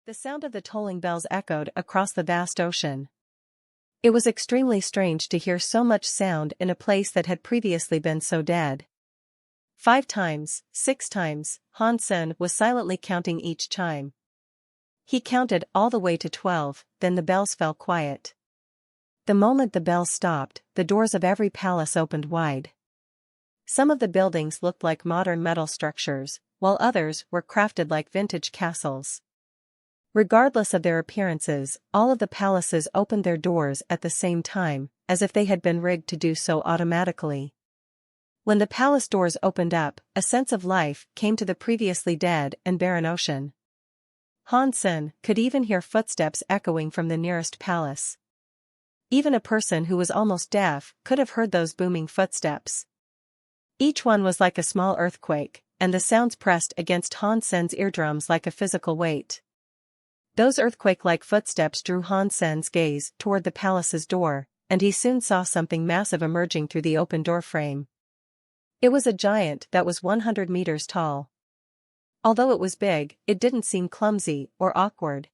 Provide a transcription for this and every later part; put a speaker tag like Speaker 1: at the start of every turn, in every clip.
Speaker 1: The sound of the tolling bells echoed across the vast ocean. It was extremely strange to hear so much sound in a place that had previously been so dead. 5 times, 6 times, Hansen was silently counting each chime. He counted all the way to 12, then the bells fell quiet. The moment the bells stopped, the doors of every palace opened wide. Some of the buildings looked like modern metal structures, while others were crafted like vintage castles. Regardless of their appearances, all of the palaces opened their doors at the same time, as if they had been rigged to do so automatically. When the palace doors opened up, a sense of life came to the previously dead and barren ocean. Hansen could even hear footsteps echoing from the nearest palace. Even a person who was almost deaf could have heard those booming footsteps. Each one was like a small earthquake, and the sounds pressed against Hansen's eardrums like a physical weight. Those earthquake-like footsteps drew Hansen's gaze toward the palace's door, and he soon saw something massive emerging through the open door frame. It was a giant that was 100 meters tall. Although it was big, it didn't seem clumsy or awkward.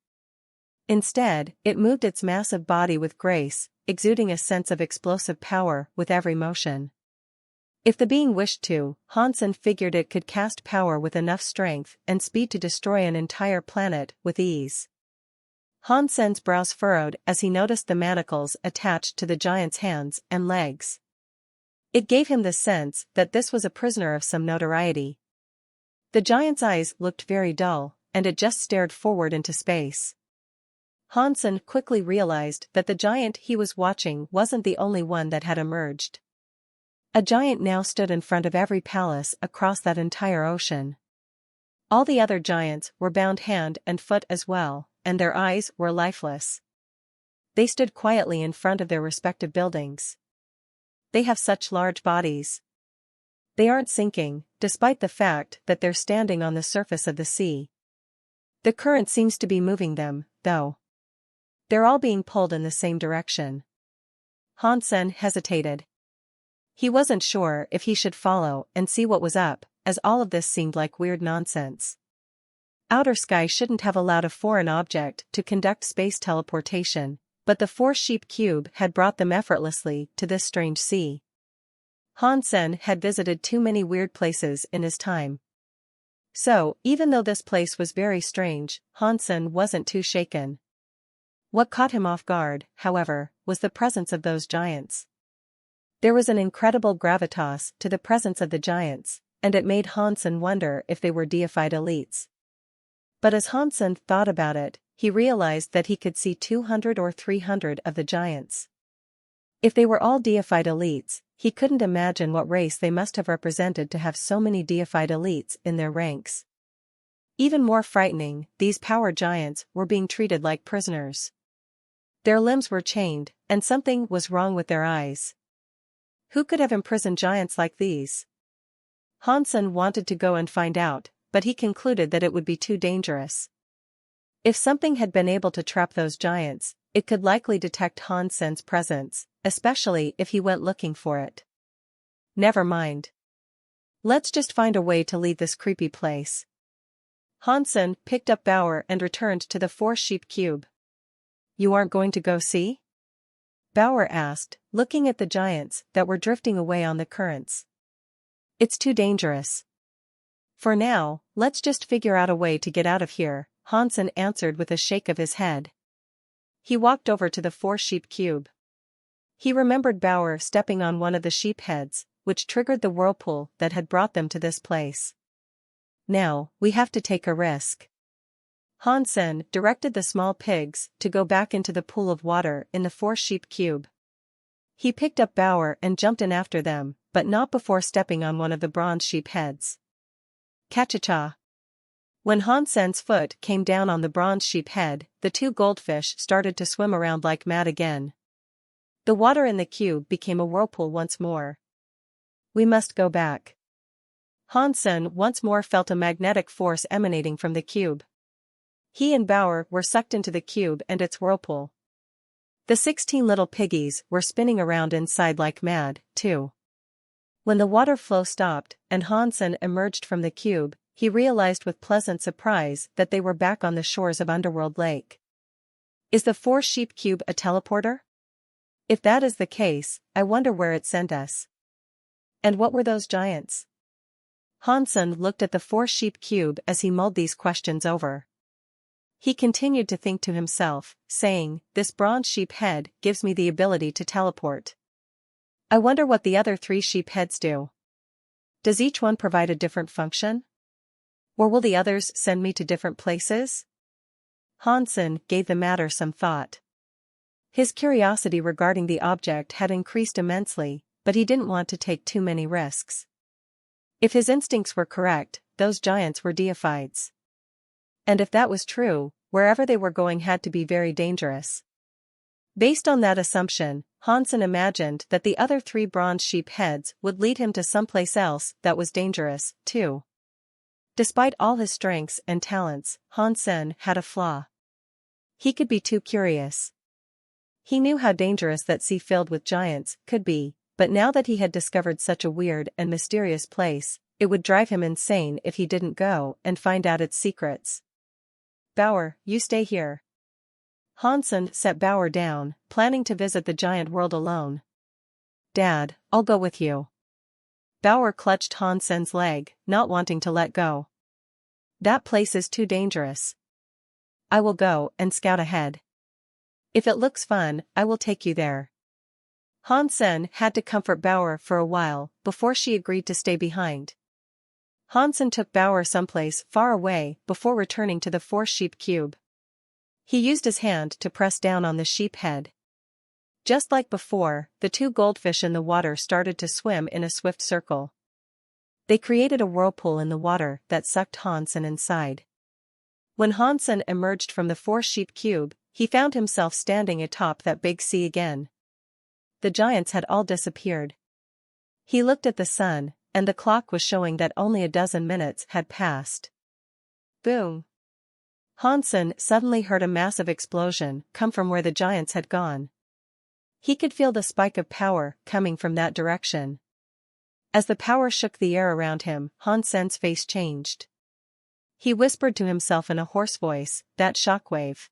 Speaker 1: Instead, it moved its massive body with grace, exuding a sense of explosive power with every motion. If the being wished to, Hansen figured it could cast power with enough strength and speed to destroy an entire planet with ease. Hansen's brows furrowed as he noticed the manacles attached to the giant's hands and legs. It gave him the sense that this was a prisoner of some notoriety. The giant's eyes looked very dull, and it just stared forward into space. Hansen quickly realized that the giant he was watching wasn't the only one that had emerged. A giant now stood in front of every palace across that entire ocean. All the other giants were bound hand and foot as well, and their eyes were lifeless. They stood quietly in front of their respective buildings. They have such large bodies. They aren't sinking, despite the fact that they're standing on the surface of the sea. The current seems to be moving them, though. They're all being pulled in the same direction. Hansen hesitated. He wasn't sure if he should follow and see what was up, as all of this seemed like weird nonsense. Outer sky shouldn't have allowed a foreign object to conduct space teleportation, but the 4-sheep cube had brought them effortlessly to this strange sea. Hansen had visited too many weird places in his time. So, even though this place was very strange, Hansen wasn't too shaken. What caught him off guard, however, was the presence of those giants. There was an incredible gravitas to the presence of the giants, and it made Hansen wonder if they were deified elites. But as Hansen thought about it, he realized that he could see 200 or 300 of the giants. If they were all deified elites, he couldn't imagine what race they must have represented to have so many deified elites in their ranks. Even more frightening, these power giants were being treated like prisoners. Their limbs were chained, and something was wrong with their eyes. Who could have imprisoned giants like these? Hansen wanted to go and find out, but he concluded that it would be too dangerous. If something had been able to trap those giants, it could likely detect Hansen's presence, especially if he went looking for it. Never mind. Let's just find a way to leave this creepy place. Hansen picked up Bauer and returned to the 4-sheep cube. You aren't going to go see? Bauer asked, looking at the giants that were drifting away on the currents. It's too dangerous. For now, let's just figure out a way to get out of here, Hansen answered with a shake of his head. He walked over to the 4-sheep cube. He remembered Bauer stepping on one of the sheep heads, which triggered the whirlpool that had brought them to this place. Now, we have to take a risk. Hansen directed the small pigs to go back into the pool of water in the 4-sheep cube. He picked up Bauer and jumped in after them, but not before stepping on one of the bronze sheep heads. Cha-cha-cha. When Hansen's foot came down on the bronze sheep head, the 2 goldfish started to swim around like mad again. The water in the cube became a whirlpool once more. We must go back. Hansen once more felt a magnetic force emanating from the cube. He and Bauer were sucked into the cube and its whirlpool. The 16 little piggies were spinning around inside like mad, too. When the water flow stopped and Hansen emerged from the cube, he realized with pleasant surprise that they were back on the shores of Underworld Lake. Is the 4-sheep cube a teleporter? If that is the case, I wonder where it sent us. And what were those giants? Hansen looked at the 4-sheep cube as he mulled these questions over. He continued to think to himself, saying, this bronze sheep head gives me the ability to teleport. I wonder what the other 3 sheep heads do. Does each one provide a different function? Or will the others send me to different places? Hansen gave the matter some thought. His curiosity regarding the object had increased immensely, but he didn't want to take too many risks. If his instincts were correct, those giants were deifieds. And if that was true, wherever they were going had to be very dangerous. Based on that assumption, Hansen imagined that the other 3 bronze sheep heads would lead him to someplace else that was dangerous, too. Despite all his strengths and talents, Hansen had a flaw. He could be too curious. He knew how dangerous that sea filled with giants could be, but now that he had discovered such a weird and mysterious place, it would drive him insane if he didn't go and find out its secrets. Bauer, you stay here. Hansen set Bauer down, planning to visit the giant world alone. Dad, I'll go with you. Bauer clutched Hansen's leg, not wanting to let go. That place is too dangerous. I will go and scout ahead. If it looks fun, I will take you there. Hansen had to comfort Bauer for a while before she agreed to stay behind. Hansen took Bauer someplace far away before returning to the 4-sheep cube. He used his hand to press down on the sheep head. Just like before, the 2 goldfish in the water started to swim in a swift circle. They created a whirlpool in the water that sucked Hansen inside. When Hansen emerged from the 4-sheep cube, he found himself standing atop that big sea again. The giants had all disappeared. He looked at the sun, and the clock was showing that only a dozen minutes had passed. Boom! Hansen suddenly heard a massive explosion come from where the giants had gone. He could feel the spike of power coming from that direction. As the power shook the air around him, Hansen's face changed. He whispered to himself in a hoarse voice, that shockwave.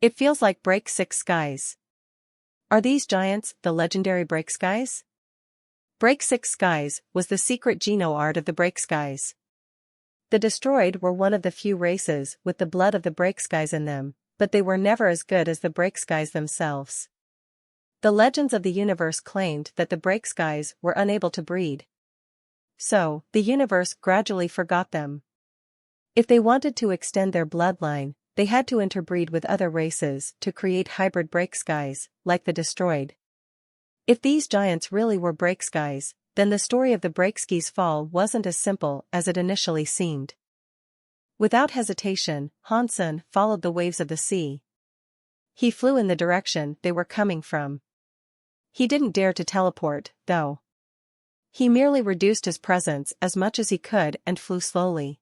Speaker 1: It feels like Break 6 skies. Are these giants the legendary Break skies? Break 6 skies was the secret Geno art of the Break skies. The Destroyed were one of the few races with the blood of the Break skies in them, but they were never as good as the Break skies themselves. The legends of the universe claimed that the Break skies were unable to breed. So, the universe gradually forgot them. If they wanted to extend their bloodline, they had to interbreed with other races to create hybrid Break skies, like the Destroyed. If these giants really were Break skies, then the story of the Breakski's fall wasn't as simple as it initially seemed. Without hesitation, Hansen followed the waves of the sea. He flew in the direction they were coming from. He didn't dare to teleport, though. He merely reduced his presence as much as he could and flew slowly.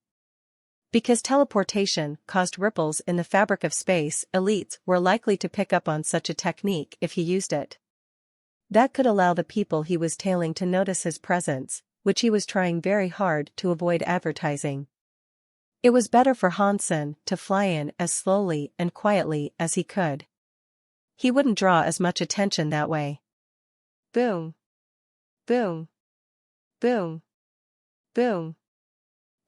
Speaker 1: Because teleportation caused ripples in the fabric of space, elites were likely to pick up on such a technique if he used it. That could allow the people he was tailing to notice his presence, which he was trying very hard to avoid advertising. It was better for Hansen to fly in as slowly and quietly as he could. He wouldn't draw as much attention that way. Boom! Boom! Boom! Boom!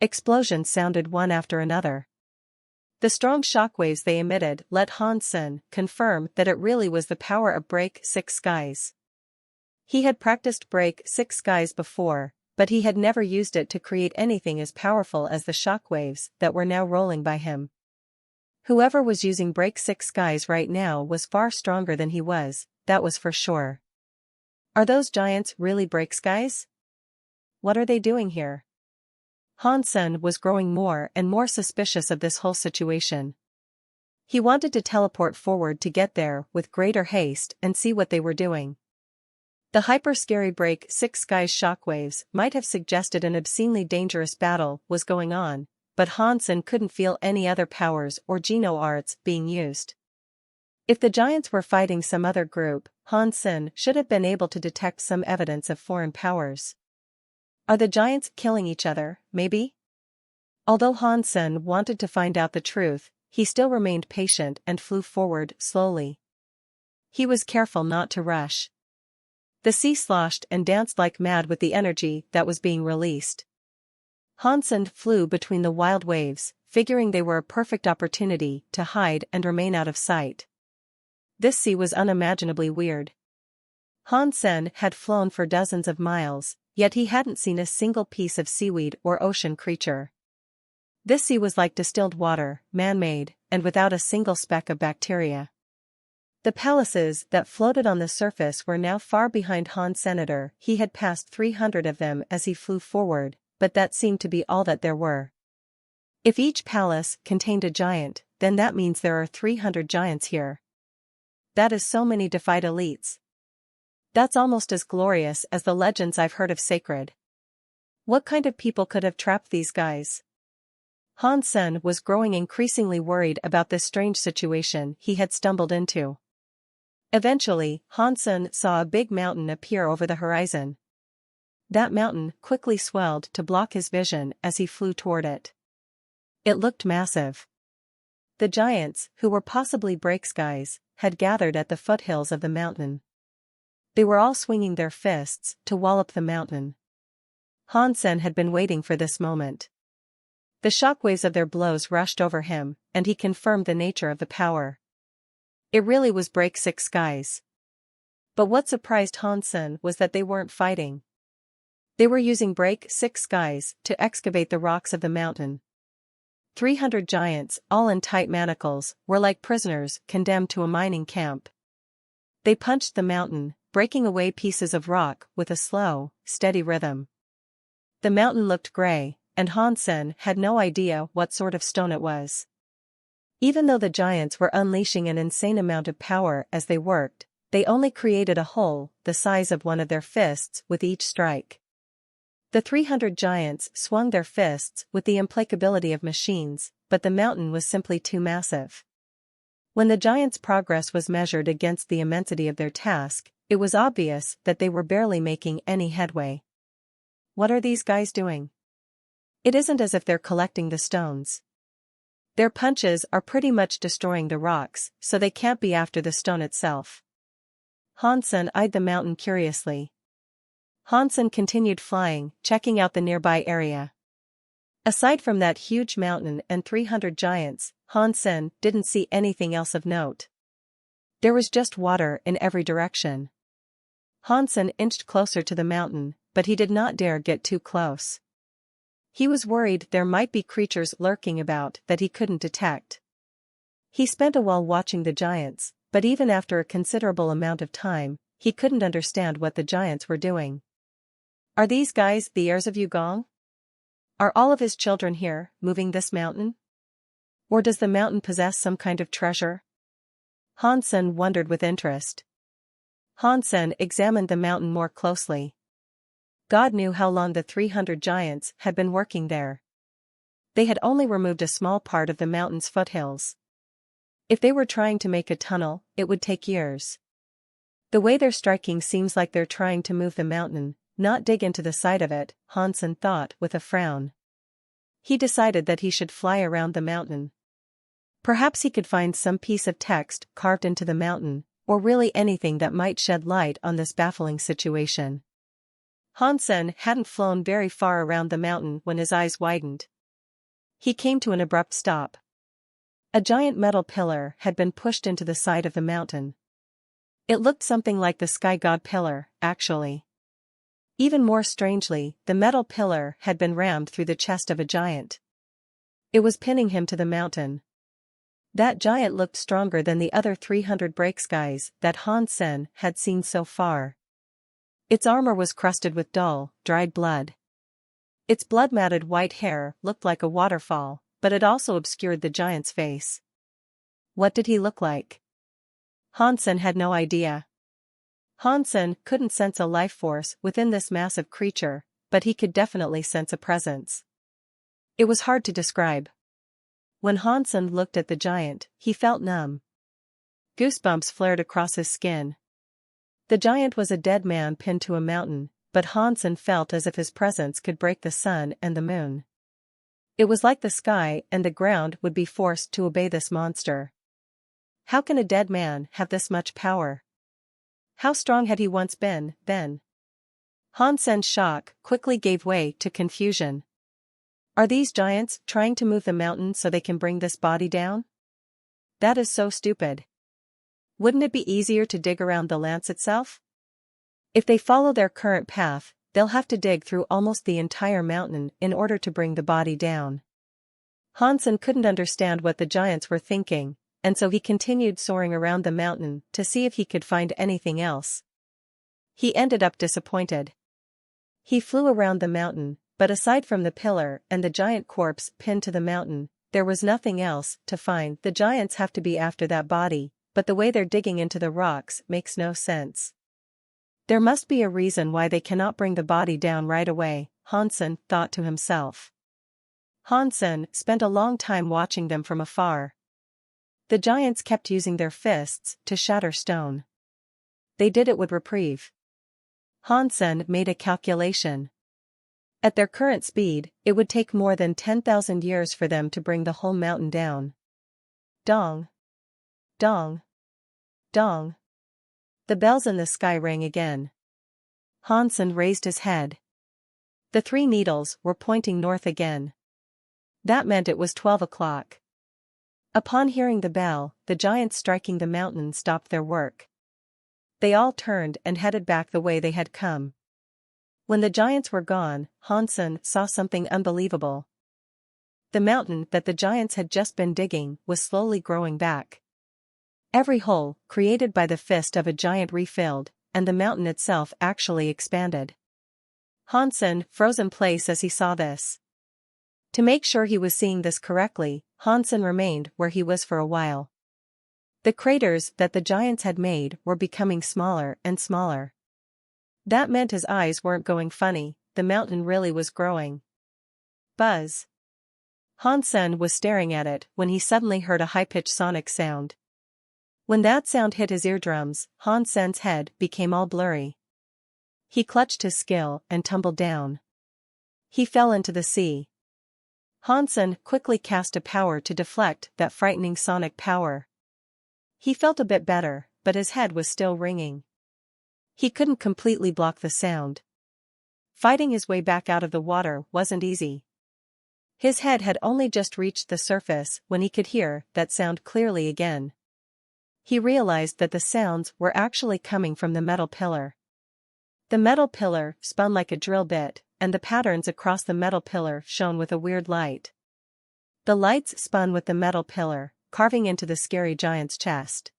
Speaker 1: Explosions sounded one after another. The strong shockwaves they emitted let Hansen confirm that it really was the power of Break 6 skies. He had practiced Break 6 skies before, but he had never used it to create anything as powerful as the shockwaves that were now rolling by him. Whoever was using Break 6 skies right now was far stronger than he was, that was for sure. Are those giants really Break skies? What are they doing here? Hansen was growing more and more suspicious of this whole situation. He wanted to teleport forward to get there with greater haste and see what they were doing. The hyper-scary Break 6 skies shockwaves might have suggested an obscenely dangerous battle was going on, but Hansen couldn't feel any other powers or Geno arts being used. If the giants were fighting some other group, Hansen should have been able to detect some evidence of foreign powers. Are the giants killing each other, maybe? Although Hansen wanted to find out the truth, he still remained patient and flew forward slowly. He was careful not to rush. The sea sloshed and danced like mad with the energy that was being released. Hansen flew between the wild waves, figuring they were a perfect opportunity to hide and remain out of sight. This sea was unimaginably weird. Hansen had flown for dozens of miles, yet he hadn't seen a single piece of seaweed or ocean creature. This sea was like distilled water, man-made, and without a single speck of bacteria. The palaces that floated on the surface were now far behind Hansen. He had passed 300 of them as he flew forward, but that seemed to be all that there were. If each palace contained a giant, then that means there are 300 giants here. That is so many defied elites. That's almost as glorious as the legends I've heard of sacred. What kind of people could have trapped these guys? Hansen was growing increasingly worried about this strange situation he had stumbled into. Eventually, Hansen saw a big mountain appear over the horizon. That mountain quickly swelled to block his vision as he flew toward it. It looked massive. The giants, who were possibly Breaks guys, had gathered at the foothills of the mountain. They were all swinging their fists to wallop the mountain. Hansen had been waiting for this moment. The shockwaves of their blows rushed over him, and he confirmed the nature of the power. It really was Break 6 guys. But what surprised Hansen was that they weren't fighting. They were using Break 6 guys to excavate the rocks of the mountain. 300 giants, all in tight manacles, were like prisoners condemned to a mining camp. They punched the mountain, breaking away pieces of rock with a slow, steady rhythm. The mountain looked gray, and Hansen had no idea what sort of stone it was. Even though the giants were unleashing an insane amount of power as they worked, they only created a hole the size of one of their fists with each strike. The 300 giants swung their fists with the implacability of machines, but the mountain was simply too massive. When the giants' progress was measured against the immensity of their task, it was obvious that they were barely making any headway. What are these guys doing? It isn't as if they're collecting the stones. Their punches are pretty much destroying the rocks, so they can't be after the stone itself. Hansen eyed the mountain curiously. Hansen continued flying, checking out the nearby area. Aside from that huge mountain and 300 giants, Hansen didn't see anything else of note. There was just water in every direction. Hansen inched closer to the mountain, but he did not dare get too close. He was worried there might be creatures lurking about that he couldn't detect. He spent a while watching the giants, but even after a considerable amount of time, he couldn't understand what the giants were doing. Are these guys the heirs of Yugong? Are all of his children here, moving this mountain? Or does the mountain possess some kind of treasure? Hansen wondered with interest. Hansen examined the mountain more closely. God knew how long the 300 giants had been working there. They had only removed a small part of the mountain's foothills. If they were trying to make a tunnel, it would take years. The way they're striking seems like they're trying to move the mountain, not dig into the side of it, Hansen thought with a frown. He decided that he should fly around the mountain. Perhaps he could find some piece of text carved into the mountain, or really anything that might shed light on this baffling situation. Hansen hadn't flown very far around the mountain when his eyes widened. He came to an abrupt stop. A giant metal pillar had been pushed into the side of the mountain. It looked something like the sky god pillar, actually. Even more strangely, the metal pillar had been rammed through the chest of a giant. It was pinning him to the mountain. That giant looked stronger than the other 300 Breaks guys that Hansen had seen so far. Its armor was crusted with dull, dried blood. Its blood-matted white hair looked like a waterfall, but it also obscured the giant's face. What did he look like? Hansen had no idea. Hansen couldn't sense a life force within this massive creature, but he could definitely sense a presence. It was hard to describe. When Hansen looked at the giant, he felt numb. Goosebumps flared across his skin. The giant was a dead man pinned to a mountain, but Hansen felt as if his presence could break the sun and the moon. It was like the sky and the ground would be forced to obey this monster. How can a dead man have this much power? How strong had he once been, then? Hansen's shock quickly gave way to confusion. Are these giants trying to move the mountain so they can bring this body down? That is so stupid. Wouldn't it be easier to dig around the lance itself? If they follow their current path, they'll have to dig through almost the entire mountain in order to bring the body down. Hansen couldn't understand what the giants were thinking, and so he continued soaring around the mountain to see if he could find anything else. He ended up disappointed. He flew around the mountain, but aside from the pillar and the giant corpse pinned to the mountain, there was nothing else to find. The giants have to be after that body, but the way they're digging into the rocks makes no sense. There must be a reason why they cannot bring the body down right away, Hansen thought to himself. Hansen spent a long time watching them from afar. The giants kept using their fists to shatter stone. They did it with reprieve. Hansen made a calculation. At their current speed, it would take more than 10,000 years for them to bring the whole mountain down. Dong. Dong. Dong. The bells in the sky rang again. Hansen raised his head. The 3 needles were pointing north again. That meant it was 12 o'clock. Upon hearing the bell, the giants striking the mountain stopped their work. They all turned and headed back the way they had come. When the giants were gone, Hansen saw something unbelievable. The mountain that the giants had just been digging was slowly growing back. Every hole, created by the fist of a giant refilled, and the mountain itself actually expanded. Hansen froze in place as he saw this. To make sure he was seeing this correctly, Hansen remained where he was for a while. The craters that the giants had made were becoming smaller and smaller. That meant his eyes weren't going funny, the mountain really was growing. Buzz. Hansen was staring at it when he suddenly heard a high-pitched sonic sound. When that sound hit his eardrums, Hansen's head became all blurry. He clutched his skill and tumbled down. He fell into the sea. Hansen quickly cast a power to deflect that frightening sonic power. He felt a bit better, but his head was still ringing. He couldn't completely block the sound. Fighting his way back out of the water wasn't easy. His head had only just reached the surface when he could hear that sound clearly again. He realized that the sounds were actually coming from the metal pillar. The metal pillar spun like a drill bit, and the patterns across the metal pillar shone with a weird light. The lights spun with the metal pillar, carving into the scary giant's chest.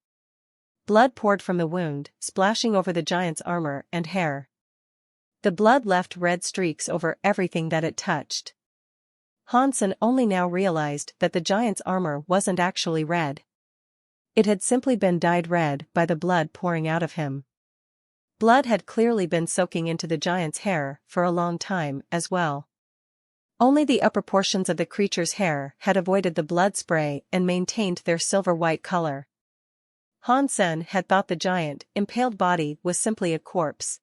Speaker 1: Blood poured from the wound, splashing over the giant's armor and hair. The blood left red streaks over everything that it touched. Hansen only now realized that the giant's armor wasn't actually red. It had simply been dyed red by the blood pouring out of him. Blood had clearly been soaking into the giant's hair for a long time as well. Only the upper portions of the creature's hair had avoided the blood spray and maintained their silver-white color. Hansen had thought the giant, impaled body was simply a corpse.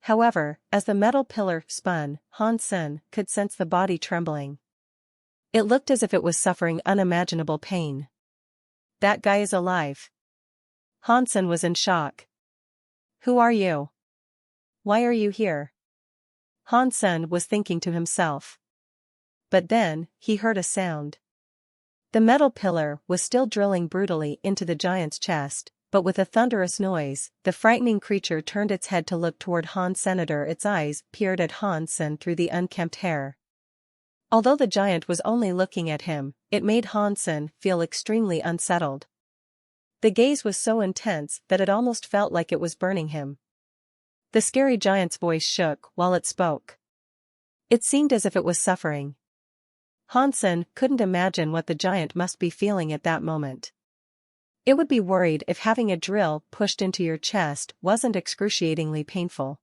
Speaker 1: However, as the metal pillar spun, Hansen could sense the body trembling. It looked as if it was suffering unimaginable pain. That guy is alive. Hansen was in shock. Who are you? Why are you here? Hansen was thinking to himself. But then, he heard a sound. The metal pillar was still drilling brutally into the giant's chest, but with a thunderous noise, the frightening creature turned its head to look toward Hansen. Its eyes peered at Hansen through the unkempt hair. Although the giant was only looking at him, it made Hansen feel extremely unsettled. The gaze was so intense that it almost felt like it was burning him. The scary giant's voice shook while it spoke. It seemed as if it was suffering. Hansen couldn't imagine what the giant must be feeling at that moment. It would be worried if having a drill pushed into your chest wasn't excruciatingly painful.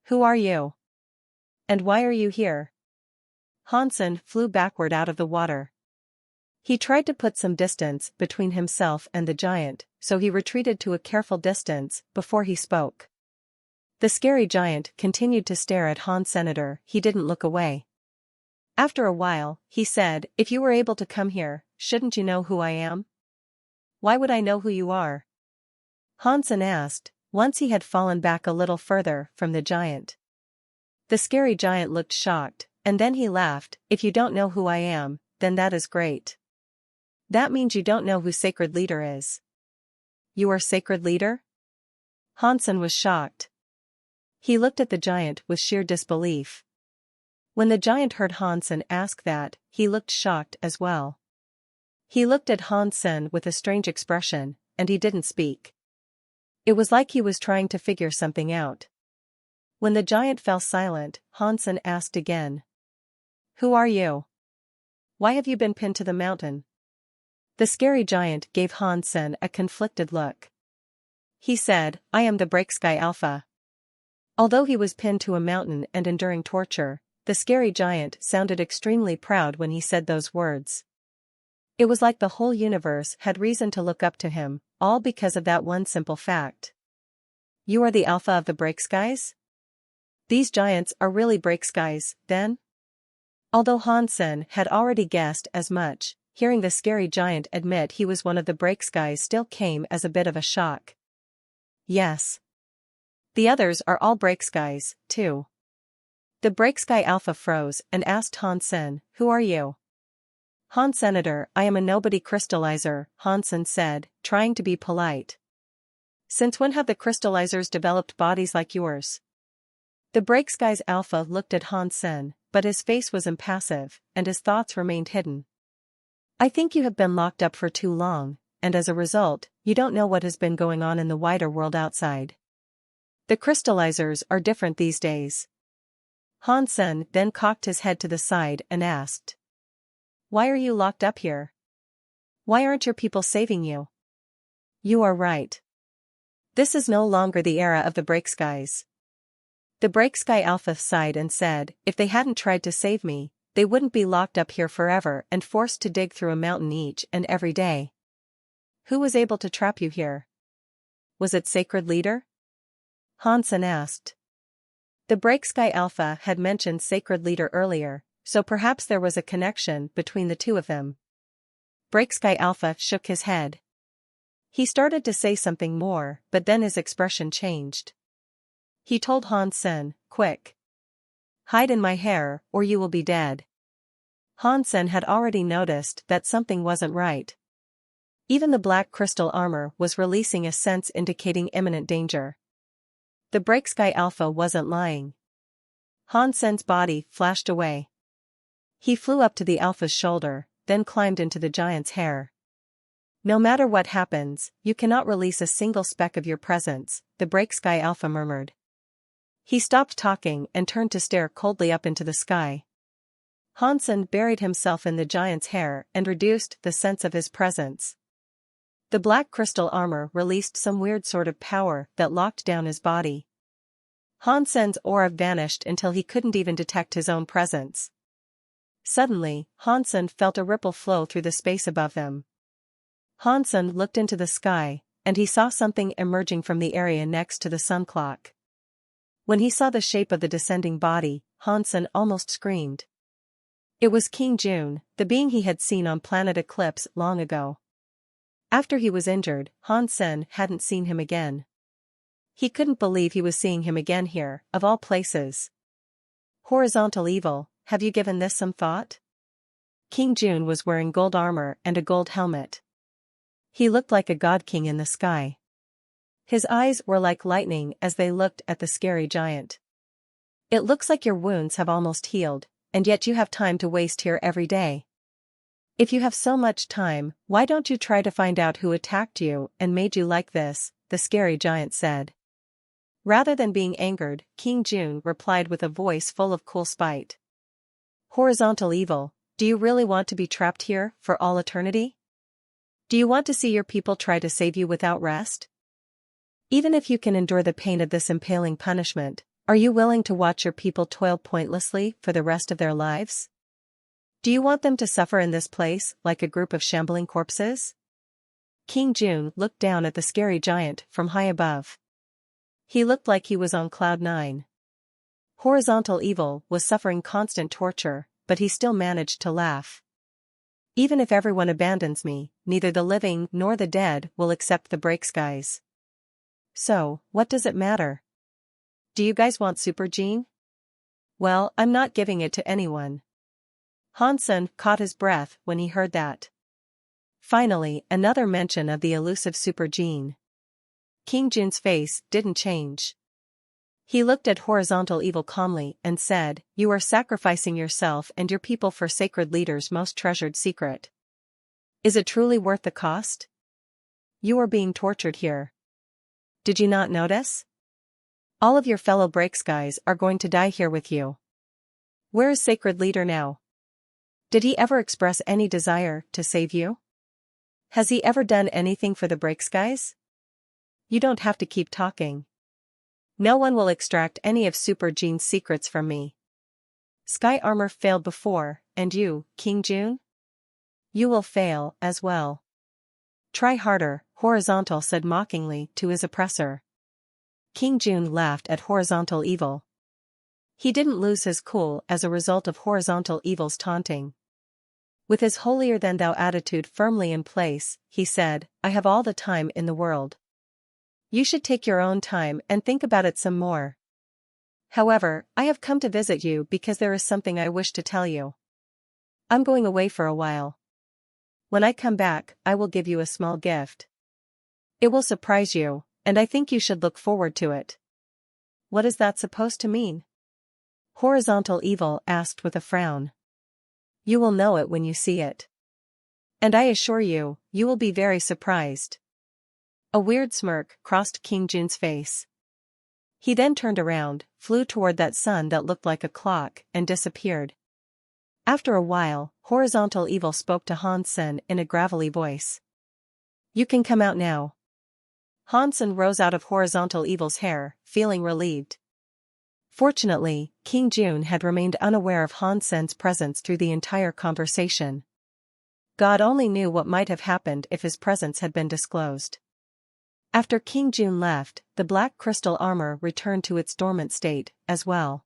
Speaker 1: Who are you? And why are you here? Hansen flew backward out of the water. He tried to put some distance between himself and the giant, so he retreated to a careful distance before he spoke. The scary giant continued to stare at Hansen. He didn't look away. After a while, he said, "If you were able to come here, shouldn't you know who I am?" "Why would I know who you are?" Hansen asked, once he had fallen back a little further from the giant. The scary giant looked shocked, and then he laughed. "If you don't know who I am, then that is great. That means you don't know who Sacred Leader is." "You are Sacred Leader?" Hansen was shocked. He looked at the giant with sheer disbelief. When the giant heard Hansen ask that, he looked shocked as well. He looked at Hansen with a strange expression, and he didn't speak. It was like he was trying to figure something out. When the giant fell silent, Hansen asked again. "Who are you? Why have you been pinned to the mountain?" The scary giant gave Hansen a conflicted look. He said, "I am the Breaksky Alpha." Although he was pinned to a mountain and enduring torture, the scary giant sounded extremely proud when he said those words. It was like the whole universe had reason to look up to him, all because of that one simple fact. "You are the Alpha of the Breakskys? These giants are really Breakskys, then?" Although Hansen had already guessed as much, hearing the scary giant admit he was one of the Breakskys still came as a bit of a shock. "Yes. The others are all Breakskys, too." The Breaksky Alpha froze and asked Hansen, "Who are you?" "Hansenator, I am a nobody crystallizer," Hansen said, trying to be polite. "Since when have the crystallizers developed bodies like yours?" The Breaksky's Alpha looked at Hansen, but his face was impassive, and his thoughts remained hidden. "I think you have been locked up for too long, and as a result, you don't know what has been going on in the wider world outside. The crystallizers are different these days." Hansen then cocked his head to the side and asked. "Why are you locked up here? Why aren't your people saving you?" "You are right. This is no longer the era of the Breakskys." The Breaksky Alpha sighed and said, "If they hadn't tried to save me, they wouldn't be locked up here forever and forced to dig through a mountain each and every day." "Who was able to trap you here? Was it Sacred Leader?" Hansen asked. The Breaksky Alpha had mentioned Sacred Leader earlier, so perhaps there was a connection between the two of them. Breaksky Alpha shook his head. He started to say something more, but then his expression changed. He told Hansen, "Quick. Hide in my hair, or you will be dead." Hansen had already noticed that something wasn't right. Even the black crystal armor was releasing a sense indicating imminent danger. The Breaksky Alpha wasn't lying. Hansen's body flashed away. He flew up to the Alpha's shoulder, then climbed into the giant's hair. "No matter what happens, you cannot release a single speck of your presence," the Breaksky Alpha murmured. He stopped talking and turned to stare coldly up into the sky. Hansen buried himself in the giant's hair and reduced the sense of his presence. The black crystal armor released some weird sort of power that locked down his body. Hansen's aura vanished until he couldn't even detect his own presence. Suddenly, Hansen felt a ripple flow through the space above them. Hansen looked into the sky, and he saw something emerging from the area next to the sun clock. When he saw the shape of the descending body, Hansen almost screamed. It was King June, the being he had seen on planet Eclipse long ago. After he was injured, Hansen hadn't seen him again. He couldn't believe he was seeing him again here, of all places. Horizontal evil, have you given this some thought? King June was wearing gold armor and a gold helmet. He looked like a god king in the sky. His eyes were like lightning as they looked at the scary giant. "It looks like your wounds have almost healed, and yet you have time to waste here every day. If you have so much time, why don't you try to find out who attacked you and made you like this?" the scary giant said. Rather than being angered, King June replied with a voice full of cool spite. "Horizontal evil, do you really want to be trapped here for all eternity? Do you want to see your people try to save you without rest? Even if you can endure the pain of this impaling punishment, are you willing to watch your people toil pointlessly for the rest of their lives? Do you want them to suffer in this place like a group of shambling corpses?" King June looked down at the scary giant from high above. He looked like he was on cloud 9. Horizontal evil was suffering constant torture, but he still managed to laugh. Even if everyone abandons me, neither the living nor the dead will accept the break skies. So, what does it matter? Do you guys want super gene? Well, I'm not giving it to anyone. Hansen caught his breath when he heard that. Finally, another mention of the elusive super gene. King Jun's face didn't change. He looked at Horizontal Evil calmly and said, "You are sacrificing yourself and your people for sacred leader's most treasured secret. Is it truly worth the cost? You are being tortured here. Did you not notice? All of your fellow break skies are going to die here with you. Where is sacred leader now? Did he ever express any desire to save you? Has he ever done anything for the break skies? You don't have to keep talking. No one will extract any of Super Gene's secrets from me. Sky armor failed before, and you, King Jun? You will fail as well. Try harder," Horizontal said mockingly to his oppressor. King Jun laughed at Horizontal Evil. He didn't lose his cool as a result of Horizontal Evil's taunting. With his holier-than-thou attitude firmly in place, he said, "I have all the time in the world. You should take your own time and think about it some more. However, I have come to visit you because there is something I wish to tell you. I'm going away for a while. When I come back, I will give you a small gift. It will surprise you, and I think you should look forward to it." "What is that supposed to mean?" Horizontal Evil asked with a frown. "You will know it when you see it. And I assure you, you will be very surprised." A weird smirk crossed King Jun's face. He then turned around, flew toward that sun that looked like a clock, and disappeared. After a while, Horizontal Evil spoke to Hansen in a gravelly voice. "You can come out now." Hansen rose out of Horizontal Evil's hair, feeling relieved. Fortunately, King Jun had remained unaware of Hansen's presence through the entire conversation. God only knew what might have happened if his presence had been disclosed. After King Jun left, the black crystal armor returned to its dormant state, as well.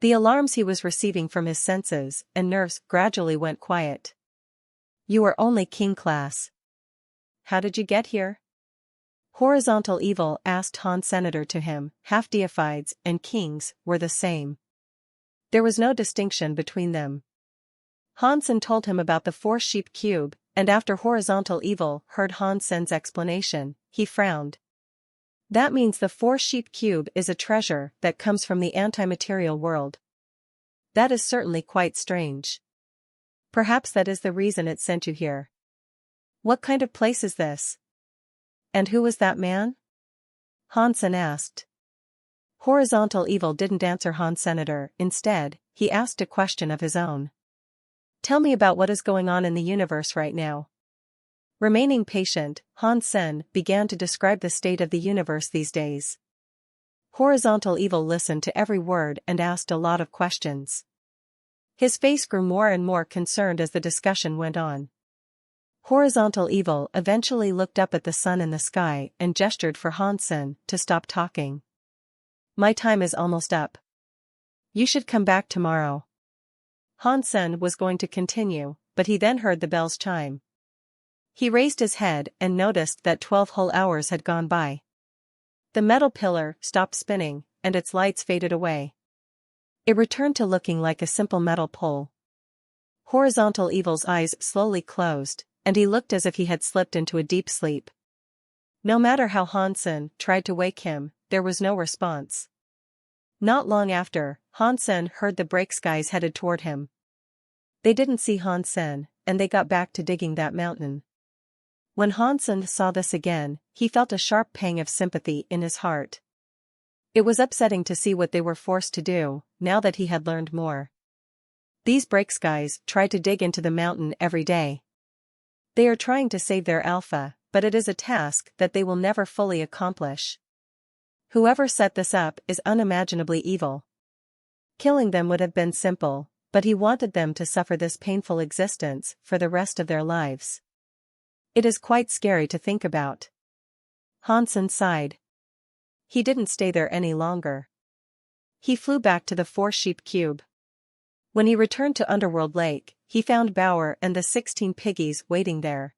Speaker 1: The alarms he was receiving from his senses and nerves gradually went quiet. "You are only King class. How did you get here?" Horizontal Evil asked Han Senator to him. Half-deifieds and kings were the same. There was no distinction between them. Hansen told him about the 4-sheep cube, and after Horizontal Evil heard Hansen's explanation, he frowned. "That means the 4-sheep cube is a treasure that comes from the anti-material world. That is certainly quite strange. Perhaps that is the reason it sent you here. What kind of place is this? And who was that man?" Hansen asked. Horizontal Evil didn't answer Han Senator. Instead, he asked a question of his own. "Tell me about what is going on in the universe right now." Remaining patient, Hansen began to describe the state of the universe these days. Horizontal Evil listened to every word and asked a lot of questions. His face grew more and more concerned as the discussion went on. Horizontal Evil eventually looked up at the sun in the sky and gestured for Hansen to stop talking. "My time is almost up. You should come back tomorrow." Hansen was going to continue, but he then heard the bells chime. He raised his head and noticed that 12 whole hours had gone by. The metal pillar stopped spinning, and its lights faded away. It returned to looking like a simple metal pole. Horizontal Evil's eyes slowly closed, and he looked as if he had slipped into a deep sleep. No matter how Hansen tried to wake him, there was no response. Not long after, Hansen heard the break skies headed toward him. They didn't see Hansen, and they got back to digging that mountain. When Hansen saw this again, he felt a sharp pang of sympathy in his heart. It was upsetting to see what they were forced to do, now that he had learned more. These break skies try to dig into the mountain every day. They are trying to save their alpha, but it is a task that they will never fully accomplish. Whoever set this up is unimaginably evil. Killing them would have been simple, but he wanted them to suffer this painful existence for the rest of their lives. It is quite scary to think about. Hansen sighed. He didn't stay there any longer. He flew back to the 4-sheep cube. When he returned to Underworld Lake, he found Bauer and the 16 piggies waiting there.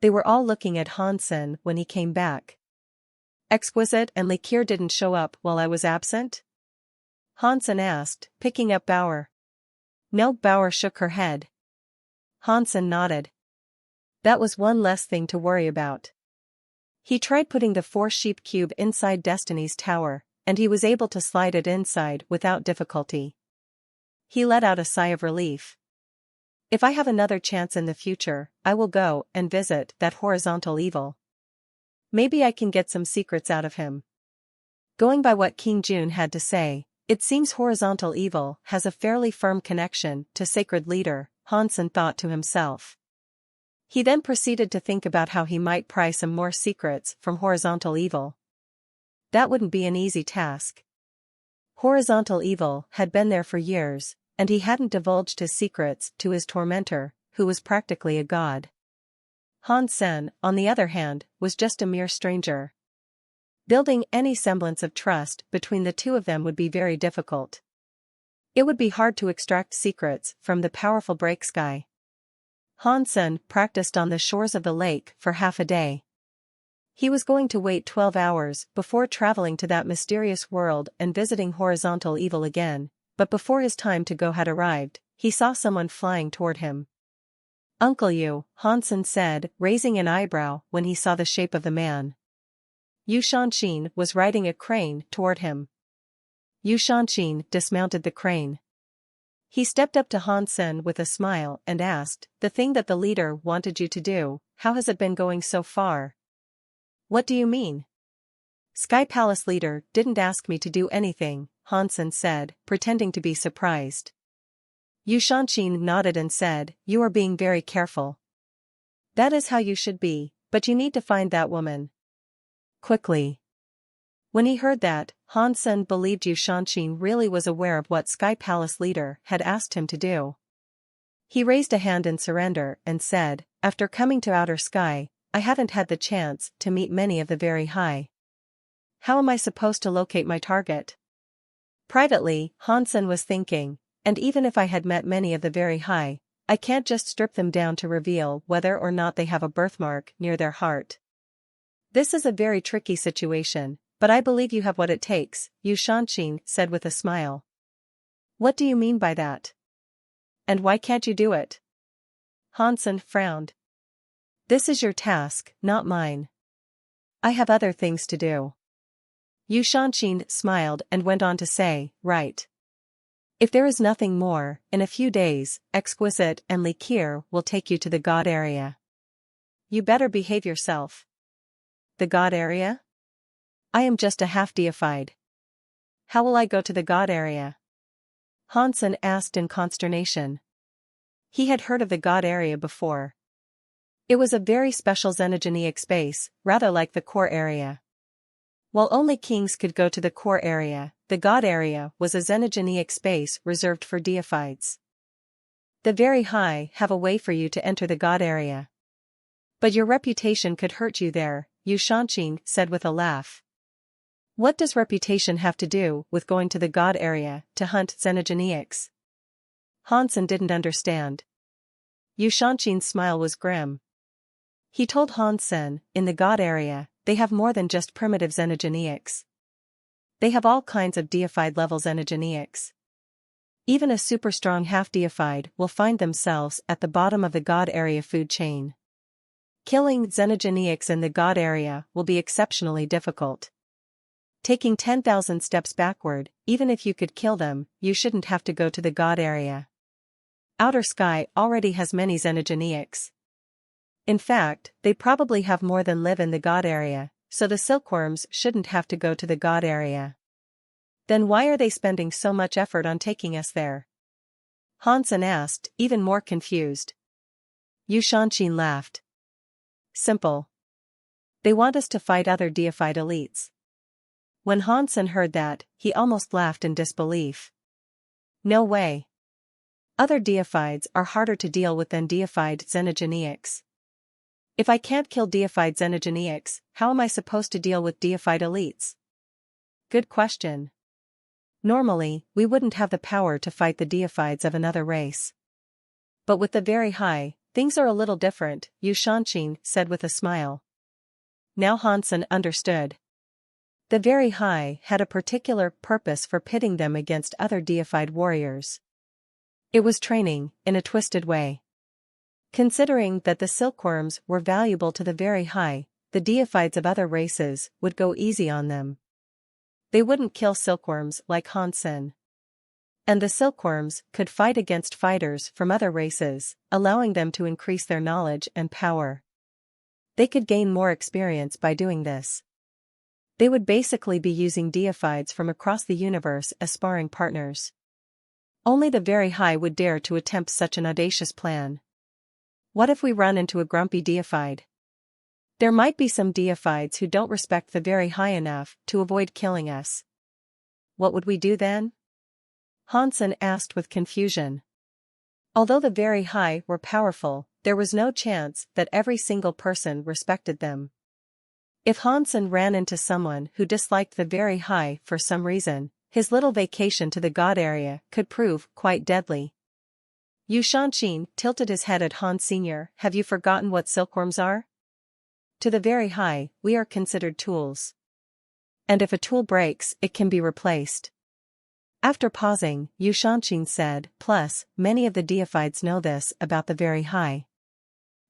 Speaker 1: They were all looking at Hansen when he came back. Exquisite and Liqueur didn't show up while I was absent? Hansen asked, picking up Bauer. No, Bauer shook her head. Hansen nodded. That was one less thing to worry about. He tried putting the 4-sheep cube inside Destiny's tower, and he was able to slide it inside without difficulty. He let out a sigh of relief. If I have another chance in the future, I will go and visit that horizontal evil. Maybe I can get some secrets out of him. Going by what King June had to say, it seems horizontal evil has a fairly firm connection to Sacred Leader, Hansen thought to himself. He then proceeded to think about how he might pry some more secrets from horizontal evil. That wouldn't be an easy task. Horizontal evil had been there for years, and he hadn't divulged his secrets to his tormentor, who was practically a god. Hansen, on the other hand, was just a mere stranger. Building any semblance of trust between the two of them would be very difficult. It would be hard to extract secrets from the powerful break sky. Hansen practiced on the shores of the lake for half a day. He was going to wait 12 hours before traveling to that mysterious world and visiting horizontal evil again, but before his time to go had arrived, he saw someone flying toward him. Uncle Yu, Hansen said, raising an eyebrow when he saw the shape of the man. Yu Shanshin was riding a crane toward him. Yu Shanshin dismounted the crane. He stepped up to Hansen with a smile and asked, "The thing that the leader wanted you to do, how has it been going so far?" "What do you mean?" "Sky Palace leader didn't ask me to do anything," Hansen said, pretending to be surprised. Yu Shanshin nodded and said, "You are being very careful. That is how you should be, but you need to find that woman. Quickly." When he heard that, Hansen believed Yu Shanshin really was aware of what Sky Palace leader had asked him to do. He raised a hand in surrender and said, "After coming to Outer Sky, I haven't had the chance to meet many of the very high. How am I supposed to locate my target?" Privately, Hansen was thinking, and even if I had met many of the very high, I can't just strip them down to reveal whether or not they have a birthmark near their heart. This is a very tricky situation, but I believe you have what it takes, Yu Shanshin said with a smile. What do you mean by that? And why can't you do it? Hansen frowned. This is your task, not mine. I have other things to do. Yu Shanshin smiled and went on to say, right. If there is nothing more, in a few days, Exquisite and Liqueur will take you to the God area. You better behave yourself. The God area? I am just a half-deified. How will I go to the God area? Hansen asked in consternation. He had heard of the God area before. It was a very special xenogenic space, rather like the core area. While only kings could go to the core area, the God area was a xenogenic space reserved for deifieds. The very high have a way for you to enter the God area. But your reputation could hurt you there, Yu Shanshin said with a laugh. What does reputation have to do with going to the God area to hunt xenogenics? Hansen didn't understand. Yu Shanshin's smile was grim. He told Hansen, in the God area, they have more than just primitive xenogenics. They have all kinds of deified level xenogenics. Even a super strong half-deified will find themselves at the bottom of the God area food chain. Killing xenogenics in the God area will be exceptionally difficult. Taking 10,000 steps backward, even if you could kill them, you shouldn't have to go to the God area. Outer Sky already has many xenogenics. In fact, they probably have more than live in the God area, so the silkworms shouldn't have to go to the God area. Then why are they spending so much effort on taking us there? Hansen asked, even more confused. Yu Shanshin laughed. Simple. They want us to fight other deified elites. When Hansen heard that, he almost laughed in disbelief. No way. Other deifieds are harder to deal with than deified xenogenics. If I can't kill deified xenogenics, how am I supposed to deal with deified elites? Good question. Normally, we wouldn't have the power to fight the deifieds of another race. But with the very high, things are a little different, Yu Shanqing said with a smile. Now Hansen understood. The very high had a particular purpose for pitting them against other deified warriors. It was training, in a twisted way. Considering that the silkworms were valuable to the very high, the deifieds of other races would go easy on them. They wouldn't kill silkworms like Hansen. And the silkworms could fight against fighters from other races, allowing them to increase their knowledge and power. They could gain more experience by doing this. They would basically be using deifieds from across the universe as sparring partners. Only the very high would dare to attempt such an audacious plan. What if we run into a grumpy deified? There might be some deifieds who don't respect the very high enough to avoid killing us. What would we do then? Hansen asked with confusion. Although the very high were powerful, there was no chance that every single person respected them. If Hansen ran into someone who disliked the very high for some reason, his little vacation to the god area could prove quite deadly. Yu Shanqing tilted his head at Han Sr. Have you forgotten what silkworms are? To the very high, we are considered tools. And if a tool breaks, it can be replaced. After pausing, Yu Shanqing said, plus, many of the deifieds know this about the very high.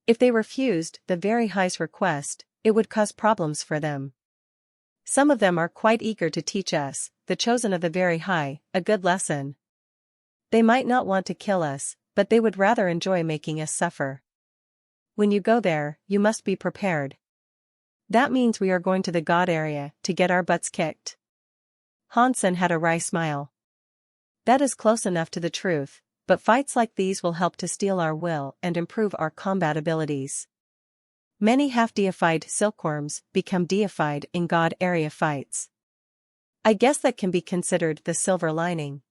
Speaker 1: If they refused the very high's request, it would cause problems for them. Some of them are quite eager to teach us, the chosen of the very high, a good lesson. They might not want to kill us, but they would rather enjoy making us suffer. When you go there, you must be prepared. That means we are going to the god area to get our butts kicked. Hansen had a wry smile. That is close enough to the truth, but fights like these will help to steel our will and improve our combat abilities. Many half-deified silkworms become deified in god area fights. I guess that can be considered the silver lining.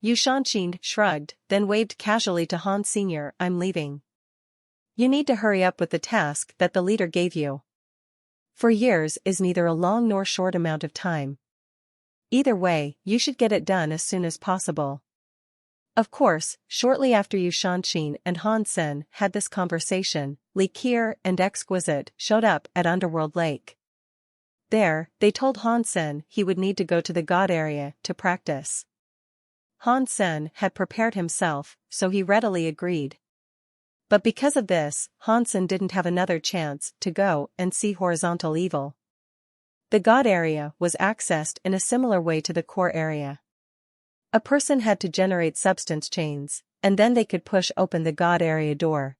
Speaker 1: Yu Shanqing shrugged, then waved casually to Han Sr. I'm leaving. You need to hurry up with the task that the leader gave you. 4 years is neither a long nor short amount of time. Either way, you should get it done as soon as possible. Of course, shortly after Yu Shanqing and Hansen had this conversation, Li Qier and Exquisite showed up at Underworld Lake. There, they told Hansen he would need to go to the god area to practice. Hansen had prepared himself, so he readily agreed. But because of this, Hansen didn't have another chance to go and see horizontal evil. The god area was accessed in a similar way to the core area. A person had to generate substance chains, and then they could push open the god area door.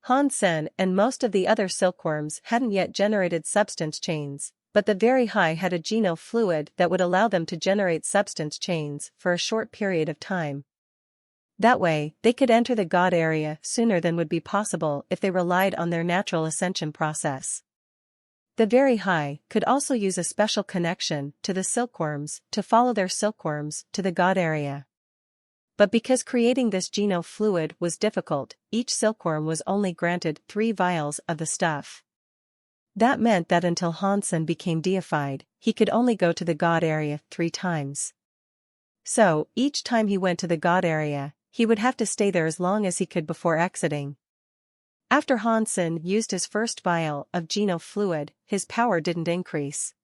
Speaker 1: Hansen and most of the other silkworms hadn't yet generated substance chains, but the very high had a geno fluid that would allow them to generate substance chains for a short period of time. That way, they could enter the god area sooner than would be possible if they relied on their natural ascension process. The very high could also use a special connection to the silkworms to follow their silkworms to the god area. But because creating this geno fluid was difficult, each silkworm was only granted 3 vials of the stuff. That meant that until Hansen became deified, he could only go to the god area 3 times. So, each time he went to the god area, he would have to stay there as long as he could before exiting. After Hansen used his first vial of geno fluid, his power didn't increase.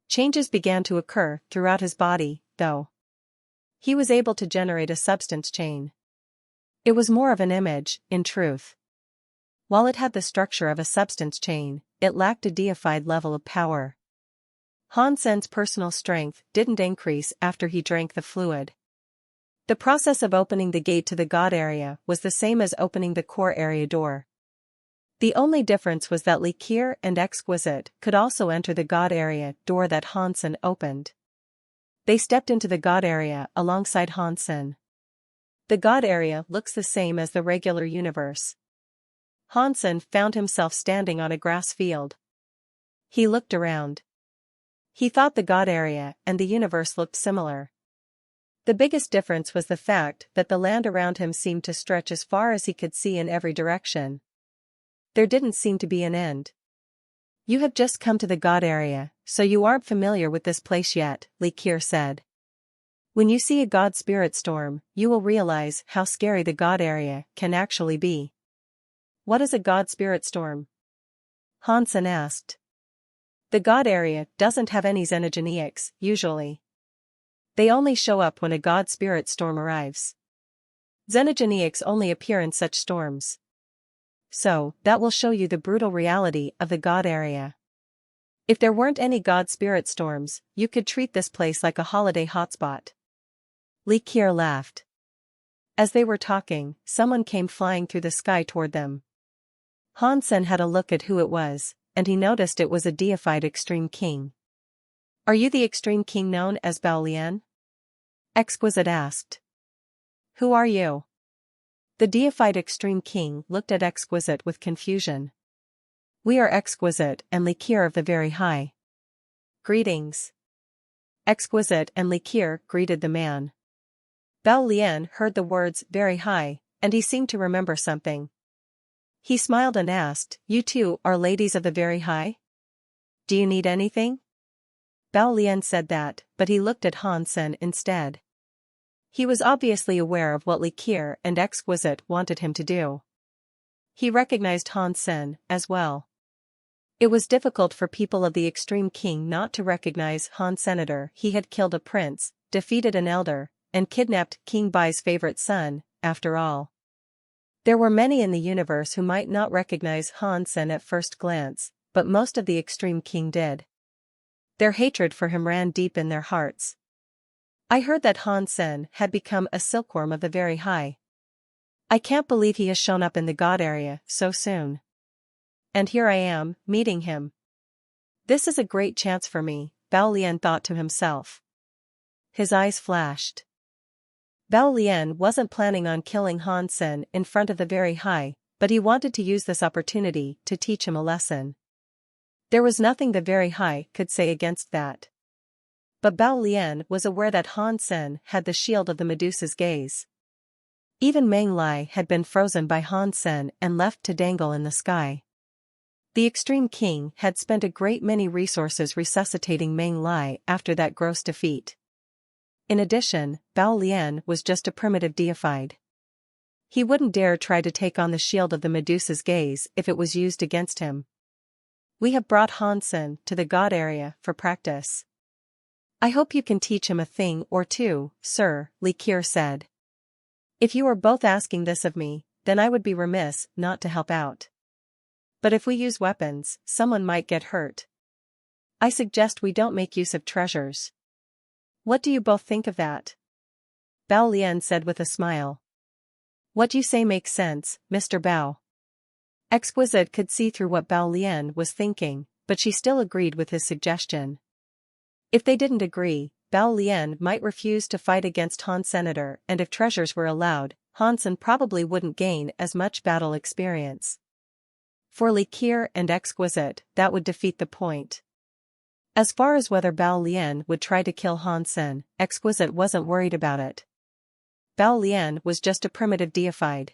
Speaker 1: Changes began to occur throughout his body, though. He was able to generate a substance chain. It was more of an image, in truth. While it had the structure of a substance chain, it lacked a deified level of power. Hansen's personal strength didn't increase after he drank the fluid. The process of opening the gate to the god area was the same as opening the core area door. The only difference was that Li Qier and Exquisite could also enter the god area door that Hansen opened. They stepped into the god area alongside Hansen. The god area looks the same as the regular universe. Hansen found himself standing on a grass field. He looked around. He thought the god area and the universe looked similar. The biggest difference was the fact that the land around him seemed to stretch as far as he could see in every direction. There didn't seem to be an end. You have just come to the god area, so you aren't familiar with this place yet, Li Qier said. When you see a god spirit storm, you will realize how scary the god area can actually be. What is a god spirit storm? Hansen asked. The god area doesn't have any xenogenics, usually. They only show up when a god spirit storm arrives. Xenogenics only appear in such storms. So, that will show you the brutal reality of the god area. If there weren't any god spirit storms, you could treat this place like a holiday hotspot. Li Kier laughed. As they were talking, someone came flying through the sky toward them. Hansen had a look at who it was, and he noticed it was a deified extreme king. Are you the extreme king known as Bao Lian? Exquisite asked. Who are you? The deified extreme king looked at Exquisite with confusion. We are Exquisite and Li Kier of the Very High. Greetings. Exquisite and Li Kier greeted the man. Bao Lian heard the words Very High, and he seemed to remember something. He smiled and asked, You two are ladies of the Very High? Do you need anything? Bao Lian said that, but he looked at Hansen instead. He was obviously aware of what Li Kier and Exquisite wanted him to do. He recognized Hansen as well. It was difficult for people of the extreme king not to recognize Han Senator. He had killed a prince, defeated an elder, and kidnapped King Bai's favorite son, after all. There were many in the universe who might not recognize Hansen at first glance, but most of the extreme king did. Their hatred for him ran deep in their hearts. I heard that Hansen had become a silkworm of the Very High. I can't believe he has shown up in the god area so soon. And here I am, meeting him. This is a great chance for me, Bao Lian thought to himself. His eyes flashed. Bao Lian wasn't planning on killing Hansen in front of the Very High, but he wanted to use this opportunity to teach him a lesson. There was nothing the Very High could say against that. But Bao Lian was aware that Hansen had the shield of the Medusa's gaze. Even Meng Lai had been frozen by Hansen and left to dangle in the sky. The extreme king had spent a great many resources resuscitating Meng Lai after that gross defeat. In addition, Bao Lian was just a primitive deified. He wouldn't dare try to take on the shield of the Medusa's gaze if it was used against him. We have brought Hansen to the god area for practice. I hope you can teach him a thing or two, sir, Li Kier said. If you are both asking this of me, then I would be remiss not to help out. But if we use weapons, someone might get hurt. I suggest we don't make use of treasures. What do you both think of that? Bao Lian said with a smile. What you say makes sense, Mr. Bao. Exquisite could see through what Bao Lian was thinking, but she still agreed with his suggestion. If they didn't agree, Bao Lian might refuse to fight against Han Senator, and if treasures were allowed, Hansen probably wouldn't gain as much battle experience. For Li Kier and Exquisite, that would defeat the point. As far as whether Bao Lian would try to kill Hansen, Exquisite wasn't worried about it. Bao Lian was just a primitive deified.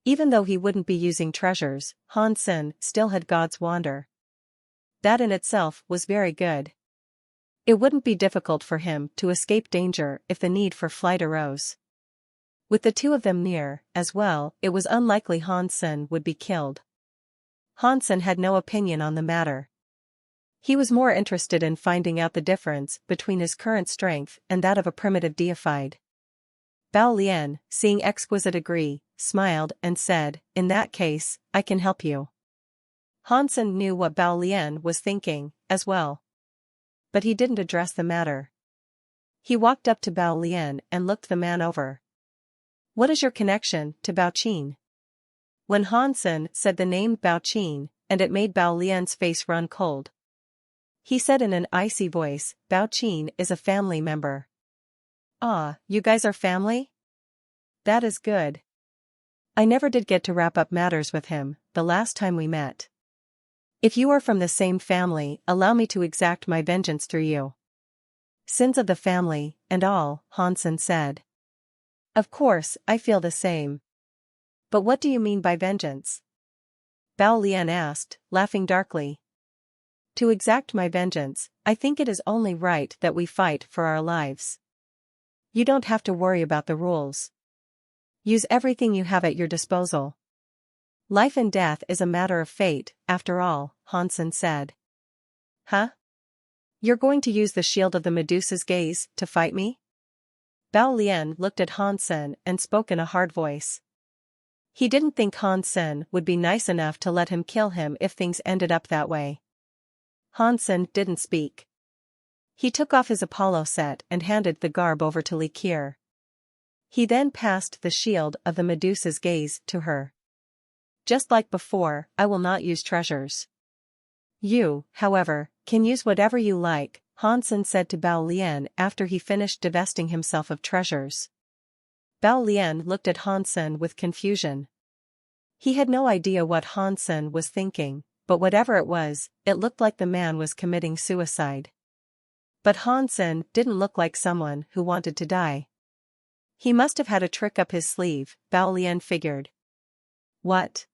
Speaker 1: Even though he wouldn't be using treasures, Hansen still had God's wonder. That in itself was very good. It wouldn't be difficult for him to escape danger if the need for flight arose. With the two of them near, as well, it was unlikely Hansen would be killed. Hansen had no opinion on the matter. He was more interested in finding out the difference between his current strength and that of a primitive deified. Bao Lian, seeing Exquisite agree, smiled and said, In that case, I can help you. Hansen knew what Bao Lian was thinking, as well. But he didn't address the matter. He walked up to Bao Lian and looked the man over. What is your connection to Bao Qin? When Hansen said the name Bao Qin, and it made Bao Lian's face run cold. He said in an icy voice, Bao Qin is a family member. Ah, you guys are family? That is good. I never did get to wrap up matters with him, the last time we met. If you are from the same family, allow me to exact my vengeance through you. Sins of the family, and all, Hansen said. Of course, I feel the same. But what do you mean by vengeance? Bao Lian asked, laughing darkly. To exact my vengeance, I think it is only right that we fight for our lives. You don't have to worry about the rules. Use everything you have at your disposal. Life and death is a matter of fate, after all, Hansen said. Huh? You're going to use the shield of the Medusa's gaze to fight me? Bao Lian looked at Hansen and spoke in a hard voice. He didn't think Hansen would be nice enough to let him kill him if things ended up that way. Hansen didn't speak. He took off his Apollo set and handed the garb over to Li Qier. He then passed the shield of the Medusa's gaze to her. Just like before, I will not use treasures. You, however, can use whatever you like, Hansen said to Bao Lian after he finished divesting himself of treasures. Bao Lian looked at Hansen with confusion. He had no idea what Hansen was thinking, but whatever it was, it looked like the man was committing suicide. But Hansen didn't look like someone who wanted to die. He must have had a trick up his sleeve, Bao Lian figured. What?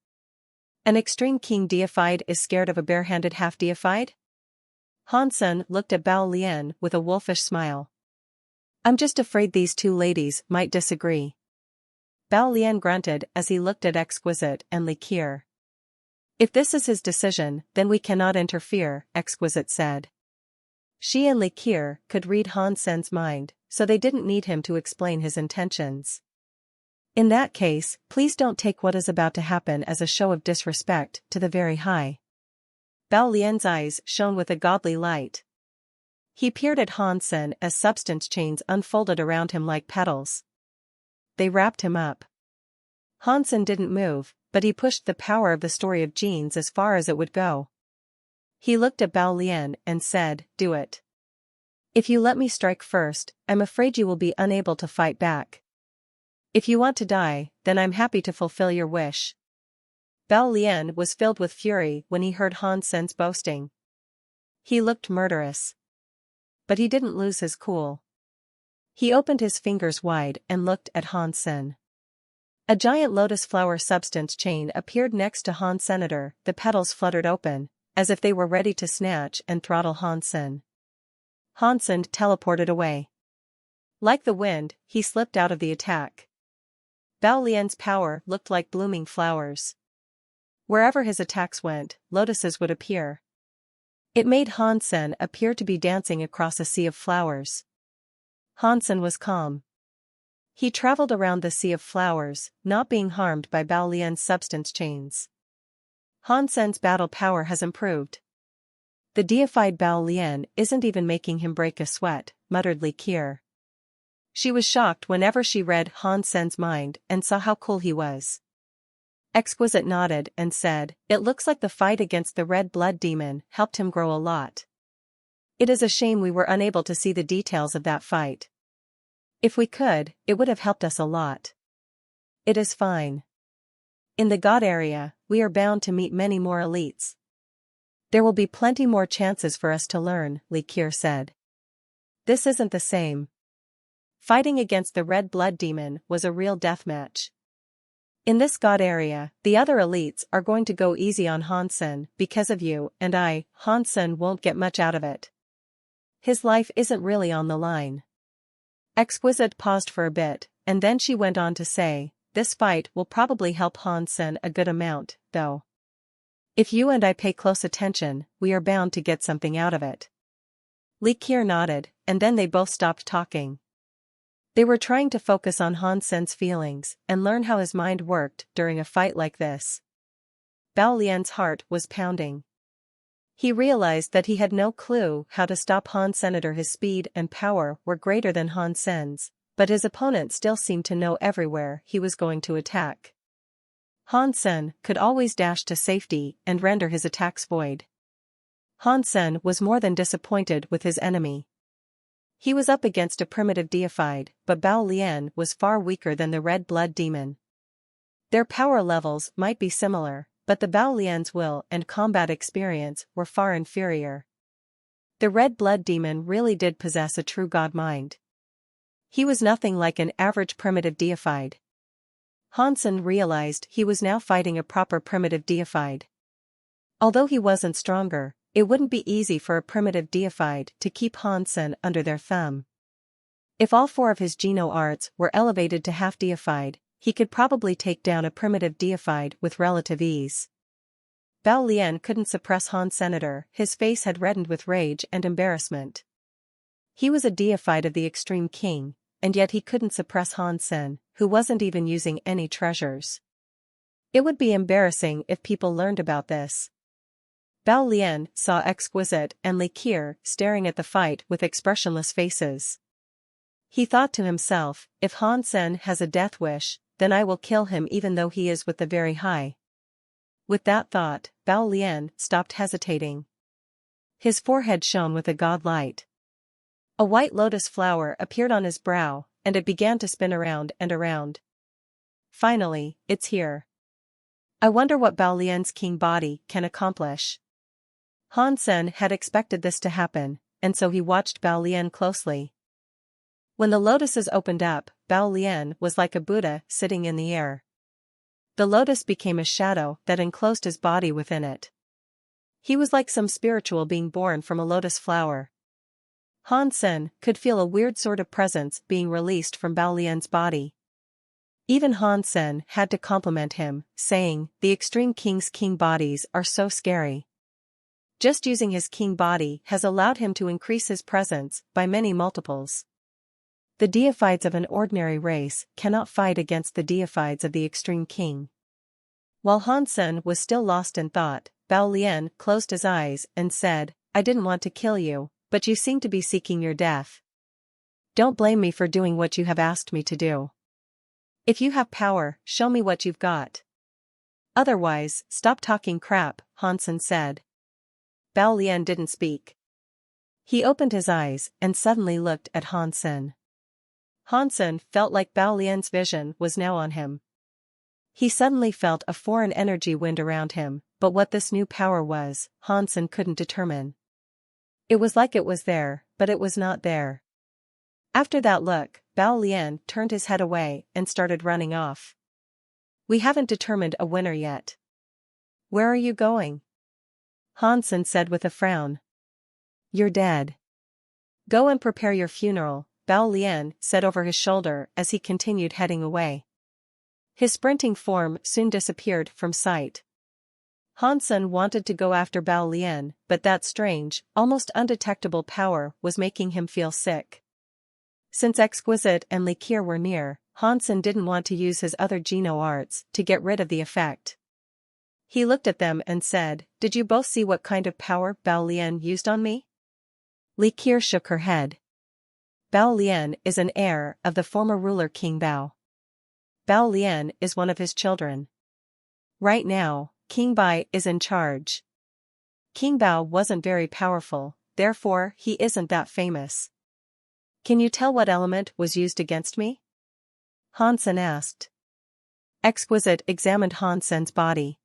Speaker 1: An extreme king deified is scared of a barehanded half-deified? Hansen looked at Bao Lian with a wolfish smile. I'm just afraid these two ladies might disagree. Bao Lian grunted as he looked at Exquisite and Li Qier. If this is his decision, then we cannot interfere, Exquisite said. She and Li Qier could read Hansen's mind, so they didn't need him to explain his intentions. In that case, please don't take what is about to happen as a show of disrespect to the very high. Bao Lian's eyes shone with a godly light. He peered at Hansen as substance chains unfolded around him like petals. They wrapped him up. Hansen didn't move, but he pushed the power of the story of genes as far as it would go. He looked at Bao Lian and said, "Do it. If you let me strike first, I'm afraid you will be unable to fight back. If you want to die, then I'm happy to fulfill your wish." Bao Lian was filled with fury when he heard Hansen's boasting. He looked murderous. But he didn't lose his cool. He opened his fingers wide and looked at Hansen. A giant lotus flower substance chain appeared next to Hansen. The petals fluttered open, as if they were ready to snatch and throttle Hansen. Hansen teleported away. Like the wind, he slipped out of the attack. Bao Lian's power looked like blooming flowers. Wherever his attacks went, lotuses would appear. It made Hansen appear to be dancing across a sea of flowers. Hansen was calm. He traveled around the sea of flowers, not being harmed by Bao Lian's substance chains. Hansen's battle power has improved. The deified Bao Lian isn't even making him break a sweat, muttered Li Qier. She was shocked whenever she read Hansen's mind and saw how cool he was. Exquisite nodded and said, "It looks like the fight against the red blood demon helped him grow a lot. It is a shame we were unable to see the details of that fight. If we could, it would have helped us a lot. It is fine. In the God area, we are bound to meet many more elites. There will be plenty more chances for us to learn," Li Qier said. This isn't the same. Fighting against the red blood demon was a real deathmatch. In this God area, the other elites are going to go easy on Hansen because of you, and Hansen won't get much out of it. His life isn't really on the line. Exquisite paused for a bit, and then she went on to say, "This fight will probably help Hansen a good amount, though. If you and I pay close attention, we are bound to get something out of it." Li Qier nodded, and then they both stopped talking. They were trying to focus on Hansen's feelings and learn how his mind worked during a fight like this. Bao Lian's heart was pounding. He realized that he had no clue how to stop Hansen. His speed and power were greater than Hansen's, but his opponent still seemed to know everywhere he was going to attack. Hansen could always dash to safety and render his attacks void. Hansen was more than disappointed with his enemy. He was up against a primitive deified, but Bao Lian was far weaker than the red blood demon. Their power levels might be similar, but the Bao Lian's will and combat experience were far inferior. The red blood demon really did possess a true god mind. He was nothing like an average primitive deified. Hansen realized he was now fighting a proper primitive deified. Although he wasn't stronger, it wouldn't be easy for a primitive deified to keep Hansen under their thumb. If all 4 of his Geno arts were elevated to half-deified, he could probably take down a primitive deified with relative ease. Bao Lian couldn't suppress Han's senator, his face had reddened with rage and embarrassment. He was a deified of the extreme king, and yet he couldn't suppress Han Sen, who wasn't even using any treasures. It would be embarrassing if people learned about this. Bao Lian saw Exquisite and Li Qier staring at the fight with expressionless faces. He thought to himself, if Han Sen has a death wish, then I will kill him even though he is with the very high. With that thought, Bao Lian stopped hesitating. His forehead shone with a god light. A white lotus flower appeared on his brow, and it began to spin around and around. Finally, it's here. I wonder what Bao Lian's king body can accomplish. Han Sen had expected this to happen, and so he watched Bao Lian closely. When the lotuses opened up, Bao Lian was like a Buddha sitting in the air. The lotus became a shadow that enclosed his body within it. He was like some spiritual being born from a lotus flower. Han Sen could feel a weird sort of presence being released from Bao Lian's body. Even Han Sen had to compliment him, saying, "The extreme king's king bodies are so scary." Just using his king body has allowed him to increase his presence by many multiples. The deifieds of an ordinary race cannot fight against the deifieds of the extreme king. While Han Sen was still lost in thought, Bao Lian closed his eyes and said, "I didn't want to kill you, but you seem to be seeking your death. Don't blame me for doing what you have asked me to do. If you have power, show me what you've got. Otherwise, stop talking crap," Han Sen said. Bao Lian didn't speak. He opened his eyes and suddenly looked at Han Sen. Han Sen felt like Bao Lian's vision was now on him. He suddenly felt a foreign energy wind around him, but what this new power was, Han Sen couldn't determine. It was like it was there, but it was not there. After that look, Bao Lian turned his head away and started running off. "We haven't determined a winner yet." "Where are you going?" Han Sen said with a frown. "You're dead. Go and prepare your funeral," Bao Lian said over his shoulder as he continued heading away. His sprinting form soon disappeared from sight. Han Sen wanted to go after Bao Lian, but that strange, almost undetectable power was making him feel sick. Since Exquisite and Li Qier were near, Han Sen didn't want to use his other Geno arts to get rid of the effect. He looked at them and said, "Did you both see what kind of power Bao Lian used on me?" Li Qier shook her head. Bao Lian is an heir of the former ruler King Bao. Bao Lian is one of his children. Right now, King Bai is in charge. King Bao wasn't very powerful, therefore he isn't that famous. "Can you tell what element was used against me?" Han Sen asked. Exquisite examined Han Sen's body.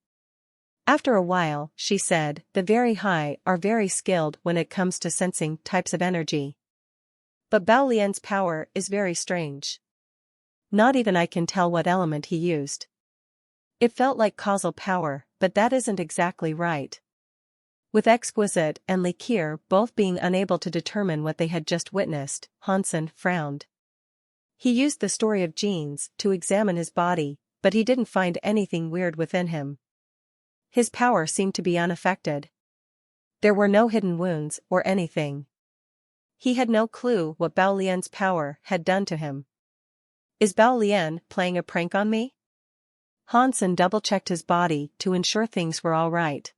Speaker 1: After a while, she said, "The very high are very skilled when it comes to sensing types of energy. But Bao Lian's power is very strange. Not even I can tell what element he used. It felt like causal power, but that isn't exactly right." With Exquisite and Li Qier both being unable to determine what they had just witnessed, Han Sen frowned. He used the story of genes to examine his body, but he didn't find anything weird within him. His power seemed to be unaffected. There were no hidden wounds or anything. He had no clue what Bao Lian's power had done to him. "Is Bao Lian playing a prank on me?" Han Sen double-checked his body to ensure things were all right.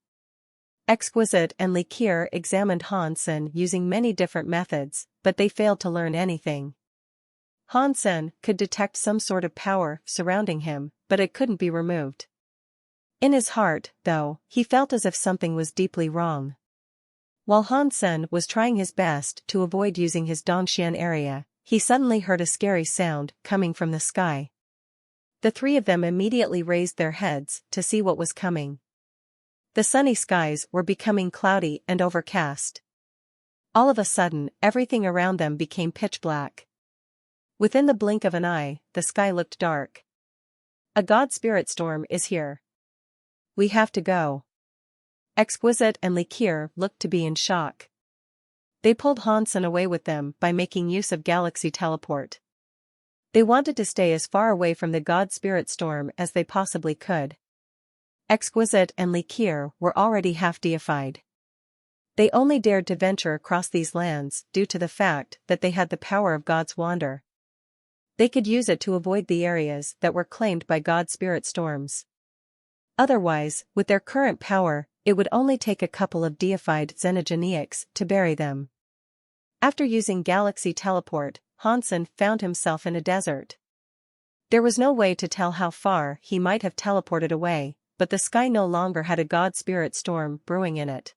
Speaker 1: Exquisite and Li Qier examined Han Sen using many different methods, but they failed to learn anything. Han Sen could detect some sort of power surrounding him, but it couldn't be removed. In his heart, though, he felt as if something was deeply wrong. While Han Sen was trying his best to avoid using his Dongxian area, he suddenly heard a scary sound coming from the sky. The 3 of them immediately raised their heads to see what was coming. The sunny skies were becoming cloudy and overcast. All of a sudden, everything around them became pitch black. Within the blink of an eye, the sky looked dark. "A god spirit storm is here. We have to go." Exquisite and Li Qier looked to be in shock. They pulled Hansen away with them by making use of galaxy teleport. They wanted to stay as far away from the god spirit storm as they possibly could. Exquisite and Likir were already half deified. They only dared to venture across these lands due to the fact that they had the power of God's wander. They could use it to avoid the areas that were claimed by god spirit storms. Otherwise, with their current power, it would only take a couple of deified xenogeneics to bury them. After using galaxy teleport, Hansen found himself in a desert. There was no way to tell how far he might have teleported away, but the sky no longer had a god spirit storm brewing in it.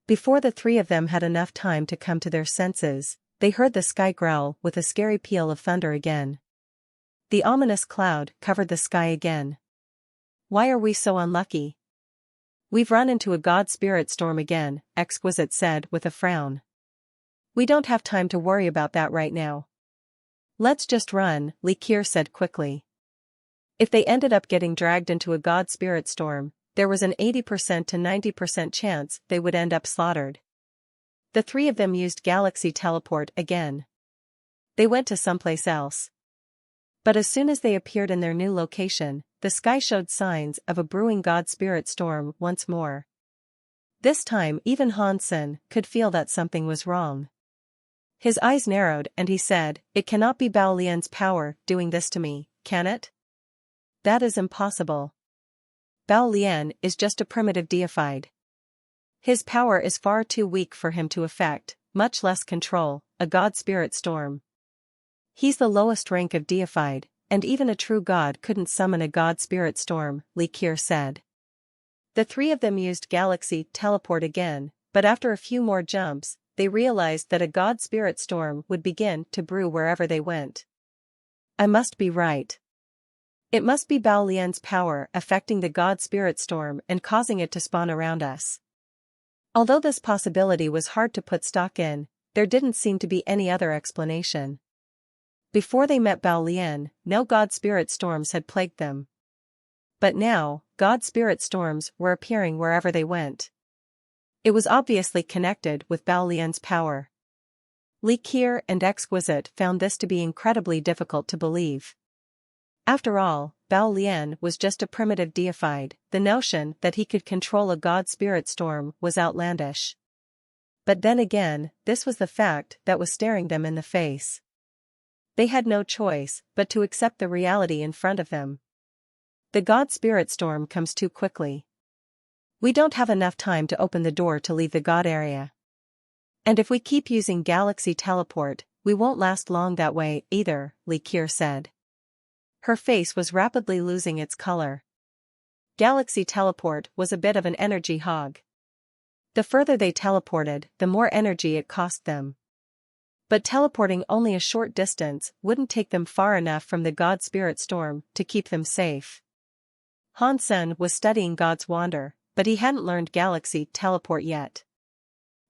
Speaker 1: Before the three of them had enough time to come to their senses, they heard the sky growl with a scary peal of thunder again. The ominous cloud covered the sky again. Why are we so unlucky? We've run into a god spirit storm again, Exquisite said with a frown. We don't have time to worry about that right now. Let's just run, Likir said quickly. If they ended up getting dragged into a god spirit storm, there was an 80% to 90% chance they would end up slaughtered. The three of them used galaxy teleport again. They went to someplace else. But as soon as they appeared in their new location, the sky showed signs of a brewing god spirit storm once more. This time even Hansen could feel that something was wrong. His eyes narrowed and he said, "It cannot be Bao Lian's power doing this to me, can it? That is impossible. Bao Lian is just a primitive deified. His power is far too weak for him to affect, much less control, a god spirit storm. He's the lowest rank of deified, and even a true god couldn't summon a god spirit storm," Likir said. The three of them used galaxy teleport again, but after a few more jumps, they realized that a god spirit storm would begin to brew wherever they went. I must be right. It must be Bao Lian's power affecting the god spirit storm and causing it to spawn around us. Although this possibility was hard to put stock in, there didn't seem to be any other explanation. Before they met Bao Lian, no god spirit storms had plagued them. But now, god spirit storms were appearing wherever they went. It was obviously connected with Bao Lian's power. Likir and Exquisite found this to be incredibly difficult to believe. After all, Bao Lian was just a primitive deified. The notion that he could control a god spirit storm was outlandish. But then again, this was the fact that was staring them in the face. They had no choice but to accept the reality in front of them. The god spirit storm comes too quickly. We don't have enough time to open the door to leave the god area. And if we keep using galaxy teleport, we won't last long that way either, Likir said. Her face was rapidly losing its color. Galaxy teleport was a bit of an energy hog. The further they teleported, the more energy it cost them. But teleporting only a short distance wouldn't take them far enough from the god spirit storm to keep them safe. Hansen was studying God's wander, but he hadn't learned galaxy teleport yet.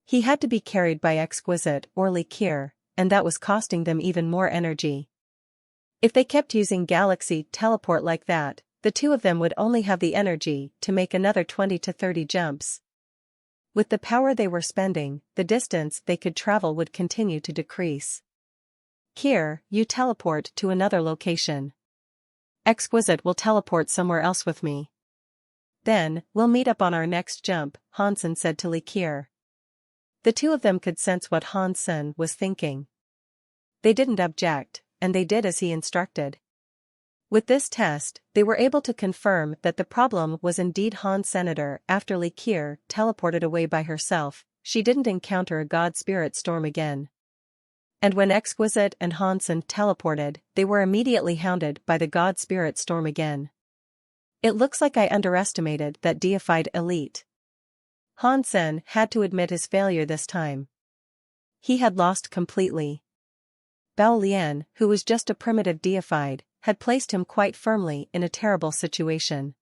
Speaker 1: He had to be carried by Exquisite or Likir, and that was costing them even more energy. If they kept using galaxy teleport like that, the two of them would only have the energy to make another 20 to 30 jumps. With the power they were spending, the distance they could travel would continue to decrease. Here, you teleport to another location. Exquisite will teleport somewhere else with me. Then, we'll meet up on our next jump, Hansen said to Likir. The two of them could sense what Hansen was thinking. They didn't object, and they did as he instructed. With this test, they were able to confirm that the problem was indeed Han Senator. After Likir teleported away by herself, she didn't encounter a god spirit storm again. And when Exquisite and Hansen teleported, they were immediately hounded by the god spirit storm again. It looks like I underestimated that deified elite. Hansen had to admit his failure this time. He had lost completely. Bao Lian, who was just a primitive deified, had placed him quite firmly in a terrible situation.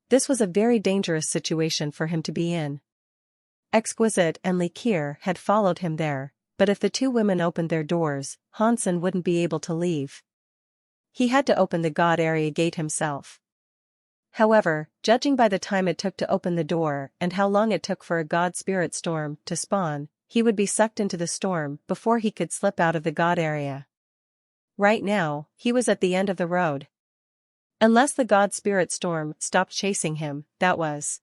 Speaker 1: This was a very dangerous situation for him to be in. Exquisite and Likir had followed him there, but if the two women opened their doors, Hansen wouldn't be able to leave. He had to open the god area gate himself. However, judging by the time it took to open the door and how long it took for a god spirit storm to spawn, he would be sucked into the storm before he could slip out of the God area. Right now, he was at the end of the road. Unless the God Spirit storm stopped chasing him, that was.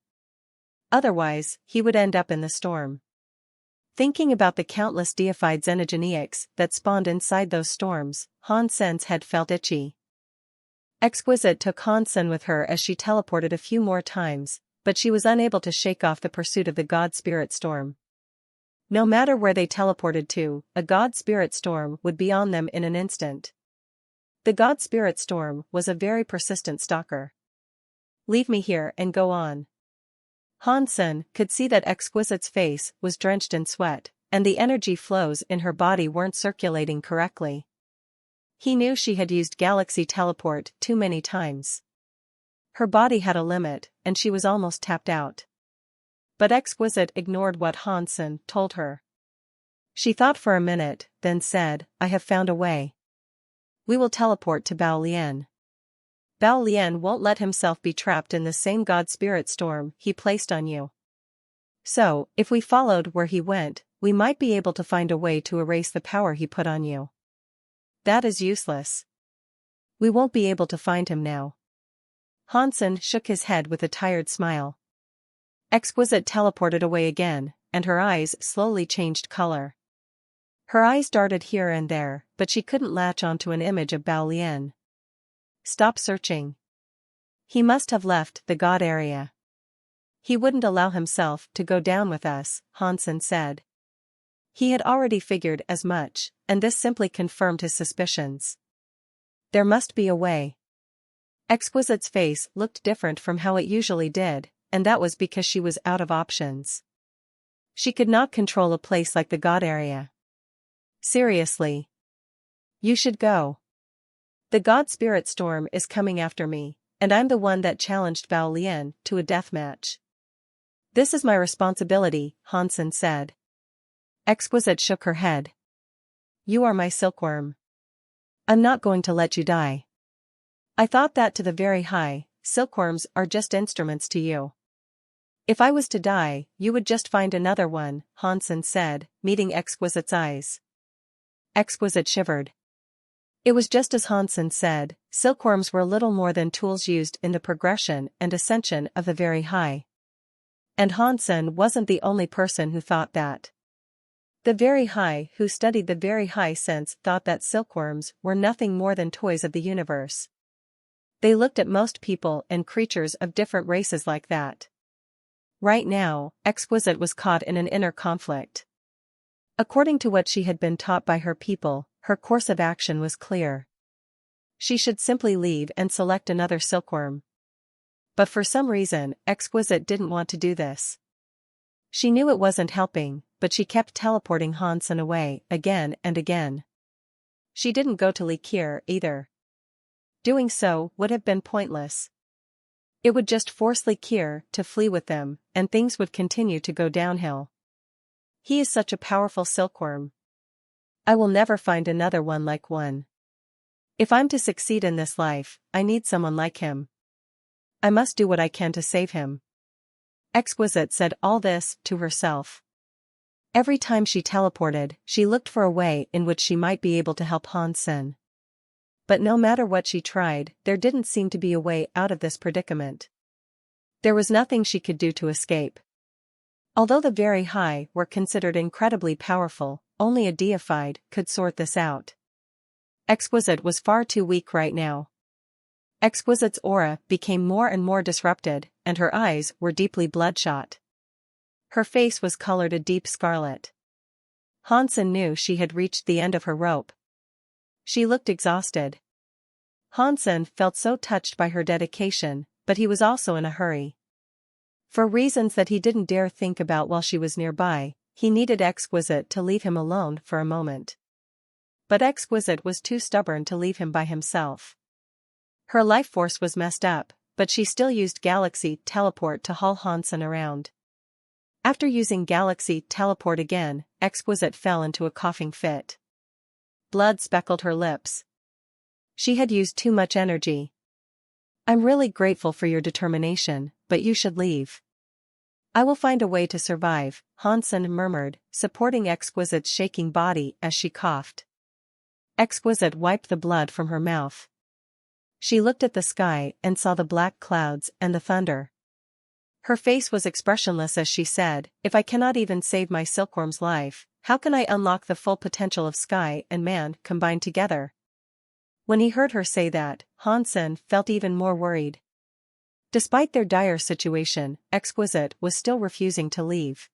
Speaker 1: Otherwise, he would end up in the storm. Thinking about the countless deified xenogeneics that spawned inside those storms, Hansen's head felt itchy. Exquisite took Hansen with her as she teleported a few more times, but she was unable to shake off the pursuit of the God Spirit storm. No matter where they teleported to, a God Spirit storm would be on them in an instant. The God Spirit storm was a very persistent stalker. "Leave me here and go on." Hansen could see that Exquisite's face was drenched in sweat, and the energy flows in her body weren't circulating correctly. He knew she had used Galaxy Teleport too many times. Her body had a limit, and she was almost tapped out. But Exquisite ignored what Hansen told her. She thought for a minute, then said, "I have found a way. We will teleport to Bao Lian. Bao Lian won't let himself be trapped in the same God Spirit storm he placed on you. So, if we followed where he went, we might be able to find a way to erase the power he put on you." "That is useless. We won't be able to find him now." Hansen shook his head with a tired smile. Exquisite teleported away again, and her eyes slowly changed color. Her eyes darted here and there, but she couldn't latch onto an image of Bao Lian. "Stop searching. He must have left the God area. He wouldn't allow himself to go down with us," Hansen said. He had already figured as much, and this simply confirmed his suspicions. There must be a way. Exquisite's face looked different from how it usually did, and that was because she was out of options. She could not control a place like the God area. "Seriously. You should go. The God Spirit storm is coming after me, and I'm the one that challenged Bao Lian to a deathmatch. This is my responsibility," Hansen said. Exquisite shook her head. "You are my silkworm. I'm not going to let you die. I thought that to the very high, silkworms are just instruments to you. If I was to die, you would just find another one," Hansen said, meeting Exquisite's eyes. Exquisite shivered. It was just as Hansen said, silkworms were little more than tools used in the progression and ascension of the very high. And Hansen wasn't the only person who thought that. The very high who studied the very high sense thought that silkworms were nothing more than toys of the universe. They looked at most people and creatures of different races like that. Right now, Exquisite was caught in an inner conflict. According to what she had been taught by her people, her course of action was clear. She should simply leave and select another silkworm. But for some reason, Exquisite didn't want to do this. She knew it wasn't helping, but she kept teleporting Hansen away, again and again. She didn't go to Likir either. Doing so would have been pointless. It would just force Likir to flee with them, and things would continue to go downhill. He is such a powerful silkworm. I will never find another one like one. If I'm to succeed in this life, I need someone like him. I must do what I can to save him. Exquisite said all this to herself. Every time she teleported, she looked for a way in which she might be able to help Hansen. But no matter what she tried, there didn't seem to be a way out of this predicament. There was nothing she could do to escape. Although the very high were considered incredibly powerful, only a deified could sort this out. Exquisite was far too weak right now. Exquisite's aura became more and more disrupted, and her eyes were deeply bloodshot. Her face was colored a deep scarlet. Hansen knew she had reached the end of her rope. She looked exhausted. Hansen felt so touched by her dedication, but he was also in a hurry. For reasons that he didn't dare think about while she was nearby, he needed Exquisite to leave him alone for a moment. But Exquisite was too stubborn to leave him by himself. Her life force was messed up, but she still used Galaxy Teleport to haul Hansen around. After using Galaxy Teleport again, Exquisite fell into a coughing fit. Blood speckled her lips. She had used too much energy. I'm really grateful for your determination, but you should leave. I will find a way to survive, Hansen murmured, supporting Exquisite's shaking body as she coughed. Exquisite wiped the blood from her mouth. She looked at the sky and saw the black clouds and the thunder. Her face was expressionless as she said, "If I cannot even save my silkworm's life, how can I unlock the full potential of sky and man combined together?" When he heard her say that, Hansen felt even more worried. Despite their dire situation, Exquisite was still refusing to leave.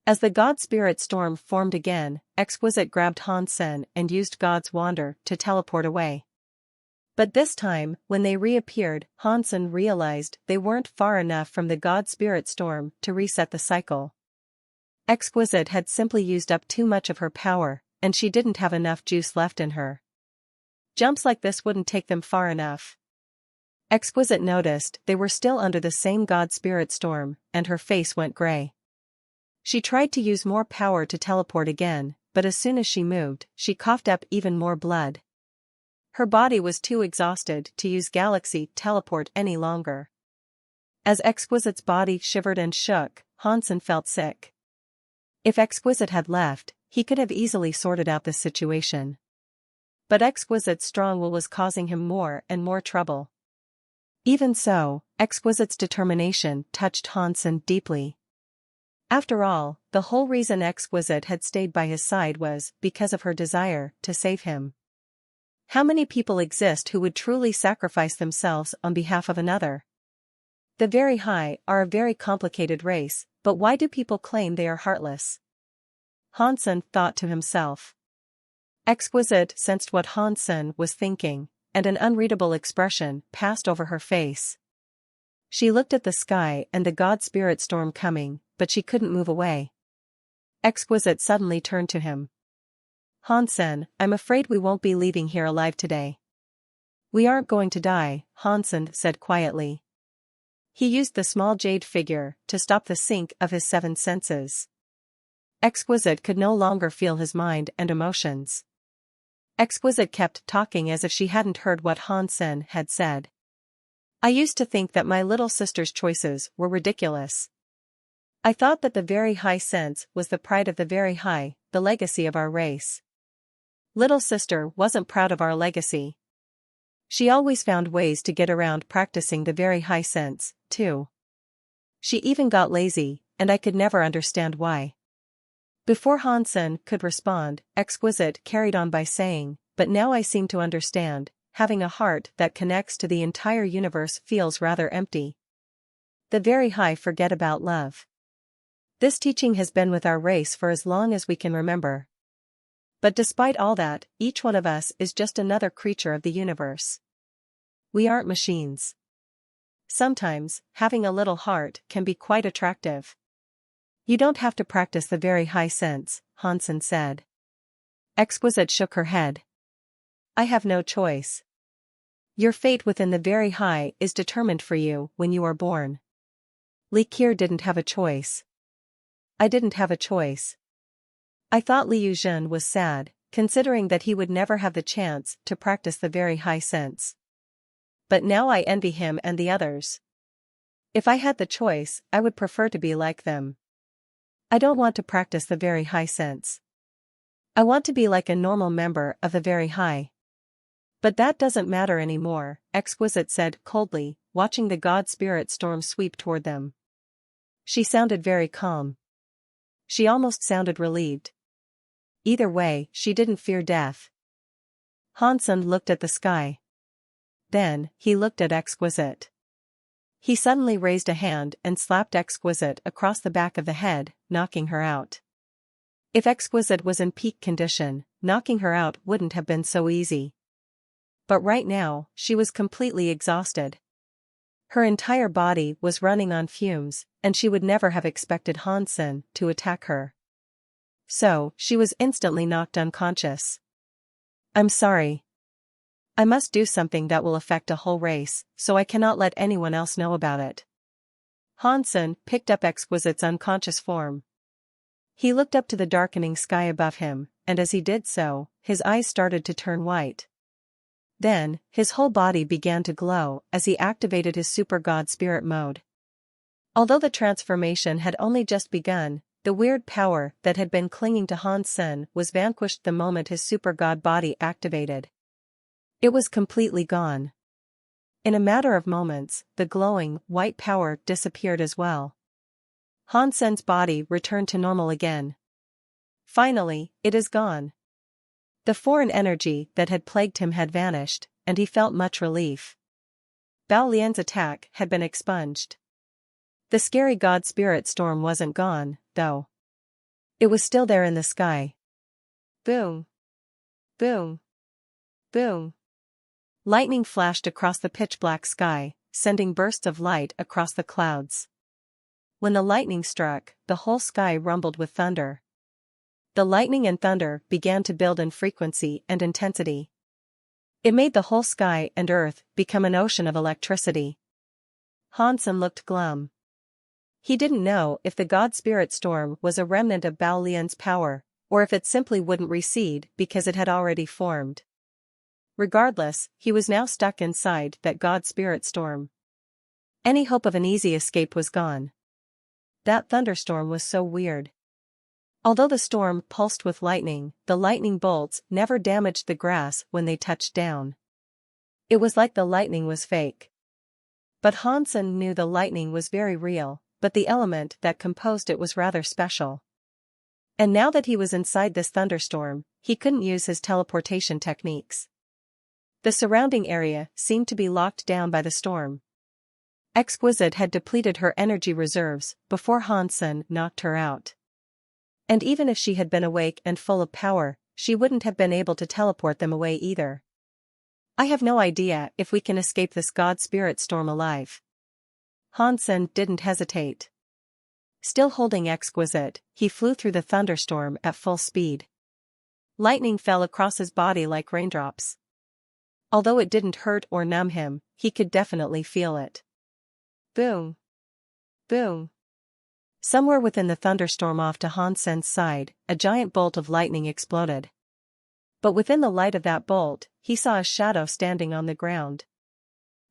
Speaker 1: As the God Spirit storm formed again, Exquisite grabbed Hansen and used God's Wander to teleport away. But this time, when they reappeared, Hansen realized they weren't far enough from the God Spirit storm to reset the cycle. Exquisite had simply used up too much of her power, and she didn't have enough juice left in her. Jumps like this wouldn't take them far enough. Exquisite noticed they were still under the same God Spirit storm, and her face went gray. She tried to use more power to teleport again, but as soon as she moved, she coughed up even more blood. Her body was too exhausted to use Galaxy Teleport any longer. As Exquisite's body shivered and shook, Hansen felt sick. If Exquisite had left, he could have easily sorted out this situation. But Exquisite's strong will was causing him more and more trouble. Even so, Exquisite's determination touched Hansen deeply. After all, the whole reason Exquisite had stayed by his side was because of her desire to save him. How many people exist who would truly sacrifice themselves on behalf of another? The very high are a very complicated race, but why do people claim they are heartless? Hansen thought to himself. Exquisite sensed what Hansen was thinking, and an unreadable expression passed over her face. She looked at the sky and the God Spirit storm coming, but she couldn't move away. Exquisite suddenly turned to him. Hansen, I'm afraid we won't be leaving here alive today. We aren't going to die, Hansen said quietly. He used the small jade figure to stop the sink of his seven senses. Exquisite could no longer feel his mind and emotions. Exquisite kept talking as if she hadn't heard what Hansen had said. I used to think that my little sister's choices were ridiculous. I thought that the very high sense was the pride of the very high, the legacy of our race. Little sister wasn't proud of our legacy. She always found ways to get around practicing the very high sense, too. She even got lazy, and I could never understand why. Before Hansen could respond, Exquisite carried on by saying, but now I seem to understand, having a heart that connects to the entire universe feels rather empty. The very high forget about love. This teaching has been with our race for as long as we can remember. But despite all that, each one of us is just another creature of the universe. We aren't machines. Sometimes, having a little heart can be quite attractive. You don't have to practice the very high sense, Hansen said. Exquisite shook her head. I have no choice. Your fate within the very high is determined for you when you are born. Li Kier didn't have a choice. I didn't have a choice. I thought Liu Zhen was sad, considering that he would never have the chance to practice the very high sense. But now I envy him and the others. If I had the choice, I would prefer to be like them. I don't want to practice the very high sense. I want to be like a normal member of the very high. But that doesn't matter anymore, Exquisite said coldly, watching the God Spirit storm sweep toward them. She sounded very calm. She almost sounded relieved. Either way, she didn't fear death. Hansen looked at the sky. Then, he looked at Exquisite. He suddenly raised a hand and slapped Exquisite across the back of the head, knocking her out. If Exquisite was in peak condition, knocking her out wouldn't have been so easy. But right now, she was completely exhausted. Her entire body was running on fumes, and she would never have expected Hansen to attack her. So, she was instantly knocked unconscious. I'm sorry. I must do something that will affect a whole race, so I cannot let anyone else know about it. Hansen picked up Exquisite's unconscious form. He looked up to the darkening sky above him, and as he did so, his eyes started to turn white. Then, his whole body began to glow as he activated his Super God Spirit mode. Although the transformation had only just begun, the weird power that had been clinging to Han Sen was vanquished the moment his super god body activated. It was completely gone. In a matter of moments, the glowing, white power disappeared as well. Han Sen's body returned to normal again. Finally, it is gone. The foreign energy that had plagued him had vanished, and he felt much relief. Bao Lian's attack had been expunged. The scary god spirit storm wasn't gone, though. It was still there in the sky. Boom. Boom. Boom. Lightning flashed across the pitch-black sky, sending bursts of light across the clouds. When the lightning struck, the whole sky rumbled with thunder. The lightning and thunder began to build in frequency and intensity. It made the whole sky and earth become an ocean of electricity. Han Sen looked glum. He didn't know if the god spirit storm was a remnant of Bao Lian's power, or if it simply wouldn't recede because it had already formed. Regardless, he was now stuck inside that god spirit storm. Any hope of an easy escape was gone. That thunderstorm was so weird. Although the storm pulsed with lightning, the lightning bolts never damaged the grass when they touched down. It was like the lightning was fake. But Han Sen knew the lightning was very real, but the element that composed it was rather special. And now that he was inside this thunderstorm, he couldn't use his teleportation techniques. The surrounding area seemed to be locked down by the storm. Exquisite had depleted her energy reserves before Han Sen knocked her out. And even if she had been awake and full of power, she wouldn't have been able to teleport them away either. I have no idea if we can escape this god spirit storm alive. Han Sen didn't hesitate. Still holding Exquisite, he flew through the thunderstorm at full speed. Lightning fell across his body like raindrops. Although it didn't hurt or numb him, he could definitely feel it. Boom. Boom. Somewhere within the thunderstorm off to Han Sen's side, a giant bolt of lightning exploded. But within the light of that bolt, he saw a shadow standing on the ground.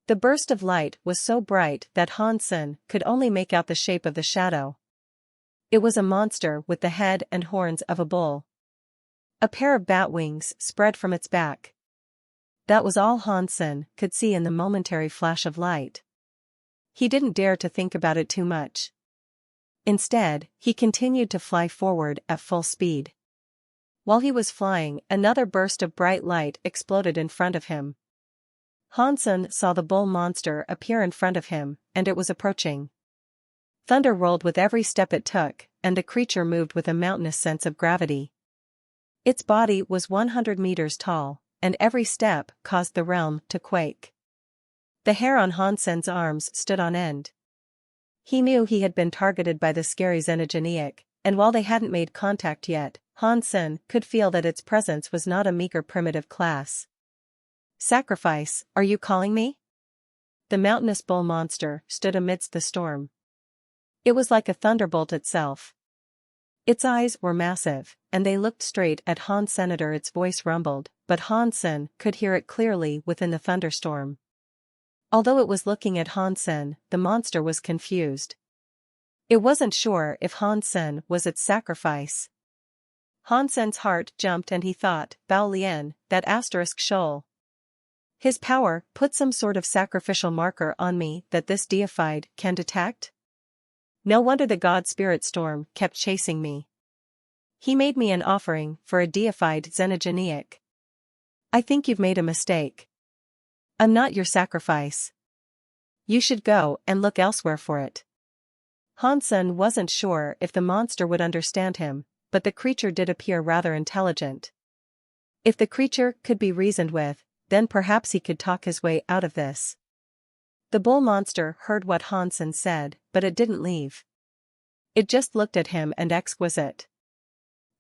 Speaker 1: The burst of light was so bright that Han Sen could only make out the shape of the shadow. It was a monster with the head and horns of a bull. A pair of bat wings spread from its back. That was all Han Sen could see in the momentary flash of light. He didn't dare to think about it too much. Instead, he continued to fly forward at full speed. While he was flying, another burst of bright light exploded in front of him. Han Sen saw the bull monster appear in front of him, and it was approaching. Thunder rolled with every step it took, and the creature moved with a mountainous sense of gravity. Its body was 100 meters tall, and every step caused the realm to quake. The hair on Han Sen's arms stood on end. He knew he had been targeted by the scary Xenogeniac, and while they hadn't made contact yet, Han Sen could feel that its presence was not a meager primitive class. Sacrifice, are you calling me? The mountainous bull monster stood amidst the storm. It was like a thunderbolt itself. Its eyes were massive, and they looked straight at Han Sen. Its voice rumbled, but Han Sen could hear it clearly within the thunderstorm. Although it was looking at Han Sen, the monster was confused. It wasn't sure if Han Sen was its sacrifice. Han Sen's heart jumped and he thought, Bao Lian, that asterisk shoal. His power put some sort of sacrificial marker on me that this deified can detect? No wonder the god spirit storm kept chasing me. He made me an offering for a deified Xenogeniac. I think you've made a mistake. I'm not your sacrifice. You should go and look elsewhere for it. Han Sen wasn't sure if the monster would understand him, but the creature did appear rather intelligent. If the creature could be reasoned with, then perhaps he could talk his way out of this. The bull monster heard what Han Sen said, but it didn't leave. It just looked at him and Exquisite.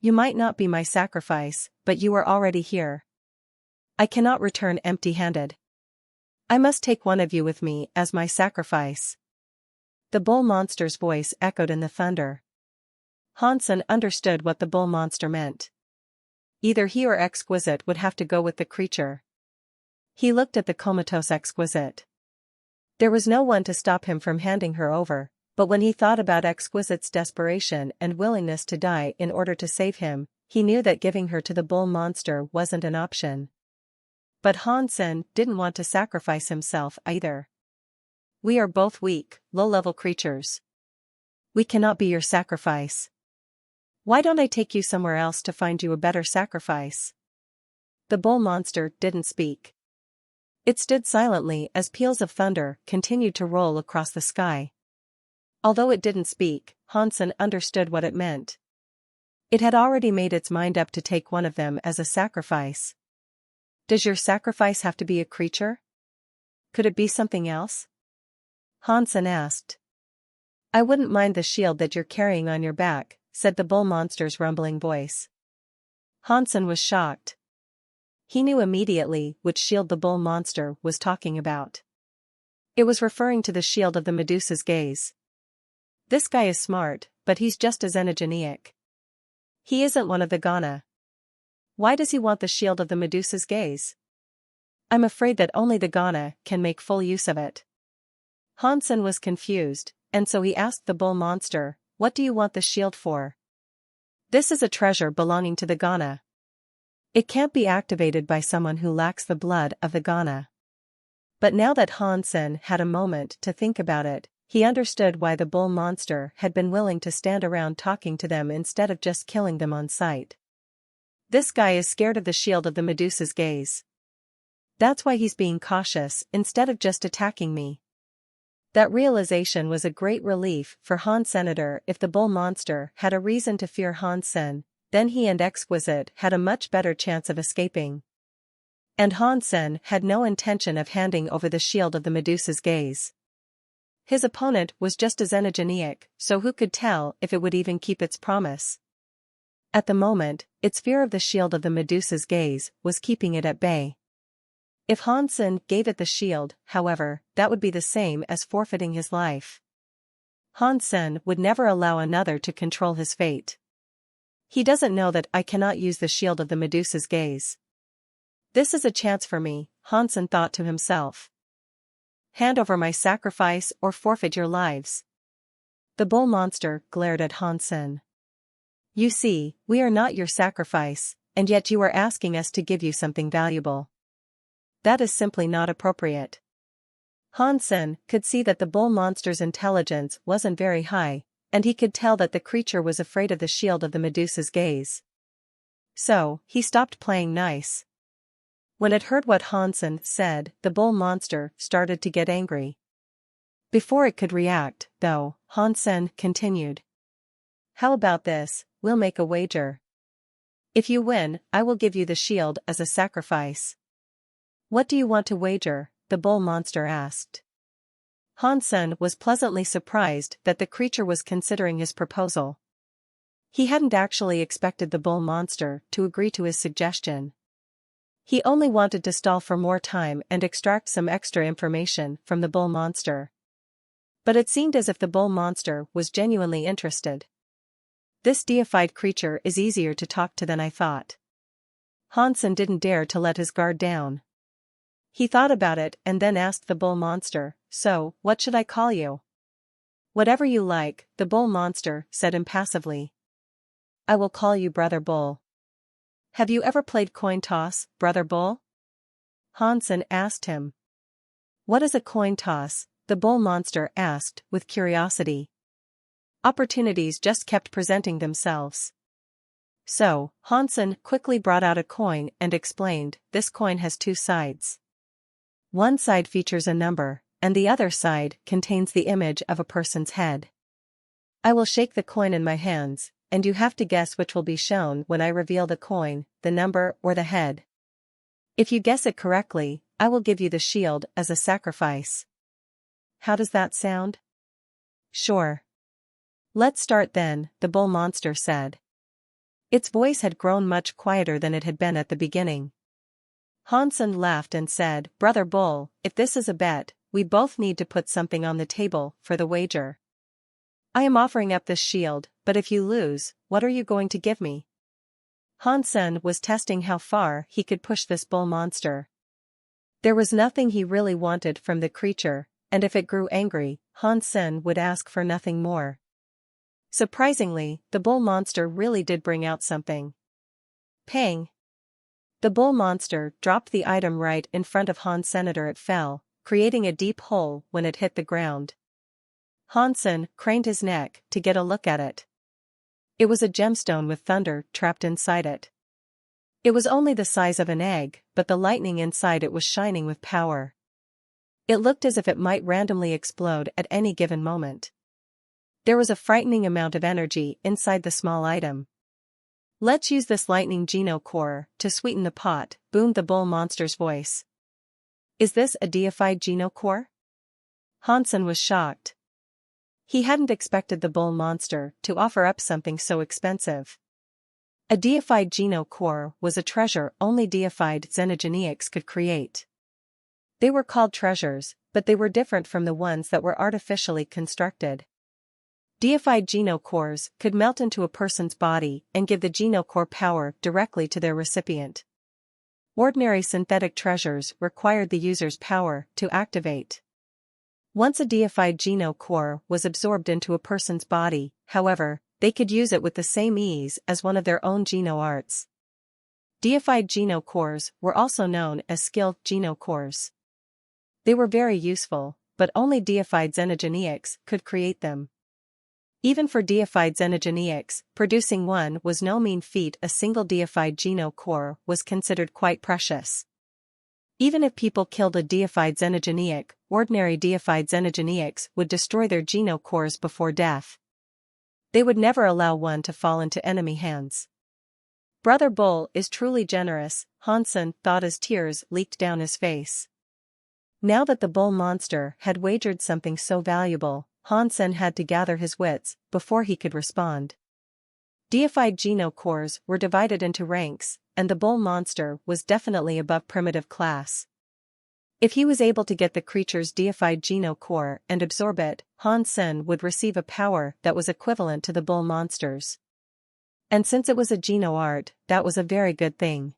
Speaker 1: You might not be my sacrifice, but you are already here. I cannot return empty-handed. I must take one of you with me as my sacrifice. The bull monster's voice echoed in the thunder. Han Sen understood what the bull monster meant. Either he or Exquisite would have to go with the creature. He looked at the comatose Exquisite. There was no one to stop him from handing her over, But when he thought about Exquisite's desperation and willingness to die in order to save him, he knew that giving her to the bull monster wasn't an option. But Hansen didn't want to sacrifice himself either. We are both weak, low-level creatures. We cannot be your sacrifice. Why don't I take you somewhere else to find you a better sacrifice? The bull monster didn't speak. It stood silently as peals of thunder continued to roll across the sky. Although it didn't speak, Hansen understood what it meant. It had already made its mind up to take one of them as a sacrifice. Does your sacrifice have to be a creature? Could it be something else? Hansen asked. I wouldn't mind the shield that you're carrying on your back, said the bull monster's rumbling voice. Hansen was shocked. He knew immediately which shield the bull monster was talking about. It was referring to the shield of the Medusa's gaze. This guy is smart, but he's just as enigmatic. He isn't one of the Ghana. Why does he want the shield of the Medusa's gaze? I'm afraid that only the Ghana can make full use of it. Hansen was confused, and so he asked the bull monster, what do you want the shield for? This is a treasure belonging to the Ghana. It can't be activated by someone who lacks the blood of the Ghana. But now that Hansen had a moment to think about it, he understood why the bull monster had been willing to stand around talking to them instead of just killing them on sight. This guy is scared of the shield of the Medusa's gaze. That's why he's being cautious instead of just attacking me. That realization was a great relief for Hansen. If the bull monster had a reason to fear Hansen, then he and Exquisite had a much better chance of escaping. And Hansen had no intention of handing over the shield of the Medusa's gaze. His opponent was just as enigmatic, so who could tell if it would even keep its promise? At the moment, its fear of the shield of the Medusa's gaze was keeping it at bay. If Hansen gave it the shield, however, that would be the same as forfeiting his life. Hansen would never allow another to control his fate. He doesn't know that I cannot use the shield of the Medusa's gaze. This is a chance for me, Hansen thought to himself. Hand over my sacrifice or forfeit your lives. The bull monster glared at Hansen. You see, we are not your sacrifice, and yet you are asking us to give you something valuable. That is simply not appropriate. Hansen could see that the bull monster's intelligence wasn't very high, and he could tell that the creature was afraid of the shield of the Medusa's gaze. So, he stopped playing nice. When it heard what Hansen said, the bull monster started to get angry. Before it could react, though, Hansen continued. How about this, we'll make a wager. If you win, I will give you the shield as a sacrifice. What do you want to wager? The bull monster asked. Hansen was pleasantly surprised that the creature was considering his proposal. He hadn't actually expected the bull monster to agree to his suggestion. He only wanted to stall for more time and extract some extra information from the bull monster. But it seemed as if the bull monster was genuinely interested. This deified creature is easier to talk to than I thought. Hansen didn't dare to let his guard down. He thought about it and then asked the bull monster, so, what should I call you? Whatever you like, the bull monster said impassively. I will call you Brother Bull. Have you ever played coin toss, Brother Bull? Hansen asked him. What is a coin toss? The bull monster asked with curiosity. Opportunities just kept presenting themselves. So, Hansen quickly brought out a coin and explained, this coin has two sides. One side features a number, and the other side contains the image of a person's head. I will shake the coin in my hands, and you have to guess which will be shown when I reveal the coin, the number or the head. If you guess it correctly, I will give you the shield as a sacrifice. How does that sound? Sure. Let's start then, the bull monster said. Its voice had grown much quieter than it had been at the beginning. Hansen laughed and said, Brother Bull, if this is a bet, we both need to put something on the table for the wager. I am offering up this shield, but if you lose, what are you going to give me? Hansen was testing how far he could push this bull monster. There was nothing he really wanted from the creature, and if it grew angry, Hansen would ask for nothing more. Surprisingly, the bull monster really did bring out something. Pang! The bull monster dropped the item right in front of Hansen. It fell, creating a deep hole when it hit the ground. Hansen craned his neck to get a look at it. It was a gemstone with thunder trapped inside it. It was only the size of an egg, but the lightning inside it was shining with power. It looked as if it might randomly explode at any given moment. There was a frightening amount of energy inside the small item. "Let's use this lightning geno core to sweeten the pot," boomed the bull monster's voice. "Is this a deified geno core?" Hansen was shocked. He hadn't expected the bull monster to offer up something so expensive. A deified geno core was a treasure only deified xenogeneics could create. They were called treasures, but they were different from the ones that were artificially constructed. Deified genocores could melt into a person's body and give the genocore power directly to their recipient. Ordinary synthetic treasures required the user's power to activate. Once a deified genocore was absorbed into a person's body, however, they could use it with the same ease as one of their own geno-arts. Deified genocores were also known as skilled genocores. They were very useful, but only deified xenogeneics could create them. Even for deified xenogeneics, producing one was no mean feat. A single deified genocore was considered quite precious. Even if people killed a deified xenogeneic, ordinary deified xenogeneics would destroy their genocores before death. They would never allow one to fall into enemy hands. Brother Bull is truly generous, Hansen thought as tears leaked down his face. Now that the bull monster had wagered something so valuable, Hansen had to gather his wits before he could respond. Deified genocores were divided into ranks, and the bull monster was definitely above primitive class. If he was able to get the creature's deified genocore and absorb it, Hansen would receive a power that was equivalent to the bull monster's. And since it was a geno-art, that was a very good thing.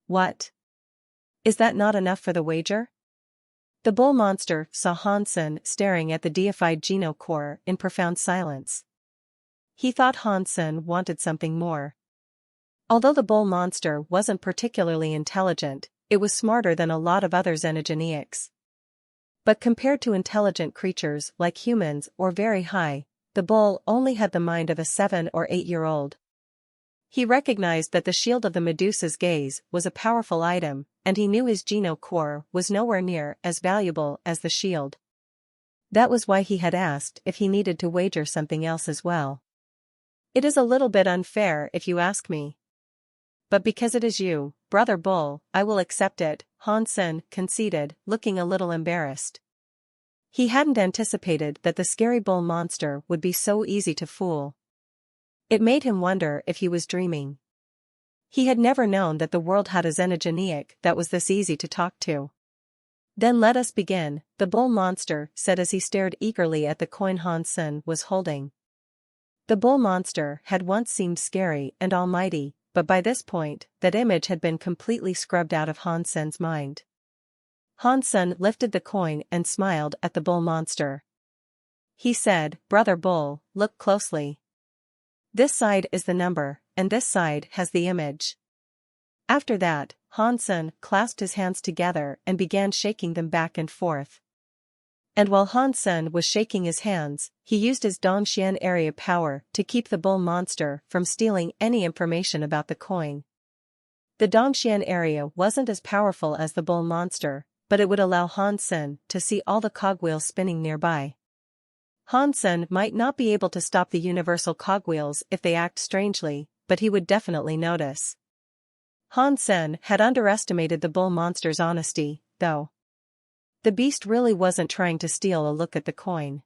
Speaker 1: What? Is that not enough for the wager? The bull monster saw Hansen staring at the deified genocore in profound silence. He thought Hansen wanted something more. Although the bull monster wasn't particularly intelligent, it was smarter than a lot of other xenogeneics. But compared to intelligent creatures like humans or very high, the bull only had the mind of a 7 or 8-year-old. He recognized that the shield of the Medusa's gaze was a powerful item, and he knew his genocore was nowhere near as valuable as the shield. That was why he had asked if he needed to wager something else as well. "It is a little bit unfair if you ask me. But because it is you, Brother Bull, I will accept it," Hansen conceded, looking a little embarrassed. He hadn't anticipated that the scary bull monster would be so easy to fool. It made him wonder if he was dreaming. He had never known that the world had a xenogeneic that was this easy to talk to. "Then let us begin," the bull monster said as he stared eagerly at the coin Hansen was holding. The bull monster had once seemed scary and almighty, but by this point, that image had been completely scrubbed out of Hansen's mind. Hansen lifted the coin and smiled at the bull monster. He said, "Brother Bull, look closely. This side is the number, and this side has the image." After that, Hansen clasped his hands together and began shaking them back and forth. And while Hansen was shaking his hands, he used his Dongxian area power to keep the bull monster from stealing any information about the coin. The Dongxian area wasn't as powerful as the bull monster, but it would allow Hansen to see all the cogwheels spinning nearby. Hansen might not be able to stop the universal cogwheels if they act strangely, but he would definitely notice. Hansen had underestimated the bull monster's honesty, though. The beast really wasn't trying to steal a look at the coin.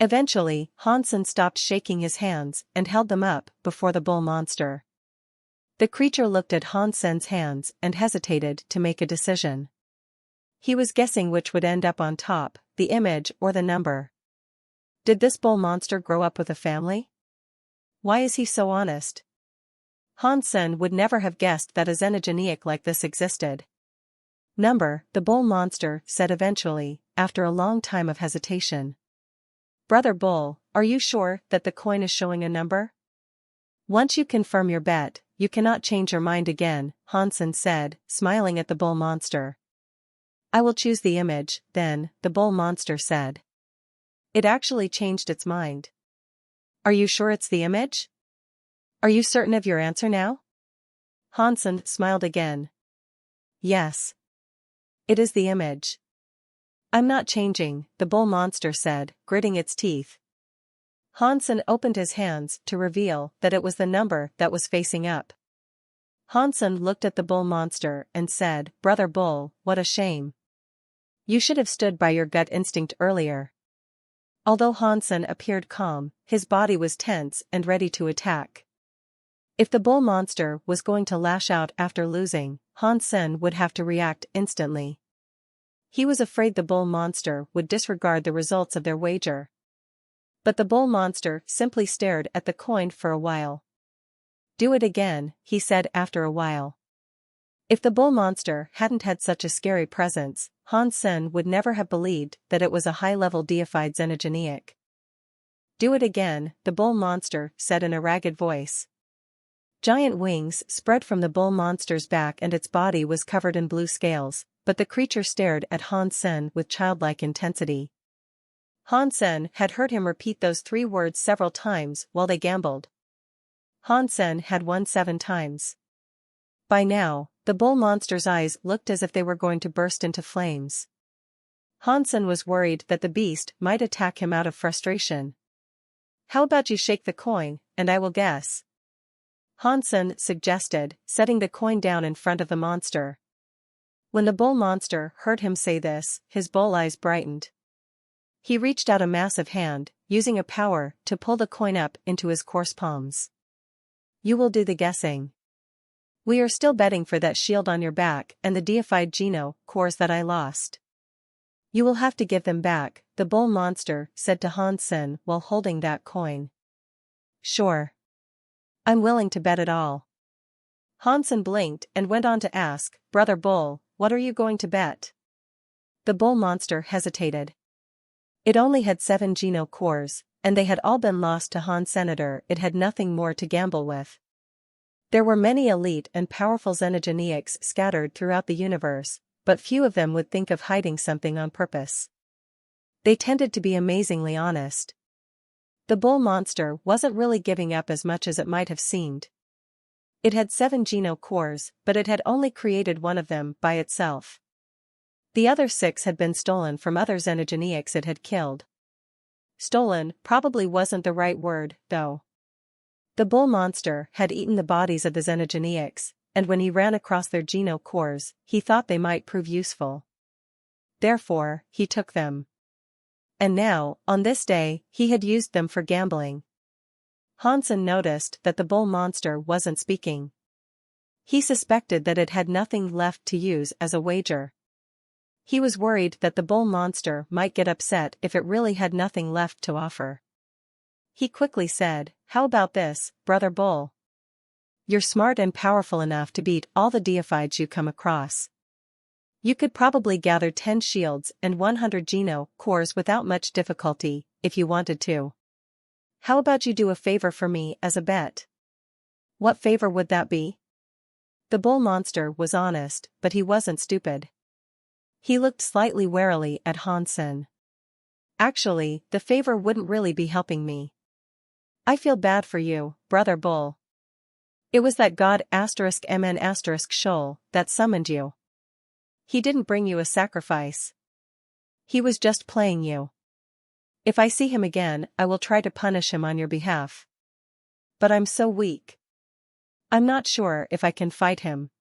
Speaker 1: Eventually, Hansen stopped shaking his hands and held them up before the bull monster. The creature looked at Hansen's hands and hesitated to make a decision. He was guessing which would end up on top, the image or the number. Did this bull monster grow up with a family? Why is he so honest? Hansen would never have guessed that a xenogeneic like this existed. "Number," the bull monster said eventually, after a long time of hesitation. Brother Bull, are you sure that the coin is showing a number? Once you confirm your bet, you cannot change your mind again, Hansen said, smiling at the bull monster. I will choose the image, then, the bull monster said. It actually changed its mind. Are you sure it's the image? Are you certain of your answer now? Hansen smiled again. Yes. It is the image. I'm not changing, the bull monster said, gritting its teeth. Hansen opened his hands to reveal that it was the number that was facing up. Hansen looked at the bull monster and said, Brother Bull, what a shame. You should have stood by your gut instinct earlier. Although Hansen appeared calm, his body was tense and ready to attack. If the bull monster was going to lash out after losing, Hansen would have to react instantly. He was afraid the bull monster would disregard the results of their wager. But the bull monster simply stared at the coin for a while. Do it again, he said after a while. If the bull monster hadn't had such a scary presence, Hansen would never have believed that it was a high-level deified xenogeniac. Do it again, the bull monster said in a ragged voice. Giant wings spread from the bull monster's back and its body was covered in blue scales, but the creature stared at Hansen with childlike intensity. Hansen had heard him repeat those 3 words several times while they gambled. Hansen had won 7 times. By now, the bull monster's eyes looked as if they were going to burst into flames. Hansen was worried that the beast might attack him out of frustration. How about you shake the coin, and I will guess? Hansen suggested, setting the coin down in front of the monster. When the bull monster heard him say this, his bull eyes brightened. He reached out a massive hand, using a power to pull the coin up into his coarse palms. You will do the guessing. We are still betting for that shield on your back and the deified Geno cores that I lost. You will have to give them back, the bull monster said to Hansen while holding that coin. Sure. I'm willing to bet it all. Hansen blinked and went on to ask, Brother Bull, what are you going to bet? The bull monster hesitated. It only had 7 Geno cores, and they had all been lost to Han Senator. It had nothing more to gamble with. There were many elite and powerful xenogeniacs scattered throughout the universe, but few of them would think of hiding something on purpose. They tended to be amazingly honest. The bull monster wasn't really giving up as much as it might have seemed. It had 7 Geno cores, but it had only created one of them by itself. The other 6 had been stolen from other xenogeniacs it had killed. Stolen probably wasn't the right word, though. The bull monster had eaten the bodies of the xenogeniacs, and when he ran across their Geno cores, he thought they might prove useful. Therefore, he took them. And now, on this day, he had used them for gambling. Hansen noticed that the bull monster wasn't speaking. He suspected that it had nothing left to use as a wager. He was worried that the bull monster might get upset if it really had nothing left to offer. He quickly said, How about this, Brother Bull? You're smart and powerful enough to beat all the deifieds you come across. You could probably gather 10 shields and 100 Geno cores without much difficulty, if you wanted to. How about you do a favor for me as a bet? What favor would that be? The bull monster was honest, but he wasn't stupid. He looked slightly warily at Hansen. Actually, the favor wouldn't really be helping me. I feel bad for you, Brother Bull. It was that god *mn Shoal that summoned you. He didn't bring you a sacrifice. He was just playing you. If I see him again, I will try to punish him on your behalf. But I'm so weak. I'm not sure if I can fight him.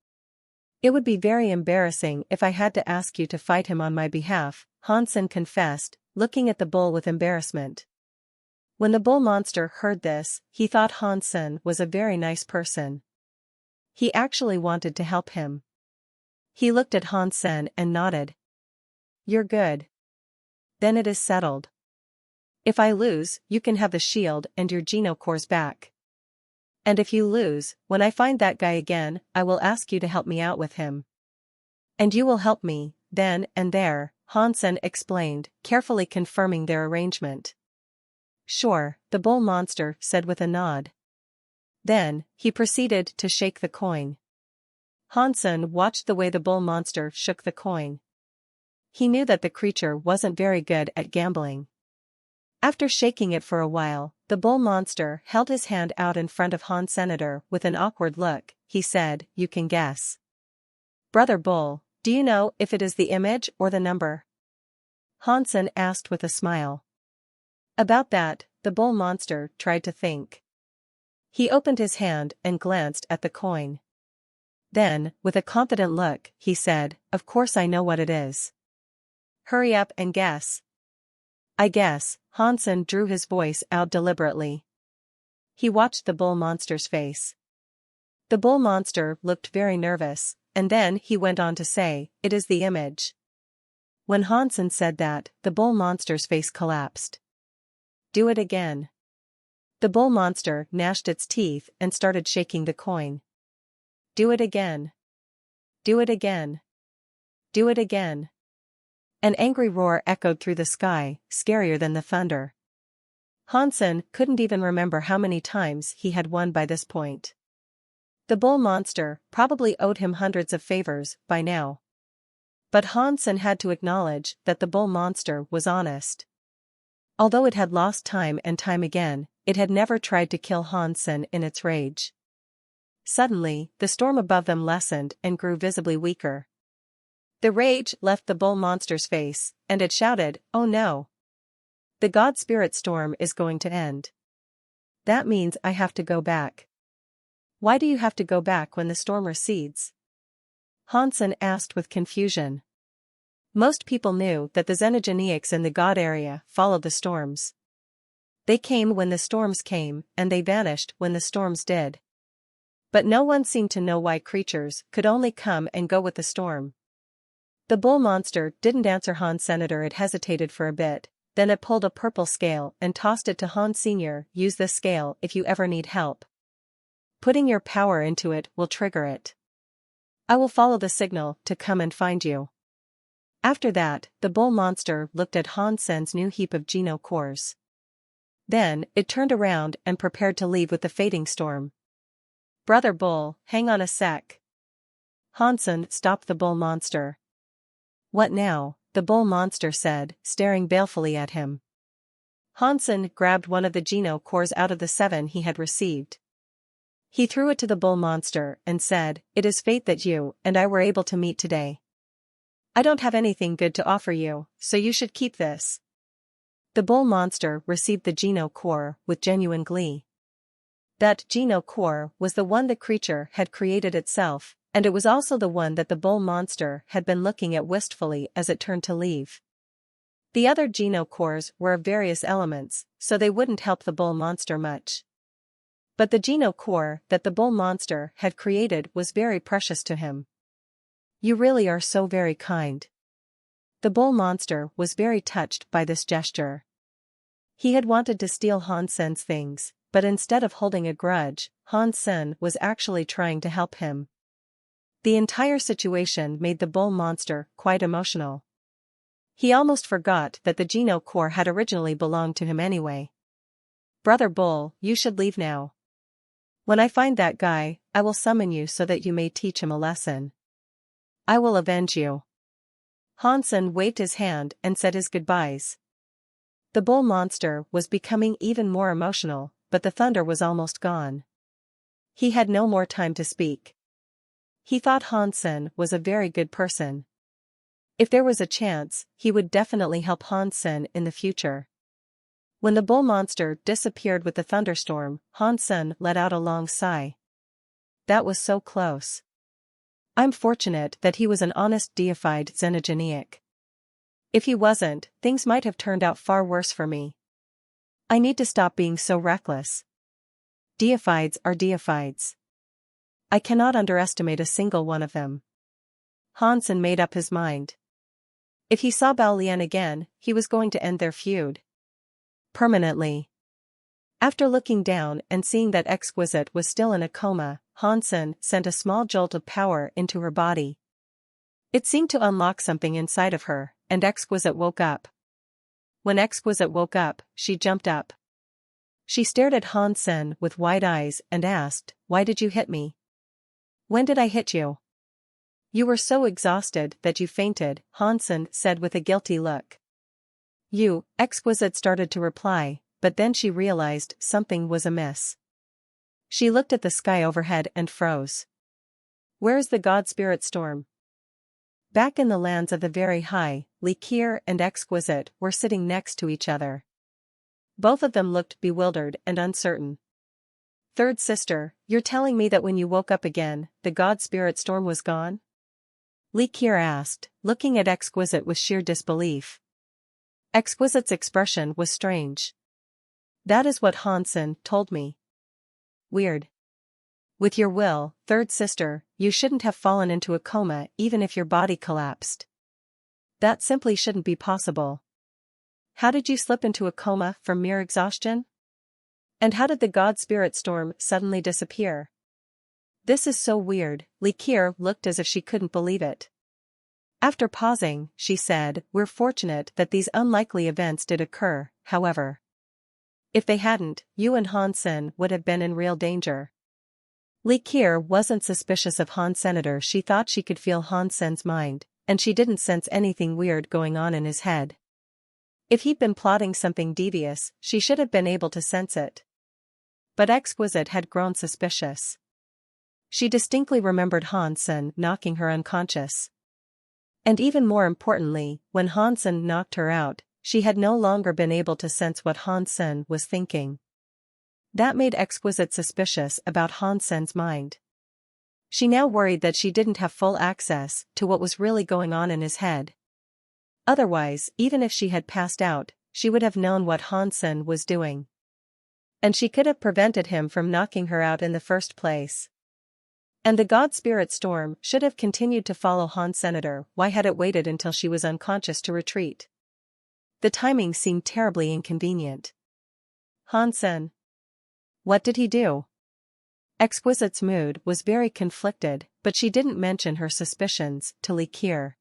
Speaker 1: It would be very embarrassing if I had to ask you to fight him on my behalf, Hansen confessed, looking at the bull with embarrassment. When the bull monster heard this, he thought Hansen was a very nice person. He actually wanted to help him. He looked at Hansen and nodded. You're good. Then it is settled. If I lose, you can have the shield and your Geno cores back. And if you lose, when I find that guy again, I will ask you to help me out with him. And you will help me, then and there, Hansen explained, carefully confirming their arrangement. Sure, the bull monster said with a nod. Then, he proceeded to shake the coin. Hansen watched the way the bull monster shook the coin. He knew that the creature wasn't very good at gambling. After shaking it for a while, the bull monster held his hand out in front of Han Senator with an awkward look. He said, "You can guess." "Brother Bull, do you know if it is the image or the number?" Hansen asked with a smile. About that, the bull monster tried to think. He opened his hand and glanced at the coin. Then, with a confident look, he said, "Of course I know what it is." "Hurry up and guess." "I guess." Hansen drew his voice out deliberately. He watched the bull monster's face. The bull monster looked very nervous, and then he went on to say, "It is the image." When Hansen said that, the bull monster's face collapsed. "Do it again." The bull monster gnashed its teeth and started shaking the coin. "Do it again. Do it again. Do it again." An angry roar echoed through the sky, scarier than the thunder. Hansen couldn't even remember how many times he had won by this point. The bull monster probably owed him hundreds of favors by now. But Hansen had to acknowledge that the bull monster was honest. Although it had lost time and time again, it had never tried to kill Hansen in its rage. Suddenly, the storm above them lessened and grew visibly weaker. The rage left the bull monster's face, and it shouted, "Oh no! The God Spirit storm is going to end. That means I have to go back." "Why do you have to go back when the storm recedes?" Hansen asked with confusion. Most people knew that the xenogeniacs in the God area followed the storms. They came when the storms came, and they vanished when the storms did. But no one seemed to know why creatures could only come and go with the storm. The bull monster didn't answer Han Senator. It hesitated for a bit, then it pulled a purple scale and tossed it to Han Sr. "Use this scale if you ever need help. Putting your power into it will trigger it. I will follow the signal to come and find you." After that, the bull monster looked at Hansen's new heap of Geno cores. Then, it turned around and prepared to leave with the fading storm. "Brother Bull, hang on a sec." Hansen stopped the bull monster. "What now?" the bull monster said, staring balefully at him. Hansen grabbed one of the Geno cores out of the 7 he had received. He threw it to the bull monster and said, "It is fate that you and I were able to meet today. I don't have anything good to offer you, so you should keep this." The bull monster received the Geno core with genuine glee. That Geno core was the one the creature had created itself, and it was also the one that the bull monster had been looking at wistfully as it turned to leave. The other Geno cores were of various elements, so they wouldn't help the bull monster much. But the Geno core that the bull monster had created was very precious to him. "You really are so very kind." The bull monster was very touched by this gesture. He had wanted to steal Hansen's things, but instead of holding a grudge, Hansen was actually trying to help him. The entire situation made the bull monster quite emotional. He almost forgot that the Geno core had originally belonged to him anyway. "Brother Bull, you should leave now. When I find that guy, I will summon you so that you may teach him a lesson. I will avenge you." Hansen waved his hand and said his goodbyes. The bull monster was becoming even more emotional, but the thunder was almost gone. He had no more time to speak. He thought Hansen was a very good person. If there was a chance, he would definitely help Hansen in the future. When the bull monster disappeared with the thunderstorm, Hansen let out a long sigh. That was so close. I'm fortunate that he was an honest deified xenogeniac. If he wasn't, things might have turned out far worse for me. I need to stop being so reckless. Deifieds are deifieds. I cannot underestimate a single one of them. Hansen made up his mind. If he saw Baolian again, he was going to end their feud. Permanently. After looking down and seeing that Exquisite was still in a coma, Hansen sent a small jolt of power into her body. It seemed to unlock something inside of her, and Exquisite woke up. When Exquisite woke up, she jumped up. She stared at Hansen with wide eyes and asked, "Why did you hit me? When did I hit you?" "You were so exhausted that you fainted," Hansen said with a guilty look. "You," Exquisite started to reply, but then she realized something was amiss. She looked at the sky overhead and froze. "Where is the god spirit storm?" Back in the lands of the very high, Likir and Exquisite were sitting next to each other. Both of them looked bewildered and uncertain. "Third sister, you're telling me that when you woke up again, the god spirit storm was gone?" Likir asked, looking at Exquisite with sheer disbelief. Exquisite's expression was strange. "That is what Hansen told me." "Weird. With your will, third sister, you shouldn't have fallen into a coma even if your body collapsed. That simply shouldn't be possible. How did you slip into a coma from mere exhaustion? And how did the god spirit storm suddenly disappear? This is so weird." Likir looked as if she couldn't believe it. After pausing, she said, "We're fortunate that these unlikely events did occur, however. If they hadn't, you and Hansen would have been in real danger." Likir wasn't suspicious of Hansenator. She thought she could feel Hansen's mind, and she didn't sense anything weird going on in his head. If he'd been plotting something devious, she should have been able to sense it. But Exquisite had grown suspicious. She distinctly remembered Hansen knocking her unconscious. And even more importantly, when Hansen knocked her out, she had no longer been able to sense what Hansen was thinking. That made Exquisite suspicious about Hansen's mind. She now worried that she didn't have full access to what was really going on in his head. Otherwise, even if she had passed out, she would have known what Hansen was doing. And she could have prevented him from knocking her out in the first place. And the god spirit storm should have continued to follow Hansenator. Why had it waited until she was unconscious to retreat? The timing seemed terribly inconvenient. Hansen. What did he do? Exquisite's mood was very conflicted, but she didn't mention her suspicions to Likir.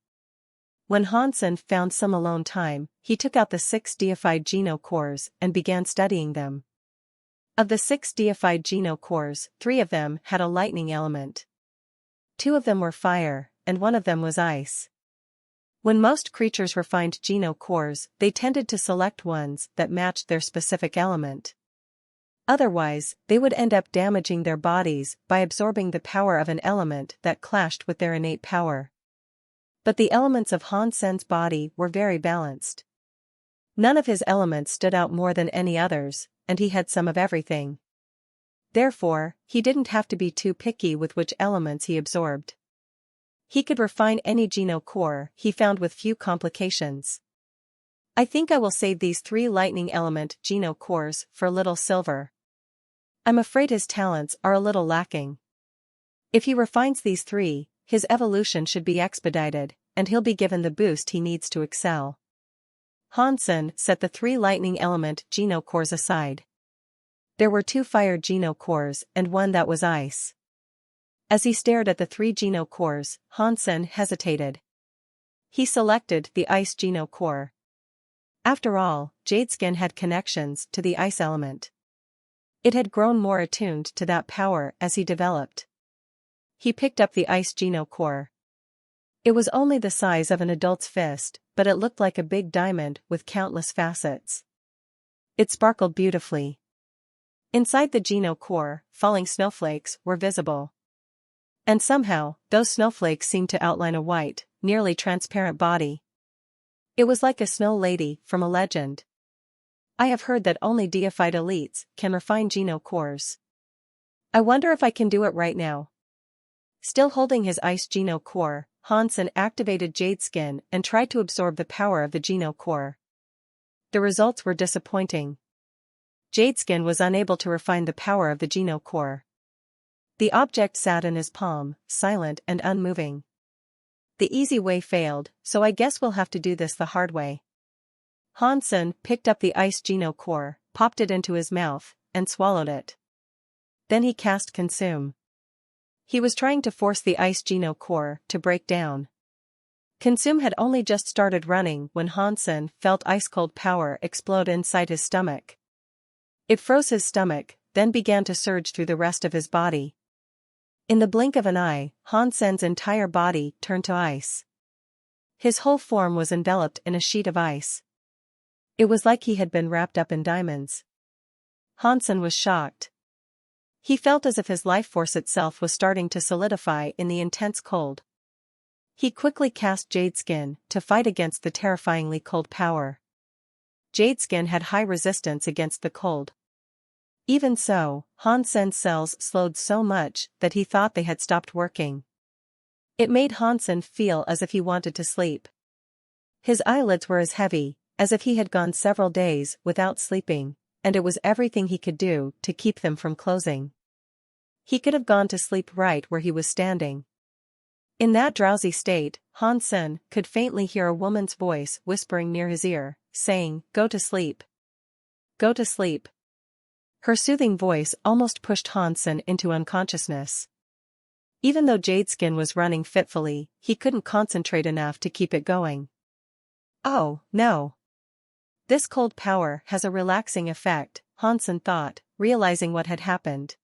Speaker 1: When Hansen found some alone time, he took out the 6 deified genocores and began studying them. Of the 6 deified genocores, 3 of them had a lightning element. 2 of them were fire, and 1 of them was ice. When most creatures refined genocores, they tended to select ones that matched their specific element. Otherwise, they would end up damaging their bodies by absorbing the power of an element that clashed with their innate power. But the elements of Hansen's body were very balanced. None of his elements stood out more than any others, and he had some of everything. Therefore, he didn't have to be too picky with which elements he absorbed. He could refine any genocore he found with few complications. "I think I will save these 3 lightning element genocores for little silver. I'm afraid his talents are a little lacking. If he refines these 3, his evolution should be expedited, and he'll be given the boost he needs to excel." Hansen set the 3 lightning element genocores aside. There were 2 fire genocores and 1 that was ice. As he stared at the 3 genocores, Hansen hesitated. He selected the ice genocore. After all, Jadeskin had connections to the ice element. It had grown more attuned to that power as he developed. He picked up the ice genocore. It was only the size of an adult's fist, but it looked like a big diamond with countless facets. It sparkled beautifully. Inside the genocore, falling snowflakes were visible. And somehow, those snowflakes seemed to outline a white, nearly transparent body. It was like a snow lady from a legend. I have heard that only deified elites can refine genocores. I wonder if I can do it right now. Still holding his ice genocore, Hansen activated Jadeskin and tried to absorb the power of the genocore. The results were disappointing. Jadeskin was unable to refine the power of the genocore. The object sat in his palm, silent and unmoving. The easy way failed, so I guess we'll have to do this the hard way. Hansen picked up the ice genocore, popped it into his mouth, and swallowed it. Then he cast Consume. He was trying to force the ice genocore to break down. Consume had only just started running when Hansen felt ice-cold power explode inside his stomach. It froze his stomach, then began to surge through the rest of his body. In the blink of an eye, Hansen's entire body turned to ice. His whole form was enveloped in a sheet of ice. It was like he had been wrapped up in diamonds. Hansen was shocked. He felt as if his life force itself was starting to solidify in the intense cold. He quickly cast Jadeskin to fight against the terrifyingly cold power. Jadeskin had high resistance against the cold. Even so, Hansen's cells slowed so much that he thought they had stopped working. It made Hansen feel as if he wanted to sleep. His eyelids were as heavy, as if he had gone several days without sleeping, and it was everything he could do to keep them from closing. He could have gone to sleep right where he was standing. In that drowsy state, Hansen could faintly hear a woman's voice whispering near his ear, saying, "Go to sleep. Go to sleep." Her soothing voice almost pushed Hansen into unconsciousness. Even though Jadeskin was running fitfully, he couldn't concentrate enough to keep it going. Oh, no. This cold power has a relaxing effect, Hansen thought, realizing what had happened.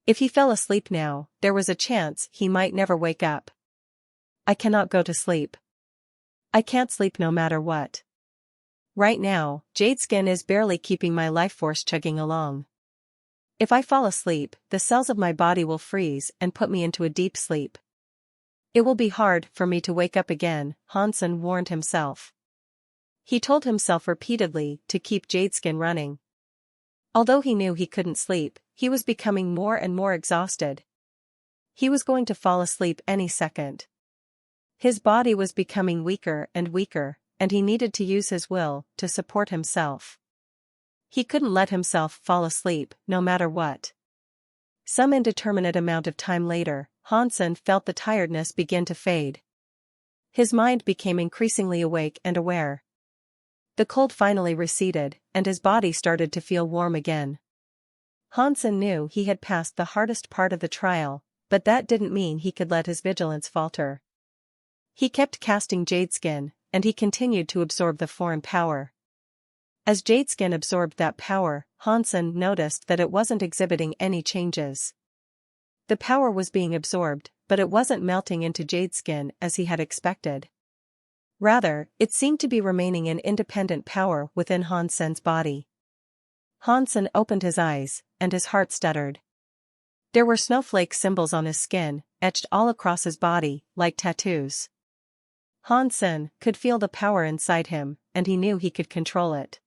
Speaker 1: If he fell asleep now, there was a chance he might never wake up. I cannot go to sleep. I can't sleep no matter what. Right now, Jadeskin is barely keeping my life force chugging along. If I fall asleep, the cells of my body will freeze and put me into a deep sleep. It will be hard for me to wake up again, Hansen warned himself. He told himself repeatedly to keep Jadeskin running. Although he knew he couldn't sleep, he was becoming more and more exhausted. He was going to fall asleep any second. His body was becoming weaker and weaker, and he needed to use his will to support himself. He couldn't let himself fall asleep, no matter what. Some indeterminate amount of time later, Hansen felt the tiredness begin to fade. His mind became increasingly awake and aware. The cold finally receded, and his body started to feel warm again. Hansen knew he had passed the hardest part of the trial, but that didn't mean he could let his vigilance falter. He kept casting Jadeskin, and he continued to absorb the foreign power. As Jadeskin absorbed that power, Hansen noticed that it wasn't exhibiting any changes. The power was being absorbed, but it wasn't melting into Jadeskin as he had expected. Rather, it seemed to be remaining in independent power within Hansen's body. Hansen opened his eyes, and his heart stuttered. There were snowflake symbols on his skin, etched all across his body, like tattoos. Hansen could feel the power inside him, and he knew he could control it.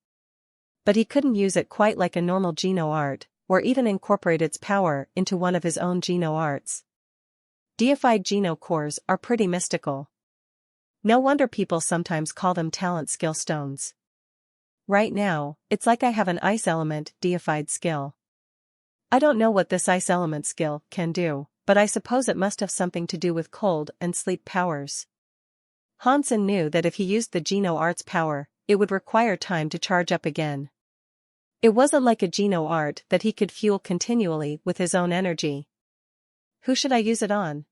Speaker 1: But he couldn't use it quite like a normal Geno art, or even incorporate its power into one of his own Geno arts. Deified Geno cores are pretty mystical. No wonder people sometimes call them talent skill stones. Right now, it's like I have an ice element deified skill. I don't know what this ice element skill can do, but I suppose it must have something to do with cold and sleep powers. Hansen knew that if he used the Geno art's power, it would require time to charge up again. It wasn't like a Geno art that he could fuel continually with his own energy. Who should I use it on?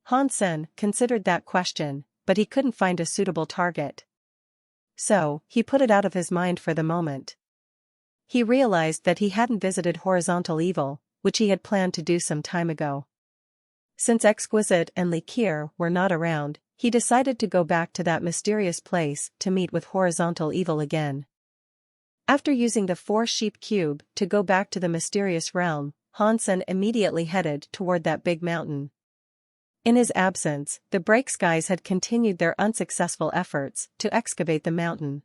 Speaker 1: Hansen considered that question, but he couldn't find a suitable target. So, he put it out of his mind for the moment. He realized that he hadn't visited Horizontal Evil, which he had planned to do some time ago. Since Exquisite and Likir were not around, he decided to go back to that mysterious place to meet with Horizontal Evil again. After using the 4-sheep cube to go back to the mysterious realm, Hansen immediately headed toward that big mountain. In his absence, the Break Skies had continued their unsuccessful efforts to excavate the mountain.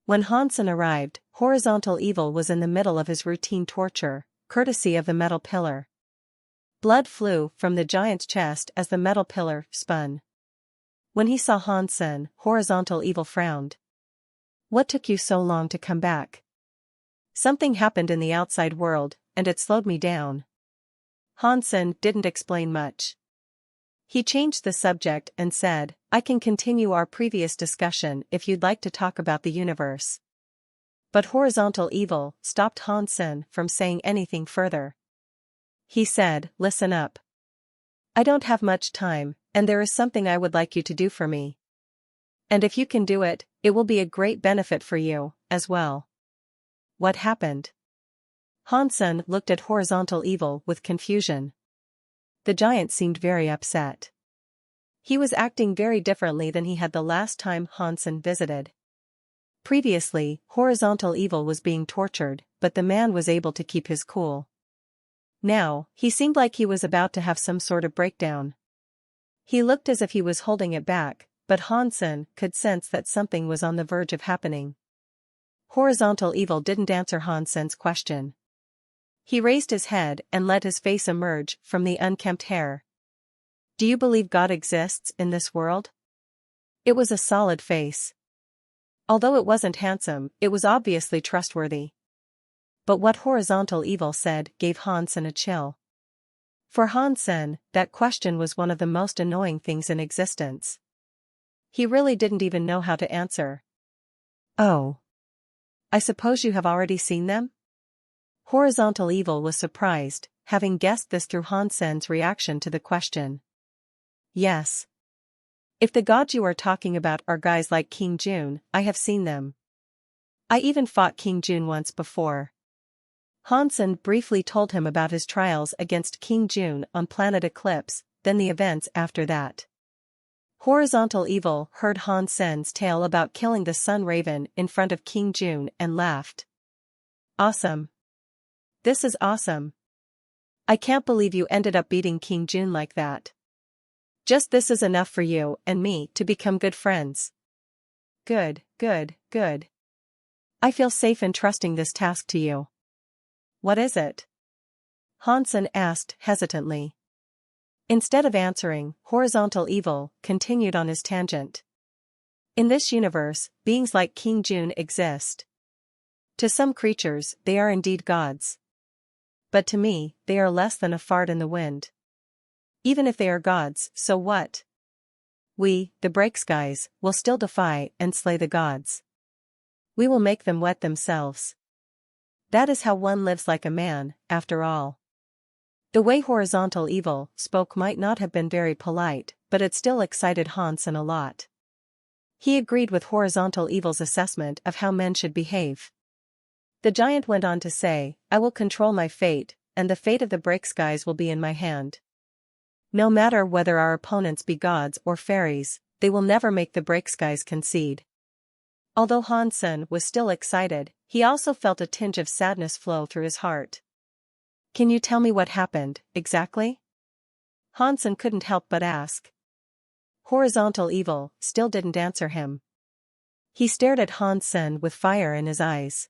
Speaker 1: When Hansen arrived, Horizontal Evil was in the middle of his routine torture, courtesy of the metal pillar. Blood flew from the giant's chest as the metal pillar spun. When he saw Hansen, Horizontal Evil frowned. What took you so long to come back? Something happened in the outside world, and it slowed me down. Hansen didn't explain much. He changed the subject and said, I can continue our previous discussion if you'd like to talk about the universe. But Horizontal Evil stopped Hansen from saying anything further. He said, listen up. I don't have much time, and there is something I would like you to do for me. And if you can do it, it will be a great benefit for you, as well. What happened? Hansen looked at Horizontal Evil with confusion. The giant seemed very upset. He was acting very differently than he had the last time Hansen visited. Previously, Horizontal Evil was being tortured, but the man was able to keep his cool. Now, he seemed like he was about to have some sort of breakdown. He looked as if he was holding it back, but Hansen could sense that something was on the verge of happening. Horizontal Evil didn't answer Hansen's question. He raised his head and let his face emerge from the unkempt hair. Do you believe God exists in this world? It was a solid face. Although it wasn't handsome, it was obviously trustworthy. But what Horizontal Evil said gave Hansen a chill. For Hansen, that question was one of the most annoying things in existence. He really didn't even know how to answer. Oh. I suppose you have already seen them? Horizontal Evil was surprised, having guessed this through Hansen's reaction to the question. Yes. If the gods you are talking about are guys like King June, I have seen them. I even fought King June once before. Hansen briefly told him about his trials against King June on Planet Eclipse, then the events after that. Horizontal Evil heard Hansen's tale about killing the Sun Raven in front of King June and laughed. Awesome. This is awesome. I can't believe you ended up beating King June like that. Just this is enough for you and me to become good friends. Good, good, good. I feel safe in trusting this task to you. What is it? Hansen asked hesitantly. Instead of answering, Horizontal Evil continued on his tangent. In this universe, beings like King June exist. To some creatures, they are indeed gods. But to me, they are less than a fart in the wind. Even if they are gods, so what? We, the Breaks guys, will still defy and slay the gods. We will make them wet themselves. That is how one lives like a man, after all. The way Horizontal Evil spoke might not have been very polite, but it still excited Hansen a lot. He agreed with Horizontal Evil's assessment of how men should behave. The giant went on to say, I will control my fate, and the fate of the Breaks guys will be in my hand. No matter whether our opponents be gods or fairies, they will never make the Breaks guys concede. Although Hansen was still excited, he also felt a tinge of sadness flow through his heart. Can you tell me what happened, exactly? Hansen couldn't help but ask. Horizontal Evil still didn't answer him. He stared at Hansen with fire in his eyes.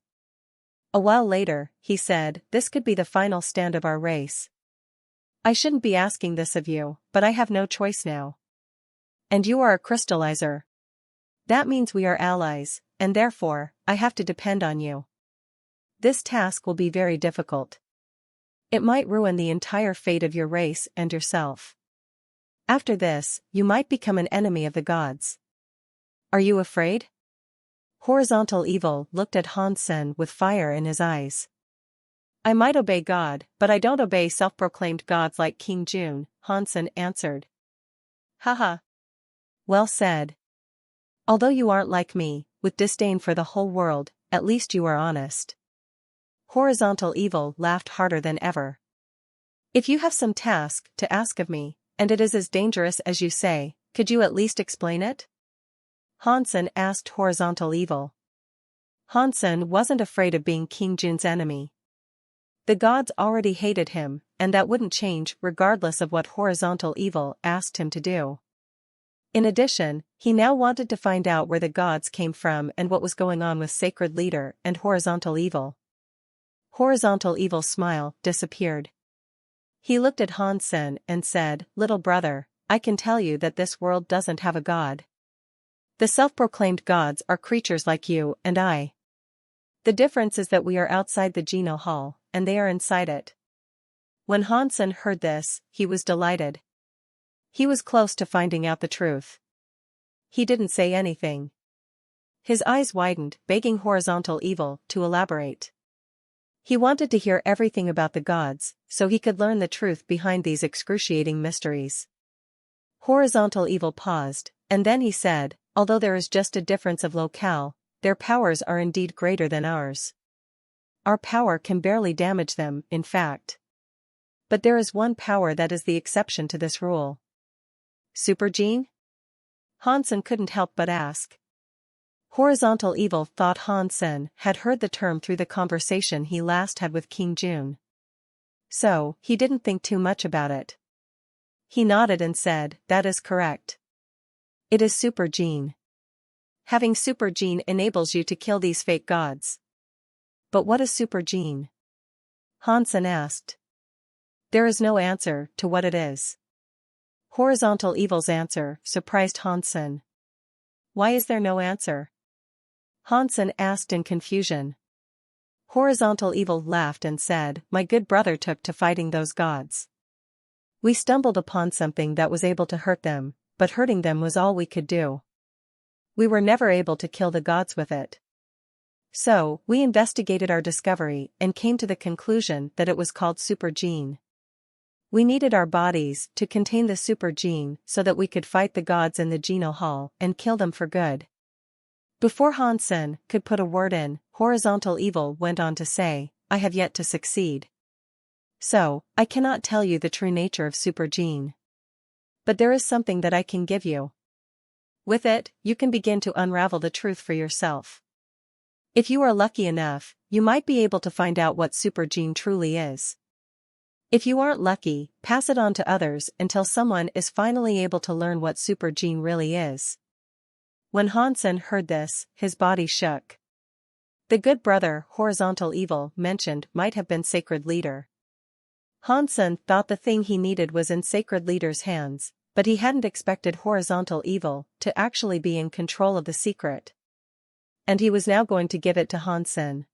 Speaker 1: A while later, he said, this could be the final stand of our race. I shouldn't be asking this of you, but I have no choice now. And you are a crystallizer. That means we are allies, and therefore, I have to depend on you. This task will be very difficult. It might ruin the entire fate of your race and yourself. After this, you might become an enemy of the gods. Are you afraid? Horizontal Evil looked at Hansen with fire in his eyes. I might obey God, but I don't obey self-proclaimed gods like King June, Hansen answered. Haha. Well said. Although you aren't like me, with disdain for the whole world, at least you are honest. Horizontal Evil laughed harder than ever. If you have some task to ask of me, and it is as dangerous as you say, could you at least explain it? Hansen asked Horizontal Evil. Hansen wasn't afraid of being King June's enemy. The gods already hated him, and that wouldn't change regardless of what Horizontal Evil asked him to do. In addition, he now wanted to find out where the gods came from and what was going on with Sacred Leader and Horizontal Evil. Horizontal Evil's smile disappeared. He looked at Hansen and said, Little brother, I can tell you that this world doesn't have a god. The self-proclaimed gods are creatures like you and I. The difference is that we are outside the Geno Hall, and they are inside it. When Hansen heard this, he was delighted. He was close to finding out the truth. He didn't say anything. His eyes widened, begging Horizontal Evil to elaborate. He wanted to hear everything about the gods, so he could learn the truth behind these excruciating mysteries. Horizontal Evil paused, and then he said, although there is just a difference of locale, their powers are indeed greater than ours. Our power can barely damage them, in fact. But there is one power that is the exception to this rule. Supergene? Hansen couldn't help but ask. Horizontal Evil thought Hansen had heard the term through the conversation he last had with King Jun. So, he didn't think too much about it. He nodded and said, that is correct. It is supergene. Having supergene enables you to kill these fake gods. But what is supergene? Hansen asked. There is no answer to what it is. Horizontal Evil's answer surprised Hansen. Why is there no answer? Hansen asked in confusion. Horizontal Evil laughed and said, my good brother took to fighting those gods. We stumbled upon something that was able to hurt them, but hurting them was all we could do. We were never able to kill the gods with it. So, we investigated our discovery and came to the conclusion that it was called supergene. We needed our bodies to contain the supergene so that we could fight the gods in the Geno Hall and kill them for good. Before Hansen could put a word in, Horizontal Evil went on to say, I have yet to succeed. So, I cannot tell you the true nature of supergene. But there is something that I can give you. With it, you can begin to unravel the truth for yourself. If you are lucky enough, you might be able to find out what supergene truly is. If you aren't lucky, pass it on to others until someone is finally able to learn what supergene really is. When Hansen heard this, his body shook. The good brother Horizontal Evil mentioned might have been Sacred Leader. Hansen thought the thing he needed was in Sacred Leader's hands, but he hadn't expected Horizontal Evil to actually be in control of the secret. And he was now going to give it to Hansen.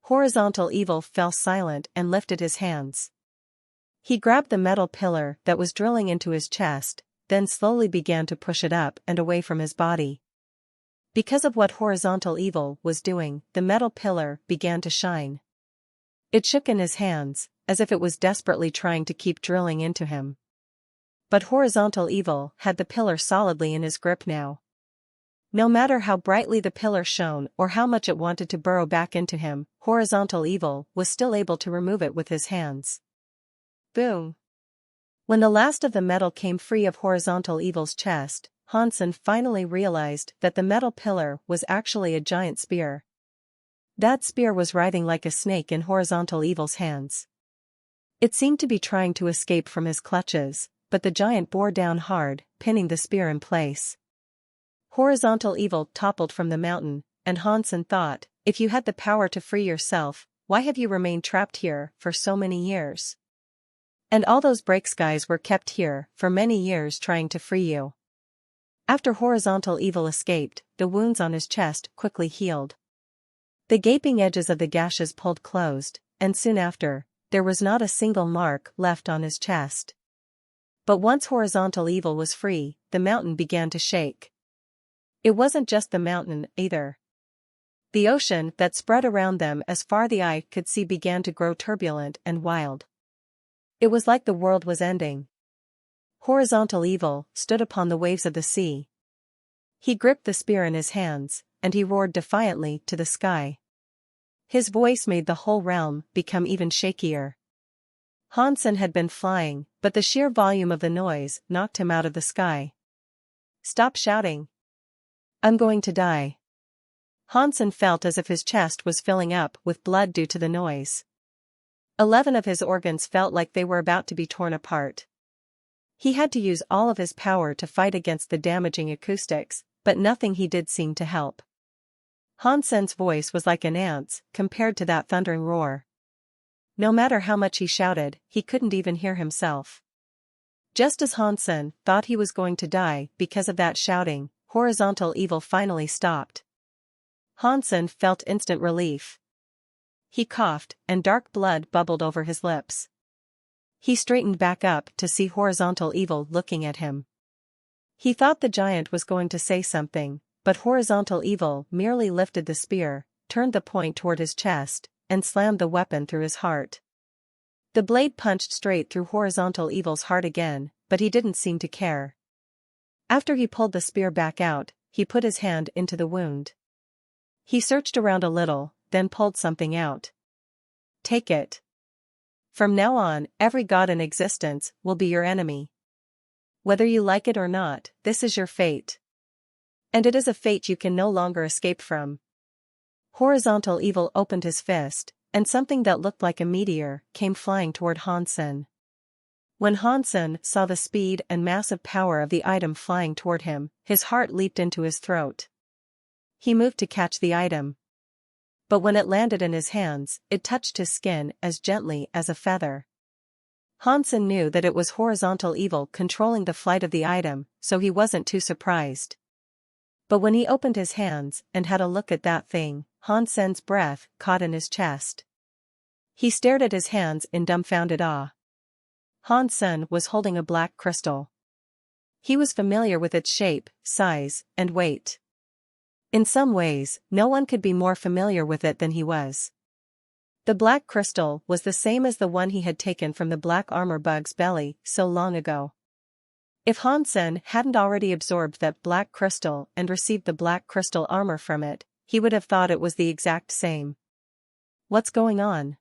Speaker 1: Horizontal Evil fell silent and lifted his hands. He grabbed the metal pillar that was drilling into his chest, then slowly began to push it up and away from his body. Because of what Horizontal Evil was doing, the metal pillar began to shine. It shook in his hands, as if it was desperately trying to keep drilling into him. But Horizontal Evil had the pillar solidly in his grip now. No matter how brightly the pillar shone or how much it wanted to burrow back into him, Horizontal Evil was still able to remove it with his hands. Boom! When the last of the metal came free of Horizontal Evil's chest, Hansen finally realized that the metal pillar was actually a giant spear. That spear was writhing like a snake in Horizontal Evil's hands. It seemed to be trying to escape from his clutches, but the giant bore down hard, pinning the spear in place. Horizontal Evil toppled from the mountain, and Hansen thought, if you had the power to free yourself, why have you remained trapped here for so many years? And all those breaks guys were kept here for many years trying to free you. After Horizontal Evil escaped, the wounds on his chest quickly healed. The gaping edges of the gashes pulled closed, and soon after, there was not a single mark left on his chest. But once Horizontal Evil was free, the mountain began to shake. It wasn't just the mountain, either. The ocean that spread around them as far the eye could see began to grow turbulent and wild. It was like the world was ending. Horizontal Evil stood upon the waves of the sea. He gripped the spear in his hands, and he roared defiantly to the sky. His voice made the whole realm become even shakier. Hansen had been flying, but the sheer volume of the noise knocked him out of the sky. Stop shouting. I'm going to die. Hansen felt as if his chest was filling up with blood due to the noise. 11 of his organs felt like they were about to be torn apart. He had to use all of his power to fight against the damaging acoustics, but nothing he did seemed to help. Hansen's voice was like an ant's compared to that thundering roar. No matter how much he shouted, he couldn't even hear himself. Just as Hansen thought he was going to die because of that shouting, Horizontal Evil finally stopped. Hansen felt instant relief. He coughed, and dark blood bubbled over his lips. He straightened back up to see Horizontal Evil looking at him. He thought the giant was going to say something, but Horizontal Evil merely lifted the spear, turned the point toward his chest, and slammed the weapon through his heart. The blade punched straight through Horizontal Evil's heart again, but he didn't seem to care. After he pulled the spear back out, he put his hand into the wound. He searched around a little, then pulled something out. Take it. From now on, every god in existence will be your enemy. Whether you like it or not, this is your fate. And it is a fate you can no longer escape from. Horizontal Evil opened his fist, and something that looked like a meteor came flying toward Hansen. When Hansen saw the speed and massive power of the item flying toward him, his heart leaped into his throat. He moved to catch the item. But when it landed in his hands, it touched his skin as gently as a feather. Hansen knew that it was Horizontal Evil controlling the flight of the item, so he wasn't too surprised. But when he opened his hands and had a look at that thing, Hansen's breath caught in his chest. He stared at his hands in dumbfounded awe. Hansen was holding a black crystal. He was familiar with its shape, size, and weight. In some ways, no one could be more familiar with it than he was. The black crystal was the same as the one he had taken from the black armor bug's belly so long ago. If Hansen hadn't already absorbed that black crystal and received the black crystal armor from it, he would have thought it was the exact same. What's going on?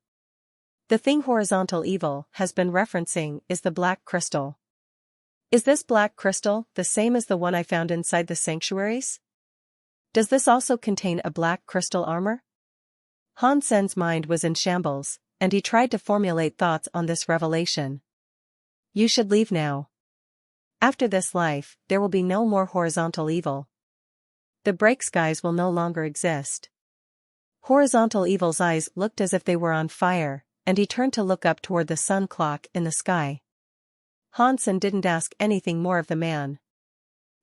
Speaker 1: The thing Horizontal Evil has been referencing is the black crystal. Is this black crystal the same as the one I found inside the sanctuaries? Does this also contain a black crystal armor? Hansen's mind was in shambles, and he tried to formulate thoughts on this revelation. You should leave now. After this life, there will be no more Horizontal Evil. The break skies will no longer exist. Horizontal Evil's eyes looked as if they were on fire, and he turned to look up toward the sun clock in the sky. Hansen didn't ask anything more of the man.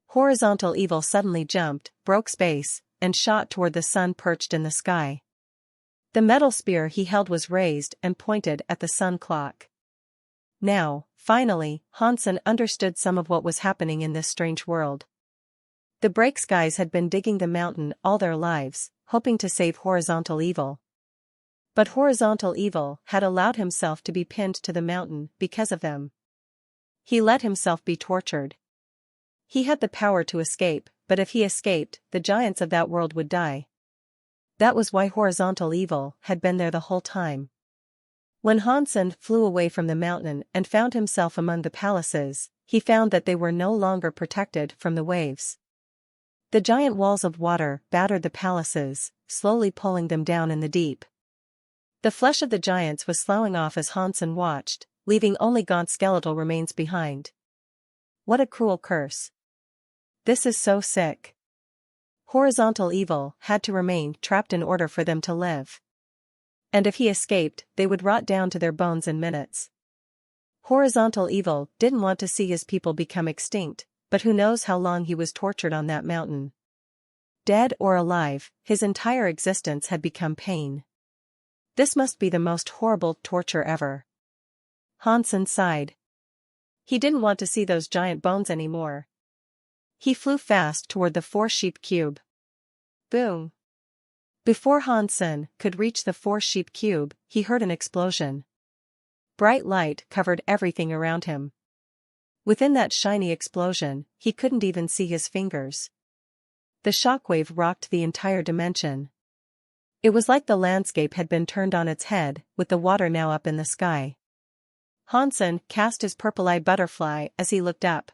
Speaker 1: Horizontal Evil suddenly jumped, broke space, and shot toward the sun perched in the sky. The metal spear he held was raised and pointed at the sun clock. Now, finally, Hansen understood some of what was happening in this strange world. The break skies had been digging the mountain all their lives, hoping to save Horizontal Evil. But Horizontal Evil had allowed himself to be pinned to the mountain because of them. He let himself be tortured. He had the power to escape, but if he escaped, the giants of that world would die. That was why Horizontal Evil had been there the whole time. When Hansen flew away from the mountain and found himself among the palaces, he found that they were no longer protected from the waves. The giant walls of water battered the palaces, slowly pulling them down in the deep. The flesh of the giants was sloughing off as Hansen watched, leaving only gaunt skeletal remains behind. What a cruel curse. This is so sick. Horizontal Evil had to remain trapped in order for them to live. And if he escaped, they would rot down to their bones in minutes. Horizontal Evil didn't want to see his people become extinct, but who knows how long he was tortured on that mountain. Dead or alive, his entire existence had become pain. This must be the most horrible torture ever. Hansen sighed. He didn't want to see those giant bones anymore. He flew fast toward the four-sheep cube. Boom! Before Hansen could reach the four-sheep cube, he heard an explosion. Bright light covered everything around him. Within that shiny explosion, he couldn't even see his fingers. The shockwave rocked the entire dimension. It was like the landscape had been turned on its head, with the water now up in the sky. Hansen cast his purple-eyed butterfly as he looked up.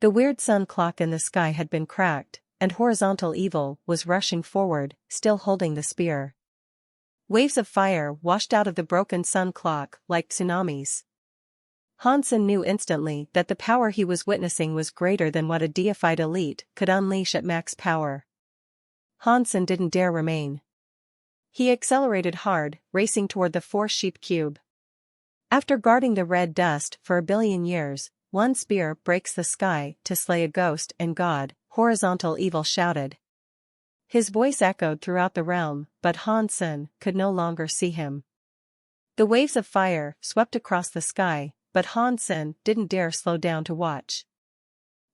Speaker 1: The weird sun clock in the sky had been cracked, and Horizontal Evil was rushing forward, still holding the spear. Waves of fire washed out of the broken sun clock like tsunamis. Hansen knew instantly that the power he was witnessing was greater than what a deified elite could unleash at max power. Hansen didn't dare remain. He accelerated hard, racing toward the four-sheep cube. After guarding the red dust for 1 billion years, one spear breaks the sky to slay a ghost and god, Horizontal Evil shouted. His voice echoed throughout the realm, but Hansen could no longer see him. The waves of fire swept across the sky, but Hansen didn't dare slow down to watch.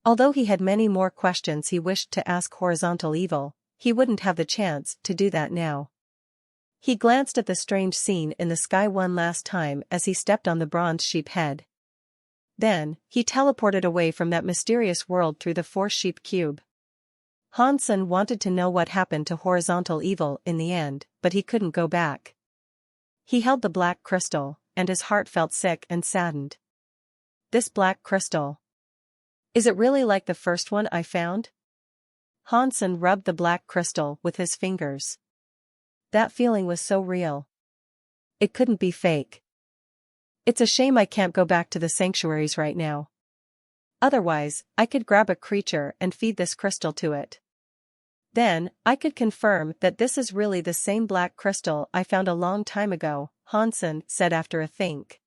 Speaker 1: Although he had many more questions he wished to ask Horizontal Evil, he wouldn't have the chance to do that now. He glanced at the strange scene in the sky one last time as he stepped on the bronze sheep head. Then, he teleported away from that mysterious world through the four-sheep cube. Hansen wanted to know what happened to horizontal evil in the end, but he couldn't go back. He held the black crystal, and his heart felt sick and saddened. This black crystal. Is it really like the first one I found? Hansen rubbed the black crystal with his fingers. That feeling was so real. It couldn't be fake. It's a shame I can't go back to the sanctuaries right now. Otherwise, I could grab a creature and feed this crystal to it. Then, I could confirm that this is really the same black crystal I found a long time ago, Hansen said after a think.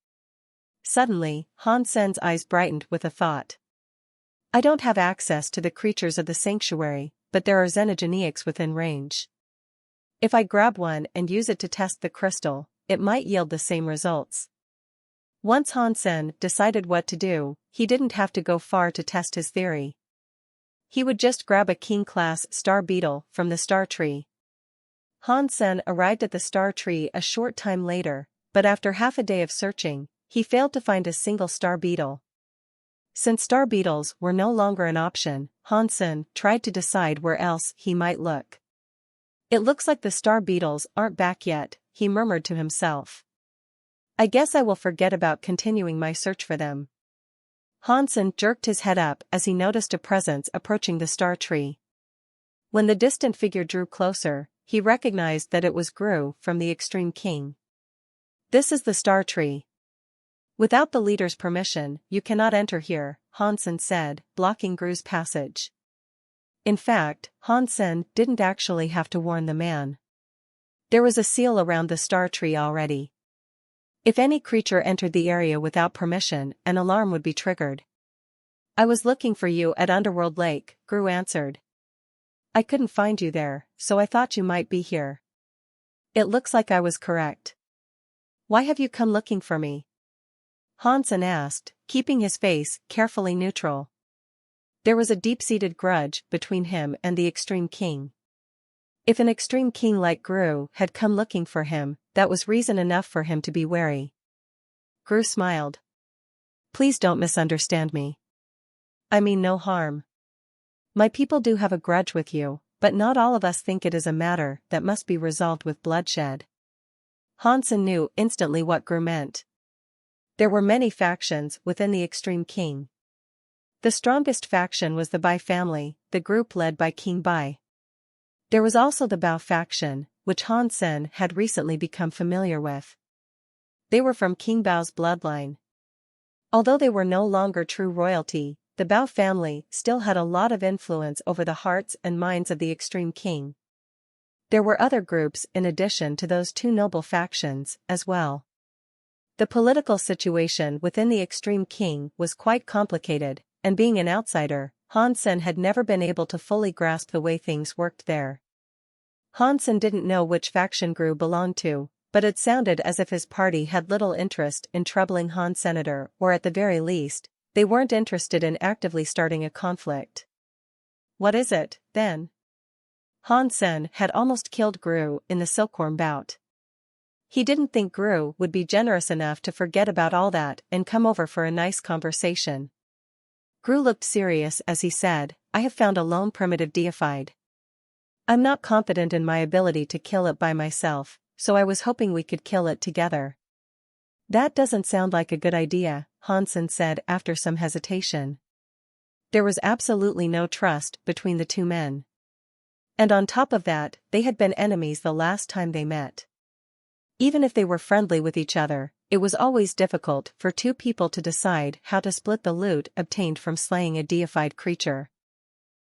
Speaker 1: Suddenly, Hansen's eyes brightened with a thought. I don't have access to the creatures of the sanctuary, but there are xenogeniacs within range. If I grab one and use it to test the crystal, it might yield the same results. Once Hansen decided what to do, he didn't have to go far to test his theory. He would just grab a king-class star beetle from the star tree. Hansen arrived at the star tree a short time later, but after half a day of searching, he failed to find a single star beetle. Since star beetles were no longer an option, Hansen tried to decide where else he might look. It looks like the star beetles aren't back yet, he murmured to himself. I guess I will forget about continuing my search for them. Hansen jerked his head up as he noticed a presence approaching the star tree. When the distant figure drew closer, he recognized that it was Gru from the Extreme King. This is the star tree. Without the leader's permission, you cannot enter here, Hansen said, blocking Gru's passage. In fact, Hansen didn't actually have to warn the man. There was a seal around the star tree already. If any creature entered the area without permission, an alarm would be triggered. I was looking for you at Underworld Lake, Gru answered. I couldn't find you there, so I thought you might be here. It looks like I was correct. Why have you come looking for me? Hansen asked, keeping his face carefully neutral. There was a deep-seated grudge between him and the Extreme King. If an Extreme King like Gru had come looking for him, that was reason enough for him to be wary. Gru smiled. Please don't misunderstand me. I mean no harm. My people do have a grudge with you, but not all of us think it is a matter that must be resolved with bloodshed. Hansen knew instantly what Gru meant. There were many factions within the Extreme King. The strongest faction was the Bai family, the group led by King Bai. There was also the Bao faction, which Hansen had recently become familiar with. They were from King Bao's bloodline. Although they were no longer true royalty, the Bao family still had a lot of influence over the hearts and minds of the Extreme King. There were other groups in addition to those two noble factions, as well. The political situation within the Extreme King was quite complicated, and being an outsider, Hansen had never been able to fully grasp the way things worked there. Hansen didn't know which faction Gru belonged to, but it sounded as if his party had little interest in troubling Han Senator, or at the very least, they weren't interested in actively starting a conflict. What is it, then? Hansen had almost killed Gru in the silkworm bout. He didn't think Gru would be generous enough to forget about all that and come over for a nice conversation. Gru looked serious as he said, I have found a lone primitive deified. I'm not confident in my ability to kill it by myself, so I was hoping we could kill it together. That doesn't sound like a good idea, Hansen said after some hesitation. There was absolutely no trust between the two men. And on top of that, they had been enemies the last time they met. Even if they were friendly with each other, it was always difficult for two people to decide how to split the loot obtained from slaying a deified creature.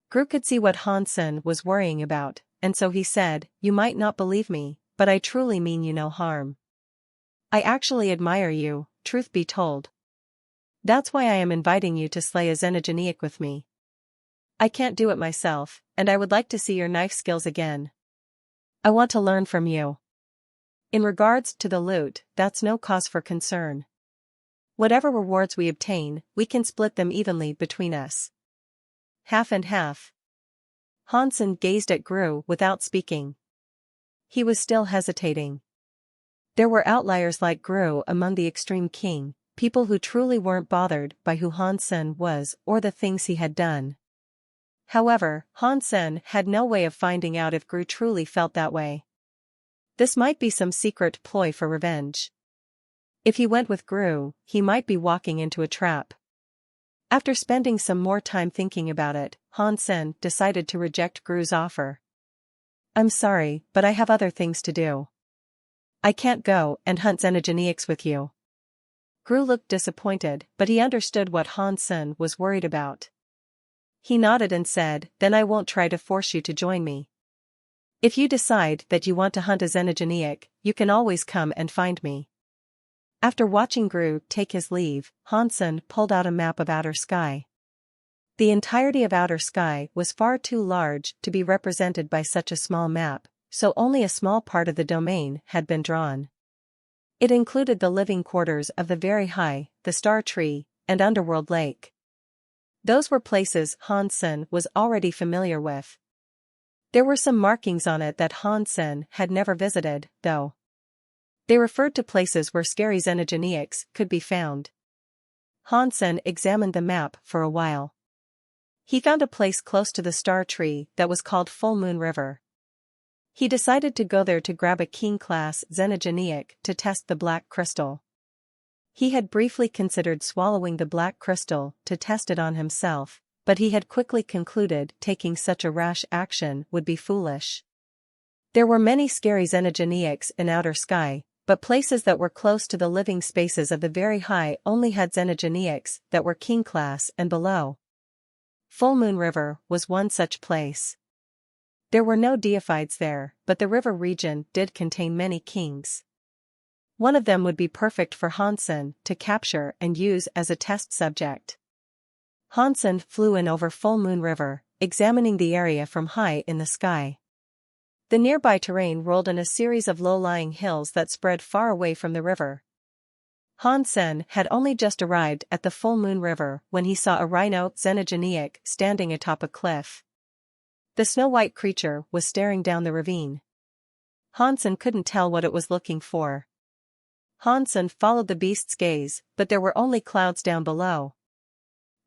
Speaker 1: Gru could see what Hansen was worrying about, and so he said, You might not believe me, but I truly mean you no harm. I actually admire you, truth be told. That's why I am inviting you to slay a xenogeniac with me. I can't do it myself, and I would like to see your knife skills again. I want to learn from you. In regards to the loot, that's no cause for concern. Whatever rewards we obtain, we can split them evenly between us. Half and half. Hansen gazed at Gru without speaking. He was still hesitating. There were outliers like Gru among the Extreme King, people who truly weren't bothered by who Hansen was or the things he had done. However, Hansen had no way of finding out if Gru truly felt that way. This might be some secret ploy for revenge. If he went with Gru, he might be walking into a trap. After spending some more time thinking about it, Hansen decided to reject Gru's offer. "I'm sorry, but I have other things to do. I can't go and hunt xenogeneics with you." Gru looked disappointed, but he understood what Hansen was worried about. He nodded and said, "Then I won't try to force you to join me. If you decide that you want to hunt a xenogeneic, you can always come and find me." After watching Gru take his leave, Hansen pulled out a map of outer sky. The entirety of outer sky was far too large to be represented by such a small map, so only a small part of the domain had been drawn. It included the living quarters of the Very High, the Star Tree, and Underworld Lake. Those were places Hansen was already familiar with. There were some markings on it that Hansen had never visited, though. They referred to places where scary xenogeneics could be found. Hansen examined the map for a while. He found a place close to the Star Tree that was called Full Moon River. He decided to go there to grab a King-class xenogeneic to test the black crystal. He had briefly considered swallowing the black crystal to test it on himself, but he had quickly concluded taking such a rash action would be foolish. There were many scary xenogeneics in outer sky, but places that were close to the living spaces of the Very High only had xenogeneics that were King-class and below. Full Moon River was one such place. There were no deifieds there, but the river region did contain many kings. One of them would be perfect for Hansen to capture and use as a test subject. Hansen flew in over Full Moon River, examining the area from high in the sky. The nearby terrain rolled in a series of low-lying hills that spread far away from the river. Hansen had only just arrived at the Full Moon River when he saw a rhino xenogeneic standing atop a cliff. The snow-white creature was staring down the ravine. Hansen couldn't tell what it was looking for. Hansen followed the beast's gaze, but there were only clouds down below.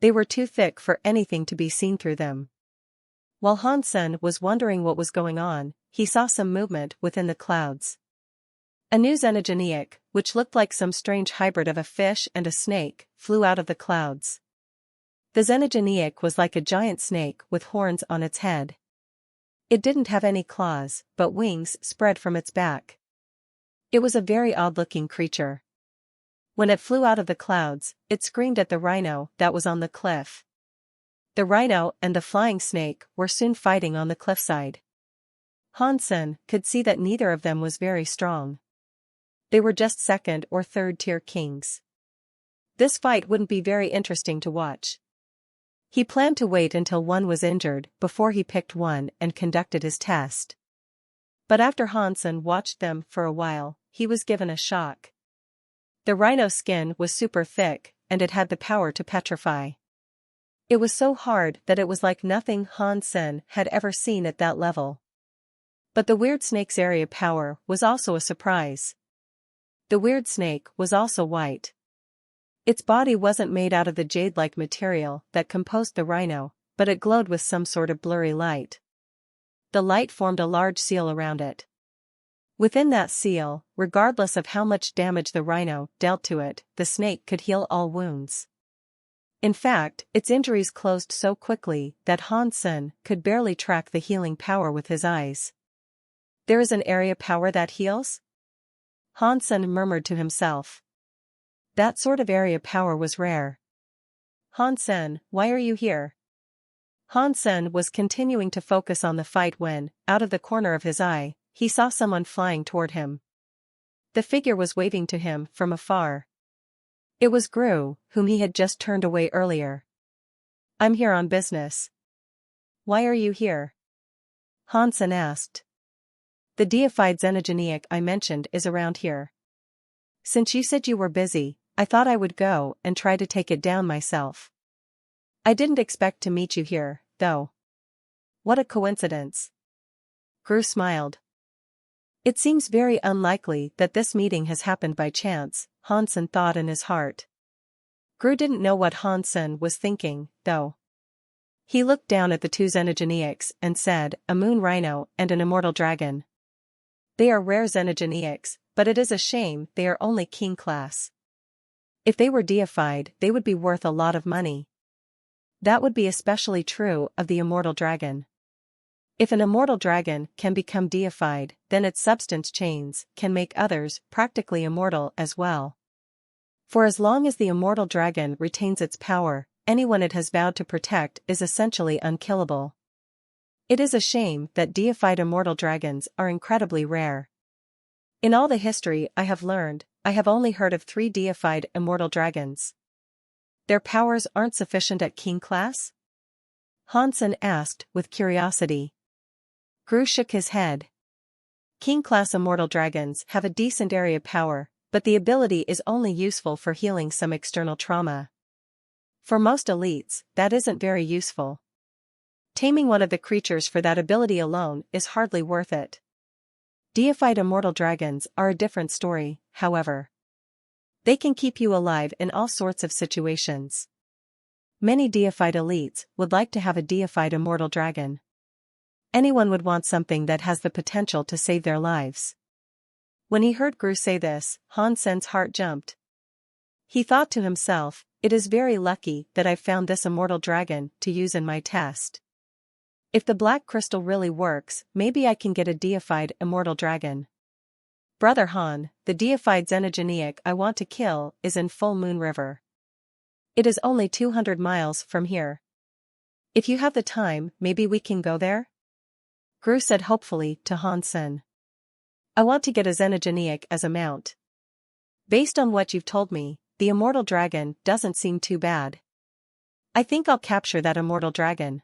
Speaker 1: They were too thick for anything to be seen through them. While Hansen was wondering what was going on, he saw some movement within the clouds. A new xenogeneic, which looked like some strange hybrid of a fish and a snake, flew out of the clouds. The xenogeneic was like a giant snake with horns on its head. It didn't have any claws, but wings spread from its back. It was a very odd-looking creature. When it flew out of the clouds, it screamed at the rhino that was on the cliff. The rhino and the flying snake were soon fighting on the cliffside. Hansen could see that neither of them was very strong. They were just second or third-tier kings. This fight wouldn't be very interesting to watch. He planned to wait until one was injured before he picked one and conducted his test. But after Hansen watched them for a while, he was given a shock. The rhino's skin was super thick, and it had the power to petrify. It was so hard that it was like nothing Hansen had ever seen at that level. But the weird snake's area power was also a surprise. The weird snake was also white. Its body wasn't made out of the jade-like material that composed the rhino, but it glowed with some sort of blurry light. The light formed a large seal around it. Within that seal, regardless of how much damage the rhino dealt to it, the snake could heal all wounds. In fact, its injuries closed so quickly that Hansen could barely track the healing power with his eyes. "There is an area power that heals?" Hansen murmured to himself. That sort of area power was rare. "Hansen, why are you here?" Hansen was continuing to focus on the fight when, out of the corner of his eye, he saw someone flying toward him. The figure was waving to him from afar. It was Gru, whom he had just turned away earlier. "I'm here on business." "Why are you here?" Hansen asked. "The deified xenogeneic I mentioned is around here. Since you said you were busy, I thought I would go and try to take it down myself. I didn't expect to meet you here, though. What a coincidence." Gru smiled. "It seems very unlikely that this meeting has happened by chance," Hansen thought in his heart. Gru didn't know what Han Sen was thinking, though. He looked down at the two xenogeneics and said, a moon rhino and an immortal dragon. They are rare xenogeneics, but it is a shame they are only king class. If they were deified, they would be worth a lot of money. That would be especially true of the immortal dragon. If an immortal dragon can become deified, then its substance chains can make others practically immortal as well. For as long as the immortal dragon retains its power, anyone it has vowed to protect is essentially unkillable. It is a shame that deified immortal dragons are incredibly rare. In all the history I have learned, I have only heard of 3 deified immortal dragons. Their powers aren't sufficient at king class? Han Sen asked with curiosity. Gru shook his head. King class immortal dragons have a decent area power, but the ability is only useful for healing some external trauma. For most elites, that isn't very useful. Taming one of the creatures for that ability alone is hardly worth it. Deified immortal dragons are a different story, however. They can keep you alive in all sorts of situations. Many deified elites would like to have a deified immortal dragon. Anyone would want something that has the potential to save their lives. When he heard Gru say this, Han Sen's heart jumped. He thought to himself, it is very lucky that I've found this immortal dragon to use in my test. If the black crystal really works, maybe I can get a deified immortal dragon. Brother Han, the deified xenogeneic I want to kill is in Full Moon River. It is only 200 miles from here. If you have the time, maybe we can go there? Gru said hopefully to Han Sen. I want to get a xenogeneic as a mount. Based on what you've told me, the immortal dragon doesn't seem too bad. I think I'll capture that immortal dragon.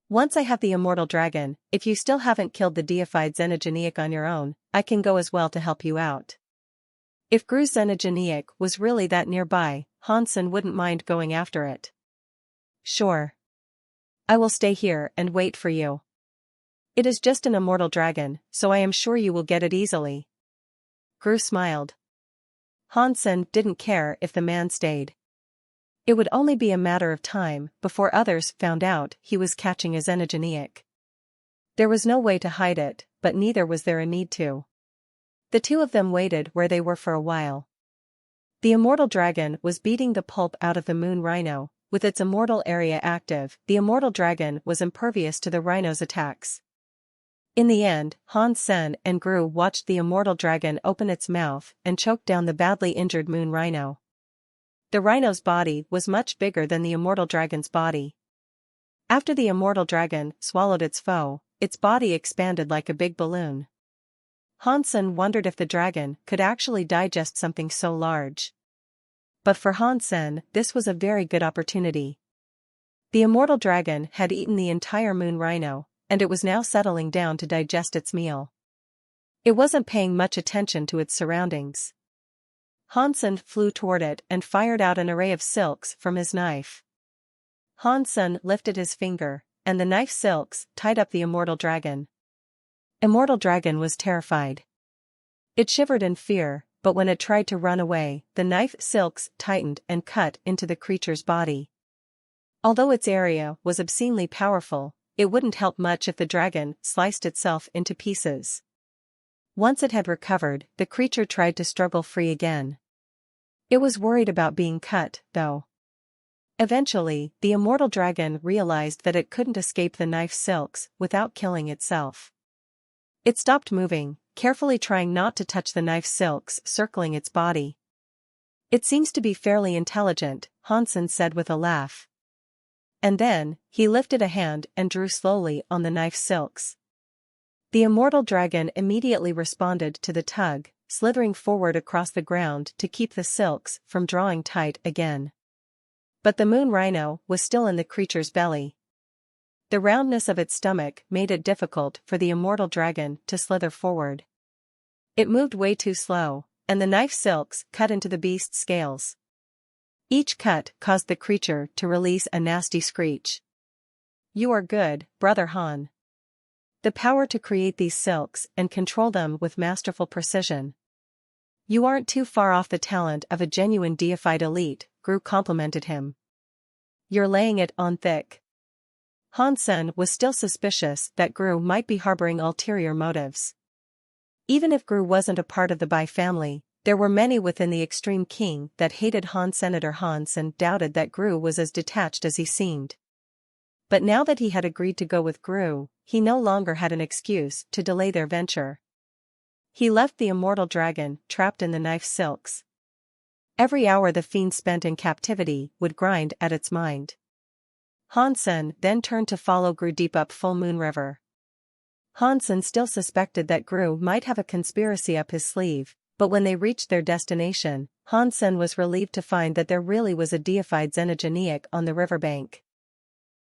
Speaker 1: Once I have the immortal dragon, if you still haven't killed the deified xenogeneic on your own, I can go as well to help you out. If Gru's xenogeneic was really that nearby, Han Sen wouldn't mind going after it. Sure. I will stay here and wait for you. It is just an immortal dragon, so I am sure you will get it easily. Gru smiled. Han Sen didn't care if the man stayed. It would only be a matter of time before others found out he was catching a xenogeneic. There was no way to hide it, but neither was there a need to. The two of them waited where they were for a while. The immortal dragon was beating the pulp out of the moon rhino. With its immortal area active, the immortal dragon was impervious to the rhino's attacks. In the end, Han Sen and Gru watched the immortal dragon open its mouth and choke down the badly injured moon rhino. The rhino's body was much bigger than the immortal dragon's body. After the immortal dragon swallowed its foe, its body expanded like a big balloon. Han Sen wondered if the dragon could actually digest something so large. But for Han Sen, this was a very good opportunity. The immortal dragon had eaten the entire moon rhino, and it was now settling down to digest its meal. It wasn't paying much attention to its surroundings. Han Sen flew toward it and fired out an array of silks from his knife. Han Sen lifted his finger, and the knife silks tied up the immortal dragon. Immortal dragon was terrified. It shivered in fear, but when it tried to run away, the knife silks tightened and cut into the creature's body. Although its area was obscenely powerful, it wouldn't help much if the dragon sliced itself into pieces. Once it had recovered, the creature tried to struggle free again. It was worried about being cut, though. Eventually, the immortal dragon realized that it couldn't escape the knife silks without killing itself. It stopped moving, carefully trying not to touch the knife silks circling its body. It seems to be fairly intelligent, Han Sen said with a laugh. And then, he lifted a hand and drew slowly on the knife silks. The immortal dragon immediately responded to the tug, slithering forward across the ground to keep the silks from drawing tight again. But the moon rhino was still in the creature's belly. The roundness of its stomach made it difficult for the immortal dragon to slither forward. It moved way too slow, and the knife silks cut into the beast's scales. Each cut caused the creature to release a nasty screech. You are good, Brother Han. The power to create these silks and control them with masterful precision. You aren't too far off the talent of a genuine deified elite, Gru complimented him. "You're laying it on thick." Hansen was still suspicious that Gru might be harboring ulterior motives. Even if Gru wasn't a part of the Bai family, there were many within the Extreme King that hated Han. Senator Hansen doubted that Gru was as detached as he seemed. But now that he had agreed to go with Gru, he no longer had an excuse to delay their venture. He left the immortal dragon trapped in the knife silks. Every hour the fiend spent in captivity would grind at its mind. Hansen then turned to follow Gru deep up Full Moon River. Hansen still suspected that Gru might have a conspiracy up his sleeve, but when they reached their destination, Hansen was relieved to find that there really was a deified xenogeniac on the riverbank.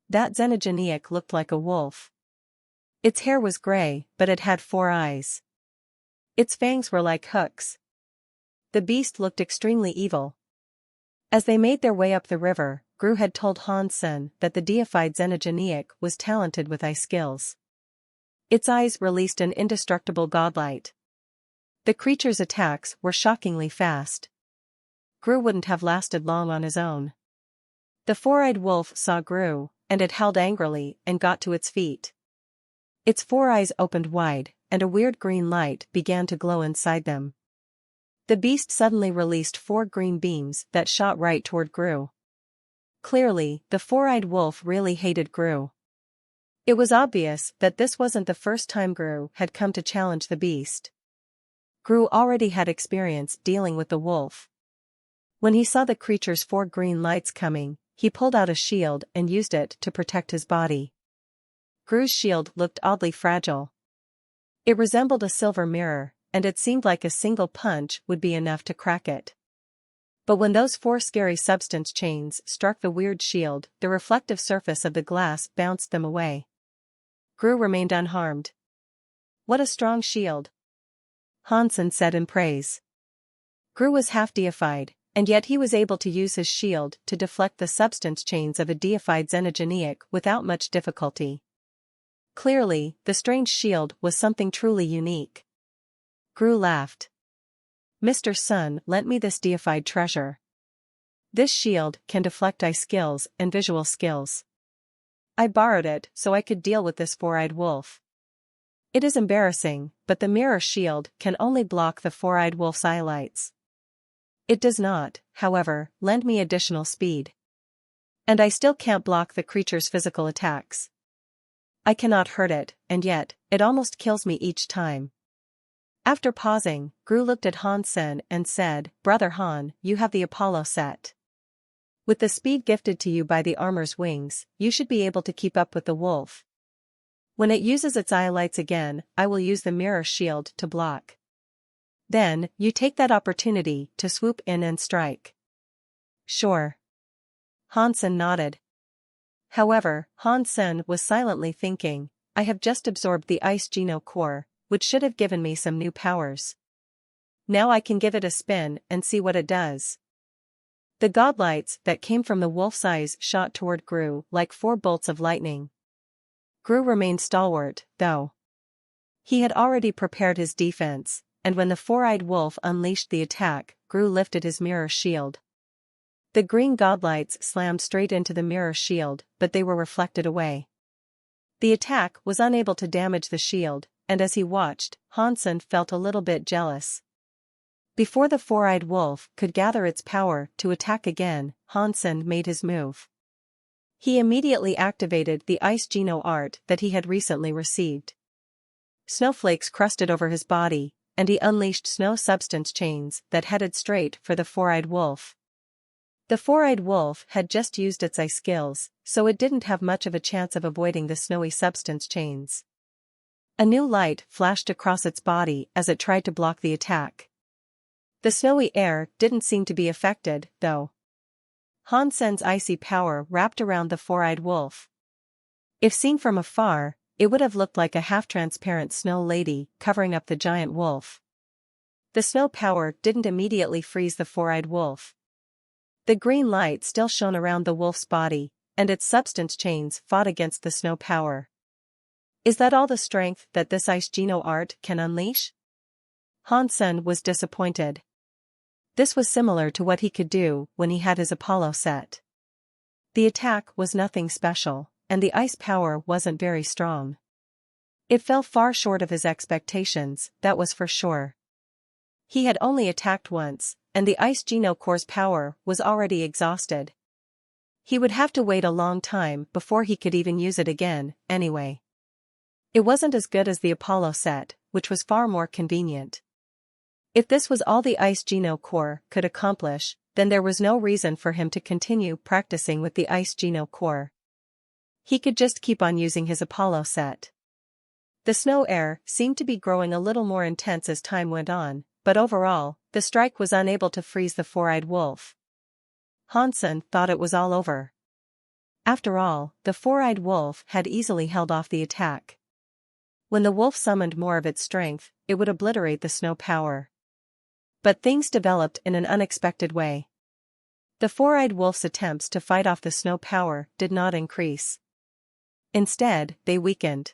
Speaker 1: That xenogeniac looked like a wolf. Its hair was gray, but it had 4 eyes. Its fangs were like hooks. The beast looked extremely evil. As they made their way up the river, Gru had told Hansen that the deified xenogeniac was talented with eye skills. Its eyes released an indestructible godlight. The creature's attacks were shockingly fast. Gru wouldn't have lasted long on his own. The 4-eyed wolf saw Gru, and it howled angrily and got to its feet. Its 4 eyes opened wide, and a weird green light began to glow inside them. The beast suddenly released 4 green beams that shot right toward Gru. Clearly, the 4-eyed wolf really hated Gru. It was obvious that this wasn't the first time Gru had come to challenge the beast. Gru already had experience dealing with the wolf. When he saw the creature's 4 green lights coming, he pulled out a shield and used it to protect his body. Gru's shield looked oddly fragile. It resembled a silver mirror, and it seemed like a single punch would be enough to crack it. But when those 4 scary substance chains struck the weird shield, the reflective surface of the glass bounced them away. Gru remained unharmed. "What a strong shield," Hansen said in praise. Gru was half deified, and yet he was able to use his shield to deflect the substance chains of a deified xenogeniac without much difficulty. Clearly, the strange shield was something truly unique. Gru laughed. "Mr. Sun lent me this deified treasure. This shield can deflect eye skills and visual skills. I borrowed it so I could deal with this 4-eyed wolf. It is embarrassing, but the mirror shield can only block the 4-eyed wolf's eye lights. It does not, however, lend me additional speed. And I still can't block the creature's physical attacks. I cannot hurt it, and yet, it almost kills me each time." After pausing, Gru looked at Hansen and said, "Brother Han, you have the Apollo set. With the speed gifted to you by the armor's wings, you should be able to keep up with the wolf. When it uses its eye lights again, I will use the mirror shield to block. Then, you take that opportunity to swoop in and strike." "Sure." Hansen nodded. However, Hansen was silently thinking, "I have just absorbed the ice geno core, which should have given me some new powers. Now I can give it a spin and see what it does." The godlights that came from the wolf's eyes shot toward Gru like 4 bolts of lightning. Gru remained stalwart, though. He had already prepared his defense, and when the 4-eyed wolf unleashed the attack, Gru lifted his mirror shield. The green godlights slammed straight into the mirror shield, but they were reflected away. The attack was unable to damage the shield, and as he watched, Hansen felt a little bit jealous. Before the 4-eyed wolf could gather its power to attack again, Hansen made his move. He immediately activated the ice geno art that he had recently received. Snowflakes crusted over his body, and he unleashed snow substance chains that headed straight for the 4-eyed wolf. The 4-eyed wolf had just used its eye skills, so it didn't have much of a chance of avoiding the snowy substance chains. A new light flashed across its body as it tried to block the attack. The snowy air didn't seem to be affected, though. Hansen's icy power wrapped around the 4-eyed wolf. If seen from afar, it would have looked like a half-transparent snow lady covering up the giant wolf. The snow power didn't immediately freeze the 4-eyed wolf. The green light still shone around the wolf's body, and its substance chains fought against the snow power. Is that all the strength that this ice geno art can unleash? Hansen was disappointed. This was similar to what he could do when he had his Apollo set. The attack was nothing special, and the ice power wasn't very strong. It fell far short of his expectations, that was for sure. He had only attacked once, and the ice Geno core's power was already exhausted. He would have to wait a long time before he could even use it again, anyway. It wasn't as good as the Apollo set, which was far more convenient. If this was all the ice Geno core could accomplish, then there was no reason for him to continue practicing with the ice Geno core. He could just keep on using his Apollo set. The snow air seemed to be growing a little more intense as time went on, but overall, the strike was unable to freeze the four-eyed wolf. Hansen thought it was all over. After all, the four-eyed wolf had easily held off the attack. When the wolf summoned more of its strength, it would obliterate the snow power. But things developed in an unexpected way. The four-eyed wolf's attempts to fight off the snow power did not increase. Instead, they weakened.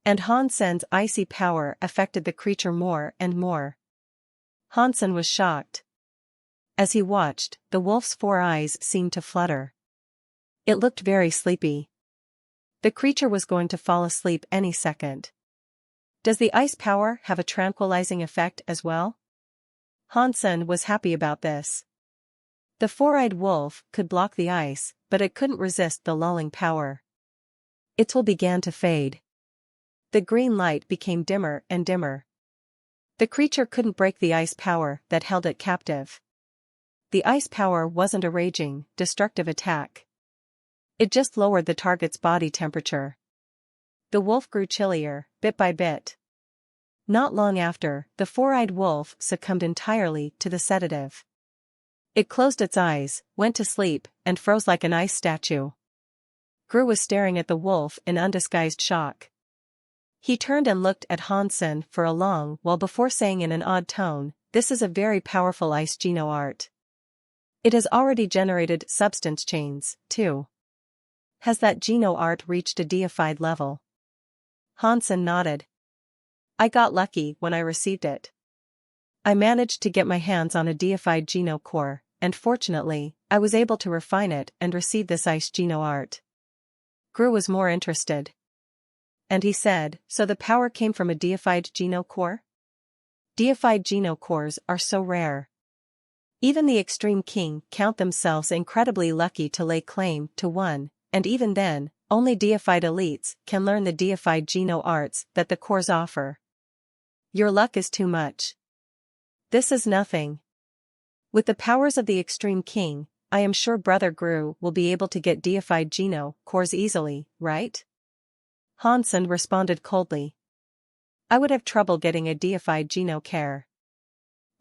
Speaker 1: And Hansen's icy power affected the creature more and more. Hansen was shocked. As he watched, the wolf's four eyes seemed to flutter. It looked very sleepy. The creature was going to fall asleep any second. Does the ice power have a tranquilizing effect as well? Hansen was happy about this. The four-eyed wolf could block the ice, but it couldn't resist the lulling power. Its will began to fade. The green light became dimmer and dimmer. The creature couldn't break the ice power that held it captive. The ice power wasn't a raging, destructive attack. It just lowered the target's body temperature. The wolf grew chillier, bit by bit. Not long after, the four-eyed wolf succumbed entirely to the sedative. It closed its eyes, went to sleep, and froze like an ice statue. Gru was staring at the wolf in undisguised shock. He turned and looked at Hansen for a long while before saying in an odd tone, "This is a very powerful ice Geno art. It has already generated substance chains, too. Has that Geno art reached a deified level?" Hansen nodded. "I got lucky when I received it. I managed to get my hands on a deified Geno core, and fortunately, I was able to refine it and receive this ice Geno art." Gru was more interested. And he said, "So the power came from a deified Geno core? Deified Geno cores are so rare. Even the extreme king count themselves incredibly lucky to lay claim to one, and even then, only deified elites can learn the deified Geno arts that the cores offer. Your luck is too much. This is nothing. With the powers of the extreme king, I am sure Brother Gru will be able to get deified Geno cores easily, right?" Hansen responded coldly. "I would have trouble getting a deified Geno core.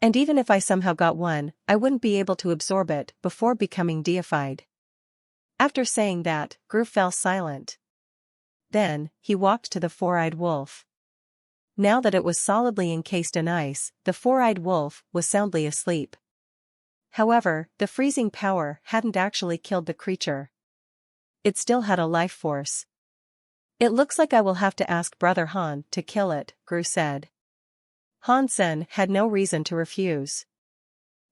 Speaker 1: And even if I somehow got one, I wouldn't be able to absorb it before becoming deified." After saying that, Gru fell silent. Then, he walked to the four-eyed wolf. Now that it was solidly encased in ice, the four-eyed wolf was soundly asleep. However, the freezing power hadn't actually killed the creature. It still had a life force. "It looks like I will have to ask Brother Han to kill it," Gru said. Hansen had no reason to refuse.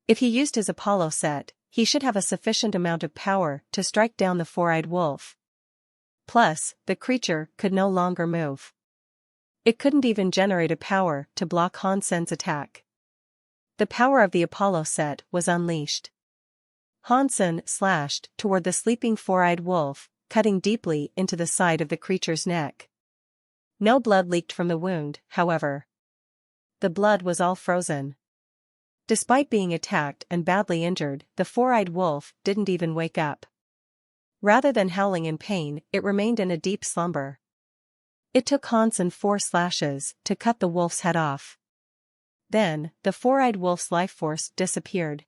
Speaker 1: If he used his Apollo set, he should have a sufficient amount of power to strike down the four-eyed wolf. Plus, the creature could no longer move. It couldn't even generate a power to block Hansen's attack. The power of the Apollo set was unleashed. Hansen slashed toward the sleeping four-eyed wolf, cutting deeply into the side of the creature's neck. No blood leaked from the wound, however. The blood was all frozen. Despite being attacked and badly injured, the four-eyed wolf didn't even wake up. Rather than howling in pain, it remained in a deep slumber. It took Hansen 4 slashes to cut the wolf's head off. Then, the four-eyed wolf's life force disappeared.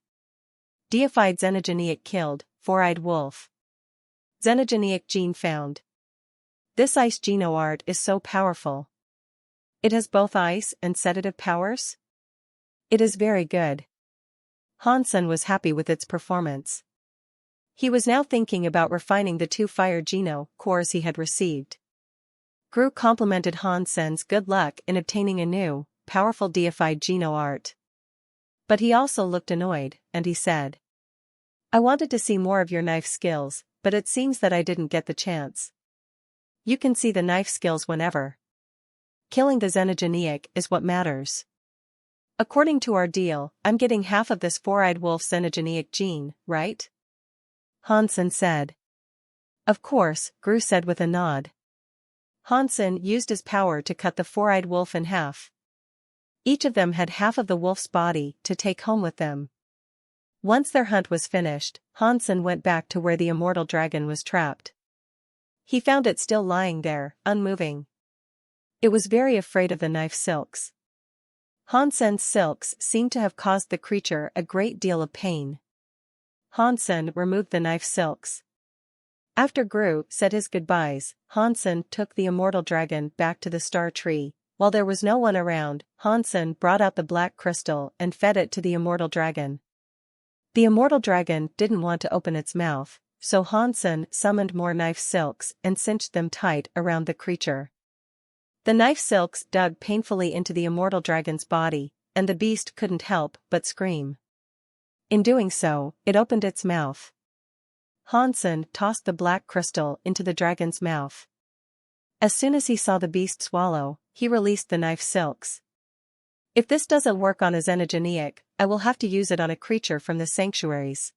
Speaker 1: Deified Xenogeneic killed, four-eyed wolf. Xenogeneic gene found. This ice Geno art is so powerful. It has both ice and sedative powers? It is very good. Hansen was happy with its performance. He was now thinking about refining the 2 fire Geno cores he had received. Gru complimented Hansen's good luck in obtaining a new, powerful deified Geno art. But he also looked annoyed, and he said, "I wanted to see more of your knife skills, but it seems that I didn't get the chance." "You can see the knife skills whenever. Killing the xenogeneic is what matters. According to our deal, I'm getting half of this four-eyed wolf xenogeneic gene, right?" Hansen said. "Of course," Gru said with a nod. Hansen used his power to cut the four-eyed wolf in half. Each of them had half of the wolf's body to take home with them. Once their hunt was finished, Hansen went back to where the immortal dragon was trapped. He found it still lying there, unmoving. It was very afraid of the knife silks. Hansen's silks seemed to have caused the creature a great deal of pain. Hansen removed the knife silks. After Gru said his goodbyes, Hansen took the immortal dragon back to the star tree. While there was no one around, Hansen brought out the black crystal and fed it to the immortal dragon. The immortal dragon didn't want to open its mouth, so Hansen summoned more knife silks and cinched them tight around the creature. The knife silks dug painfully into the immortal dragon's body, and the beast couldn't help but scream. In doing so, it opened its mouth. Hansen tossed the black crystal into the dragon's mouth. As soon as he saw the beast swallow, he released the knife silks. "If this doesn't work on a xenogeneic, I will have to use it on a creature from the sanctuaries."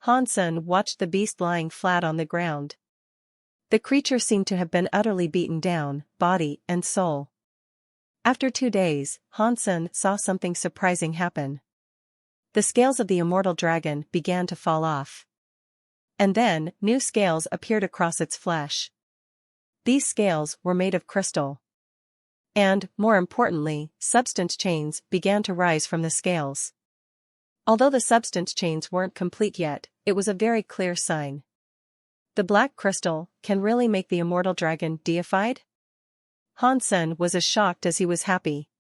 Speaker 1: Hansen watched the beast lying flat on the ground. The creature seemed to have been utterly beaten down, body and soul. After 2 days, Hansen saw something surprising happen. The scales of the immortal dragon began to fall off. And then, new scales appeared across its flesh. These scales were made of crystal. And, more importantly, substance chains began to rise from the scales. Although the substance chains weren't complete yet, it was a very clear sign. The black crystal can really make the immortal dragon deified? Hansen was as shocked as he was happy.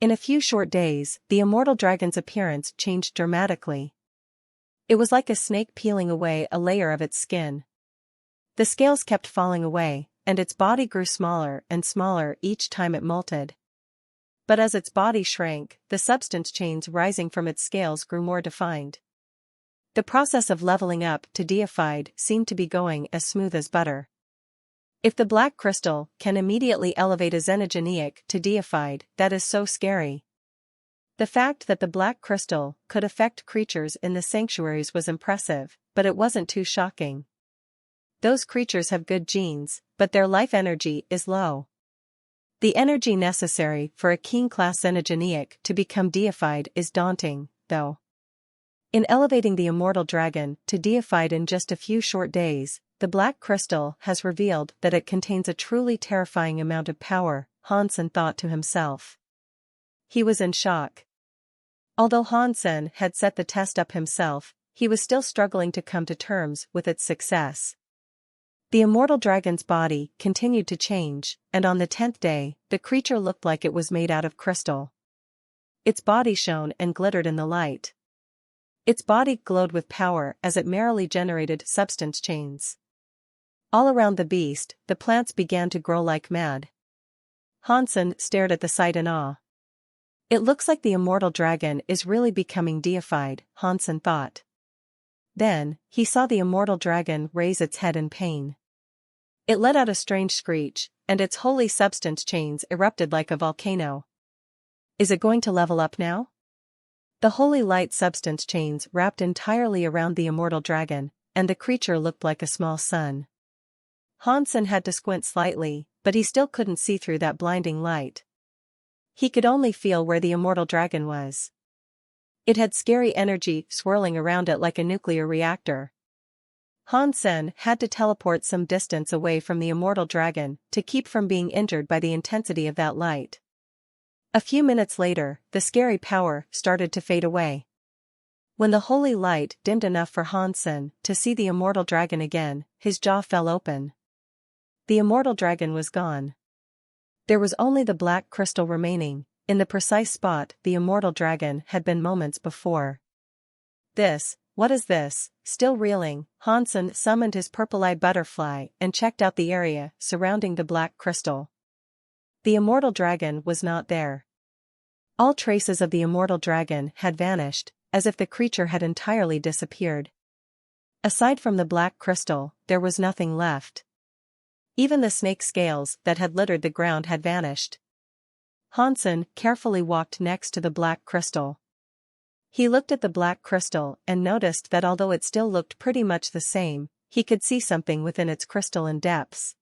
Speaker 1: In a few short days, the immortal dragon's appearance changed dramatically. It was like a snake peeling away a layer of its skin. The scales kept falling away, and its body grew smaller and smaller each time it molted. But as its body shrank, the substance chains rising from its scales grew more defined. The process of leveling up to deified seemed to be going as smooth as butter. If the black crystal can immediately elevate a xenogeneic to deified, that is so scary. The fact that the black crystal could affect creatures in the sanctuaries was impressive, but it wasn't too shocking. Those creatures have good genes, but their life energy is low. The energy necessary for a king-class xenogeneic to become deified is daunting, though. In elevating the immortal dragon to deified in just a few short days, the black crystal has revealed that it contains a truly terrifying amount of power, Hansen thought to himself. He was in shock. Although Hansen had set the test up himself, he was still struggling to come to terms with its success. The immortal dragon's body continued to change, and on the 10th day, the creature looked like it was made out of crystal. Its body shone and glittered in the light. Its body glowed with power as it merrily generated substance chains. All around the beast, the plants began to grow like mad. Hansen stared at the sight in awe. It looks like the immortal dragon is really becoming deified, Hansen thought. Then, he saw the immortal dragon raise its head in pain. It let out a strange screech, and its holy substance chains erupted like a volcano. Is it going to level up now? The holy light substance chains wrapped entirely around the immortal dragon, and the creature looked like a small sun. Hansen had to squint slightly, but he still couldn't see through that blinding light. He could only feel where the immortal dragon was. It had scary energy swirling around it like a nuclear reactor. Hansen had to teleport some distance away from the immortal dragon to keep from being injured by the intensity of that light. A few minutes later, the scary power started to fade away. When the holy light dimmed enough for Hansen to see the immortal dragon again, his jaw fell open. The immortal dragon was gone. There was only the black crystal remaining, in the precise spot the immortal dragon had been moments before. What is this? Still reeling, Hansen summoned his purple-eyed butterfly and checked out the area surrounding the black crystal. The immortal dragon was not there. All traces of the immortal dragon had vanished, as if the creature had entirely disappeared. Aside from the black crystal, there was nothing left. Even the snake scales that had littered the ground had vanished. Hansen carefully walked next to the black crystal. He looked at the black crystal and noticed that although it still looked pretty much the same, he could see something within its crystalline depths.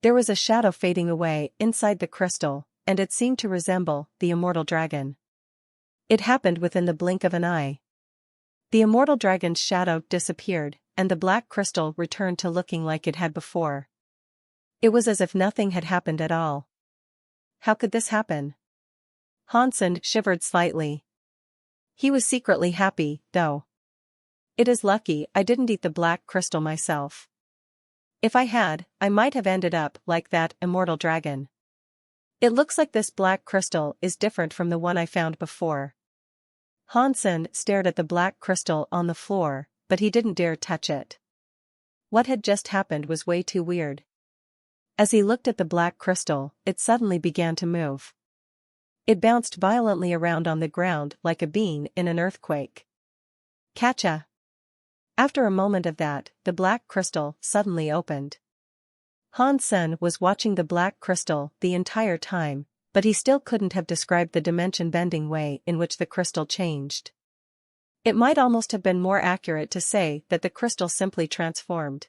Speaker 1: There was a shadow fading away inside the crystal, and it seemed to resemble the immortal dragon. It happened within the blink of an eye. The immortal dragon's shadow disappeared, and the black crystal returned to looking like it had before. It was as if nothing had happened at all. How could this happen? Hansen shivered slightly. He was secretly happy, though. It is lucky I didn't eat the black crystal myself. If I had, I might have ended up like that immortal dragon. It looks like this black crystal is different from the one I found before. Hansen stared at the black crystal on the floor, but he didn't dare touch it. What had just happened was way too weird. As he looked at the black crystal, it suddenly began to move. It bounced violently around on the ground like a bean in an earthquake. Catcha! After a moment of that, the black crystal suddenly opened. Hansen was watching the black crystal the entire time, but he still couldn't have described the dimension-bending way in which the crystal changed. It might almost have been more accurate to say that the crystal simply transformed.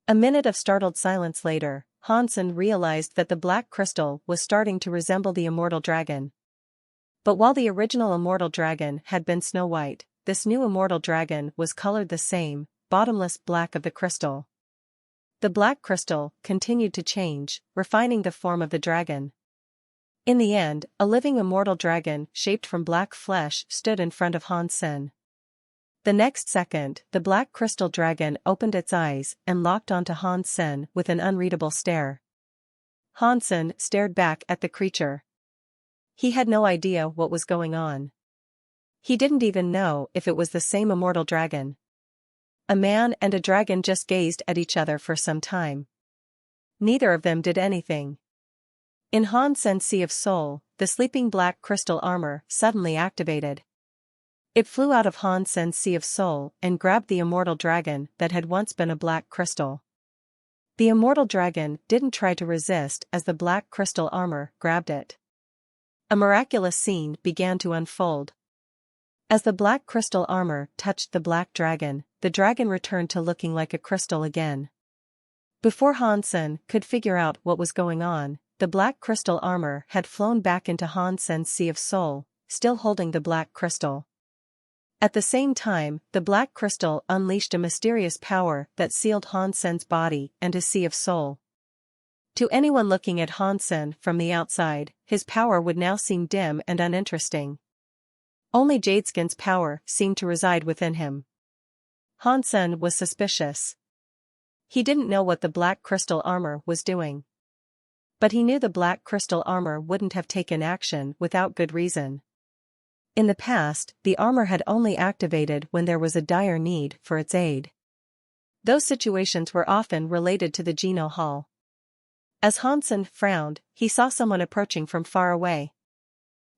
Speaker 1: A minute of startled silence later, Hansen realized that the black crystal was starting to resemble the immortal dragon. But while the original immortal dragon had been snow white, this new immortal dragon was colored the same, bottomless black of the crystal. The black crystal continued to change, refining the form of the dragon. In the end, a living immortal dragon shaped from black flesh stood in front of Hansen. The next second, the black crystal dragon opened its eyes and locked onto Hansen with an unreadable stare. Hansen stared back at the creature. He had no idea what was going on. He didn't even know if it was the same immortal dragon. A man and a dragon just gazed at each other for some time. Neither of them did anything. In Hansen's sea of soul, the sleeping black crystal armor suddenly activated. It flew out of Hansen's sea of soul and grabbed the immortal dragon that had once been a black crystal. The immortal dragon didn't try to resist as the black crystal armor grabbed it. A miraculous scene began to unfold. As the black crystal armor touched the black dragon, the dragon returned to looking like a crystal again. Before Hansen could figure out what was going on, the black crystal armor had flown back into Hansen's sea of soul, still holding the black crystal. At the same time, the black crystal unleashed a mysterious power that sealed Hansen's body and his sea of soul. To anyone looking at Hansen from the outside, his power would now seem dim and uninteresting. Only Jadeskin's power seemed to reside within him. Hansen was suspicious. He didn't know what the black crystal armor was doing. But he knew the black crystal armor wouldn't have taken action without good reason. In the past, the armor had only activated when there was a dire need for its aid. Those situations were often related to the Geno Hall. As Hansen frowned, he saw someone approaching from far away.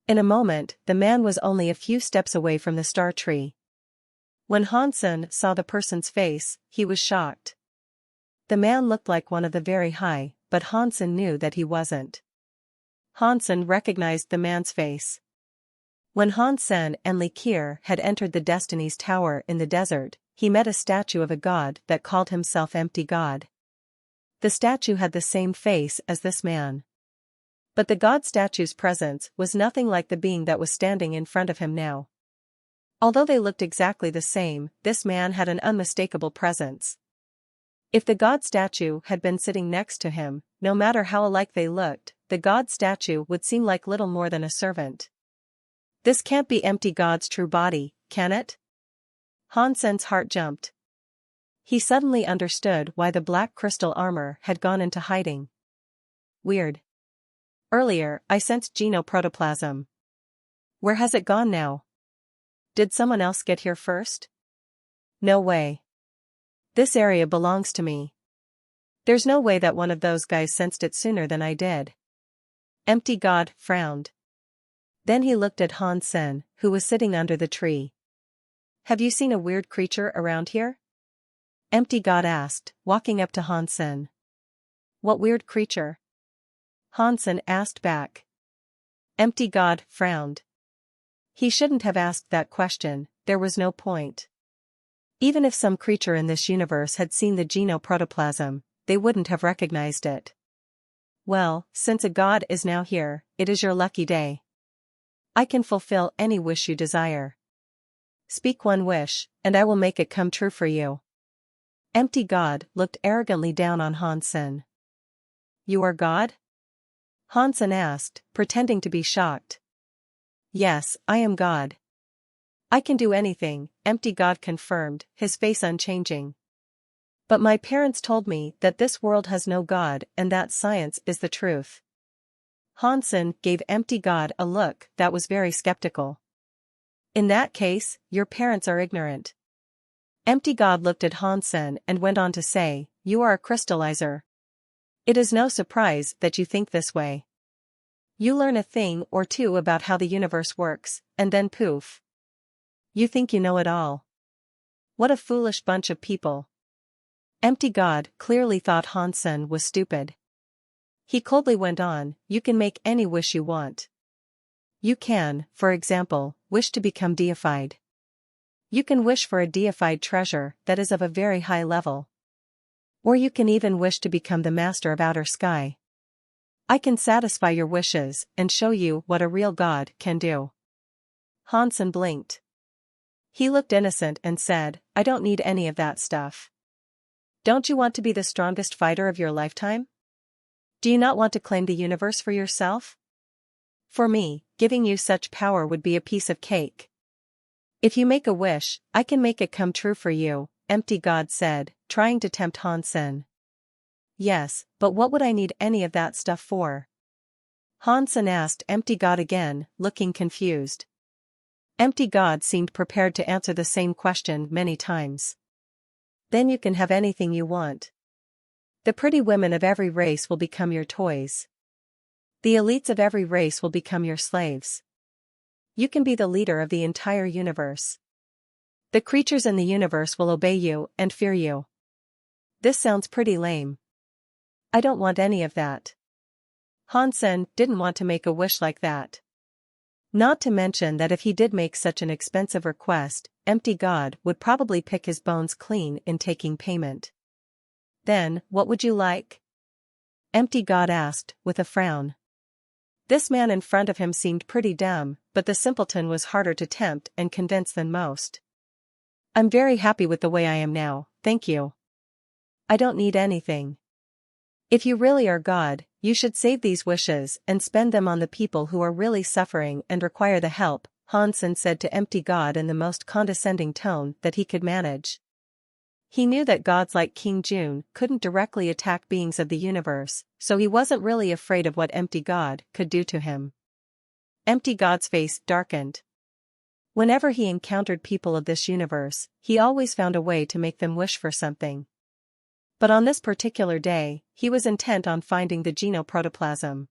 Speaker 1: In a moment, the man was only a few steps away from the star tree. When Hansen saw the person's face, he was shocked. The man looked like one of the very high, but Hansen knew that he wasn't. Hansen recognized the man's face. When Hansen and Likir had entered the Destiny's Tower in the desert, he met a statue of a god that called himself Empty God. The statue had the same face as this man. But the god statue's presence was nothing like the being that was standing in front of him now. Although they looked exactly the same, this man had an unmistakable presence. If the god statue had been sitting next to him, no matter how alike they looked, the god statue would seem like little more than a servant. This can't be Empty God's true body, can it? Hansen's heart jumped. He suddenly understood why the black crystal armor had gone into hiding. Weird. Earlier, I sensed genoprotoplasm. Where has it gone now? Did someone else get here first? No way. This area belongs to me. There's no way that one of those guys sensed it sooner than I did. Empty God frowned. Then he looked at Hansen, who was sitting under the tree. Have you seen a weird creature around here? Empty God asked, walking up to Hansen. What weird creature? Hansen asked back. Empty God frowned. He shouldn't have asked that question, there was no point. Even if some creature in this universe had seen the genoprotoplasm, they wouldn't have recognized it. Well, since a god is now here, it is your lucky day. I can fulfill any wish you desire. Speak one wish, and I will make it come true for you. Empty God looked arrogantly down on Hansen. You are God? Hansen asked, pretending to be shocked. Yes, I am God. I can do anything, Empty God confirmed, his face unchanging. But my parents told me that this world has no God and that science is the truth. Hansen gave Empty God a look that was very skeptical. In that case, your parents are ignorant. Empty God looked at Hansen and went on to say, you are a crystallizer. It is no surprise that you think this way. You learn a thing or two about how the universe works, and then poof. You think you know it all. What a foolish bunch of people. Empty God clearly thought Hansen was stupid. He coldly went on, you can make any wish you want. You can, for example, wish to become deified. You can wish for a deified treasure that is of a very high level. Or you can even wish to become the master of outer sky. I can satisfy your wishes and show you what a real god can do. Hansen blinked. He looked innocent and said, I don't need any of that stuff. Don't you want to be the strongest fighter of your lifetime? Do you not want to claim the universe for yourself? For me, giving you such power would be a piece of cake. If you make a wish, I can make it come true for you, Empty God said, trying to tempt Hansen. Yes, but what would I need any of that stuff for? Hansen asked Empty God again, looking confused. Empty God seemed prepared to answer the same question many times. Then you can have anything you want. The pretty women of every race will become your toys. The elites of every race will become your slaves. You can be the leader of the entire universe. The creatures in the universe will obey you and fear you. This sounds pretty lame. I don't want any of that. Hansen didn't want to make a wish like that. Not to mention that if he did make such an expensive request, Empty God would probably pick his bones clean in taking payment. Then, what would you like? Empty God asked, with a frown. This man in front of him seemed pretty dumb, but the simpleton was harder to tempt and convince than most. I'm very happy with the way I am now, thank you. I don't need anything. If you really are God, you should save these wishes and spend them on the people who are really suffering and require the help, Hansen said to Empty God in the most condescending tone that he could manage. He knew that gods like King June couldn't directly attack beings of the universe, so he wasn't really afraid of what Empty God could do to him. Empty God's face darkened. Whenever he encountered people of this universe, he always found a way to make them wish for something. But on this particular day, he was intent on finding the genoprotoplasm.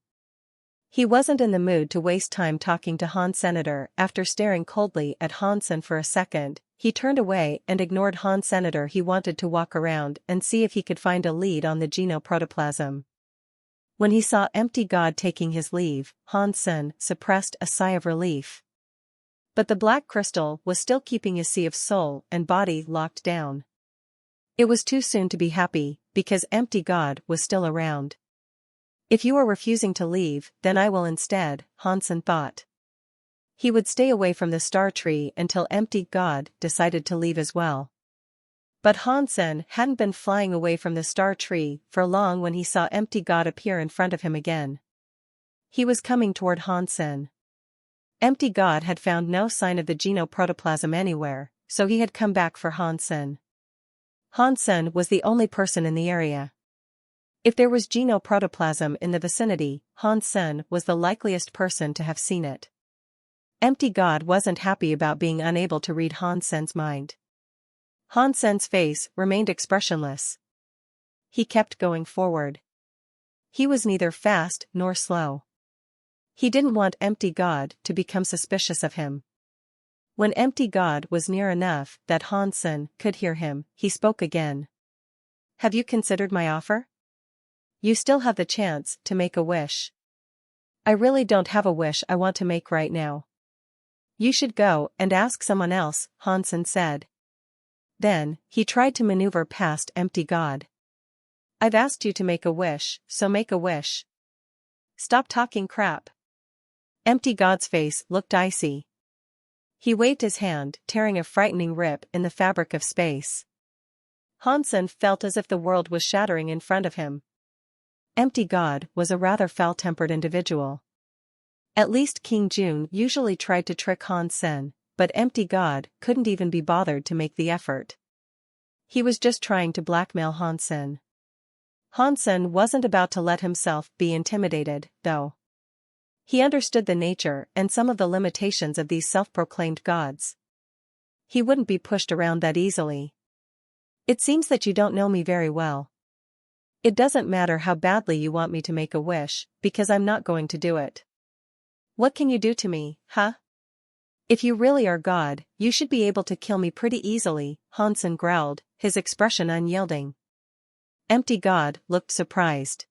Speaker 1: He wasn't in the mood to waste time talking to Hans Senator. After staring coldly at Hansen for a second, he turned away and ignored Hans Senator. He wanted to walk around and see if he could find a lead on the genoprotoplasm. When he saw Empty God taking his leave, Hansen suppressed a sigh of relief. But the black crystal was still keeping his sea of soul and body locked down. It was too soon to be happy, because Empty God was still around. If you are refusing to leave, then I will instead, Hansen thought. He would stay away from the star tree until Empty God decided to leave as well. But Hansen hadn't been flying away from the star tree for long when he saw Empty God appear in front of him again. He was coming toward Hansen. Empty God had found no sign of the genoprotoplasm anywhere, so he had come back for Hansen. Hansen was the only person in the area. If there was genoprotoplasm in the vicinity, Hansen was the likeliest person to have seen it. Empty God wasn't happy about being unable to read Hansen's mind. Hansen's face remained expressionless. He kept going forward. He was neither fast nor slow. He didn't want Empty God to become suspicious of him. When Empty God was near enough that Hansen could hear him, he spoke again. Have you considered my offer? You still have the chance to make a wish. I really don't have a wish I want to make right now. You should go and ask someone else, Hansen said. Then, he tried to maneuver past Empty God. I've asked you to make a wish, so make a wish. Stop talking crap. Empty God's face looked icy. He waved his hand, tearing a frightening rip in the fabric of space. Hansen felt as if the world was shattering in front of him. Empty God was a rather foul-tempered individual. At least King Jun usually tried to trick Hansen, but Empty God couldn't even be bothered to make the effort. He was just trying to blackmail Hansen. Hansen wasn't about to let himself be intimidated, though. He understood the nature and some of the limitations of these self-proclaimed gods. He wouldn't be pushed around that easily. It seems that you don't know me very well. It doesn't matter how badly you want me to make a wish, because I'm not going to do it. What can you do to me, huh? If you really are God, you should be able to kill me pretty easily, Hansen growled, his expression unyielding. Empty God looked surprised.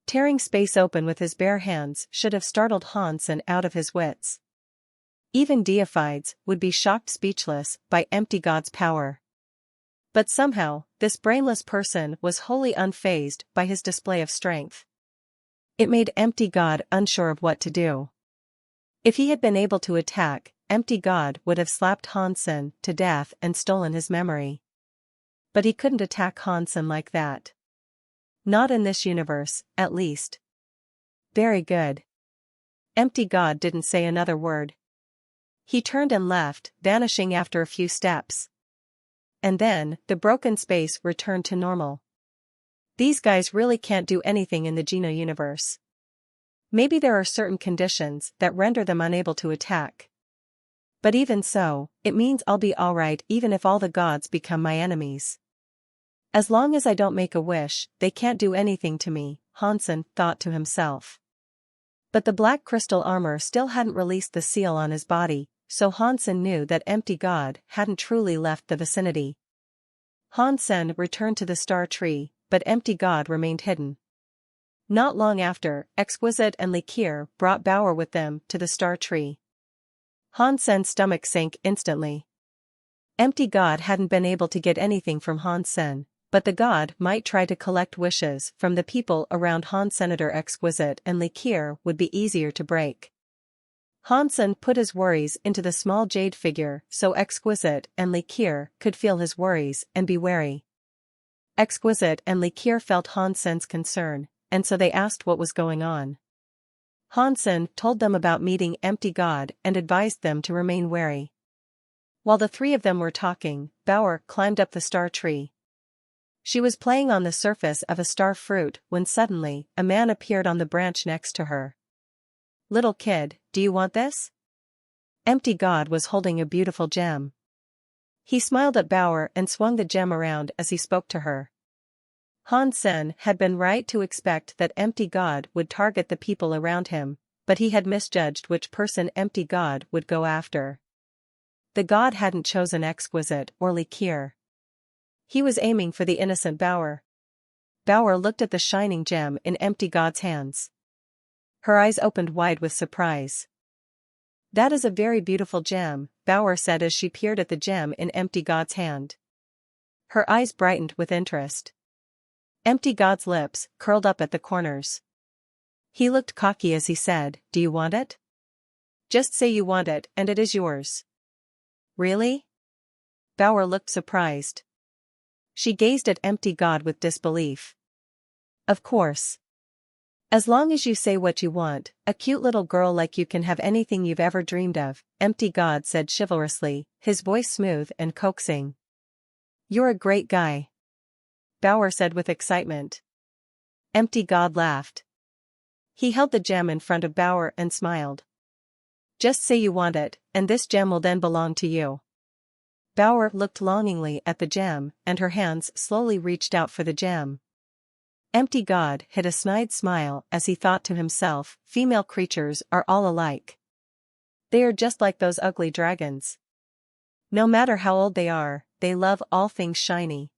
Speaker 1: Tearing space open with his bare hands should have startled Hansen out of his wits. Even deifieds would be shocked speechless by Empty God's power. But somehow, this brainless person was wholly unfazed by his display of strength. It made Empty God unsure of what to do. If he had been able to attack, Empty God would have slapped Hansen to death and stolen his memory. But he couldn't attack Hansen like that. Not in this universe, at least. Very good. Empty God didn't say another word. He turned and left, vanishing after a few steps. And then, the broken space returned to normal. These guys really can't do anything in the Geno universe. Maybe there are certain conditions that render them unable to attack. But even so, it means I'll be alright even if all the gods become my enemies. As long as I don't make a wish, they can't do anything to me, Hansen thought to himself. But the black crystal armor still hadn't released the seal on his body, so Hansen knew that Empty God hadn't truly left the vicinity. Hansen returned to the star tree, but Empty God remained hidden. Not long after, Exquisite and Likir brought Bauer with them to the star tree. Hansen's stomach sank instantly. Empty God hadn't been able to get anything from Hansen, but the god might try to collect wishes from the people around Senator Exquisite and Likir would be easier to break. Hansen put his worries into the small jade figure so Exquisite and Likir could feel his worries and be wary. Exquisite and Likir felt Hansen's concern, and so they asked what was going on. Hansen told them about meeting Empty God and advised them to remain wary. While the three of them were talking, Bauer climbed up the star tree. She was playing on the surface of a star fruit when suddenly, a man appeared on the branch next to her. "Little kid, do you want this?" Empty God was holding a beautiful gem. He smiled at Bauer and swung the gem around as he spoke to her. Hansen had been right to expect that Empty God would target the people around him, but he had misjudged which person Empty God would go after. The god hadn't chosen Exquisite or Likir. He was aiming for the innocent Bauer. Bauer looked at the shining gem in Empty God's hands. Her eyes opened wide with surprise. "That is a very beautiful gem," Bauer said as she peered at the gem in Empty God's hand. Her eyes brightened with interest. Empty God's lips curled up at the corners. He looked cocky as he said, "Do you want it? Just say you want it and it is yours." "Really?" Bauer looked surprised. She gazed at Empty God with disbelief. "Of course. As long as you say what you want, a cute little girl like you can have anything you've ever dreamed of," Empty God said chivalrously, his voice smooth and coaxing. "You're a great guy," Bauer said with excitement. Empty God laughed. He held the gem in front of Bauer and smiled. "Just say you want it, and this gem will then belong to you." Bauer looked longingly at the gem, and her hands slowly reached out for the gem. Empty God hid a snide smile as he thought to himself, female creatures are all alike. They are just like those ugly dragons. No matter how old they are, they love all things shiny.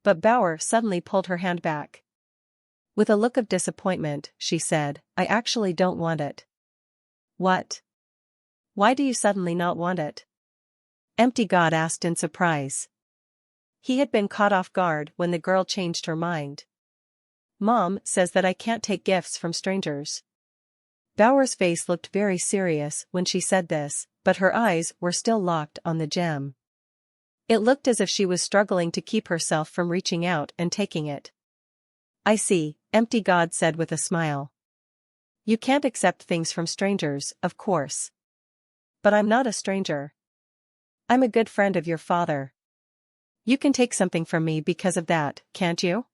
Speaker 1: But Bauer suddenly pulled her hand back. With a look of disappointment, she said, I actually don't want it. What? Why do you suddenly not want it? Empty God asked in surprise. He had been caught off guard when the girl changed her mind. Mom says that I can't take gifts from strangers. Bauer's face looked very serious when she said this, but her eyes were still locked on the gem. It looked as if she was struggling to keep herself from reaching out and taking it. I see, Empty God said with a smile. You can't accept things from strangers, of course. But I'm not a stranger. I'm a good friend of your father. You can take something from me because of that, can't you?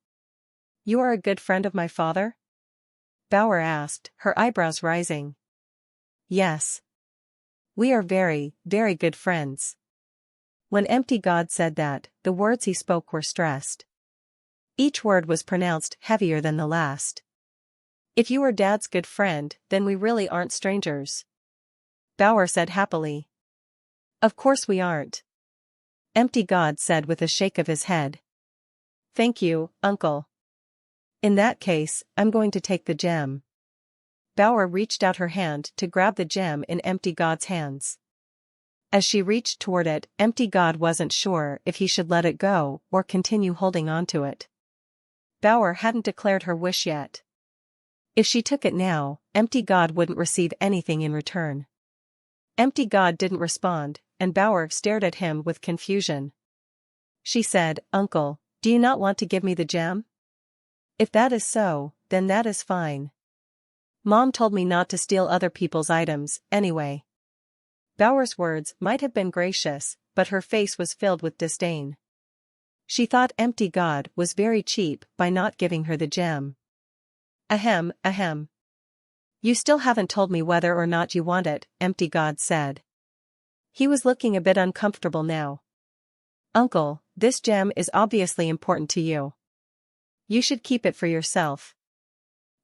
Speaker 1: You are a good friend of my father? Bauer asked, her eyebrows rising. Yes. We are very, very good friends. When Empty God said that, the words he spoke were stressed. Each word was pronounced heavier than the last. If you are Dad's good friend, then we really aren't strangers. Bauer said happily. Of course we aren't. Empty God said with a shake of his head. Thank you, Uncle. In that case, I'm going to take the gem. Bauer reached out her hand to grab the gem in Empty God's hands. As she reached toward it, Empty God wasn't sure if he should let it go or continue holding on to it. Bauer hadn't declared her wish yet. If she took it now, Empty God wouldn't receive anything in return. Empty God didn't respond, and Bauer stared at him with confusion. She said, Uncle, do you not want to give me the gem? If that is so, then that is fine. Mom told me not to steal other people's items, anyway. Bauer's words might have been gracious, but her face was filled with disdain. She thought Empty God was very cheap by not giving her the gem. Ahem, ahem. You still haven't told me whether or not you want it, Empty God said. He was looking a bit uncomfortable now. Uncle, this gem is obviously important to you. You should keep it for yourself.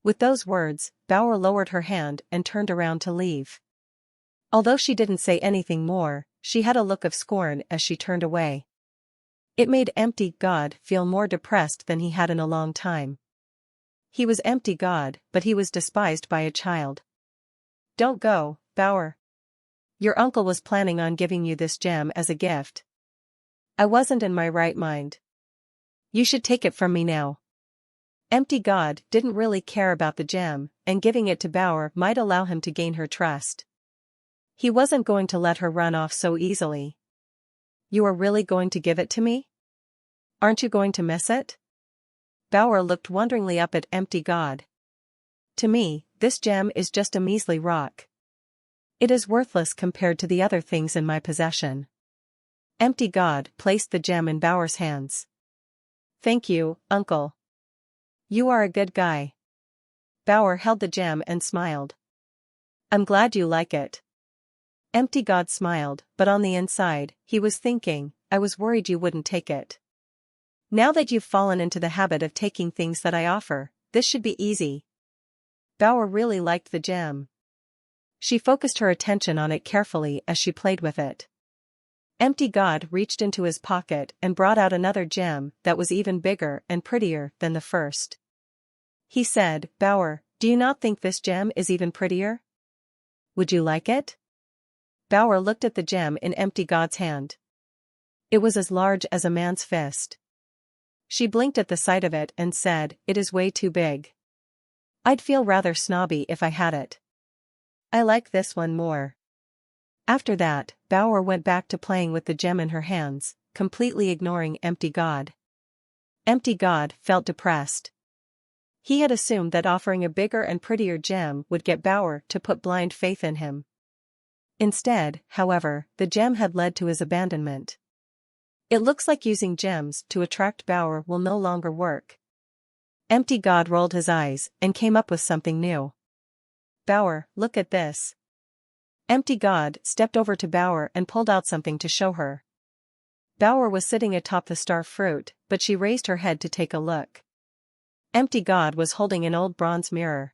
Speaker 1: With those words, Bauer lowered her hand and turned around to leave. Although she didn't say anything more, she had a look of scorn as she turned away. It made Empty God feel more depressed than he had in a long time. He was Empty God, but he was despised by a child. Don't go, Bauer. Your uncle was planning on giving you this gem as a gift. I wasn't in my right mind. You should take it from me now. Empty God didn't really care about the gem, and giving it to Bauer might allow him to gain her trust. He wasn't going to let her run off so easily. You are really going to give it to me? Aren't you going to miss it? Bauer looked wonderingly up at Empty God. To me, this gem is just a measly rock. It is worthless compared to the other things in my possession. Empty God placed the gem in Bauer's hands. Thank you, Uncle. You are a good guy. Bauer held the gem and smiled. I'm glad you like it. Empty God smiled, but on the inside, he was thinking, I was worried you wouldn't take it. Now that you've fallen into the habit of taking things that I offer, this should be easy. Bauer really liked the gem. She focused her attention on it carefully as she played with it. Empty God reached into his pocket and brought out another gem that was even bigger and prettier than the first. He said, Bauer, do you not think this gem is even prettier? Would you like it? Bauer looked at the gem in Empty God's hand. It was as large as a man's fist. She blinked at the sight of it and said, It is way too big. I'd feel rather snobby if I had it. I like this one more. After that, Bauer went back to playing with the gem in her hands, completely ignoring Empty God. Empty God felt depressed. He had assumed that offering a bigger and prettier gem would get Bauer to put blind faith in him. Instead, however, the gem had led to his abandonment. It looks like using gems to attract Bauer will no longer work. Empty God rolled his eyes and came up with something new. Bauer, look at this. Empty God stepped over to Bauer and pulled out something to show her. Bauer was sitting atop the star fruit, but she raised her head to take a look. Empty God was holding an old bronze mirror.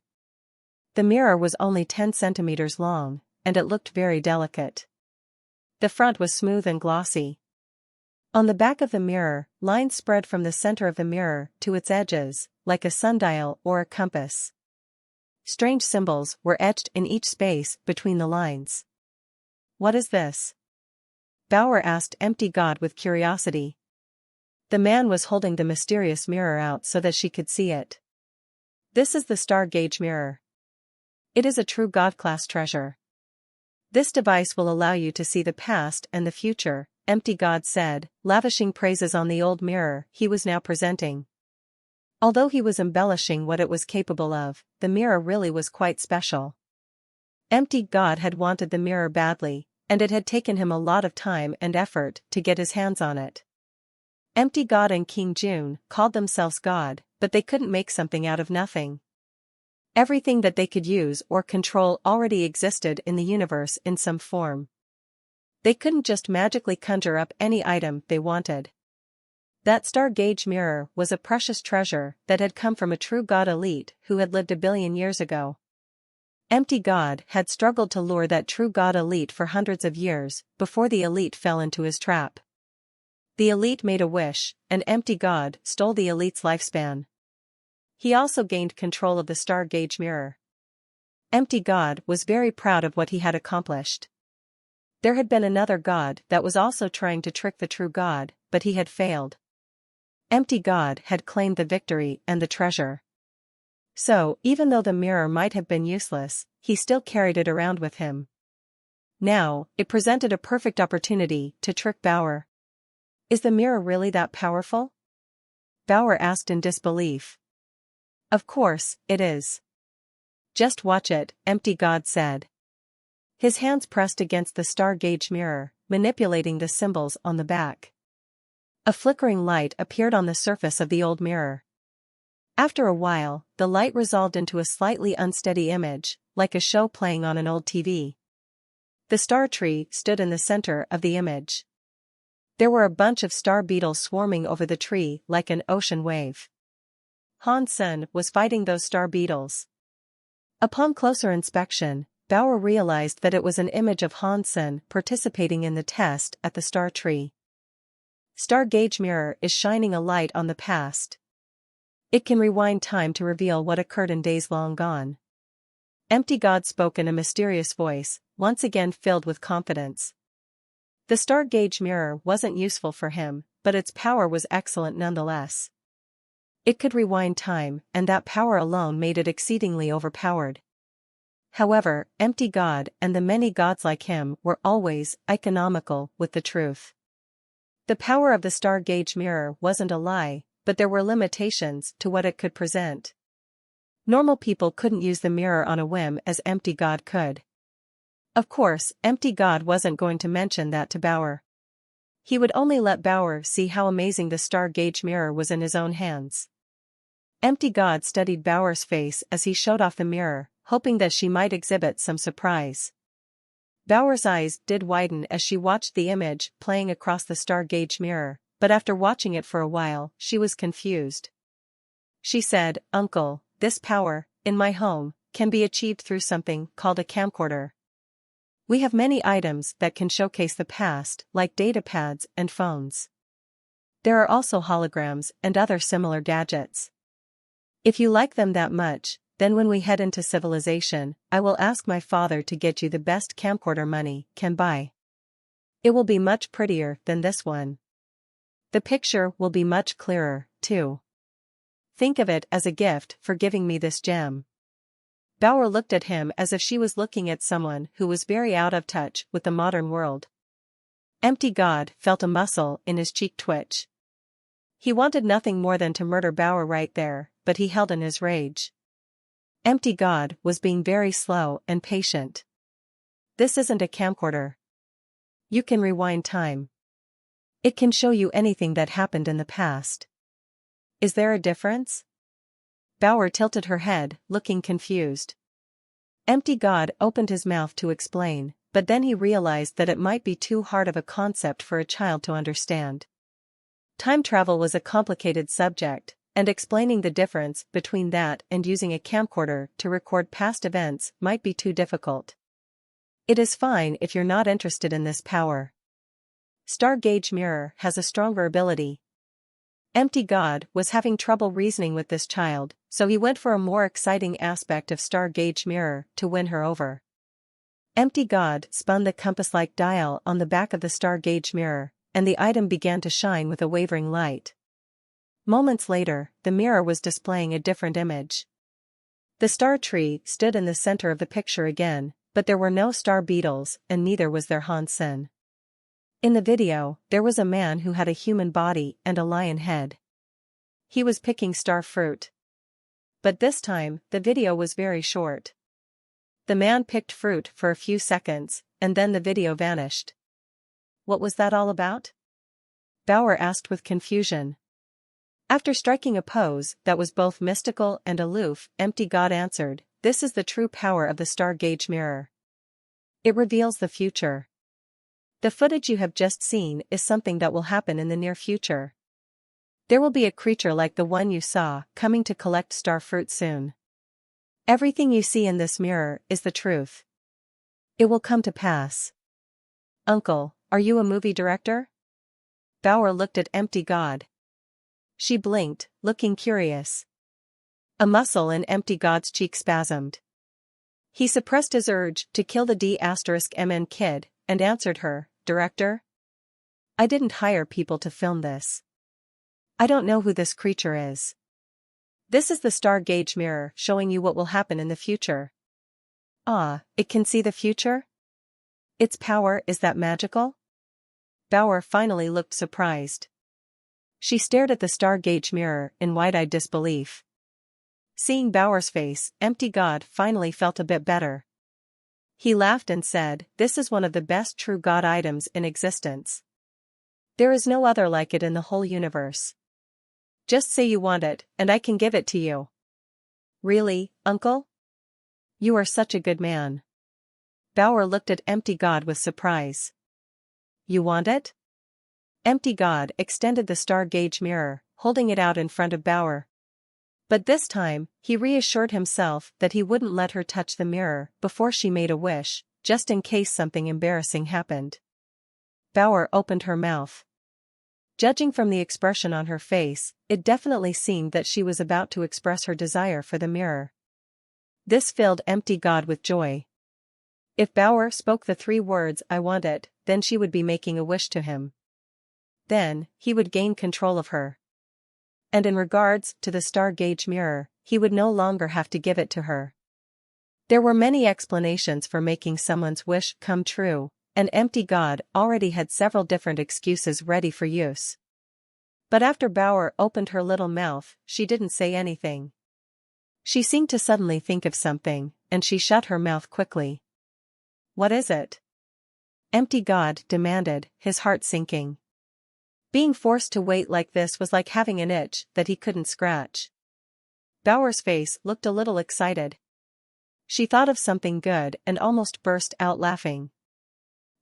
Speaker 1: The mirror was only 10 centimeters long, and it looked very delicate. The front was smooth and glossy. On the back of the mirror, lines spread from the center of the mirror to its edges, like a sundial or a compass. Strange symbols were etched in each space between the lines. "What is this?" Bauer asked Empty God with curiosity. The man was holding the mysterious mirror out so that she could see it. "This is the star gauge mirror. It is a true God-class treasure. This device will allow you to see the past and the future," Empty God said, lavishing praises on the old mirror he was now presenting. Although he was embellishing what it was capable of, the mirror really was quite special. Empty God had wanted the mirror badly, and it had taken him a lot of time and effort to get his hands on it. Empty God and King June called themselves God, but they couldn't make something out of nothing. Everything that they could use or control already existed in the universe in some form. They couldn't just magically conjure up any item they wanted. That star gauge mirror was a precious treasure that had come from a true God elite who had lived 1 billion years ago. Empty God had struggled to lure that true God elite for hundreds of years before the elite fell into his trap. The elite made a wish, and Empty God stole the elite's lifespan. He also gained control of the star gauge mirror. Empty God was very proud of what he had accomplished. There had been another God that was also trying to trick the true God, but he had failed. Empty God had claimed the victory and the treasure. So, even though the mirror might have been useless, he still carried it around with him. Now, it presented a perfect opportunity to trick Bauer. "Is the mirror really that powerful?" Bauer asked in disbelief. "Of course, it is. Just watch it," Empty God said. His hands pressed against the star gauge mirror, manipulating the symbols on the back. A flickering light appeared on the surface of the old mirror. After a while, the light resolved into a slightly unsteady image, like a show playing on an old TV. The star tree stood in the center of the image. There were a bunch of star beetles swarming over the tree like an ocean wave. Han Sen was fighting those star beetles. Upon closer inspection, Bauer realized that it was an image of Han Sen participating in the test at the star tree. Star gauge mirror is shining a light on the past. It can rewind time to reveal what occurred in days long gone. Empty God spoke in a mysterious voice, once again filled with confidence. The star gauge mirror wasn't useful for him, but its power was excellent nonetheless. It could rewind time, and that power alone made it exceedingly overpowered. However, Empty God and the many gods like him were always economical with the truth. The power of the star gauge mirror wasn't a lie, but there were limitations to what it could present. Normal people couldn't use the mirror on a whim as Empty God could. Of course, Empty God wasn't going to mention that to Bauer. He would only let Bauer see how amazing the star gauge mirror was in his own hands. Empty God studied Bauer's face as he showed off the mirror, hoping that she might exhibit some surprise. Bauer's eyes did widen as she watched the image playing across the star gauge mirror, but after watching it for a while, she was confused. She said, "Uncle, this power, in my home, can be achieved through something called a camcorder. We have many items that can showcase the past, like datapads and phones. There are also holograms and other similar gadgets. If you like them that much, then when we head into civilization, I will ask my father to get you the best camcorder money can buy. It will be much prettier than this one. The picture will be much clearer, too. Think of it as a gift for giving me this gem." Bauer looked at him as if she was looking at someone who was very out of touch with the modern world. Empty God felt a muscle in his cheek twitch. He wanted nothing more than to murder Bauer right there, but he held in his rage. Empty God was being very slow and patient. "This isn't a camcorder. You can rewind time. It can show you anything that happened in the past." "Is there a difference?" Bauer tilted her head, looking confused. Empty God opened his mouth to explain, but then he realized that it might be too hard of a concept for a child to understand. Time travel was a complicated subject, and explaining the difference between that and using a camcorder to record past events might be too difficult. It is fine if you're not interested in this power. Star Gauge Mirror has a stronger ability. Empty God was having trouble reasoning with this child, so he went for a more exciting aspect of Star Gauge Mirror to win her over. Empty God spun the compass-like dial on the back of the Star Gauge Mirror, and the item began to shine with a wavering light. Moments later, the mirror was displaying a different image. The star tree stood in the center of the picture again, but there were no star beetles and neither was there Hansen. In the video, there was a man who had a human body and a lion head. He was picking star fruit. But this time, the video was very short. The man picked fruit for a few seconds, and then the video vanished. What was that all about? Bauer asked with confusion. After striking a pose that was both mystical and aloof, Empty God answered, "This is the true power of the Star Gauge Mirror. It reveals the future. The footage you have just seen is something that will happen in the near future. There will be a creature like the one you saw coming to collect star fruit soon. Everything you see in this mirror is the truth. It will come to pass." "Uncle, are you a movie director?" Bauer looked at Empty God. She blinked, looking curious. A muscle in Empty God's cheek spasmed. He suppressed his urge to kill the D*MN kid, and answered her, "Director? I didn't hire people to film this. I don't know who this creature is. This is the Star Gauge Mirror showing you what will happen in the future." "Ah, it can see the future? Its power is that magical?" Bauer finally looked surprised. She stared at the Star Gauge Mirror in wide-eyed disbelief. Seeing Bauer's face, Empty God finally felt a bit better. He laughed and said, "This is one of the best true God items in existence. There is no other like it in the whole universe. Just say you want it, and I can give it to you." "Really, Uncle? You are such a good man." Bauer looked at Empty God with surprise. "You want it?" Empty God extended the Star Gauge Mirror, holding it out in front of Bauer. But this time, he reassured himself that he wouldn't let her touch the mirror before she made a wish, just in case something embarrassing happened. Bauer opened her mouth. Judging from the expression on her face, it definitely seemed that she was about to express her desire for the mirror. This filled Empty God with joy. If Bauer spoke the 3 words "I want it," then she would be making a wish to him. Then, he would gain control of her. And in regards to the Star Gauge Mirror, he would no longer have to give it to her. There were many explanations for making someone's wish come true, and Empty God already had several different excuses ready for use. But after Bauer opened her little mouth, she didn't say anything. She seemed to suddenly think of something, and she shut her mouth quickly. "What is it?" Empty God demanded, his heart sinking. Being forced to wait like this was like having an itch that he couldn't scratch. Bauer's face looked a little excited. She thought of something good and almost burst out laughing.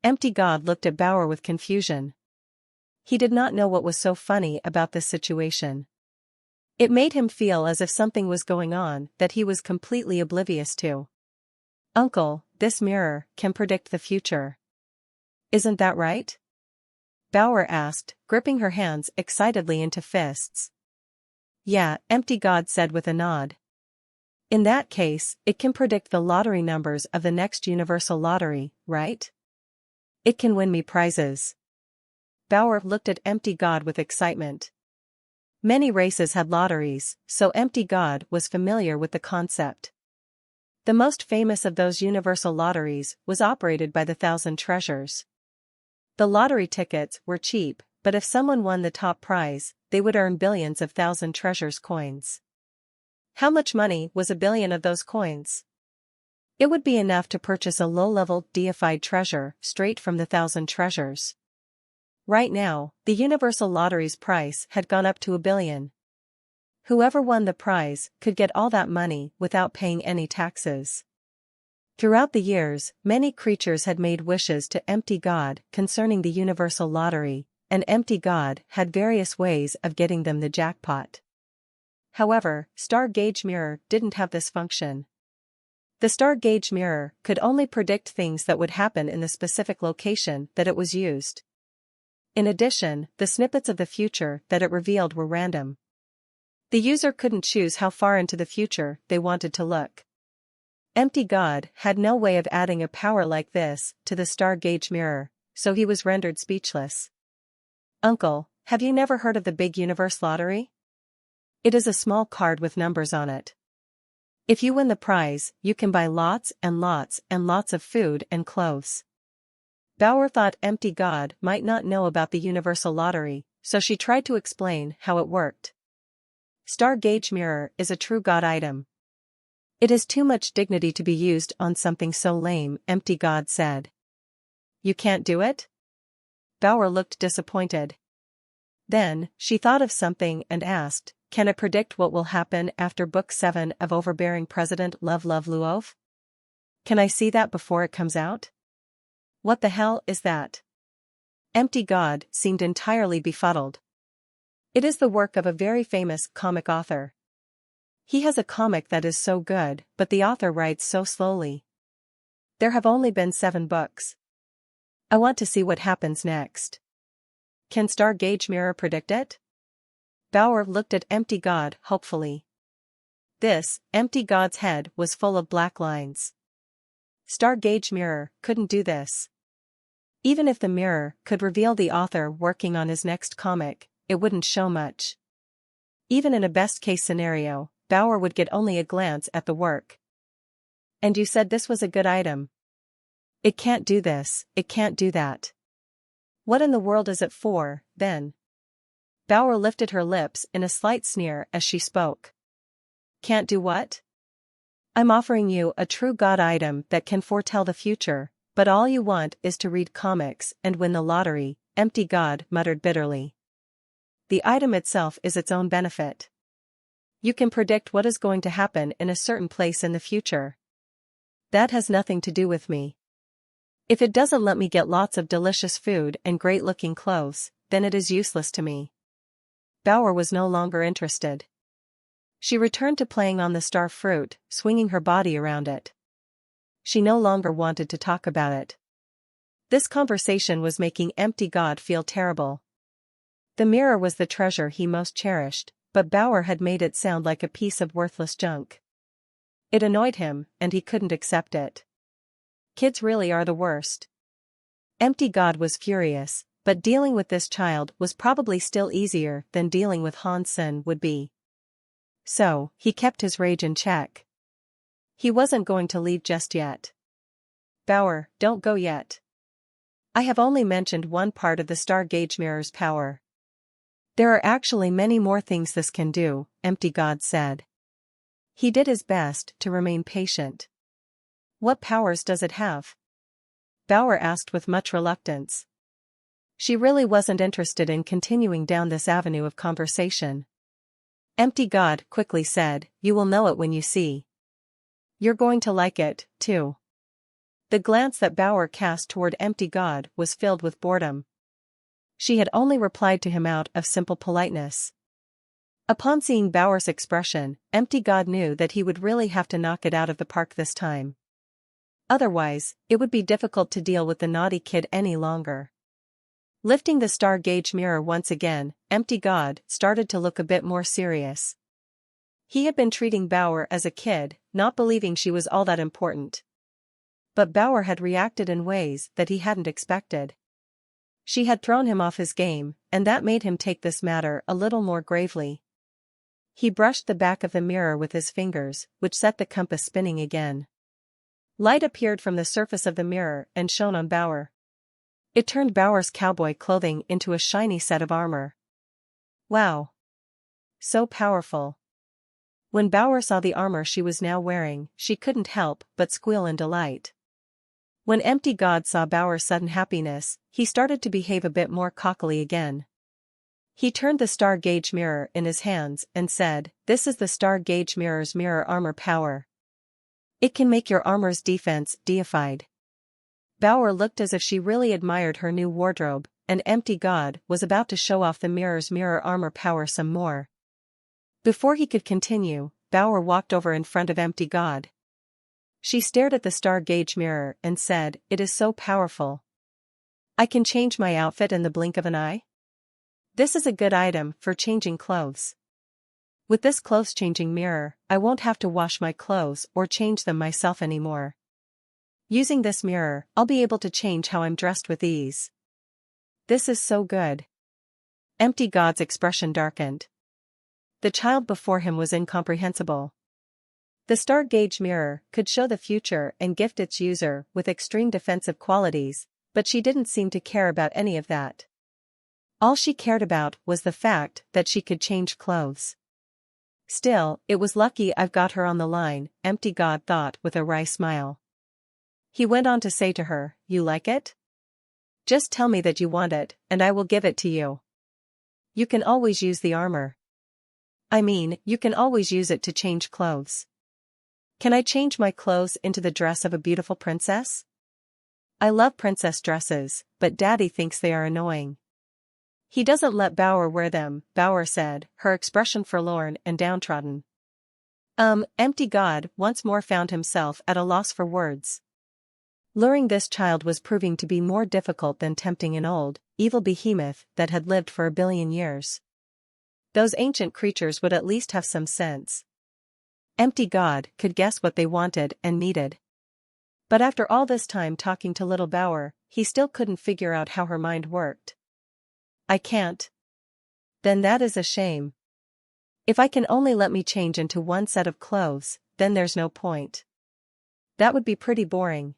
Speaker 1: Empty God looked at Bauer with confusion. He did not know what was so funny about this situation. It made him feel as if something was going on that he was completely oblivious to. "Uncle, this mirror can predict the future. Isn't that right?" Bauer asked, gripping her hands excitedly into fists. "Yeah," Empty God said with a nod. "In that case, it can predict the lottery numbers of the next universal lottery, right? It can win me prizes." Bauer looked at Empty God with excitement. Many races had lotteries, so Empty God was familiar with the concept. The most famous of those universal lotteries was operated by the Thousand Treasures. The lottery tickets were cheap, but if someone won the top prize, they would earn billions of Thousand Treasures coins. How much money was a billion of those coins? It would be enough to purchase a low-level, deified treasure straight from the Thousand Treasures. Right now, the Universal Lottery's price had gone up to $1 billion. Whoever won the prize could get all that money without paying any taxes. Throughout the years, many creatures had made wishes to Empty God concerning the Universal Lottery, and Empty God had various ways of getting them the jackpot. However, star gauge mirror didn't have this function. The star gauge mirror could only predict things that would happen in the specific location that it was used. In addition, the snippets of the future that it revealed were random. The user couldn't choose how far into the future they wanted to look. Empty God had no way of adding a power like this to the star gauge mirror, so he was rendered speechless. Uncle, have you never heard of the Big Universe Lottery? It is a small card with numbers on it. If you win the prize, you can buy lots and lots and lots of food and clothes. Bauer thought Empty God might not know about the Universal Lottery, so she tried to explain how it worked. Star gauge mirror is a true God item. It is too much dignity to be used on something so lame, Empty God said. You can't do it? Bauer looked disappointed. Then, she thought of something and asked, can it predict what will happen after Book 7 of Overbearing President Love Luov? Can I see that before it comes out? What the hell is that? Empty God seemed entirely befuddled. It is the work of a very famous comic author. He has a comic that is so good, but the author writes so slowly. There have only been 7 books. I want to see what happens next. Can star gauge mirror predict it? Bauer looked at Empty God hopefully. This, Empty God's head was full of black lines. Star gauge mirror couldn't do this. Even if the mirror could reveal the author working on his next comic, it wouldn't show much. Even in a best-case scenario, Bauer would get only a glance at the work. And you said this was a good item. It can't do this, it can't do that. What in the world is it for, then? Bauer lifted her lips in a slight sneer as she spoke. Can't do what? I'm offering you a true God item that can foretell the future, but all you want is to read comics and win the lottery, Empty God muttered bitterly. The item itself is its own benefit. You can predict what is going to happen in a certain place in the future. That has nothing to do with me. If it doesn't let me get lots of delicious food and great-looking clothes, then it is useless to me. Bauer was no longer interested. She returned to playing on the star fruit, swinging her body around it. She no longer wanted to talk about it. This conversation was making Empty God feel terrible. The mirror was the treasure he most cherished, but Bauer had made it sound like a piece of worthless junk. It annoyed him, and he couldn't accept it. Kids really are the worst. Empty God was furious, but dealing with this child was probably still easier than dealing with Hansen would be. So, he kept his rage in check. He wasn't going to leave just yet. Bauer, don't go yet. I have only mentioned one part of the star gauge mirror's power. There are actually many more things this can do, Empty God said. He did his best to remain patient. What powers does it have? Bauer asked with much reluctance. She really wasn't interested in continuing down this avenue of conversation. Empty God quickly said, you will know it when you see. You're going to like it, too. The glance that Bauer cast toward Empty God was filled with boredom. She had only replied to him out of simple politeness. Upon seeing Bauer's expression, Empty God knew that he would really have to knock it out of the park this time. Otherwise, it would be difficult to deal with the naughty kid any longer. Lifting the star gauge mirror once again, Empty God started to look a bit more serious. He had been treating Bauer as a kid, not believing she was all that important. But Bauer had reacted in ways that he hadn't expected. She had thrown him off his game, and that made him take this matter a little more gravely. He brushed the back of the mirror with his fingers, which set the compass spinning again. Light appeared from the surface of the mirror and shone on Bauer. It turned Bauer's cowboy clothing into a shiny set of armor. Wow! So powerful. When Bauer saw the armor she was now wearing, she couldn't help but squeal in delight. When Empty God saw Bauer's sudden happiness, he started to behave a bit more cockily again. He turned the star gauge mirror in his hands and said, "This is the star gauge mirror's mirror armor power. It can make your armor's defense deified." Bauer looked as if she really admired her new wardrobe, and Empty God was about to show off the mirror's mirror armor power some more. Before he could continue, Bauer walked over in front of Empty God. She stared at the star gauge mirror and said, "It is so powerful. I can change my outfit in the blink of an eye? This is a good item for changing clothes. With this clothes-changing mirror, I won't have to wash my clothes or change them myself anymore. Using this mirror, I'll be able to change how I'm dressed with ease. This is so good." Empty God's expression darkened. The child before him was incomprehensible. The star gauge mirror could show the future and gift its user with extreme defensive qualities, but she didn't seem to care about any of that. All she cared about was the fact that she could change clothes. Still, it was lucky I've got her on the line, Empty God thought with a wry smile. He went on to say to her, "You like it? Just tell me that you want it, and I will give it to you. You can always use the armor. You can always use it to change clothes. Can I change my clothes into the dress of a beautiful princess? I love princess dresses, but Daddy thinks they are annoying. He doesn't let Bauer wear them," Bauer said, her expression forlorn and downtrodden. Empty God once more found himself at a loss for words. Luring this child was proving to be more difficult than tempting an old, evil behemoth that had lived for 1 billion years. Those ancient creatures would at least have some sense. Empty God could guess what they wanted and needed. But after all this time talking to little Bauer, he still couldn't figure out how her mind worked. "I can't. Then that is a shame. If I can only let me change into one set of clothes, then there's no point. That would be pretty boring."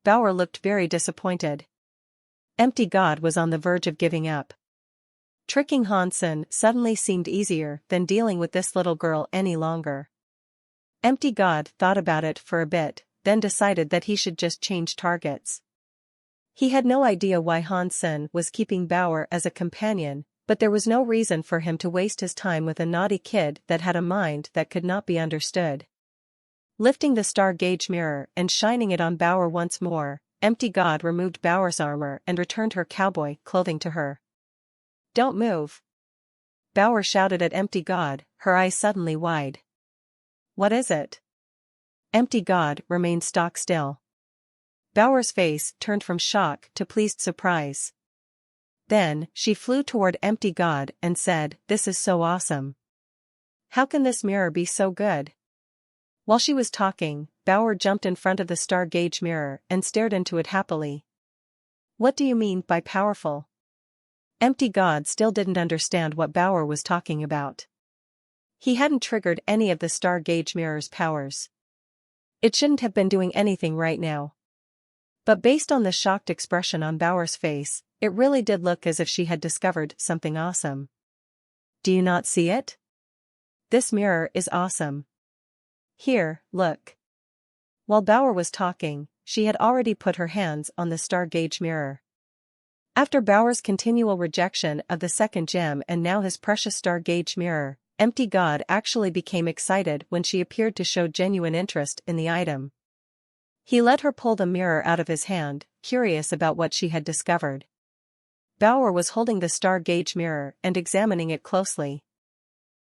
Speaker 1: Bauer looked very disappointed. Empty God was on the verge of giving up. Tricking Hansen suddenly seemed easier than dealing with this little girl any longer. Empty God thought about it for a bit, then decided that he should just change targets. He had no idea why Hansen was keeping Bauer as a companion, but there was no reason for him to waste his time with a naughty kid that had a mind that could not be understood. Lifting the star gauge mirror and shining it on Bauer once more, Empty God removed Bauer's armor and returned her cowboy clothing to her. "Don't move!" Bauer shouted at Empty God, her eyes suddenly wide. "What is it?" Empty God remained stock still. Bauer's face turned from shock to pleased surprise. Then, she flew toward Empty God and said, "This is so awesome. How can this mirror be so good?" While she was talking, Bauer jumped in front of the star gauge mirror and stared into it happily. "What do you mean by powerful?" Empty God still didn't understand what Bauer was talking about. He hadn't triggered any of the star gauge mirror's powers. It shouldn't have been doing anything right now. But based on the shocked expression on Bauer's face, it really did look as if she had discovered something awesome. "Do you not see it? This mirror is awesome. Here, look." While Bauer was talking, she had already put her hands on the star gauge mirror. After Bauer's continual rejection of the second gem and now his precious star gauge mirror, Empty God actually became excited when she appeared to show genuine interest in the item. He let her pull the mirror out of his hand, curious about what she had discovered. Bauer was holding the star gauge mirror and examining it closely.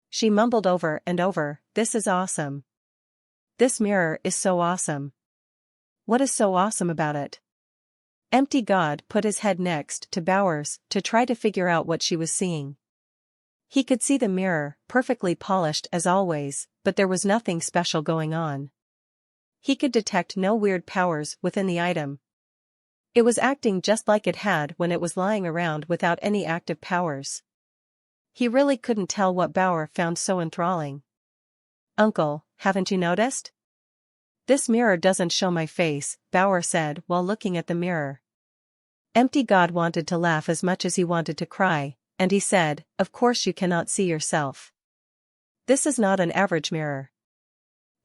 Speaker 1: She mumbled over and over, "This is awesome. This mirror is so awesome. What is so awesome about it?" Empty God put his head next to Bauer's to try to figure out what she was seeing. He could see the mirror, perfectly polished as always, but there was nothing special going on. He could detect no weird powers within the item. It was acting just like it had when it was lying around without any active powers. He really couldn't tell what Bauer found so enthralling. "Uncle, haven't you noticed? This mirror doesn't show my face," Bauer said while looking at the mirror. Empty God wanted to laugh as much as he wanted to cry, and he said, "Of course you cannot see yourself. This is not an average mirror.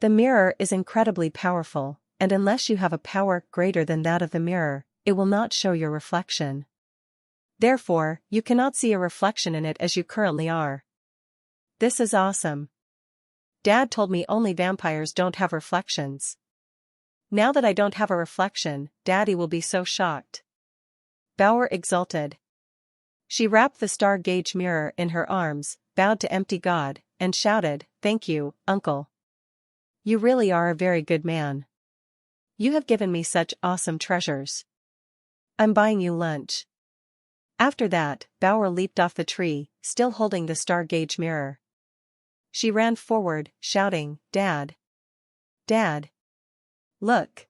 Speaker 1: The mirror is incredibly powerful, and unless you have a power greater than that of the mirror, it will not show your reflection. Therefore, you cannot see a reflection in it as you currently are. This is awesome. Dad told me only vampires don't have reflections. Now that I don't have a reflection, Daddy will be so shocked." Bauer exulted. She wrapped the star gauge mirror in her arms, bowed to Empty God, and shouted, "Thank you, uncle. You really are a very good man. You have given me such awesome treasures. I'm buying you lunch." After that, Bauer leaped off the tree, still holding the star gauge mirror. She ran forward, shouting, "Dad! Dad! Look!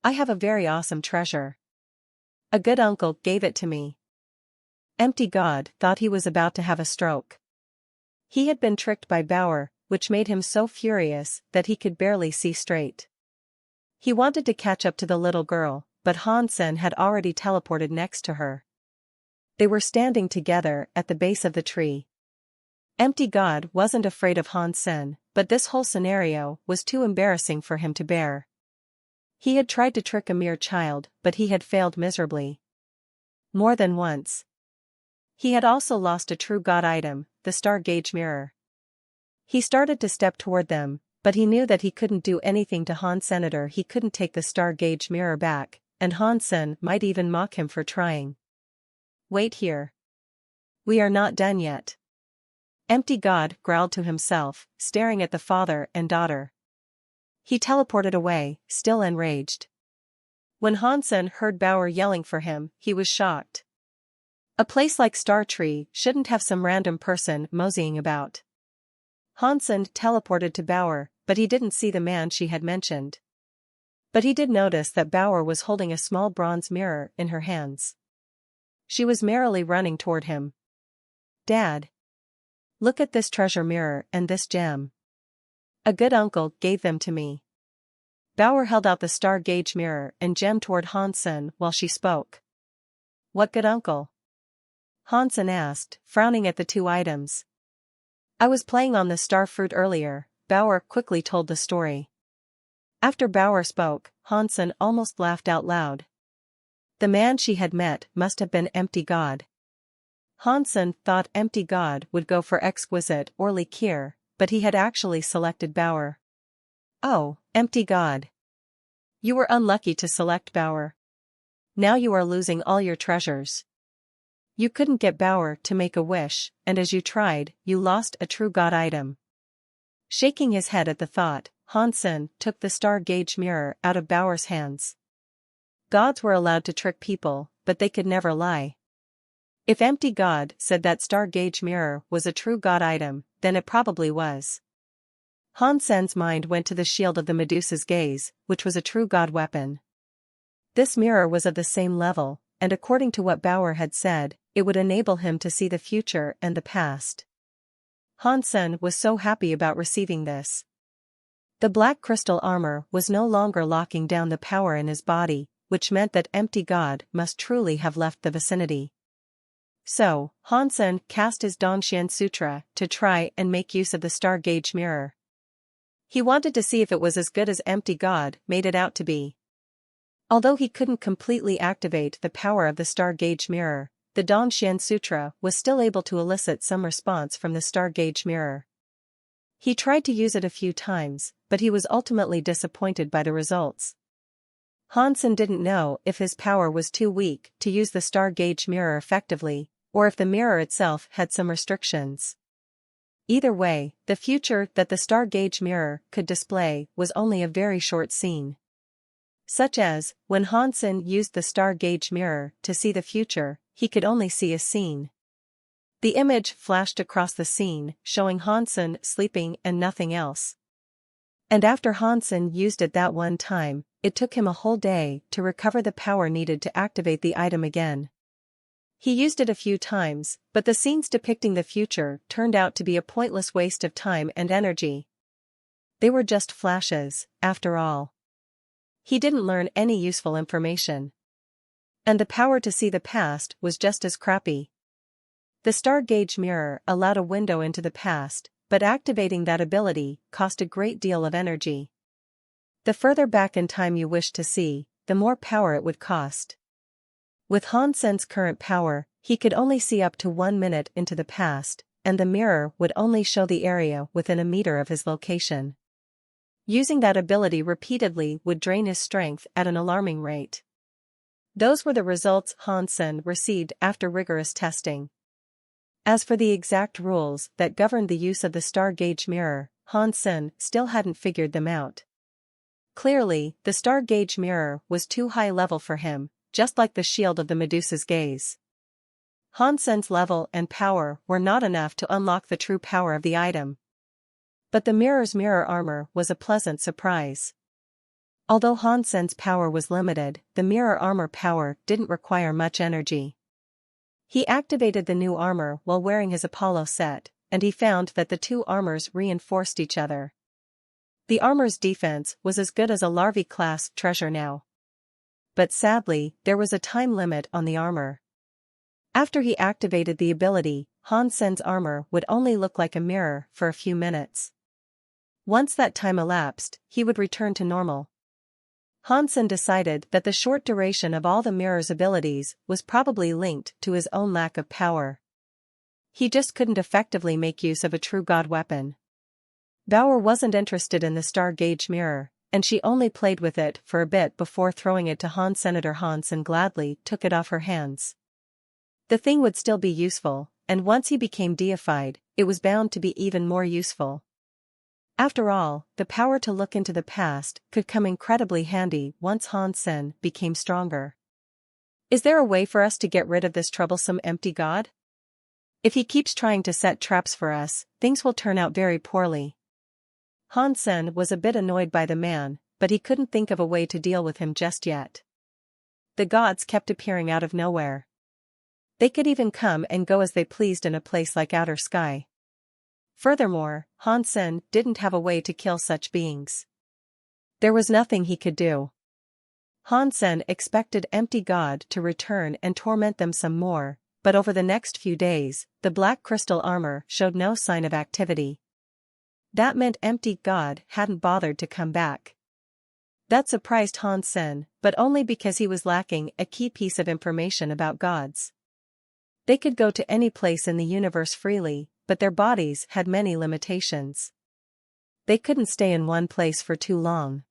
Speaker 1: I have a very awesome treasure. A good uncle gave it to me." Empty God thought he was about to have a stroke. He had been tricked by Bauer, which made him so furious that he could barely see straight. He wanted to catch up to the little girl, but Hansen had already teleported next to her. They were standing together at the base of the tree. Empty God wasn't afraid of Hansen, but this whole scenario was too embarrassing for him to bear. He had tried to trick a mere child, but he had failed miserably. More than once. He had also lost a true God item, the star gauge mirror. He started to step toward them, but he knew that he couldn't do anything to Hansen. He couldn't take the star gauge mirror back, and Hansen might even mock him for trying. "Wait here. We are not done yet." Empty God growled to himself, staring at the father and daughter. He teleported away, still enraged. When Hansen heard Bauer yelling for him, he was shocked. A place like Star Tree shouldn't have some random person moseying about. Hansen teleported to Bauer, but he didn't see the man she had mentioned. But he did notice that Bauer was holding a small bronze mirror in her hands. She was merrily running toward him. "Dad! Look at this treasure mirror and this gem. A good uncle gave them to me." Bauer held out the star gauge mirror and gem toward Hansen while she spoke. "What good uncle?" Hansen asked, frowning at the two items. "I was playing on the star fruit earlier," Bauer quickly told the story. After Bauer spoke, Hansen almost laughed out loud. The man she had met must have been Empty God. Hansen thought Empty God would go for exquisite or liqueur, but he had actually selected Bauer. "Oh, Empty God. You were unlucky to select Bauer. Now you are losing all your treasures. You couldn't get Bauer to make a wish, and as you tried, you lost a true God item." Shaking his head at the thought, Hansen took the star gauge mirror out of Bauer's hands. Gods were allowed to trick people, but they could never lie. If Empty God said that star gauge mirror was a true God item, then it probably was. Hansen's mind went to the shield of the Medusa's gaze, which was a true God weapon. This mirror was of the same level, and according to what Bauer had said, it would enable him to see the future and the past. Hansen was so happy about receiving this. The black crystal armor was no longer locking down the power in his body, which meant that Empty God must truly have left the vicinity. So, Hansen cast his Dongxian Sutra to try and make use of the star gauge mirror. He wanted to see if it was as good as Empty God made it out to be. Although he couldn't completely activate the power of the star gauge mirror, the Dongxian Sutra was still able to elicit some response from the star gauge mirror. He tried to use it a few times, but he was ultimately disappointed by the results. Hansen didn't know if his power was too weak to use the star gauge mirror effectively, or if the mirror itself had some restrictions. Either way, the future that the star gauge mirror could display was only a very short scene. Such as, when Hansen used the star gauge mirror to see the future, he could only see a scene. The image flashed across the scene, showing Hansen sleeping and nothing else. And after Hansen used it that one time, it took him a whole day to recover the power needed to activate the item again. He used it a few times, but the scenes depicting the future turned out to be a pointless waste of time and energy. They were just flashes, after all. He didn't learn any useful information. And the power to see the past was just as crappy. The star gauge mirror allowed a window into the past, but activating that ability cost a great deal of energy. The further back in time you wished to see, the more power it would cost. With Hansen's current power, he could only see up to 1 minute into the past, and the mirror would only show the area within a meter of his location. Using that ability repeatedly would drain his strength at an alarming rate. Those were the results Hansen received after rigorous testing. As for the exact rules that governed the use of the star gauge mirror, Han Sen still hadn't figured them out. Clearly, the star gauge mirror was too high level for him, just like the shield of the Medusa's gaze. Han Sen's level and power were not enough to unlock the true power of the item. But the mirror's mirror armor was a pleasant surprise. Although Han Sen's power was limited, the mirror armor power didn't require much energy. He activated the new armor while wearing his Apollo set, and he found that the two armors reinforced each other. The armor's defense was as good as a Larvae-class treasure now. But sadly, there was a time limit on the armor. After he activated the ability, Han Sen's armor would only look like a mirror for a few minutes. Once that time elapsed, he would return to normal. Han Sen decided that the short duration of all the mirror's abilities was probably linked to his own lack of power. He just couldn't effectively make use of a true god weapon. Bauer wasn't interested in the star gauge mirror, and she only played with it for a bit before throwing it to Han. Senator Han Sen gladly took it off her hands. The thing would still be useful, and once he became deified, it was bound to be even more useful. After all, the power to look into the past could come incredibly handy once Han Sen became stronger. Is there a way for us to get rid of this troublesome empty god? If he keeps trying to set traps for us, things will turn out very poorly. Han Sen was a bit annoyed by the man, but he couldn't think of a way to deal with him just yet. The gods kept appearing out of nowhere. They could even come and go as they pleased in a place like outer sky. Furthermore, Han Sen didn't have a way to kill such beings. There was nothing he could do. Han Sen expected Empty God to return and torment them some more, but over the next few days, the black crystal armor showed no sign of activity. That meant Empty God hadn't bothered to come back. That surprised Han Sen, but only because he was lacking a key piece of information about gods. They could go to any place in the universe freely, but their bodies had many limitations. They couldn't stay in one place for too long.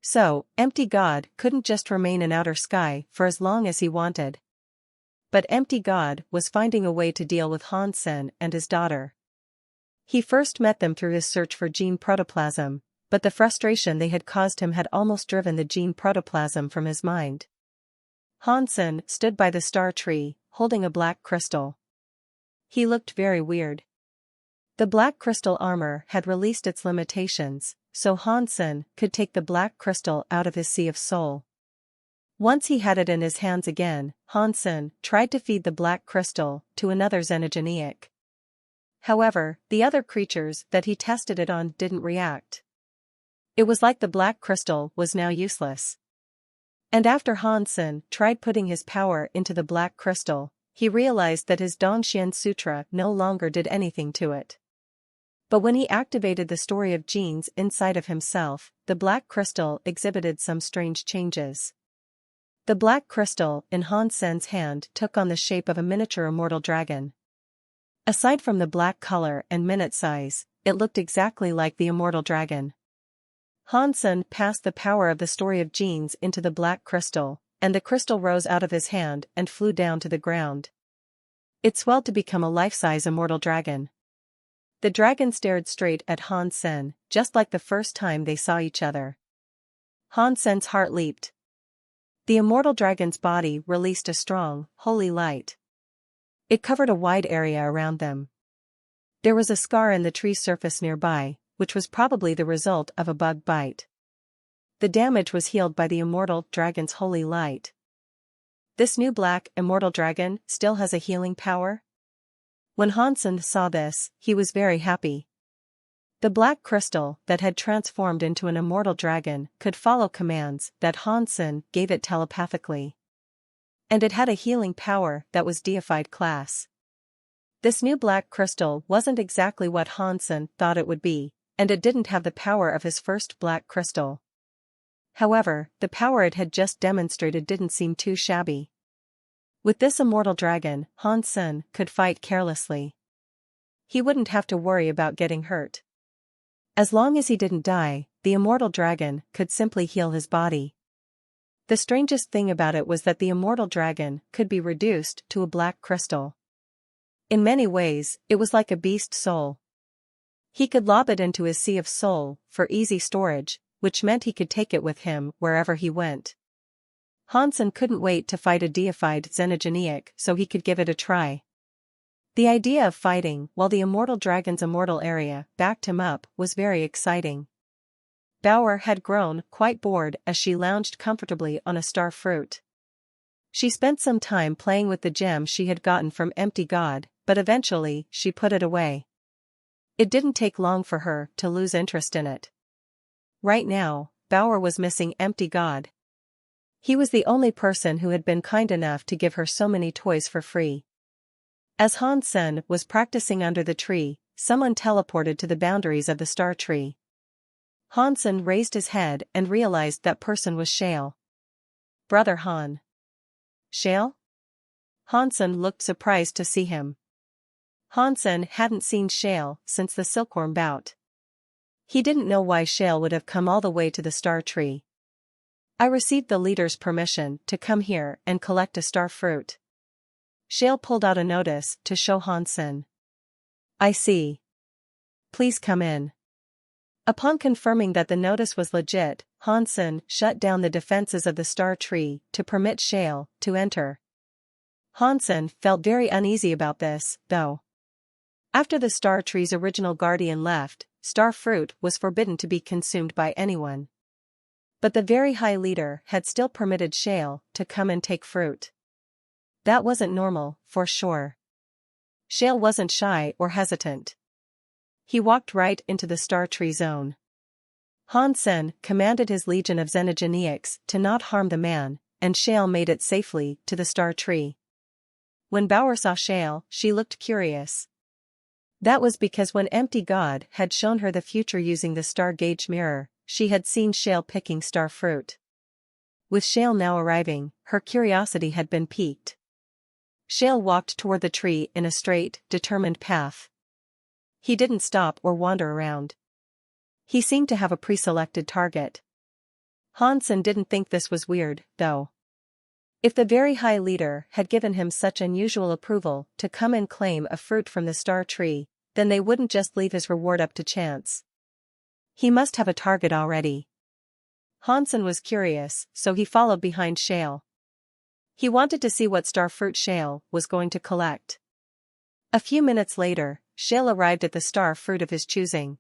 Speaker 1: So, Empty God couldn't just remain in outer sky for as long as he wanted. But Empty God was finding a way to deal with Han Sen and his daughter. He first met them through his search for gene protoplasm, but the frustration they had caused him had almost driven the gene protoplasm from his mind. Han Sen stood by the star tree, holding a black crystal. He looked very weird. The black crystal armor had released its limitations, so Han Sen could take the black crystal out of his sea of soul. Once he had it in his hands again, Han Sen tried to feed the black crystal to another xenogeneic. However, the other creatures that he tested it on didn't react. It was like the black crystal was now useless. And after Han Sen tried putting his power into the black crystal, he realized that his Dongxian Sutra no longer did anything to it. But when he activated the story of genes inside of himself, the black crystal exhibited some strange changes. The black crystal in Han Sen's hand took on the shape of a miniature immortal dragon. Aside from the black color and minute size, it looked exactly like the immortal dragon. Han Sen passed the power of the story of genes into the black crystal, and the crystal rose out of his hand and flew down to the ground. It swelled to become a life-size immortal dragon. The dragon stared straight at Han Sen, just like the first time they saw each other. Han Sen's heart leaped. The immortal dragon's body released a strong, holy light. It covered a wide area around them. There was a scar in the tree's surface nearby, which was probably the result of a bug bite. The damage was healed by the immortal dragon's holy light. This new black immortal dragon still has a healing power? When Han Sen saw this, he was very happy. The black crystal that had transformed into an immortal dragon could follow commands that Han Sen gave it telepathically. And it had a healing power that was deified class. This new black crystal wasn't exactly what Han Sen thought it would be, and it didn't have the power of his first black crystal. However, the power it had just demonstrated didn't seem too shabby. With this immortal dragon, Han Sen could fight carelessly. He wouldn't have to worry about getting hurt. As long as he didn't die, the immortal dragon could simply heal his body. The strangest thing about it was that the immortal dragon could be reduced to a black crystal. In many ways, it was like a beast soul. He could lob it into his sea of soul for easy storage, which meant he could take it with him wherever he went. Hansen couldn't wait to fight a deified xenogeniac so he could give it a try. The idea of fighting while the immortal dragon's immortal area backed him up was very exciting. Bauer had grown quite bored as she lounged comfortably on a star fruit. She spent some time playing with the gem she had gotten from Empty God, but eventually she put it away. It didn't take long for her to lose interest in it. Right now, Bauer was missing Empty God. He was the only person who had been kind enough to give her so many toys for free. As Hansen was practicing under the tree, someone teleported to the boundaries of the star tree. Hansen raised his head and realized that person was Shale. Brother Han. Shale? Hansen looked surprised to see him. Hansen hadn't seen Shale since the silkworm bout. He didn't know why Shale would have come all the way to the star tree. I received the leader's permission to come here and collect a star fruit. Shale pulled out a notice to show Hansen. I see. Please come in. Upon confirming that the notice was legit, Hansen shut down the defenses of the star tree to permit Shale to enter. Hansen felt very uneasy about this, though. After the star tree's original guardian left, star fruit was forbidden to be consumed by anyone. But the very high leader had still permitted Shale to come and take fruit. That wasn't normal, for sure. Shale wasn't shy or hesitant. He walked right into the star tree zone. Hansen commanded his legion of xenogeniacs to not harm the man, and Shale made it safely to the star tree. When Bauer saw Shale, she looked curious. That was because when Empty God had shown her the future using the star gauge mirror, she had seen Shale picking star fruit. With Shale now arriving, her curiosity had been piqued. Shale walked toward the tree in a straight, determined path. He didn't stop or wander around. He seemed to have a pre-selected target. Hansen didn't think this was weird, though. If the very high leader had given him such unusual approval to come and claim a fruit from the star tree, then they wouldn't just leave his reward up to chance. He must have a target already. Hansen was curious, so he followed behind Shale. He wanted to see what star fruit Shale was going to collect. A few minutes later, Shale arrived at the star fruit of his choosing.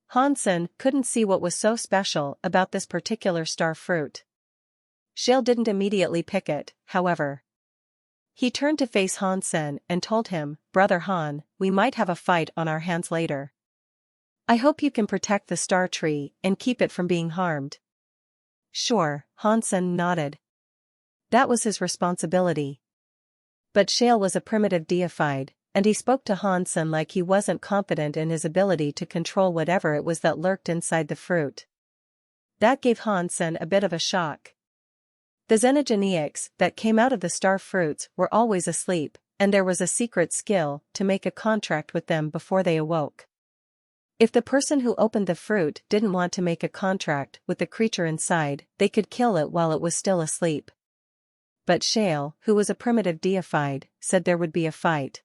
Speaker 1: Hansen couldn't see what was so special about this particular star fruit. Shale didn't immediately pick it, however. He turned to face Hansen and told him, Brother Han, we might have a fight on our hands later. I hope you can protect the star tree and keep it from being harmed. Sure, Hansen nodded. That was his responsibility. But Shale was a primitive deified, and he spoke to Hansen like he wasn't confident in his ability to control whatever it was that lurked inside the fruit. That gave Hansen a bit of a shock. The xenogeniacs that came out of the star fruits were always asleep, and there was a secret skill to make a contract with them before they awoke. If the person who opened the fruit didn't want to make a contract with the creature inside, they could kill it while it was still asleep. But Shale, who was a primitive deified, said there would be a fight.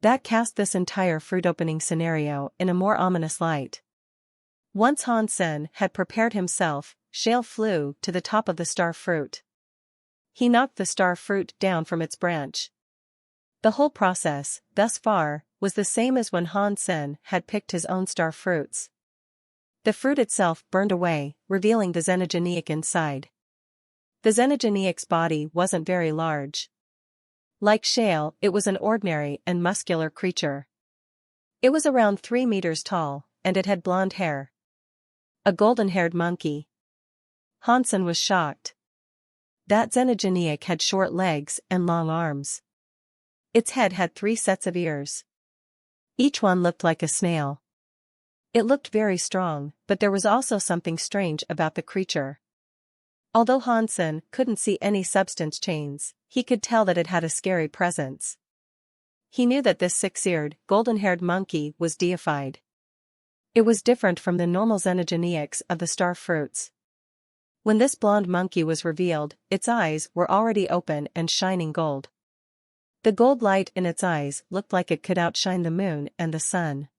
Speaker 1: That cast this entire fruit opening scenario in a more ominous light. Once Hansen had prepared himself, Shale flew to the top of the star fruit. He knocked the star fruit down from its branch. The whole process, thus far, was the same as when Hansen had picked his own star fruits. The fruit itself burned away, revealing the xenogeniac inside. The xenogeniac's body wasn't very large. Like Shale, it was an ordinary and muscular creature. It was around 3 meters tall, and it had blonde hair. A golden-haired monkey. Hansen was shocked. That xenogeniac had short legs and long arms. Its head had 3 sets of ears. Each one looked like a snail. It looked very strong, but there was also something strange about the creature. Although Hansen couldn't see any substance chains, he could tell that it had a scary presence. He knew that this 6-eared, golden-haired monkey was deified. It was different from the normal xenogeniacs of the star fruits. When this blonde monkey was revealed, its eyes were already open and shining gold. The gold light in its eyes looked like it could outshine the moon and the sun.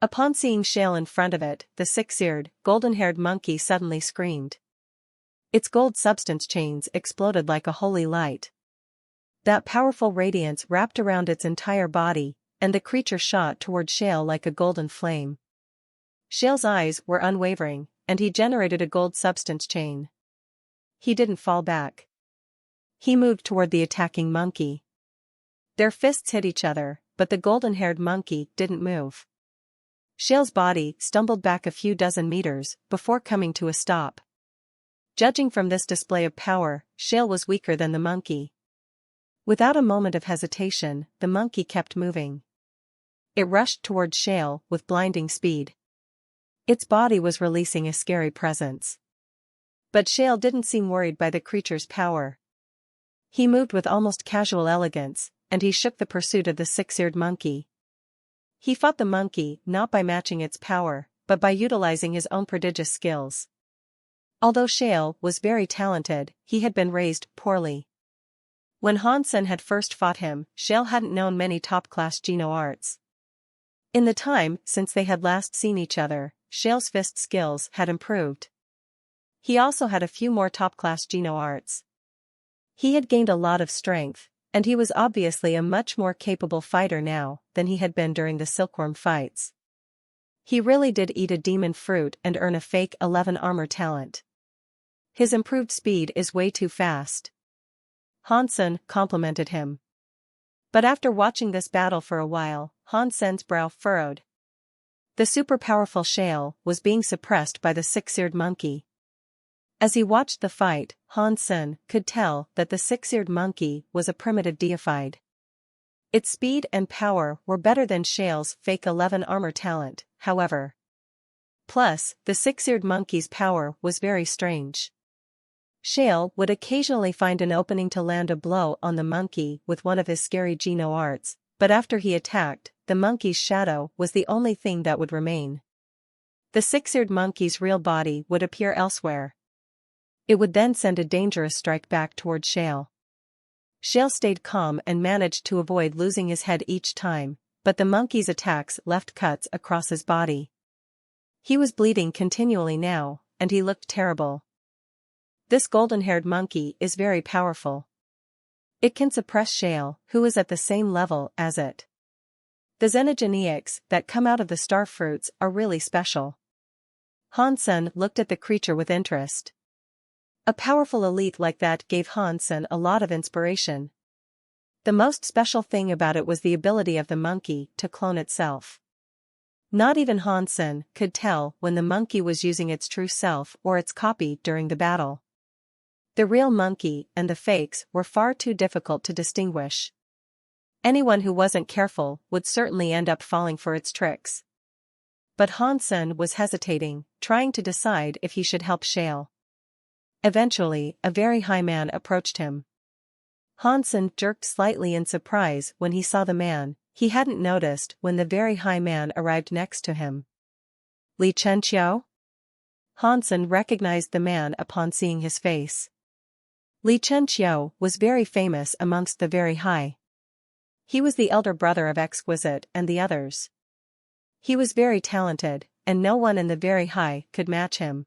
Speaker 1: Upon seeing Shale in front of it, the six-eared, golden-haired monkey suddenly screamed. Its gold substance chains exploded like a holy light. That powerful radiance wrapped around its entire body, and the creature shot toward Shale like a golden flame. Shale's eyes were unwavering, and he generated a gold substance chain. He didn't fall back. He moved toward the attacking monkey. Their fists hit each other, but the golden-haired monkey didn't move. Shale's body stumbled back a few dozen meters before coming to a stop. Judging from this display of power, Shale was weaker than the monkey. Without a moment of hesitation, the monkey kept moving. It rushed toward Shale with blinding speed. Its body was releasing a scary presence. But Shale didn't seem worried by the creature's power. He moved with almost casual elegance, and he shook the pursuit of the six-eared monkey. He fought the monkey not by matching its power, but by utilizing his own prodigious skills. Although Shale was very talented, he had been raised poorly. When Hansen had first fought him, Shale hadn't known many top-class Geno arts. In the time since they had last seen each other, Shale's fist skills had improved. He also had a few more top-class Geno arts. He had gained a lot of strength, and he was obviously a much more capable fighter now than he had been during the silkworm fights. He really did eat a demon fruit and earn a fake 11 armor talent. His improved speed is way too fast. Hansen complimented him. But after watching this battle for a while, Hansen's brow furrowed. The super-powerful Shale was being suppressed by the six-eared monkey. As he watched the fight, Hansen could tell that the six-eared monkey was a primitive deified. Its speed and power were better than Shale's fake 11 armor talent, however. Plus, the six-eared monkey's power was very strange. Shale would occasionally find an opening to land a blow on the monkey with one of his scary Geno arts, but after he attacked, the monkey's shadow was the only thing that would remain. The six-eared monkey's real body would appear elsewhere. It would then send a dangerous strike back toward Shale. Shale stayed calm and managed to avoid losing his head each time, but the monkey's attacks left cuts across his body. He was bleeding continually now, and he looked terrible. This golden-haired monkey is very powerful. It can suppress Shale, who is at the same level as it. The xenogeneics that come out of the star fruits are really special. Hansen looked at the creature with interest. A powerful elite like that gave Hansen a lot of inspiration. The most special thing about it was the ability of the monkey to clone itself. Not even Hansen could tell when the monkey was using its true self or its copy during the battle. The real monkey and the fakes were far too difficult to distinguish. Anyone who wasn't careful would certainly end up falling for its tricks. But Hansen was hesitating, trying to decide if he should help Shale. Eventually, a very high man approached him. Hansen jerked slightly in surprise when he saw the man he hadn't noticed when the very high man arrived next to him. Li Chenqiu? Hansen recognized the man upon seeing his face. Li Chenqiu was very famous amongst the very high. He was the elder brother of Exquisite and the others. He was very talented, and no one in the very high could match him.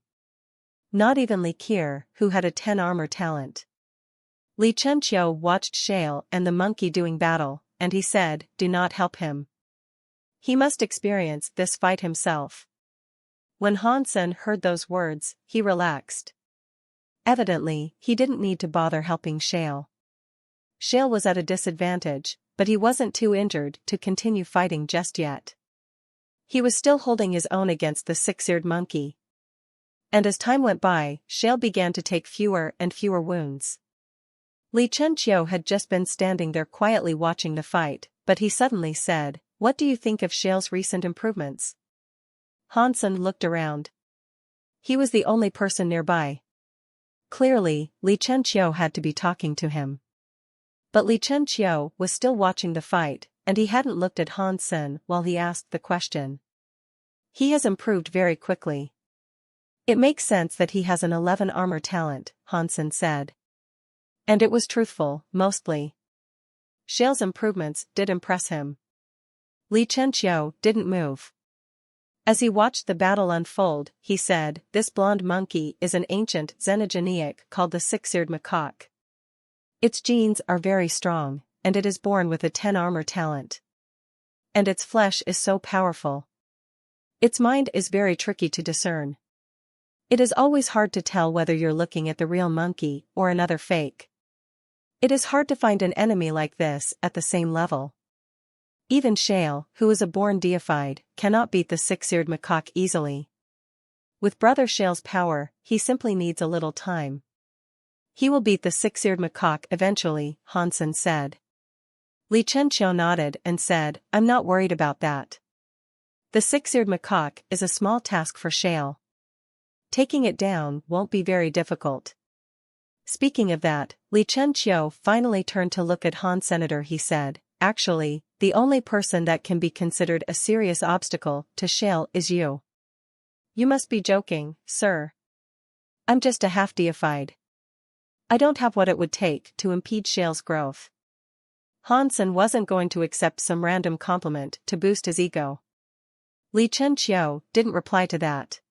Speaker 1: Not even Li Kier, who had a 10 armor talent. Li Chenqiu watched Shale and the monkey doing battle, and he said, "Do not help him. He must experience this fight himself." When Hansen heard those words, he relaxed. Evidently, he didn't need to bother helping Shale. Shale was at a disadvantage, but he wasn't too injured to continue fighting just yet. He was still holding his own against the six-eared monkey. And as time went by, Shale began to take fewer and fewer wounds. Li Chenqiu had just been standing there quietly watching the fight, but he suddenly said, "What do you think of Shale's recent improvements?" Hansen looked around. He was the only person nearby. Clearly, Li Chenqiu had to be talking to him. But Li Chenqiu was still watching the fight, and he hadn't looked at Hansen while he asked the question. "He has improved very quickly. It makes sense that he has an 11 armor talent," Hansen said. And it was truthful, mostly. Shale's improvements did impress him. Li Chenqiu didn't move. As he watched the battle unfold, he said, "This blonde monkey is an ancient xenogeneic called the six-eared macaque. Its genes are very strong, and it is born with a 10 armor talent. And its flesh is so powerful. Its mind is very tricky to discern. It is always hard to tell whether you're looking at the real monkey or another fake. It is hard to find an enemy like this at the same level. Even Shale, who is a born deified, cannot beat the six-eared macaque easily. With Brother Shale's power, he simply needs a little time. He will beat the six-eared macaque eventually," Hansen said. Li Chenqiu nodded and said, "I'm not worried about that. The six-eared macaque is a small task for Shale. Taking it down won't be very difficult." Speaking of that, Li Chenqiu finally turned to look at Han Senator. He said, "Actually, the only person that can be considered a serious obstacle to Shale is you." "You must be joking, sir. I'm just a half-deified. I don't have what it would take to impede Shale's growth." Hansen wasn't going to accept some random compliment to boost his ego. Li Chenqiu didn't reply to that.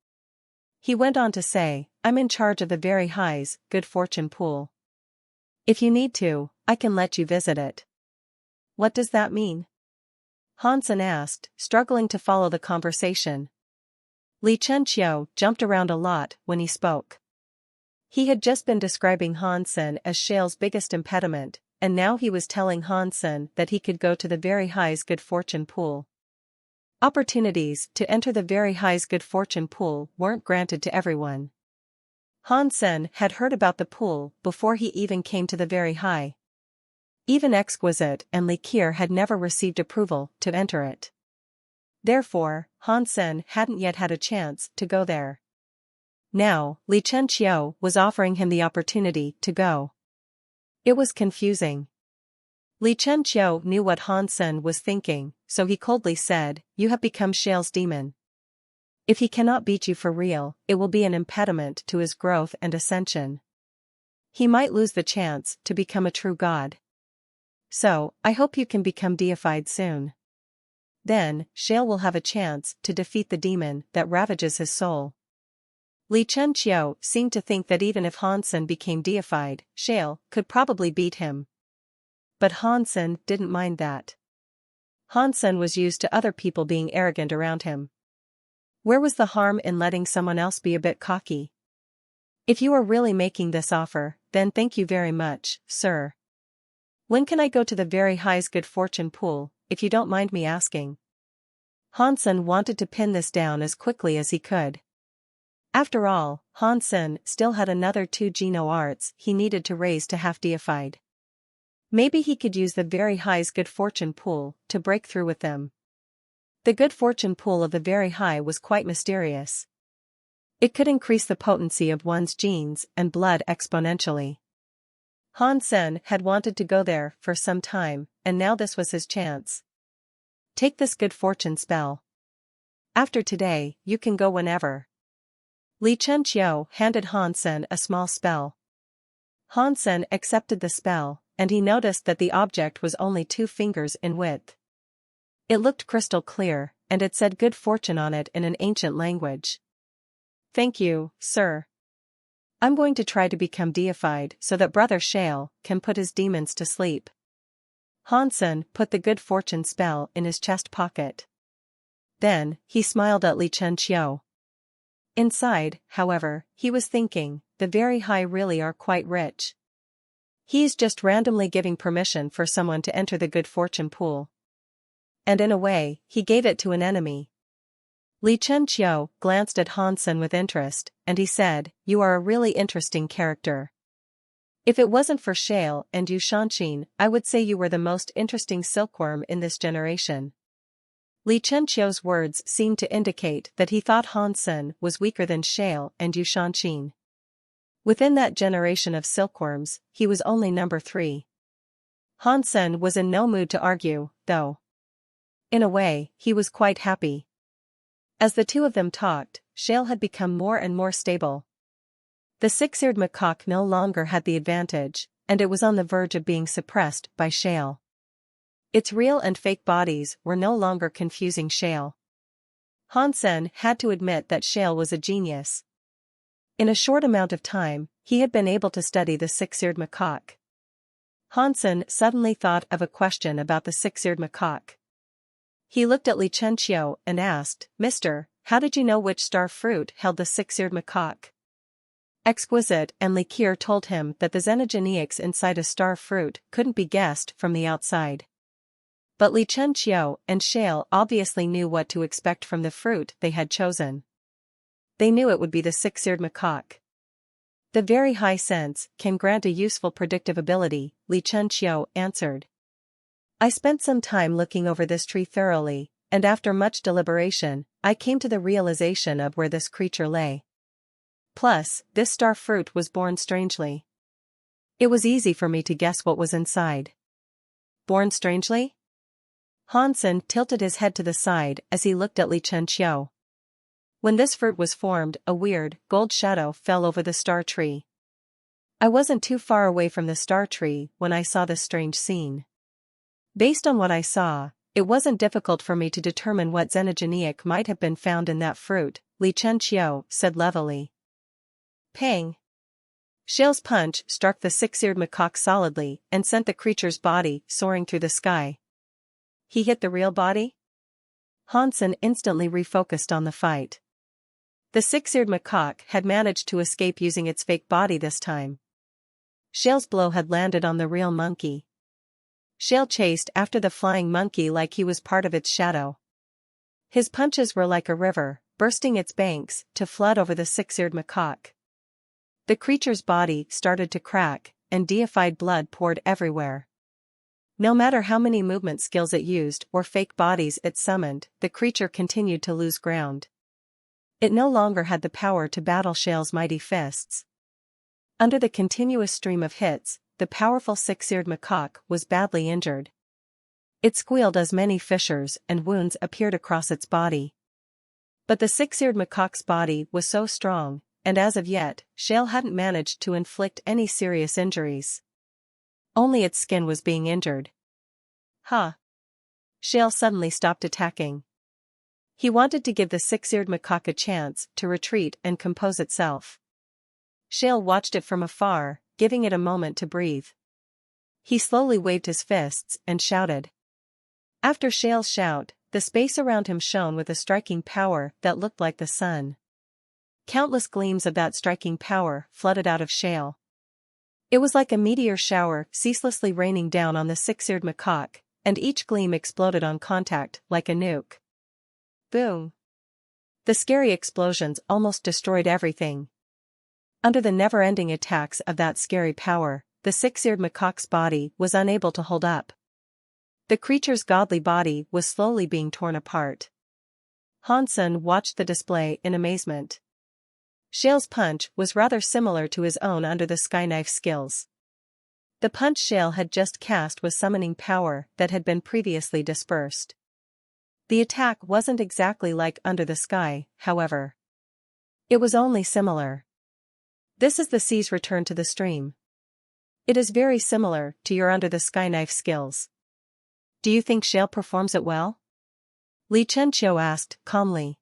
Speaker 1: He went on to say, "I'm in charge of the very high's good fortune pool. If you need to, I can let you visit it." "What does that mean?" Hansen asked, struggling to follow the conversation. Li Chenqiu jumped around a lot when he spoke. He had just been describing Hansen as Shale's biggest impediment, and now he was telling Hansen that he could go to the very high's good fortune pool. Opportunities to enter the very high's good fortune pool weren't granted to everyone. Hansen had heard about the pool before he even came to the very high. Even Exquisite and Li Kier had never received approval to enter it. Therefore, Hansen hadn't yet had a chance to go there. Now, Li Chenqiu was offering him the opportunity to go. It was confusing. Li Chenqiu knew what Hansen was thinking, so he coldly said, "You have become Shale's demon. If he cannot beat you for real, it will be an impediment to his growth and ascension. He might lose the chance to become a true god. So, I hope you can become deified soon. Then, Shale will have a chance to defeat the demon that ravages his soul." Li Chenqiu seemed to think that even if Hansen became deified, Shale could probably beat him. But Hansen didn't mind that. Hansen was used to other people being arrogant around him. Where was the harm in letting someone else be a bit cocky? "If you are really making this offer, then thank you very much, sir. When can I go to the very high's good fortune pool, if you don't mind me asking?" Hansen wanted to pin this down as quickly as he could. After all, Hansen still had another 2 Geno arts he needed to raise to half-deified. Maybe he could use the very high's good fortune pool to break through with them. The good fortune pool of the very high was quite mysterious. It could increase the potency of one's genes and blood exponentially. Hansen had wanted to go there for some time, and now this was his chance. "Take this good fortune spell. After today, you can go whenever." Li Chenqiu handed Hansen a small spell. Hansen accepted the spell, and he noticed that the object was only 2 fingers in width. It looked crystal clear, and it said good fortune on it in an ancient language. "Thank you, sir. I'm going to try to become deified so that Brother Shale can put his demons to sleep." Hansen put the good fortune spell in his chest pocket. Then, he smiled at Li Chenqiu. Inside, however, he was thinking, the very high really are quite rich. He's just randomly giving permission for someone to enter the good fortune pool. And in a way, he gave it to an enemy. Li Chenqiu glanced at Hansen with interest, and he said, "You are a really interesting character. If it wasn't for Shale and Yu Shanqin, I would say you were the most interesting silkworm in this generation." Li Chenqiu's words seemed to indicate that he thought Hansen was weaker than Shale and Yu Shanqin. Within that generation of silkworms, he was only number 3. Hansen was in no mood to argue, though. In a way, he was quite happy. As the two of them talked, Shale had become more and more stable. The 6-eared macaque no longer had the advantage, and it was on the verge of being suppressed by Shale. Its real and fake bodies were no longer confusing Shale. Hansen had to admit that Shale was a genius. In a short amount of time, he had been able to study the six-eared macaque. Hansen suddenly thought of a question about the six-eared macaque. He looked at Li Chenqiu and asked, "Mister, how did you know which star fruit held the six-eared macaque?" Exquisite and Li Kier told him that the xenogeneics inside a star fruit couldn't be guessed from the outside. But Li Chenqiu and Shale obviously knew what to expect from the fruit they had chosen. They knew it would be the six-eared macaque. The very high sense can grant a useful predictive ability, Li Chenqiu answered. I spent some time looking over this tree thoroughly, and after much deliberation, I came to the realization of where this creature lay. Plus, this star fruit was born strangely. It was easy for me to guess what was inside. Born strangely? Hansen tilted his head to the side as he looked at Li Chenqiu. When this fruit was formed, a weird, gold shadow fell over the star tree. I wasn't too far away from the star tree when I saw this strange scene. Based on what I saw, it wasn't difficult for me to determine what xenogeneic might have been found in that fruit, Li Chenqiu said levelly. Pang! Shale's punch struck the six-eared macaque solidly and sent the creature's body soaring through the sky. He hit the real body? Hansen instantly refocused on the fight. The six-eared macaque had managed to escape using its fake body this time. Shale's blow had landed on the real monkey. Shale chased after the flying monkey like he was part of its shadow. His punches were like a river, bursting its banks to flood over the six-eared macaque. The creature's body started to crack, and deified blood poured everywhere. No matter how many movement skills it used or fake bodies it summoned, the creature continued to lose ground. It no longer had the power to battle Shale's mighty fists. Under the continuous stream of hits, the powerful six-eared macaque was badly injured. It squealed as many fissures and wounds appeared across its body. But the six-eared macaque's body was so strong, and as of yet, Shale hadn't managed to inflict any serious injuries. Only its skin was being injured. Huh. Shale suddenly stopped attacking. He wanted to give the six-eared macaque a chance to retreat and compose itself. Shale watched it from afar, giving it a moment to breathe. He slowly waved his fists and shouted. After Shale's shout, the space around him shone with a striking power that looked like the sun. Countless gleams of that striking power flooded out of Shale. It was like a meteor shower ceaselessly raining down on the six-eared macaque, and each gleam exploded on contact like a nuke. Boom! The scary explosions almost destroyed everything. Under the never-ending attacks of that scary power, the six-eared macaque's body was unable to hold up. The creature's godly body was slowly being torn apart. Hansen watched the display in amazement. Shale's punch was rather similar to his own under the sky-knife skills. The punch Shale had just cast was summoning power that had been previously dispersed. The attack wasn't exactly like Under the Sky, however. It was only similar. This is the sea's return to the stream. It is very similar to your Under the Sky knife skills. Do you think Shale performs it well? Li Chenqiu asked, calmly.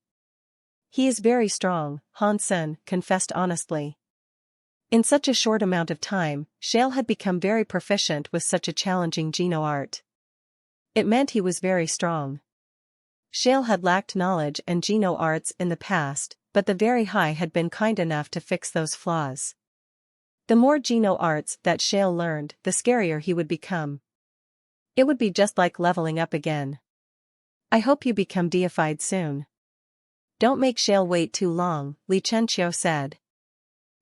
Speaker 1: He is very strong, Hansen confessed honestly. In such a short amount of time, Shale had become very proficient with such a challenging Geno art. It meant he was very strong. Shale had lacked knowledge and Geno arts in the past, but the Very High had been kind enough to fix those flaws. The more Geno arts that Shale learned, the scarier he would become. It would be just like leveling up again. I hope you become deified soon. Don't make Shale wait too long, Li Chenqiu said.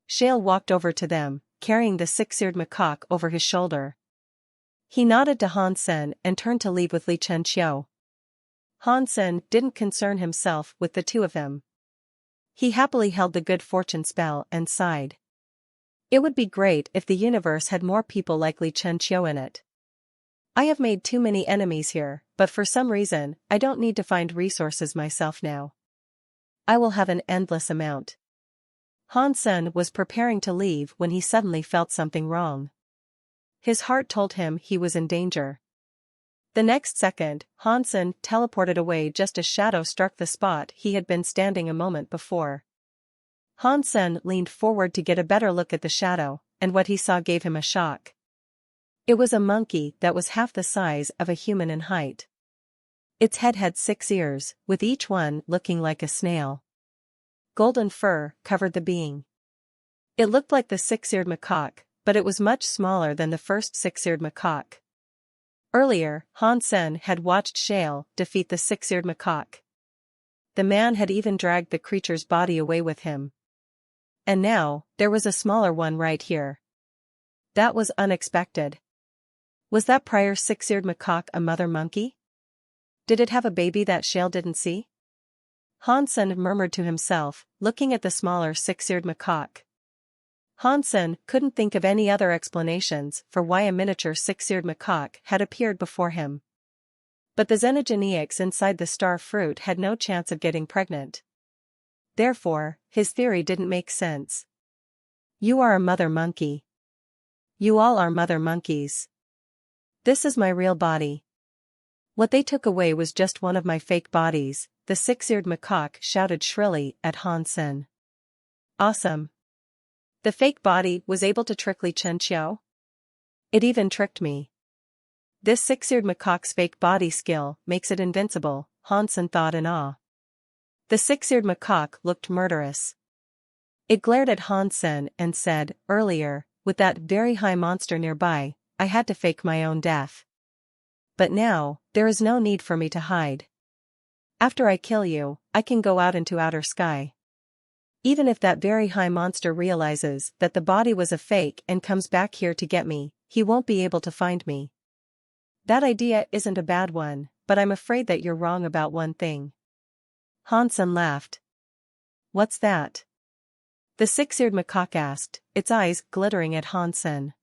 Speaker 1: Shale walked over to them, carrying the six-eared macaque over his shoulder. He nodded to Hansen and turned to leave with Li Chenqiu. Hansen didn't concern himself with the two of them. He happily held the good fortune spell and sighed. It would be great if the universe had more people like Li Chenqiu in it. I have made too many enemies here, but for some reason, I don't need to find resources myself now. I will have an endless amount. Hansen was preparing to leave when he suddenly felt something wrong. His heart told him he was in danger. The next second, Hansen teleported away just as shadow struck the spot he had been standing a moment before. Hansen leaned forward to get a better look at the shadow, and what he saw gave him a shock. It was a monkey that was half the size of a human in height. Its head had 6 ears, with each one looking like a snail. Golden fur covered the being. It looked like the 6-eared macaque, but it was much smaller than the first 6-eared macaque. Earlier, Hansen had watched Shale defeat the 6-eared macaque. The man had even dragged the creature's body away with him. And now, there was a smaller one right here. That was unexpected. Was that prior 6-eared macaque a mother monkey? Did it have a baby that Shale didn't see? Hansen murmured to himself, looking at the smaller 6-eared macaque. Hansen couldn't think of any other explanations for why a miniature 6-eared macaque had appeared before him. But the xenogeneics inside the star fruit had no chance of getting pregnant. Therefore, his theory didn't make sense. You are a mother monkey. You all are mother monkeys. This is my real body. What they took away was just one of my fake bodies, the 6-eared macaque shouted shrilly at Hansen. Awesome. The fake body was able to trick Li Chenqiu? It even tricked me. This 6-eared macaque's fake body skill makes it invincible, Hansen thought in awe. The 6-eared macaque looked murderous. It glared at Hansen and said, earlier, with that very high monster nearby, I had to fake my own death. But now, there is no need for me to hide. After I kill you, I can go out into outer sky. Even if that very high monster realizes that the body was a fake and comes back here to get me, he won't be able to find me. That idea isn't a bad one, but I'm afraid that you're wrong about one thing. Hansen laughed. What's that? The 6-eared macaque asked, its eyes glittering at Hansen.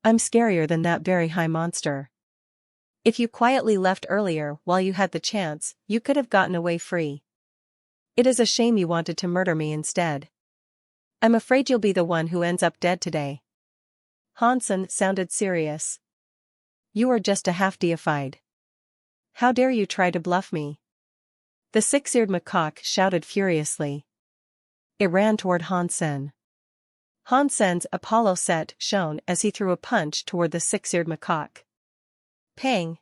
Speaker 1: I'm scarier than that very high monster. If you quietly left earlier while you had the chance, you could have gotten away free. It is a shame you wanted to murder me instead. I'm afraid you'll be the one who ends up dead today. Hansen sounded serious. You are just a half-deified. How dare you try to bluff me? The 6-eared macaque shouted furiously. It ran toward Hansen. Hansen's Apollo set shone as he threw a punch toward the 6-eared macaque. Pang!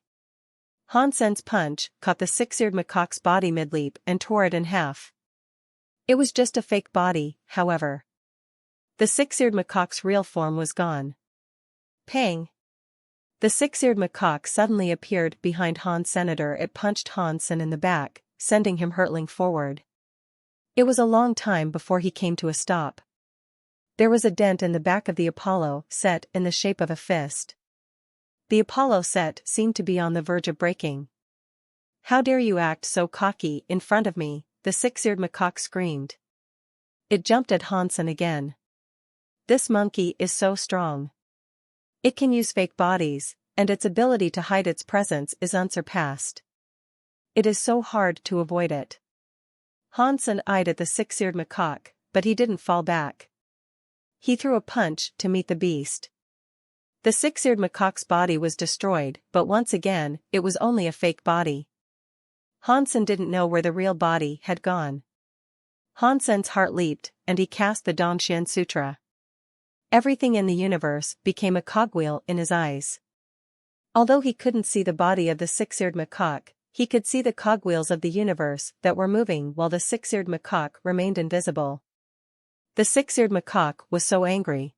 Speaker 1: Hansen's punch caught the 6-eared macaque's body mid-leap and tore it in half. It was just a fake body, however. The 6-eared macaque's real form was gone. Pang! The 6-eared macaque suddenly appeared behind Hansen. It punched Hansen in the back, sending him hurtling forward. It was a long time before he came to a stop. There was a dent in the back of the Apollo set in the shape of a fist. The Apollo set seemed to be on the verge of breaking. How dare you act so cocky in front of me, the 6-eared macaque screamed. It jumped at Hansen again. This monkey is so strong. It can use fake bodies, and its ability to hide its presence is unsurpassed. It is so hard to avoid it. Hansen eyed at the 6-eared macaque, but he didn't fall back. He threw a punch to meet the beast. The 6-eared macaque's body was destroyed, but once again, it was only a fake body. Hansen didn't know where the real body had gone. Hansen's heart leaped, and he cast the Dongxian Sutra. Everything in the universe became a cogwheel in his eyes. Although he couldn't see the body of the 6-eared macaque, he could see the cogwheels of the universe that were moving while the 6-eared macaque remained invisible. The 6-eared macaque was so angry.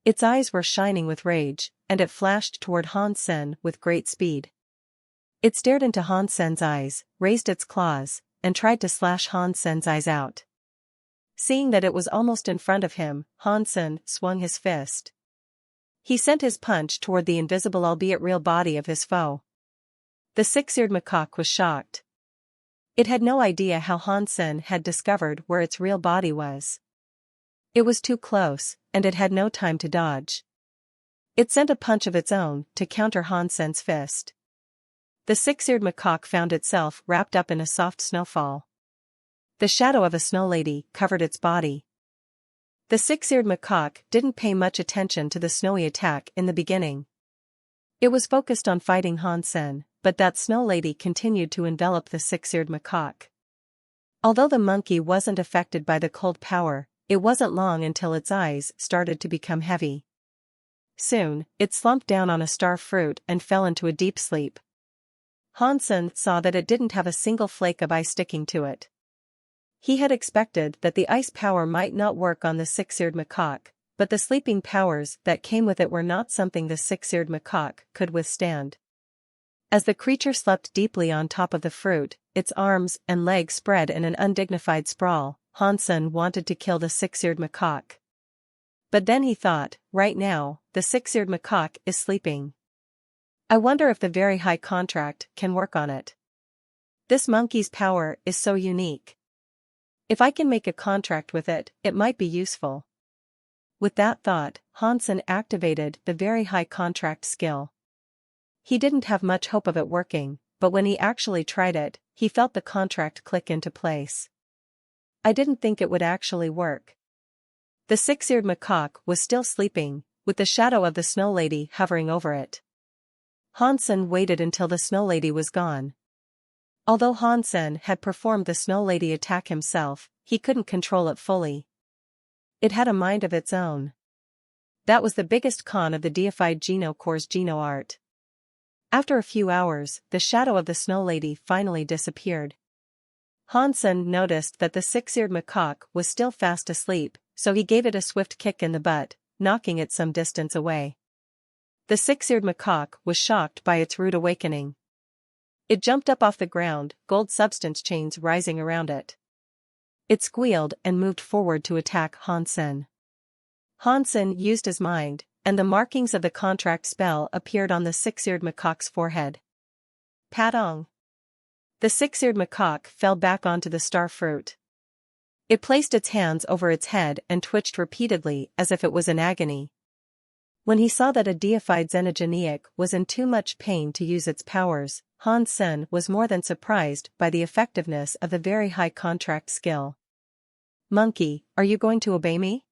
Speaker 1: Its eyes were shining with rage, and it flashed toward Hansen with great speed. It stared into Hansen's eyes, raised its claws, and tried to slash Hansen's eyes out. Seeing that it was almost in front of him, Hansen swung his fist. He sent his punch toward the invisible albeit real body of his foe. The 6-eared macaque was shocked. It had no idea how Hansen had discovered where its real body was. It was too close, and it had no time to dodge. It sent a punch of its own to counter Hansen's fist. The 6-eared macaque found itself wrapped up in a soft snowfall. The shadow of a snow lady covered its body. The 6-eared macaque didn't pay much attention to the snowy attack in the beginning. It was focused on fighting Hansen, but that snow lady continued to envelop the six-eared macaque. Although the monkey wasn't affected by the cold power, it wasn't long until its eyes started to become heavy. Soon, it slumped down on a star fruit and fell into a deep sleep. Hansen saw that it didn't have a single flake of ice sticking to it. He had expected that the ice power might not work on the six-eared macaque, but the sleeping powers that came with it were not something the six-eared macaque could withstand. As the creature slept deeply on top of the fruit, its arms and legs spread in an undignified sprawl, Hansen wanted to kill the six-eared macaque. But then he thought, right now, the six-eared macaque is sleeping. I wonder if the very high contract can work on it. This monkey's power is so unique. If I can make a contract with it, it might be useful. With that thought, Hansen activated the very high contract skill. He didn't have much hope of it working, but when he actually tried it, he felt the contract click into place. I didn't think it would actually work. The six-eared macaque was still sleeping, with the shadow of the snow lady hovering over it. Hansen waited until the snow lady was gone. Although Hansen had performed the snow lady attack himself, he couldn't control it fully. It had a mind of its own. That was the biggest con of the deified Geno Core's Geno art. After a few hours, the shadow of the snow lady finally disappeared. Hansen noticed that the six-eared macaque was still fast asleep, so he gave it a swift kick in the butt, knocking it some distance away. The six-eared macaque was shocked by its rude awakening. It jumped up off the ground, gold substance chains rising around it. It squealed and moved forward to attack Hansen. Hansen used his mind, and the markings of the contract spell appeared on the six-eared macaque's forehead. Patong! The six-eared macaque fell back onto the star fruit. It placed its hands over its head and twitched repeatedly as if it was in agony. When he saw that a deified xenogeneic was in too much pain to use its powers, Hansen was more than surprised by the effectiveness of the very high contract skill. Monkey, are you going to obey me?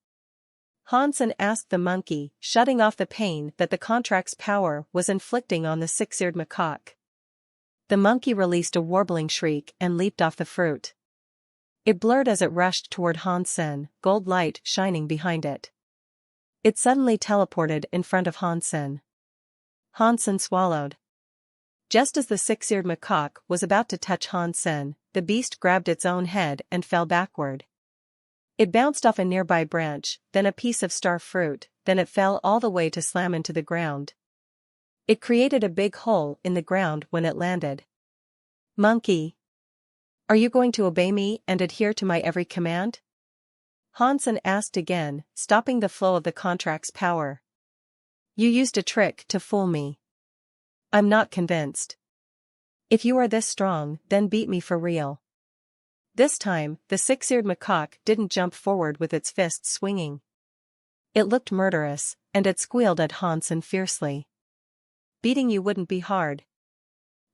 Speaker 1: Hansen asked the monkey, shutting off the pain that the contract's power was inflicting on the six-eared macaque. The monkey released a warbling shriek and leaped off the fruit. It blurred as it rushed toward Hansen, gold light shining behind it. It suddenly teleported in front of Hansen. Hansen swallowed. Just as the six-eared macaque was about to touch Hansen, the beast grabbed its own head and fell backward. It bounced off a nearby branch, then a piece of star fruit, then it fell all the way to slam into the ground. It created a big hole in the ground when it landed. Monkey! Are you going to obey me and adhere to my every command? Hansen asked again, stopping the flow of the contract's power. You used a trick to fool me. I'm not convinced. If you are this strong, then beat me for real. This time, the six-eared macaque didn't jump forward with its fists swinging. It looked murderous, and it squealed at Hansen fiercely. Beating you wouldn't be hard.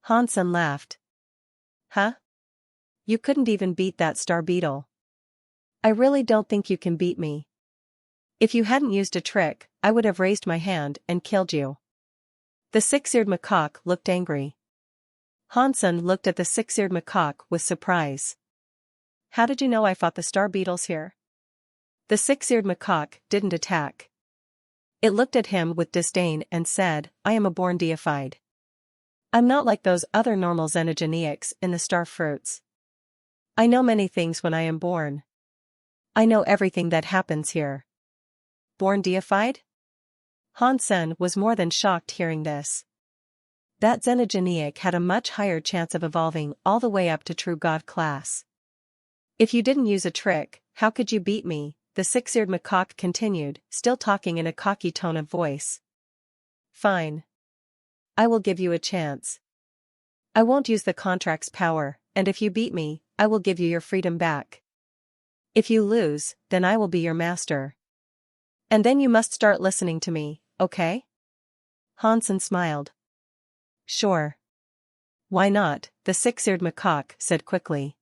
Speaker 1: Hansen laughed. Huh? You couldn't even beat that star beetle. I really don't think you can beat me. If you hadn't used a trick, I would have raised my hand and killed you. The six-eared macaque looked angry. Hansen looked at the six-eared macaque with surprise. How did you know I fought the star beetles here? The six-eared macaque didn't attack. It looked at him with disdain and said, I am a born deified. I'm not like those other normal xenogeneics in the star fruits. I know many things when I am born. I know everything that happens here. Born deified? Hansen was more than shocked hearing this. That xenogeneic had a much higher chance of evolving all the way up to true god class. If you didn't use a trick, how could you beat me? The six-eared macaque continued, still talking in a cocky tone of voice. Fine. I will give you a chance. I won't use the contract's power, and if you beat me, I will give you your freedom back. If you lose, then I will be your master. And then you must start listening to me, okay? Hansen smiled. Sure. Why not? The six-eared macaque said quickly.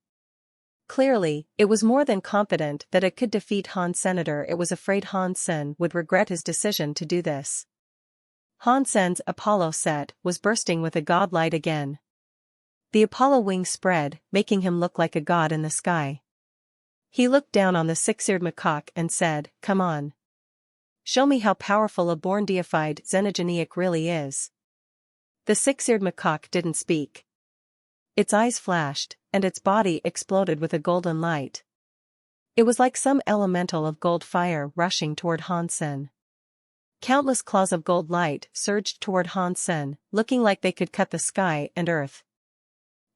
Speaker 1: Clearly, it was more than confident that it could defeat Hansen. It was afraid Hansen would regret his decision to do this. Hansen's Apollo set was bursting with a god light again. The Apollo wings spread, making him look like a god in the sky. He looked down on the six-eared macaque and said, "Come on. Show me how powerful a born deified xenogeneic really is." The six-eared macaque didn't speak. Its eyes flashed, and its body exploded with a golden light. It was like some elemental of gold fire rushing toward Hansen. Countless claws of gold light surged toward Hansen, looking like they could cut the sky and earth.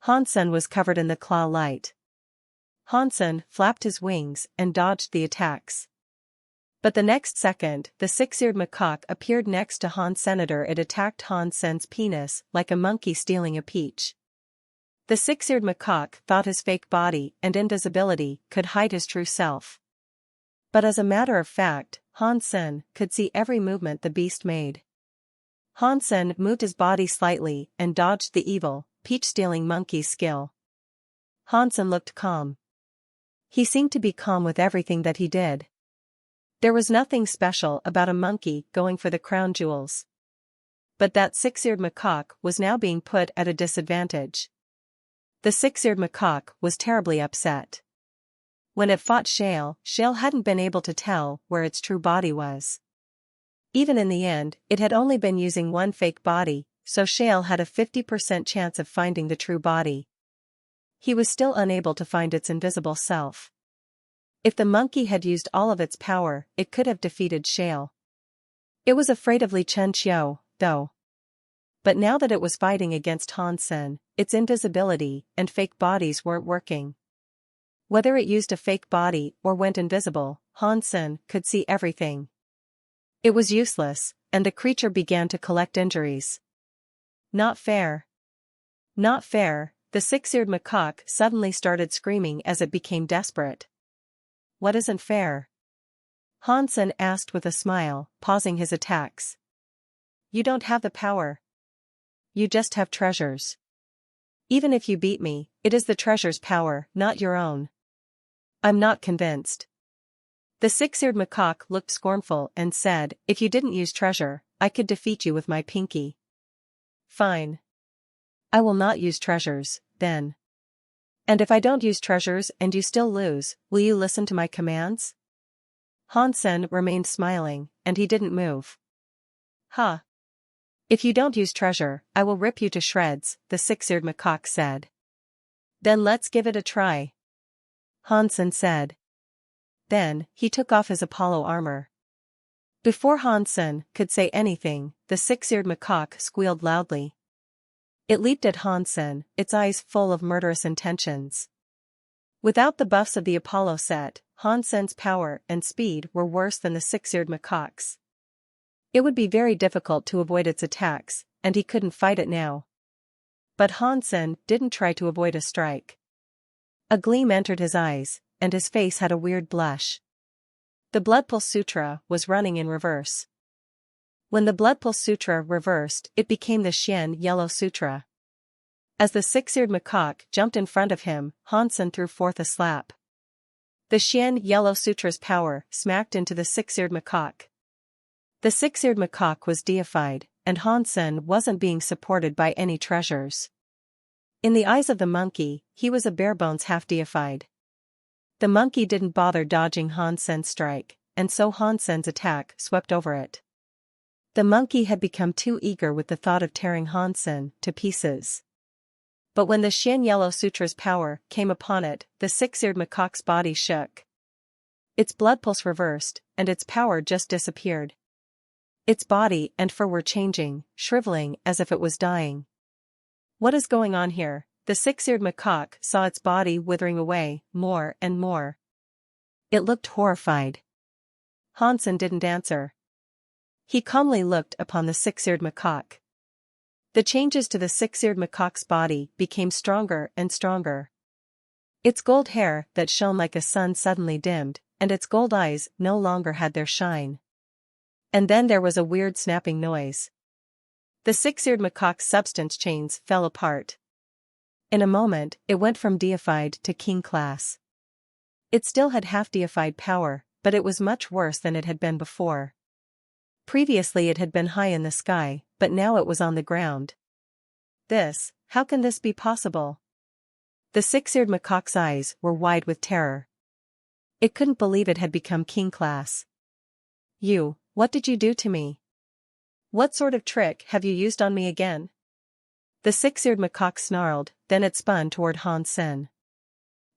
Speaker 1: Hansen was covered in the claw light. Hansen flapped his wings and dodged the attacks. But the next second, the six-eared macaque appeared next to Hansenator. It attacked Hansen's penis like a monkey stealing a peach. The six-eared macaque thought his fake body and invisibility could hide his true self. But as a matter of fact, Hansen could see every movement the beast made. Hansen moved his body slightly and dodged the evil, peach-stealing monkey's skill. Hansen looked calm. He seemed to be calm with everything that he did. There was nothing special about a monkey going for the crown jewels. But that six-eared macaque was now being put at a disadvantage. The six-eared macaque was terribly upset. When it fought Shale hadn't been able to tell where its true body was. Even in the end, it had only been using one fake body, so Shale had a 50% chance of finding the true body. He was still unable to find its invisible self. If the monkey had used all of its power, it could have defeated Shale. It was afraid of Li Chen-chiu, though. But now that it was fighting against Hansen, its invisibility and fake bodies weren't working. Whether it used a fake body or went invisible, Hansen could see everything. It was useless, and the creature began to collect injuries. Not fair. Not fair, the six-eared macaque suddenly started screaming as it became desperate. What isn't fair? Hansen asked with a smile, pausing his attacks. You don't have the power. You just have treasures. Even if you beat me, it is the treasure's power, not your own. I'm not convinced. The six-eared macaque looked scornful and said, "If you didn't use treasure, I could defeat you with my pinky." Fine. I will not use treasures, then. And if I don't use treasures and you still lose, will you listen to my commands? Hansen remained smiling, and he didn't move. Huh. If you don't use treasure, I will rip you to shreds, the six-eared macaque said. Then let's give it a try. Hansen said. Then, he took off his Apollo armor. Before Hansen could say anything, the six-eared macaque squealed loudly. It leaped at Hansen, its eyes full of murderous intentions. Without the buffs of the Apollo set, Hansen's power and speed were worse than the six-eared macaque's. It would be very difficult to avoid its attacks, and he couldn't fight it now. But Hansen didn't try to avoid a strike. A gleam entered his eyes, and his face had a weird blush. The Blood Pulse Sutra was running in reverse. When the Blood Pulse Sutra reversed, it became the Xian Yellow Sutra. As the six-eared macaque jumped in front of him, Hansen threw forth a slap. The Xian Yellow Sutra's power smacked into the six-eared macaque. The six-eared macaque was deified, and Hansen wasn't being supported by any treasures. In the eyes of the monkey, he was a bare-bones half-deified. The monkey didn't bother dodging Hansen's strike, and so Hansen's attack swept over it. The monkey had become too eager with the thought of tearing Hansen to pieces. But when the Xian Yellow Sutra's power came upon it, the six-eared macaque's body shook. Its blood pulse reversed, and its power just disappeared. Its body and fur were changing, shriveling as if it was dying. What is going on here? The six-eared macaque saw its body withering away, more and more. It looked horrified. Hansen didn't answer. He calmly looked upon the six-eared macaque. The changes to the six-eared macaque's body became stronger and stronger. Its gold hair that shone like a sun suddenly dimmed, and its gold eyes no longer had their shine. And then there was a weird snapping noise. The six-eared macaque's substance chains fell apart. In a moment, it went from deified to king class. It still had half-deified power, but it was much worse than it had been before. Previously it had been high in the sky, but now it was on the ground. How can this be possible? The six-eared macaque's eyes were wide with terror. It couldn't believe it had become king class. What did you do to me? What sort of trick have you used on me again? The six-eared macaque snarled, then it spun toward Han Sen.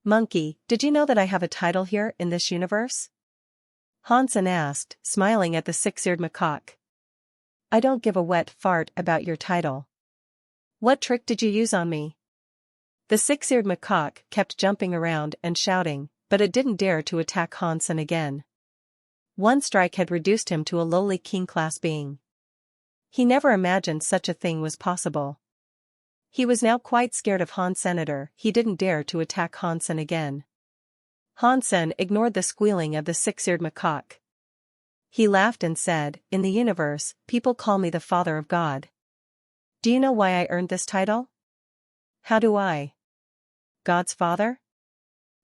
Speaker 1: Monkey, did you know that I have a title here in this universe? Han Sen asked, smiling at the six-eared macaque. I don't give a wet fart about your title. What trick did you use on me? The six-eared macaque kept jumping around and shouting, but it didn't dare to attack Han Sen again. One strike had reduced him to a lowly king-class being. He never imagined such a thing was possible. He was now quite scared of Han Senator. He didn't dare to attack Han Sen again. Han Sen ignored the squealing of the six-eared macaque. He laughed and said, in the universe, people call me the Father of God. Do you know why I earned this title? How do I? God's father?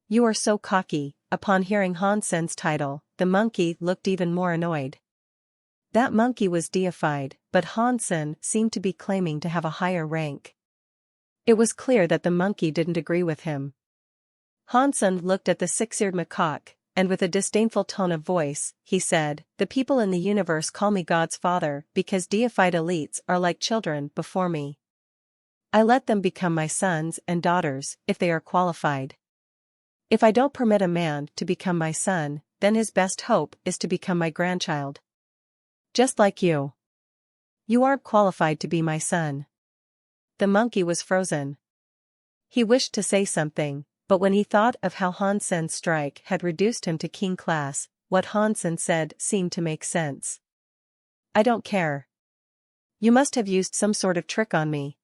Speaker 1: You are so cocky. Upon hearing Han Sen's title, the monkey looked even more annoyed. That monkey was deified, but Han Sen seemed to be claiming to have a higher rank. It was clear that the monkey didn't agree with him. Han Sen looked at the six-eared macaque, and with a disdainful tone of voice, he said, the people in the universe call me God's father because deified elites are like children before me. I let them become my sons and daughters if they are qualified. If I don't permit a man to become my son, then his best hope is to become my grandchild. Just like you. You aren't qualified to be my son. The monkey was frozen. He wished to say something, but when he thought of how Han Sen's strike had reduced him to king class, what Han Sen said seemed to make sense. I don't care. You must have used some sort of trick on me.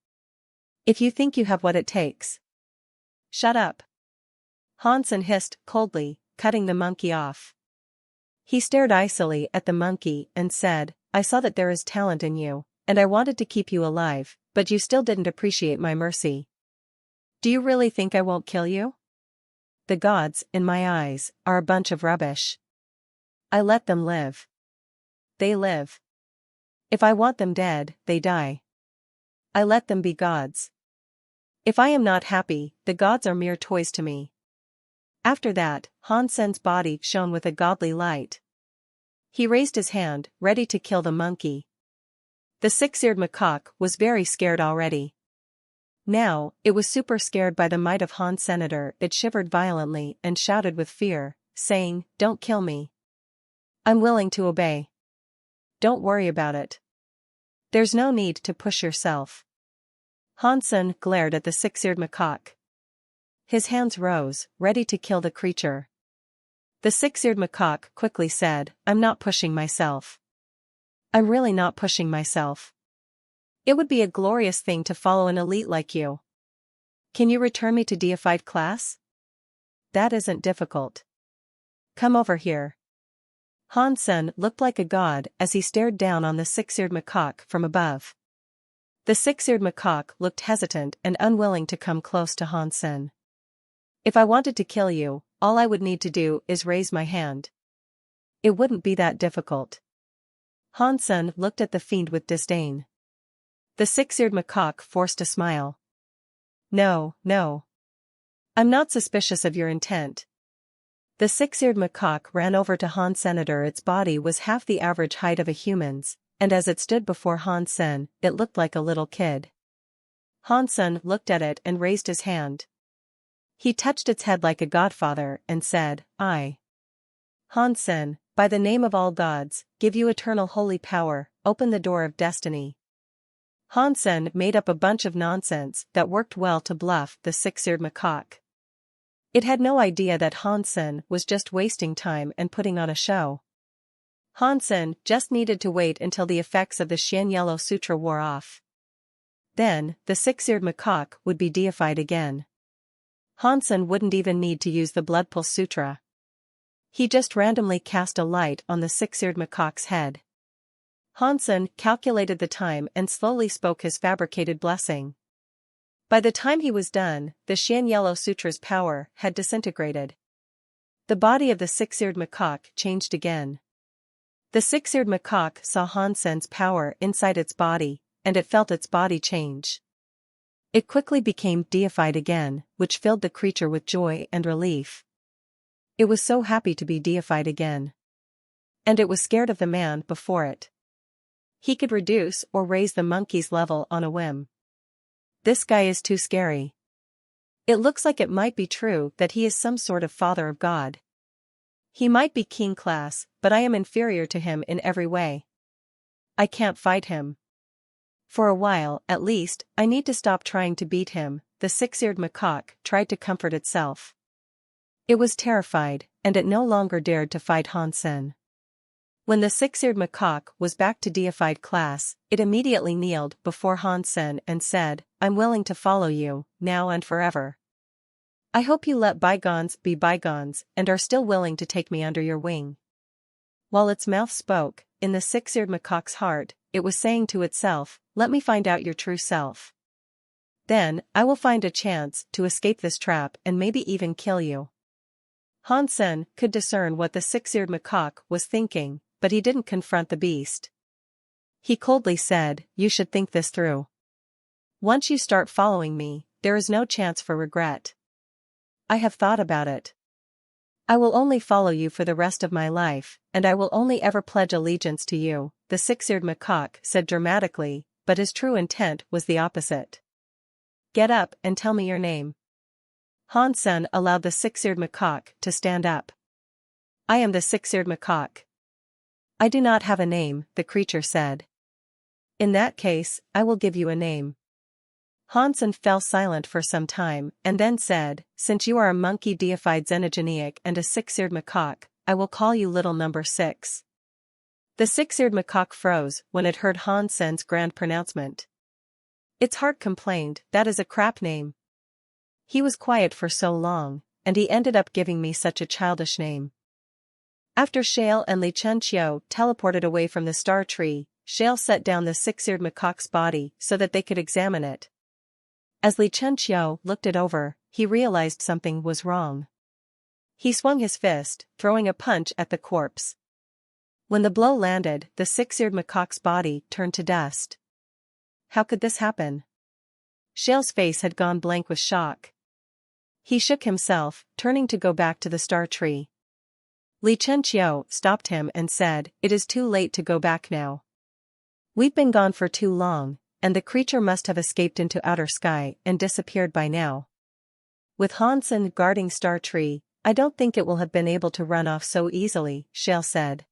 Speaker 1: If you think you have what it takes. Shut up. Han Sen hissed coldly, cutting the monkey off. He stared icily at the monkey and said, I saw that there is talent in you, and I wanted to keep you alive, but you still didn't appreciate my mercy. Do you really think I won't kill you? The gods, in my eyes, are a bunch of rubbish. I let them live. They live. If I want them dead, they die. I let them be gods. If I am not happy, the gods are mere toys to me. After that, Han Sen's body shone with a godly light. He raised his hand, ready to kill the monkey. The six-eared macaque was very scared already. Now, it was super scared by the might of Han Senator. It shivered violently and shouted with fear, saying, Don't kill me. I'm willing to obey. Don't worry about it. There's no need to push yourself. Han Sen glared at the six-eared macaque. His hands rose, ready to kill the creature. The six-eared macaque quickly said, I'm not pushing myself. I'm really not pushing myself. It would be a glorious thing to follow an elite like you. Can you return me to deified class? That isn't difficult. Come over here. Han Sen looked like a god as he stared down on the six-eared macaque from above. The six-eared macaque looked hesitant and unwilling to come close to Han Sen. If I wanted to kill you, all I would need to do is raise my hand. It wouldn't be that difficult. Han Sen looked at the fiend with disdain. The six-eared macaque forced a smile. No. I'm not suspicious of your intent. The six-eared macaque ran over to Han Senator. Its body was half the average height of a human's, and as it stood before Han Sen, it looked like a little kid. Han Sen looked at it and raised his hand. He touched its head like a godfather and said, I, Han Sen, by the name of all gods, give you eternal holy power, open the door of destiny. Han Sen made up a bunch of nonsense that worked well to bluff the six-eared macaque. It had no idea that Han Sen was just wasting time and putting on a show. Han Sen just needed to wait until the effects of the Xian Yellow Sutra wore off. Then, the six-eared macaque would be deified again. Han Sen wouldn't even need to use the Blood Pulse Sutra. He just randomly cast a light on the six-eared macaque's head. Han Sen calculated the time and slowly spoke his fabricated blessing. By the time he was done, the Xian Yellow Sutra's power had disintegrated. The body of the six-eared macaque changed again. The six-eared macaque saw Hansen's power inside its body, and it felt its body change. It quickly became deified again, which filled the creature with joy and relief. It was so happy to be deified again. And it was scared of the man before it. He could reduce or raise the monkey's level on a whim. This guy is too scary. It looks like it might be true that he is some sort of father of God. He might be king class, but I am inferior to him in every way. I can't fight him. For a while, at least, I need to stop trying to beat him. The six-eared macaque tried to comfort itself. It was terrified, and it no longer dared to fight Hansen. When the six-eared macaque was back to deified class, it immediately kneeled before Hansen and said, "I'm willing to follow you, now and forever. I hope you let bygones be bygones and are still willing to take me under your wing." While its mouth spoke, in the six-eared macaque's heart, it was saying to itself, "Let me find out your true self. Then, I will find a chance to escape this trap and maybe even kill you." Hansen could discern what the six-eared macaque was thinking, but he didn't confront the beast. He coldly said, "You should think this through. Once you start following me, there is no chance for regret. I have thought about it. I will only follow you for the rest of my life, and I will only ever pledge allegiance to you," the six-eared macaque said dramatically, but his true intent was the opposite. "Get up and tell me your name." Hansen allowed the six-eared macaque to stand up. "I am the six-eared macaque. I do not have a name," the creature said. "In that case, I will give you a name." Hansen fell silent for some time and then said, "Since you are a monkey deified xenogeniac and a six-eared macaque, I will call you Little Number 6. The six-eared macaque froze when it heard Hansen's grand pronouncement. Its heart complained, "That is a crap name. He was quiet for so long, and he ended up giving me such a childish name." After Shale and Li Chunqiu teleported away from the star tree, Shale set down the six-eared macaque's body so that they could examine it. As Li Chunqiu looked it over, he realized something was wrong. He swung his fist, throwing a punch at the corpse. When the blow landed, the six-eared macaque's body turned to dust. How could this happen? Shale's face had gone blank with shock. He shook himself, turning to go back to the star tree. Li Chunqiu stopped him and said, "It is too late to go back now. We've been gone for too long, and the creature must have escaped into outer sky and disappeared by now. With Hansen guarding star tree, I don't think it will have been able to run off so easily," Shale said.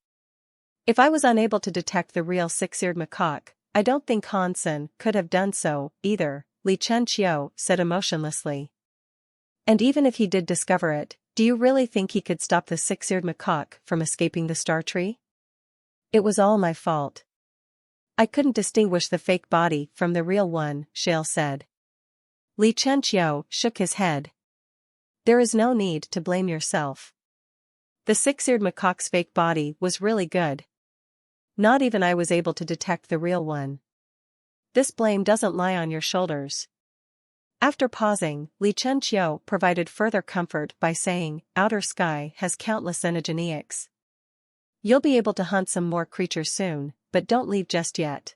Speaker 1: "If I was unable to detect the real six-eared macaque, I don't think Hansen could have done so, either," Li Chunqiu said emotionlessly. "And even if he did discover it, do you really think he could stop the six-eared macaque from escaping the star tree? It was all my fault. I couldn't distinguish the fake body from the real one," Shale said. Li Chunqiu shook his head. "There is no need to blame yourself. The six-eared macaque's fake body was really good. Not even I was able to detect the real one. This blame doesn't lie on your shoulders." After pausing, Li Chunqiu provided further comfort by saying, "Outer sky has countless xenogeniacs. You'll be able to hunt some more creatures soon, but don't leave just yet.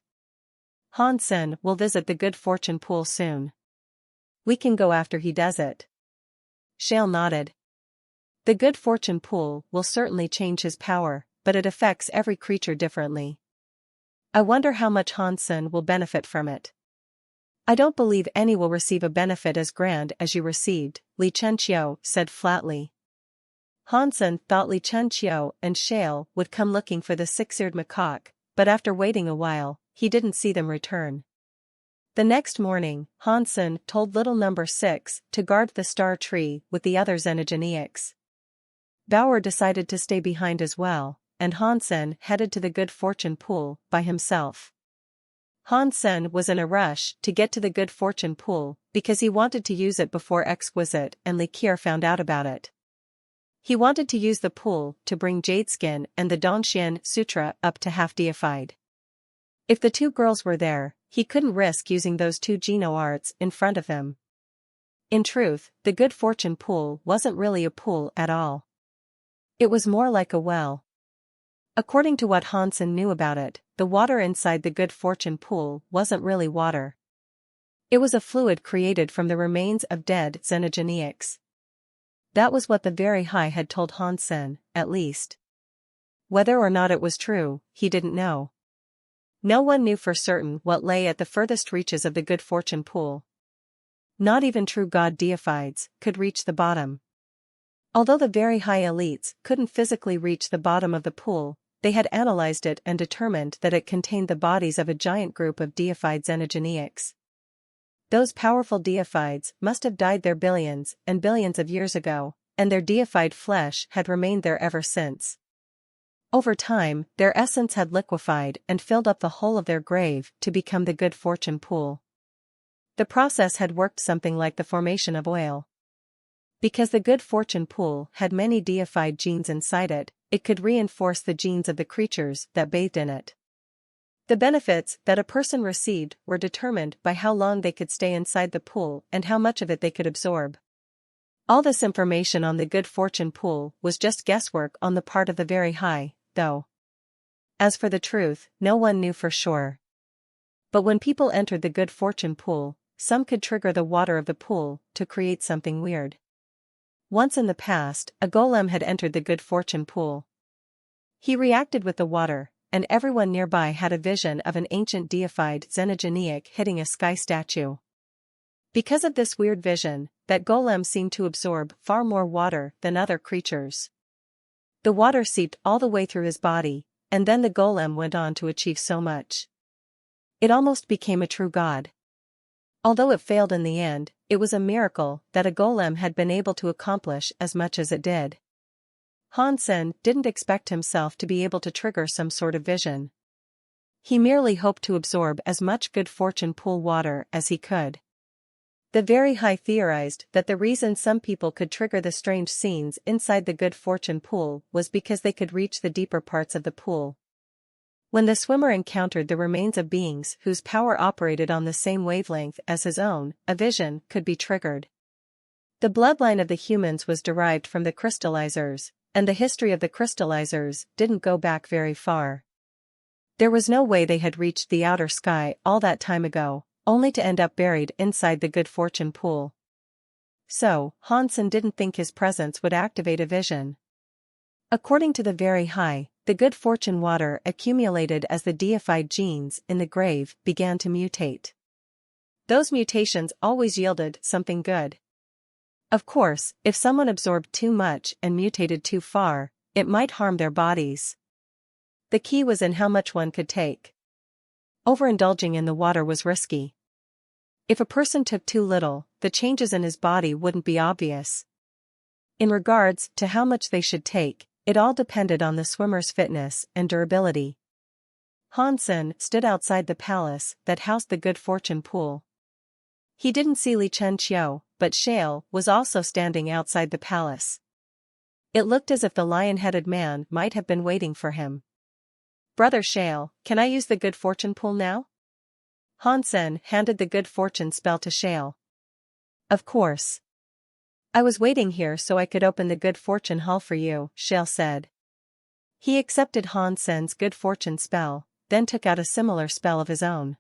Speaker 1: Hansen will visit the good fortune pool soon. We can go after he does it." Shale nodded. "The good fortune pool will certainly change his power, but it affects every creature differently. I wonder how much Hansen will benefit from it." "I don't believe any will receive a benefit as grand as you received," Li Chunqiu said flatly. Hansen thought Li Chunqiu and Shale would come looking for the six-eared macaque, but after waiting a while, he didn't see them return. The next morning, Hansen told Little Number 6 to guard the star tree with the other xenogeniacs. Bauer decided to stay behind as well, and Hansen headed to the good fortune pool by himself. Hansen was in a rush to get to the good fortune pool because he wanted to use it before Exquisite and Likir found out about it. He wanted to use the pool to bring Jadeskin and the Dongxian Sutra up to half-deified. If the two girls were there, he couldn't risk using those two Geno arts in front of them. In truth, the good fortune pool wasn't really a pool at all. It was more like a well. According to what Hansen knew about it, the water inside the good fortune pool wasn't really water. It was a fluid created from the remains of dead xenogeniacs. That was what the Very High had told Hansen, at least. Whether or not it was true, he didn't know. No one knew for certain what lay at the furthest reaches of the good fortune pool. Not even true god deifieds could reach the bottom. Although the Very High elites couldn't physically reach the bottom of the pool, they had analyzed it and determined that it contained the bodies of a giant group of deified xenogeniacs. Those powerful deifieds must have died there billions and billions of years ago, and their deified flesh had remained there ever since. Over time, their essence had liquefied and filled up the whole of their grave to become the good fortune pool. The process had worked something like the formation of oil. Because the good fortune pool had many deified genes inside it, it could reinforce the genes of the creatures that bathed in it. The benefits that a person received were determined by how long they could stay inside the pool and how much of it they could absorb. All this information on the good fortune pool was just guesswork on the part of the Very High, though. As for the truth, no one knew for sure. But when people entered the good fortune pool, some could trigger the water of the pool to create something weird. Once in the past, a golem had entered the good fortune pool. He reacted with the water, and everyone nearby had a vision of an ancient deified xenogeniac hitting a sky statue. Because of this weird vision, that golem seemed to absorb far more water than other creatures. The water seeped all the way through his body, and then the golem went on to achieve so much. It almost became a true god. Although it failed in the end, it was a miracle that a golem had been able to accomplish as much as it did. Hansen didn't expect himself to be able to trigger some sort of vision. He merely hoped to absorb as much good fortune pool water as he could. The Very High theorized that the reason some people could trigger the strange scenes inside the good fortune pool was because they could reach the deeper parts of the pool. When the swimmer encountered the remains of beings whose power operated on the same wavelength as his own, a vision could be triggered. The bloodline of the humans was derived from the crystallizers, and the history of the crystallizers didn't go back very far. There was no way they had reached the outer sky all that time ago, only to end up buried inside the good fortune pool. So, Hansen didn't think his presence would activate a vision. According to the Very High, the good fortune water accumulated as the deified genes in the grave began to mutate. Those mutations always yielded something good. Of course, if someone absorbed too much and mutated too far, it might harm their bodies. The key was in how much one could take. Overindulging in the water was risky. If a person took too little, the changes in his body wouldn't be obvious. In regards to how much they should take, it all depended on the swimmer's fitness and durability. Hansen stood outside the palace that housed the good fortune pool. He didn't see Li Chen Qiu, but Shale was also standing outside the palace. It looked as if the lion-headed man might have been waiting for him. "Brother Shale, can I use the good fortune pool now?" Hansen handed the good fortune spell to Shale. "Of course. I was waiting here so I could open the good fortune hall for you," Shale said. He accepted Hansen's good fortune spell, then took out a similar spell of his own.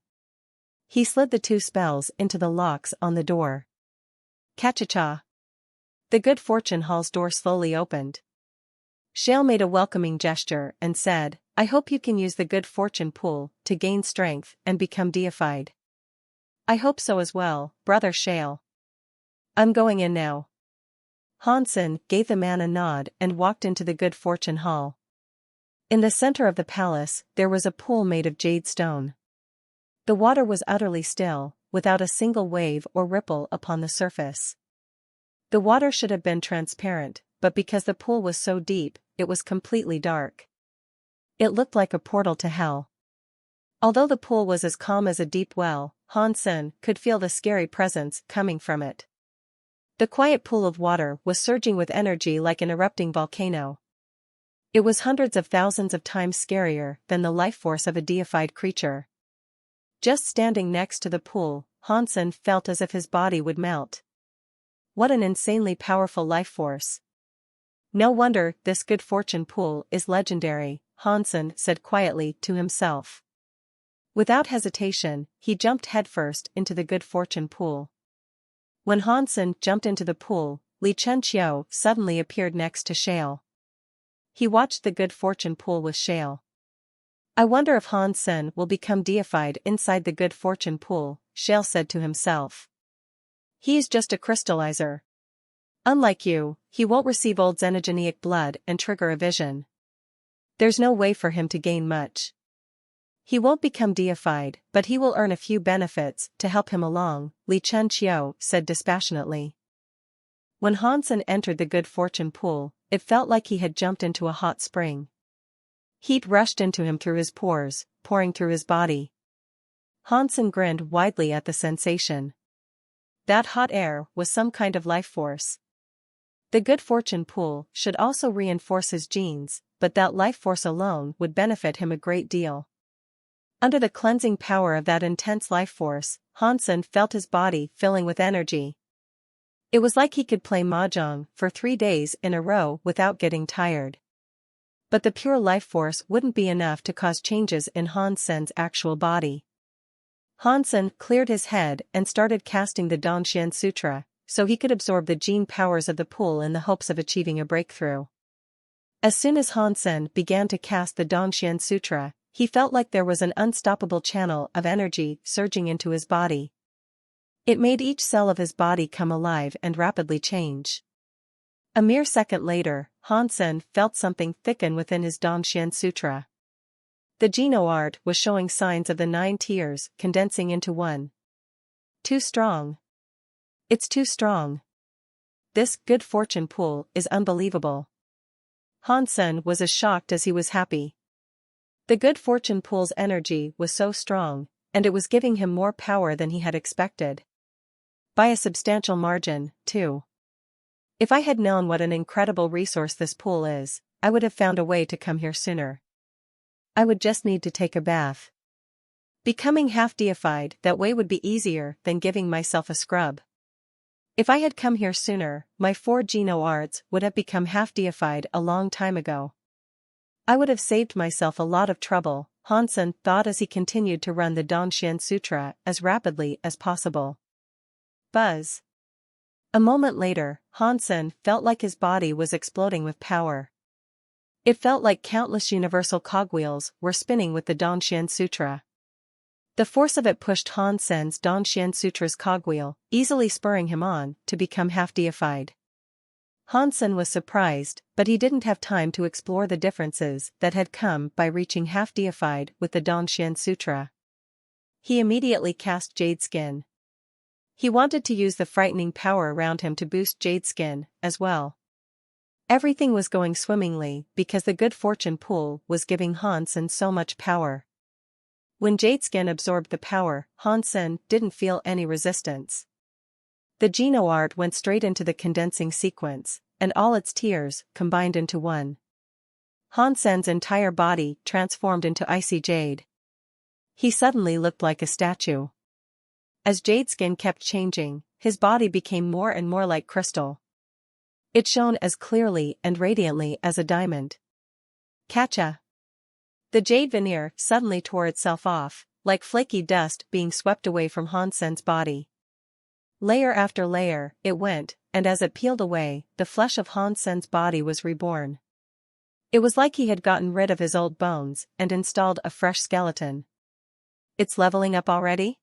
Speaker 1: He slid the two spells into the locks on the door. Cha-cha-cha. The good fortune hall's door slowly opened. Shale made a welcoming gesture and said, "I hope you can use the good fortune pool to gain strength and become deified." "I hope so as well, Brother Shale. I'm going in now." Hansen gave the man a nod and walked into the good fortune hall. In the center of the palace, there was a pool made of jade stone. The water was utterly still, without a single wave or ripple upon the surface. The water should have been transparent, but because the pool was so deep, it was completely dark. It looked like a portal to hell. Although the pool was as calm as a deep well, Hansen could feel the scary presence coming from it. The quiet pool of water was surging with energy like an erupting volcano. It was hundreds of thousands of times scarier than the life force of a deified creature. Just standing next to the pool, Hansen felt as if his body would melt. What an insanely powerful life force. No wonder this good fortune pool is legendary, Hansen said quietly to himself. Without hesitation, he jumped headfirst into the good fortune pool. When Hansen jumped into the pool, Li Chunqiu suddenly appeared next to Shale. He watched the good fortune pool with Shale. I wonder if Hansen will become deified inside the good fortune pool, Shale said to himself. He's just a crystallizer. Unlike you, he won't receive old xenogeneic blood and trigger a vision. There's no way for him to gain much. He won't become deified, but he will earn a few benefits to help him along, Li Chunqiu said dispassionately. When Hansen entered the good fortune pool, it felt like he had jumped into a hot spring. Heat rushed into him through his pores, pouring through his body. Hansen grinned widely at the sensation. That hot air was some kind of life force. The good fortune pool should also reinforce his genes, but that life force alone would benefit him a great deal. Under the cleansing power of that intense life force, Hansen felt his body filling with energy. It was like he could play mahjong for 3 days in a row without getting tired. But the pure life force wouldn't be enough to cause changes in Hansen's actual body. Hansen cleared his head and started casting the Danshan Sutra, so he could absorb the gene powers of the pool in the hopes of achieving a breakthrough. As soon as Hansen began to cast the Danshan Sutra, he felt like there was an unstoppable channel of energy surging into his body. It made each cell of his body come alive and rapidly change. A mere second later, Hansen felt something thicken within his Danshan Sutra. The Geno art was showing signs of the 9 tiers condensing into one. Too strong. It's too strong. This good fortune pool is unbelievable. Hansen was as shocked as he was happy. The good fortune pool's energy was so strong, and it was giving him more power than he had expected. By a substantial margin, too. If I had known what an incredible resource this pool is, I would have found a way to come here sooner. I would just need to take a bath. Becoming half-deified that way would be easier than giving myself a scrub. If I had come here sooner, my 4 Geno arts would have become half-deified a long time ago. I would have saved myself a lot of trouble, Hansen thought as he continued to run the Danshan Sutra as rapidly as possible. Buzz. A moment later, Hansen felt like his body was exploding with power. It felt like countless universal cogwheels were spinning with the Danshan Sutra. The force of it pushed Hansen's Danshan Sutra's cogwheel, easily spurring him on to become half-deified. Hansen was surprised, but he didn't have time to explore the differences that had come by reaching half-deified with the Danshan Sutra. He immediately cast Jade Skin. He wanted to use the frightening power around him to boost Jade Skin as well. Everything was going swimmingly because the good fortune pool was giving Hansen so much power. When Jade Skin absorbed the power, Hansen didn't feel any resistance. The Geno art went straight into the condensing sequence, and all its tiers combined into one. Hansen's entire body transformed into icy jade. He suddenly looked like a statue. As Jade Skin kept changing, his body became more and more like crystal. It shone as clearly and radiantly as a diamond. Catcha! The jade veneer suddenly tore itself off, like flaky dust being swept away from Hansen's body. Layer after layer, it went, and as it peeled away, the flesh of Hansen's body was reborn. It was like he had gotten rid of his old bones and installed a fresh skeleton. It's leveling up already?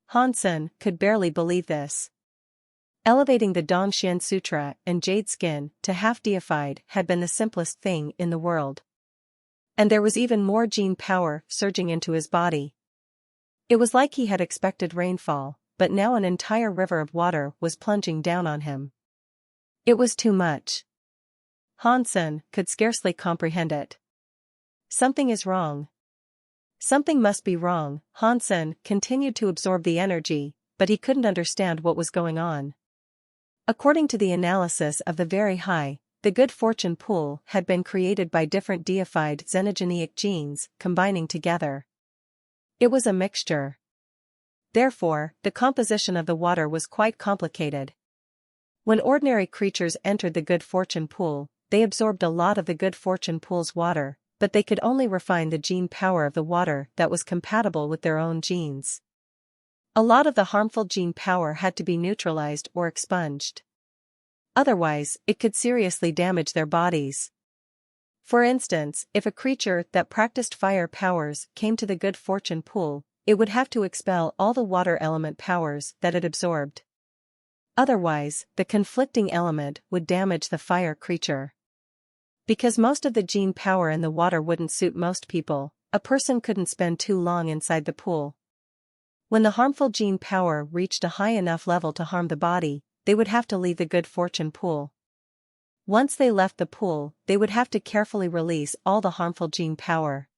Speaker 1: Hansen could barely believe this. Elevating the Danshan Sutra and Jade Skin to half-deified had been the simplest thing in the world. And there was even more gene power surging into his body. It was like he had expected rainfall, but now an entire river of water was plunging down on him. It was too much. Hansen could scarcely comprehend it. Something is wrong. Something must be wrong. Hansen continued to absorb the energy, but he couldn't understand what was going on. According to the analysis of the very high, the good fortune pool had been created by different deified xenogeneic genes combining together. It was a mixture. Therefore, the composition of the water was quite complicated. When ordinary creatures entered the good fortune pool, they absorbed a lot of the good fortune pool's water, but they could only refine the gene power of the water that was compatible with their own genes. A lot of the harmful gene power had to be neutralized or expunged. Otherwise, it could seriously damage their bodies. For instance, if a creature that practiced fire powers came to the good fortune pool, it would have to expel all the water element powers that it absorbed. Otherwise, the conflicting element would damage the fire creature. Because most of the gene power in the water wouldn't suit most people, a person couldn't spend too long inside the pool. When the harmful gene power reached a high enough level to harm the body, they would have to leave the good fortune pool. Once they left the pool, they would have to carefully release all the harmful gene power.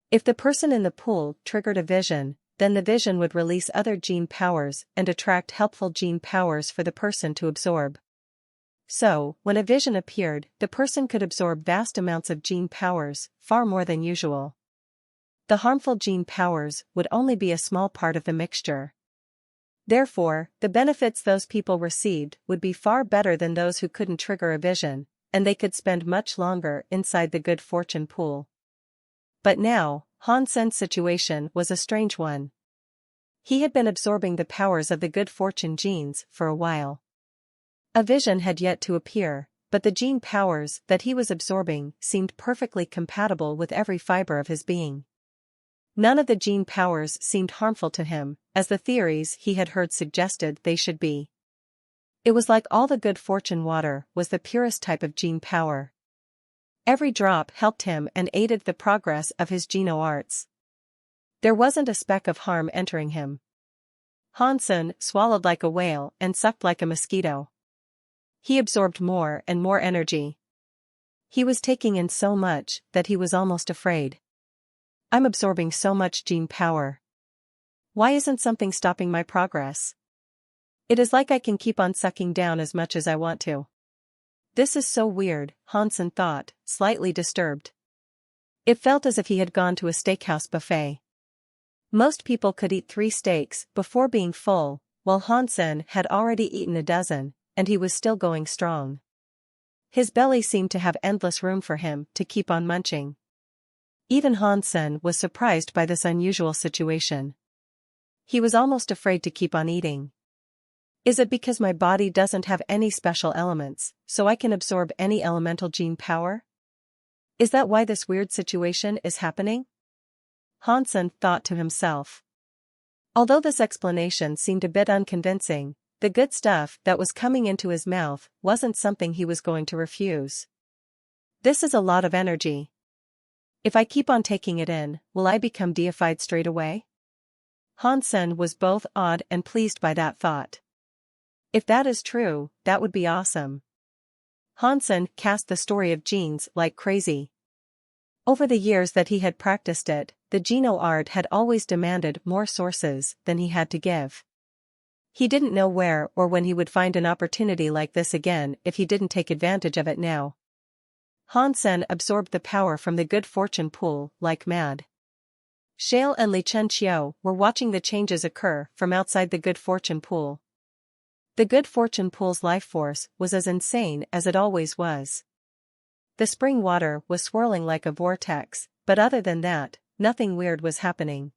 Speaker 1: If the person in the pool triggered a vision, then the vision would release other gene powers and attract helpful gene powers for the person to absorb. So, when a vision appeared, the person could absorb vast amounts of gene powers, far more than usual. The harmful gene powers would only be a small part of the mixture. Therefore, the benefits those people received would be far better than those who couldn't trigger a vision, and they could spend much longer inside the good fortune pool. But now, Hansen's situation was a strange one. He had been absorbing the powers of the good fortune genes for a while. A vision had yet to appear, but the gene powers that he was absorbing seemed perfectly compatible with every fiber of his being. None of the gene powers seemed harmful to him, as the theories he had heard suggested they should be. It was like all the good fortune water was the purest type of gene power. Every drop helped him and aided the progress of his geno-arts. There wasn't a speck of harm entering him. Hansen swallowed like a whale and sucked like a mosquito. He absorbed more and more energy. He was taking in so much that he was almost afraid. I'm absorbing so much gene power. Why isn't something stopping my progress? It is like I can keep on sucking down as much as I want to. This is so weird, Hansen thought, slightly disturbed. It felt as if he had gone to a steakhouse buffet. Most people could eat 3 steaks before being full, while Hansen had already eaten a dozen, and he was still going strong. His belly seemed to have endless room for him to keep on munching. Even Hansen was surprised by this unusual situation. He was almost afraid to keep on eating. Is it because my body doesn't have any special elements, so I can absorb any elemental gene power? Is that why this weird situation is happening? Hansen thought to himself. Although this explanation seemed a bit unconvincing, the good stuff that was coming into his mouth wasn't something he was going to refuse. This is a lot of energy. If I keep on taking it in, will I become deified straight away? Hansen was both awed and pleased by that thought. If that is true, that would be awesome. Hansen cast the story of genes like crazy. Over the years that he had practiced it, the geno-art had always demanded more sources than he had to give. He didn't know where or when he would find an opportunity like this again if he didn't take advantage of it now. Hansen absorbed the power from the good fortune pool like mad. Shale and Li Chenqiu were watching the changes occur from outside the good fortune pool. The good fortune pool's life force was as insane as it always was. The spring water was swirling like a vortex, but other than that, nothing weird was happening.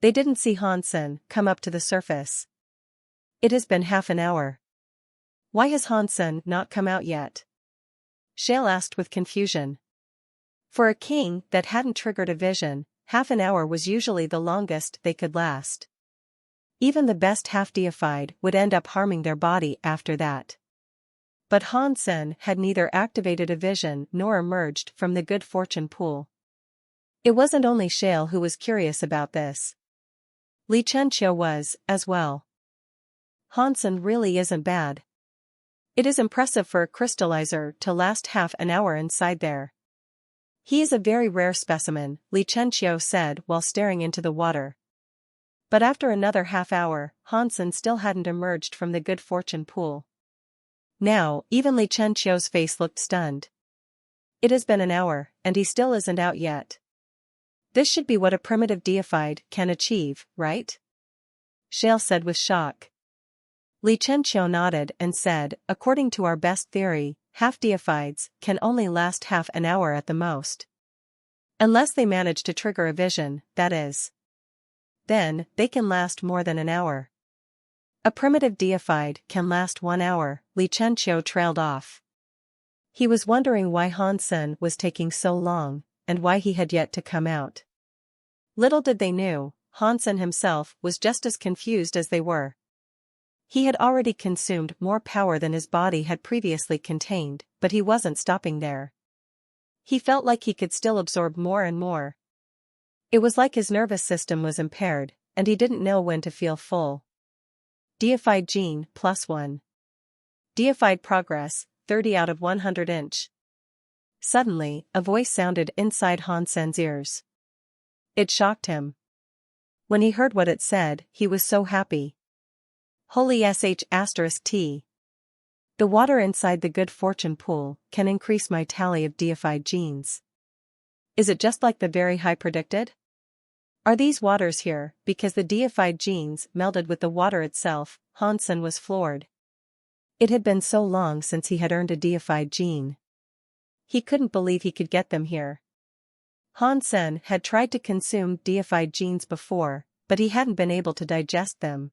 Speaker 1: They didn't see Hansen come up to the surface. It has been half an hour. Why has Hansen not come out yet? Shale asked with confusion. For a king that hadn't triggered a vision, half an hour was usually the longest they could last. Even the best half-deified would end up harming their body after that. But Hansen had neither activated a vision nor emerged from the good fortune pool. It wasn't only Shale who was curious about this. Li Chenqiu was, as well. Hansen really isn't bad. It is impressive for a crystallizer to last half an hour inside there. He is a very rare specimen, Li Chenqiu said while staring into the water. But after another half hour, Hansen still hadn't emerged from the good fortune pool. Now, even Li Chenqiu's face looked stunned. It has been an hour, and he still isn't out yet. This should be what a primitive deified can achieve, right? Shale said with shock. Li Chenqiu nodded and said, according to our best theory, half-deifieds can only last half an hour at the most. Unless they manage to trigger a vision, that is. Then, they can last more than an hour. A primitive deified can last 1 hour, Li Chenqiu trailed off. He was wondering why Han Sen was taking so long, and why he had yet to come out. Little did they know, Han Sen himself was just as confused as they were. He had already consumed more power than his body had previously contained, but he wasn't stopping there. He felt like he could still absorb more and more. It was like his nervous system was impaired, and he didn't know when to feel full. Deified gene, +1. Deified progress, 30 out of 100 inch. Suddenly, a voice sounded inside Han Sen's ears. It shocked him. When he heard what it said, he was so happy. Holy **T. The water inside the good fortune pool can increase my tally of deified genes. Is it just like the very high predicted? Are these waters here because the deified genes melded with the water itself? Han Sen was floored. It had been so long since he had earned a deified gene. He couldn't believe he could get them here. Han Sen had tried to consume deified genes before, but he hadn't been able to digest them.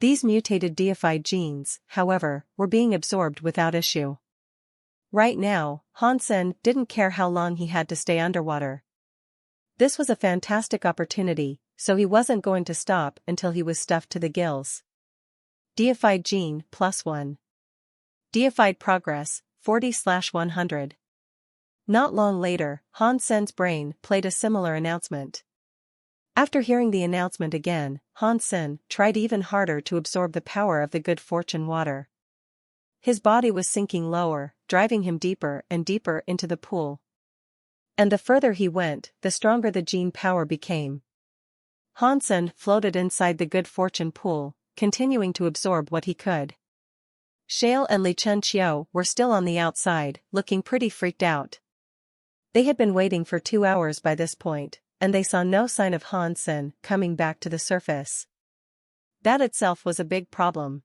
Speaker 1: These mutated deified genes, however, were being absorbed without issue. Right now, Han Sen didn't care how long he had to stay underwater. This was a fantastic opportunity, so he wasn't going to stop until he was stuffed to the gills. Deified gene, +1. Deified progress, 40/100. Not long later, Han Sen's brain played a similar announcement. After hearing the announcement again, Han Sen tried even harder to absorb the power of the good fortune water. His body was sinking lower, driving him deeper and deeper into the pool. And the further he went, the stronger the gene power became. Han Sen floated inside the good fortune pool, continuing to absorb what he could. Shale and Li Chenqiu were still on the outside, looking pretty freaked out. They had been waiting for 2 hours by this point, and they saw no sign of Han Sen coming back to the surface. That itself was a big problem.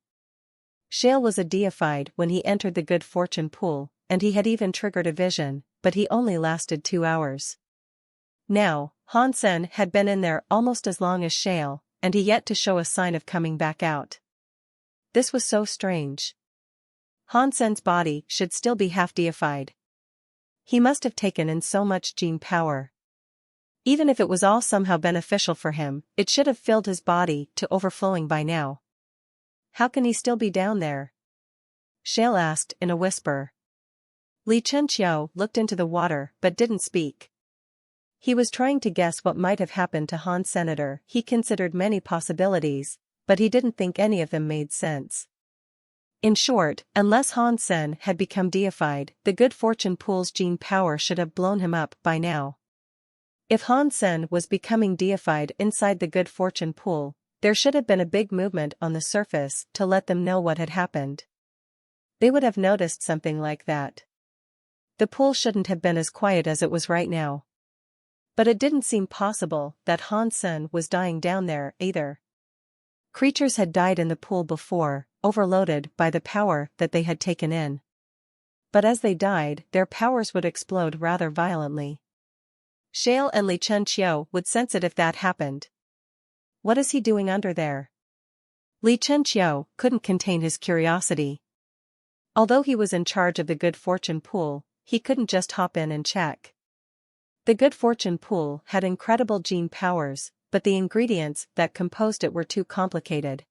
Speaker 1: Shale was a deified when he entered the good fortune pool, and he had even triggered a vision, but he only lasted 2 hours. Now, Han Sen had been in there almost as long as Shale, and he yet to show a sign of coming back out. This was so strange. Han Sen's body should still be half deified. He must have taken in so much gene power. Even if it was all somehow beneficial for him, it should have filled his body to overflowing by now. How can he still be down there? Shale asked in a whisper. Li Chenqiu looked into the water but didn't speak. He was trying to guess what might have happened to Han Senator. He considered many possibilities, but he didn't think any of them made sense. In short, unless Han Sen had become deified, the good fortune pool's gene power should have blown him up by now. If Han Sen was becoming deified inside the good fortune pool, there should have been a big movement on the surface to let them know what had happened. They would have noticed something like that. The pool shouldn't have been as quiet as it was right now. But it didn't seem possible that Han Sen was dying down there either. Creatures had died in the pool before, overloaded by the power that they had taken in. But as they died, their powers would explode rather violently. Shale and Li Chenqiu would sense it if that happened. What is he doing under there? Li Chenqiu couldn't contain his curiosity. Although he was in charge of the good fortune pool, he couldn't just hop in and check. The good fortune pool had incredible gene powers, but the ingredients that composed it were too complicated.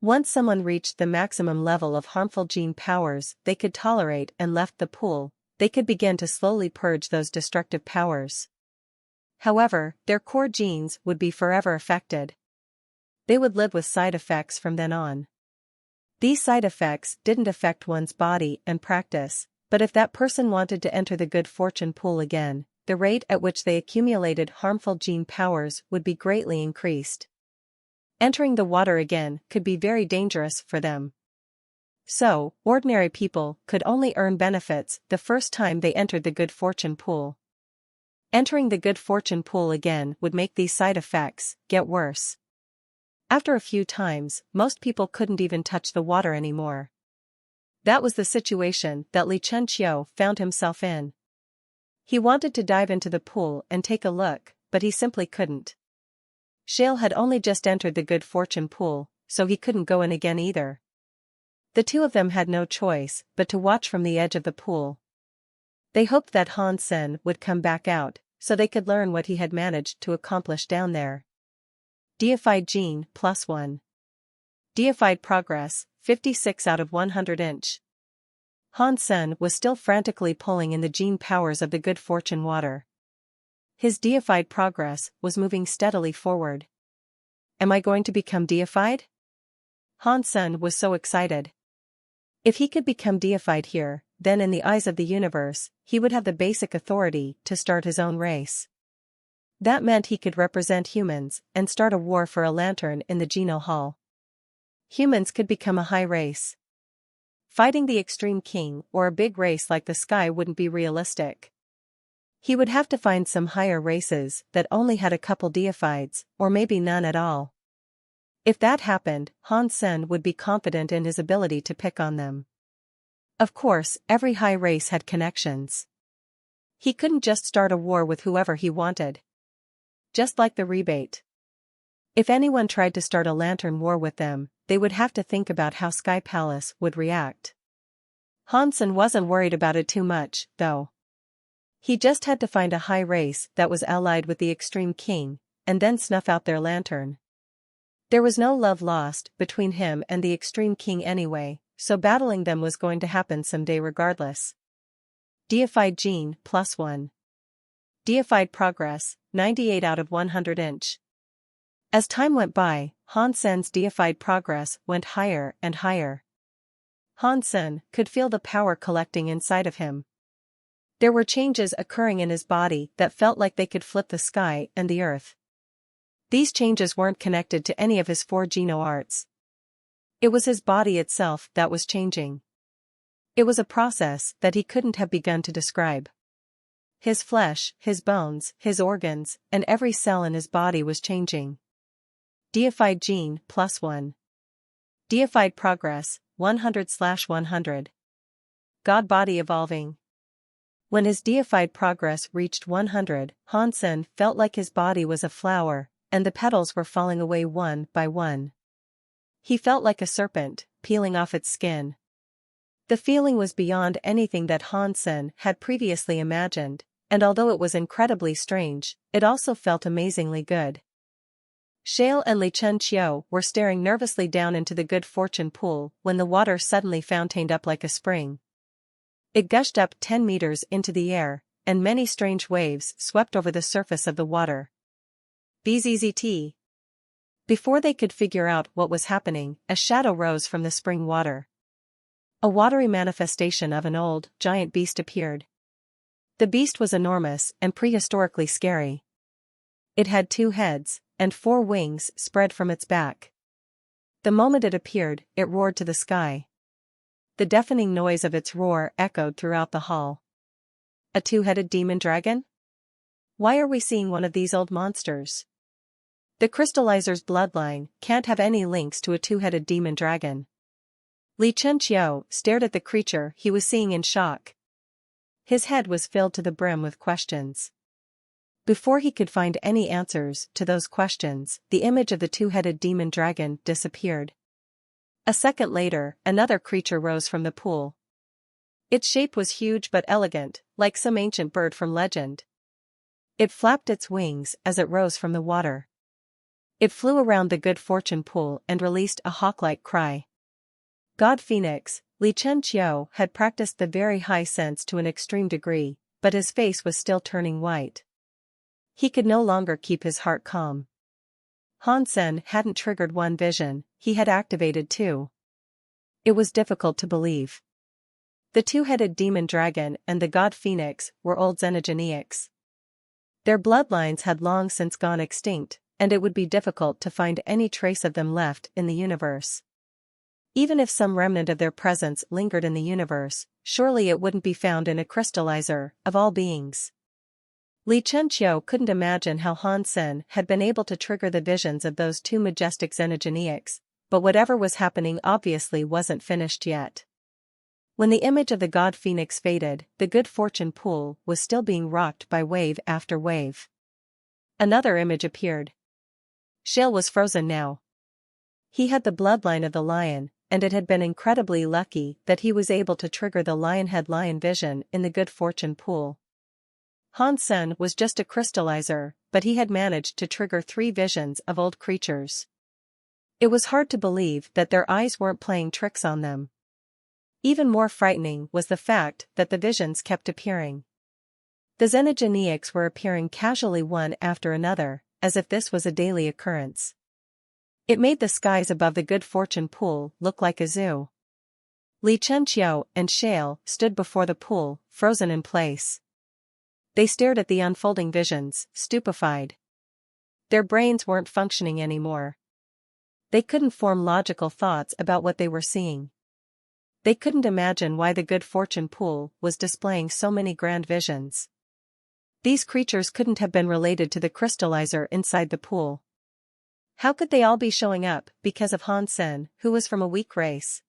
Speaker 1: Once someone reached the maximum level of harmful gene powers they could tolerate and left the pool, they could begin to slowly purge those destructive powers. However, their core genes would be forever affected. They would live with side effects from then on. These side effects didn't affect one's body and practice, but if that person wanted to enter the good fortune pool again, the rate at which they accumulated harmful gene powers would be greatly increased. Entering the water again could be very dangerous for them. So, ordinary people could only earn benefits the first time they entered the good fortune pool. Entering the good fortune pool again would make these side effects get worse. After a few times, most people couldn't even touch the water anymore. That was the situation that Li Chenqiu found himself in. He wanted to dive into the pool and take a look, but he simply couldn't. Shale had only just entered the good fortune pool, so he couldn't go in again either. The two of them had no choice but to watch from the edge of the pool. They hoped that Han Sen would come back out, so they could learn what he had managed to accomplish down there. Deified Gene, +1. Deified Progress, 56 out of 100 inch. Han Sen was still frantically pulling in the gene powers of the good fortune water. His deified progress was moving steadily forward. Am I going to become deified? Han Sen was so excited. If he could become deified here, then in the eyes of the universe, he would have the basic authority to start his own race. That meant he could represent humans and start a war for a lantern in the Geno Hall. Humans could become a high race. Fighting the Extreme King or a big race like the sky wouldn't be realistic. He would have to find some higher races that only had a couple deifieds, or maybe none at all. If that happened, Han Sen would be confident in his ability to pick on them. Of course, every high race had connections. He couldn't just start a war with whoever he wanted. Just like the rebate. If anyone tried to start a lantern war with them, they would have to think about how Sky Palace would react. Han Sen wasn't worried about it too much, though. He just had to find a high race that was allied with the Extreme King, and then snuff out their lantern. There was no love lost between him and the Extreme King anyway, so battling them was going to happen someday regardless. Deified Gene, +1. Deified Progress, 98 out of 100 inch. As time went by, Han Sen's deified progress went higher and higher. Han Sen could feel the power collecting inside of him. There were changes occurring in his body that felt like they could flip the sky and the earth. These changes weren't connected to any of his 4 Geno arts. It was his body itself that was changing. It was a process that he couldn't have begun to describe. His flesh, his bones, his organs, and every cell in his body was changing. Deified Gene, +1. Deified Progress, 100/100. God Body Evolving. When his deified progress reached 100, Han Sen felt like his body was a flower, and the petals were falling away one by one. He felt like a serpent, peeling off its skin. The feeling was beyond anything that Han Sen had previously imagined, and although it was incredibly strange, it also felt amazingly good. Shale and Li Chunqiu were staring nervously down into the good fortune pool when the water suddenly fountained up like a spring. It gushed up 10 meters into the air, and many strange waves swept over the surface of the water. Bzzzt. Before they could figure out what was happening, a shadow rose from the spring water. A watery manifestation of an old, giant beast appeared. The beast was enormous and prehistorically scary. It had 2 heads, and 4 wings spread from its back. The moment it appeared, it roared to the sky. The deafening noise of its roar echoed throughout the hall. A 2-headed demon dragon? Why are we seeing one of these old monsters? The crystallizer's bloodline can't have any links to a 2-headed demon dragon. Li Chunqiu stared at the creature he was seeing in shock. His head was filled to the brim with questions. Before he could find any answers to those questions, the image of the 2-headed demon dragon disappeared. A second later, another creature rose from the pool. Its shape was huge but elegant, like some ancient bird from legend. It flapped its wings as it rose from the water. It flew around the good fortune pool and released a hawk-like cry. God Phoenix, Li Chunqiu had practiced the very high sense to an extreme degree, but his face was still turning white. He could no longer keep his heart calm. Han Sen hadn't triggered one vision, he had activated 2. It was difficult to believe. The 2-headed demon dragon and the god Phoenix were old xenogeneics. Their bloodlines had long since gone extinct, and it would be difficult to find any trace of them left in the universe. Even if some remnant of their presence lingered in the universe, surely it wouldn't be found in a crystallizer, of all beings. Li Chunqiu couldn't imagine how Han Sen had been able to trigger the visions of those 2 majestic xenogeneics, but whatever was happening obviously wasn't finished yet. When the image of the god Phoenix faded, the good fortune pool was still being rocked by wave after wave. Another image appeared. Shale was frozen now. He had the bloodline of the lion, and it had been incredibly lucky that he was able to trigger the lionhead lion vision in the good fortune pool. Han Sen was just a crystallizer, but he had managed to trigger 3 visions of old creatures. It was hard to believe that their eyes weren't playing tricks on them. Even more frightening was the fact that the visions kept appearing. The xenogeneics were appearing casually one after another, as if this was a daily occurrence. It made the skies above the good fortune pool look like a zoo. Li Chenqiu and Shale stood before the pool, frozen in place. They stared at the unfolding visions, stupefied. Their brains weren't functioning anymore. They couldn't form logical thoughts about what they were seeing. They couldn't imagine why the good fortune pool was displaying so many grand visions. These creatures couldn't have been related to the crystallizer inside the pool. How could they all be showing up because of Han Sen, who was from a weak race?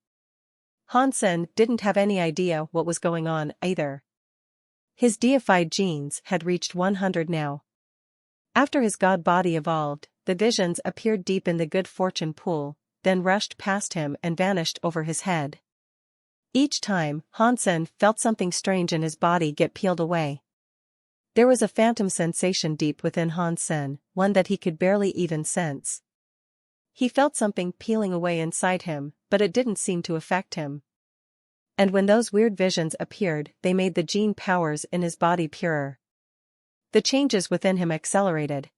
Speaker 1: Han Sen didn't have any idea what was going on either. His deified genes had reached 100 now. After his god body evolved, the visions appeared deep in the good fortune pool, then rushed past him and vanished over his head. Each time, Han Sen felt something strange in his body get peeled away. There was a phantom sensation deep within Han Sen, one that he could barely even sense. He felt something peeling away inside him, but it didn't seem to affect him. And when those weird visions appeared, they made the gene powers in his body purer. The changes within him accelerated.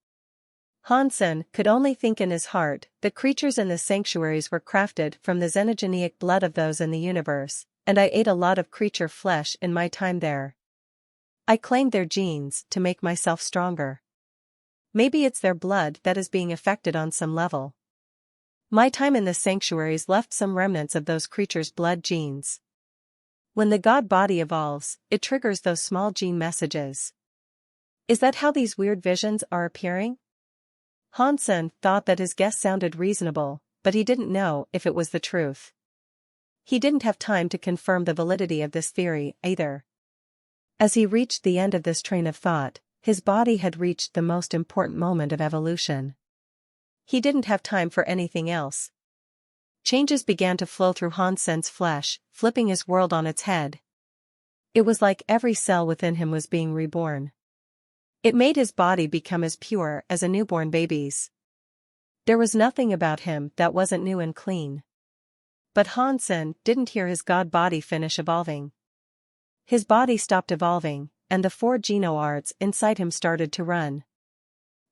Speaker 1: Han Sen could only think in his heart, the creatures in the sanctuaries were crafted from the xenogeneic blood of those in the universe, and I ate a lot of creature flesh in my time there. I claimed their genes to make myself stronger. Maybe it's their blood that is being affected on some level. My time in the sanctuaries left some remnants of those creatures' blood genes. When the god body evolves, it triggers those small gene messages. Is that how these weird visions are appearing? Han Sen thought that his guess sounded reasonable, but he didn't know if it was the truth. He didn't have time to confirm the validity of this theory either. As he reached the end of this train of thought, his body had reached the most important moment of evolution. He didn't have time for anything else. Changes began to flow through Han Sen's flesh, flipping his world on its head. It was like every cell within him was being reborn. It made his body become as pure as a newborn baby's. There was nothing about him that wasn't new and clean. But Han Sen didn't hear his god body finish evolving. His body stopped evolving, and the 4 geno-arts inside him started to run.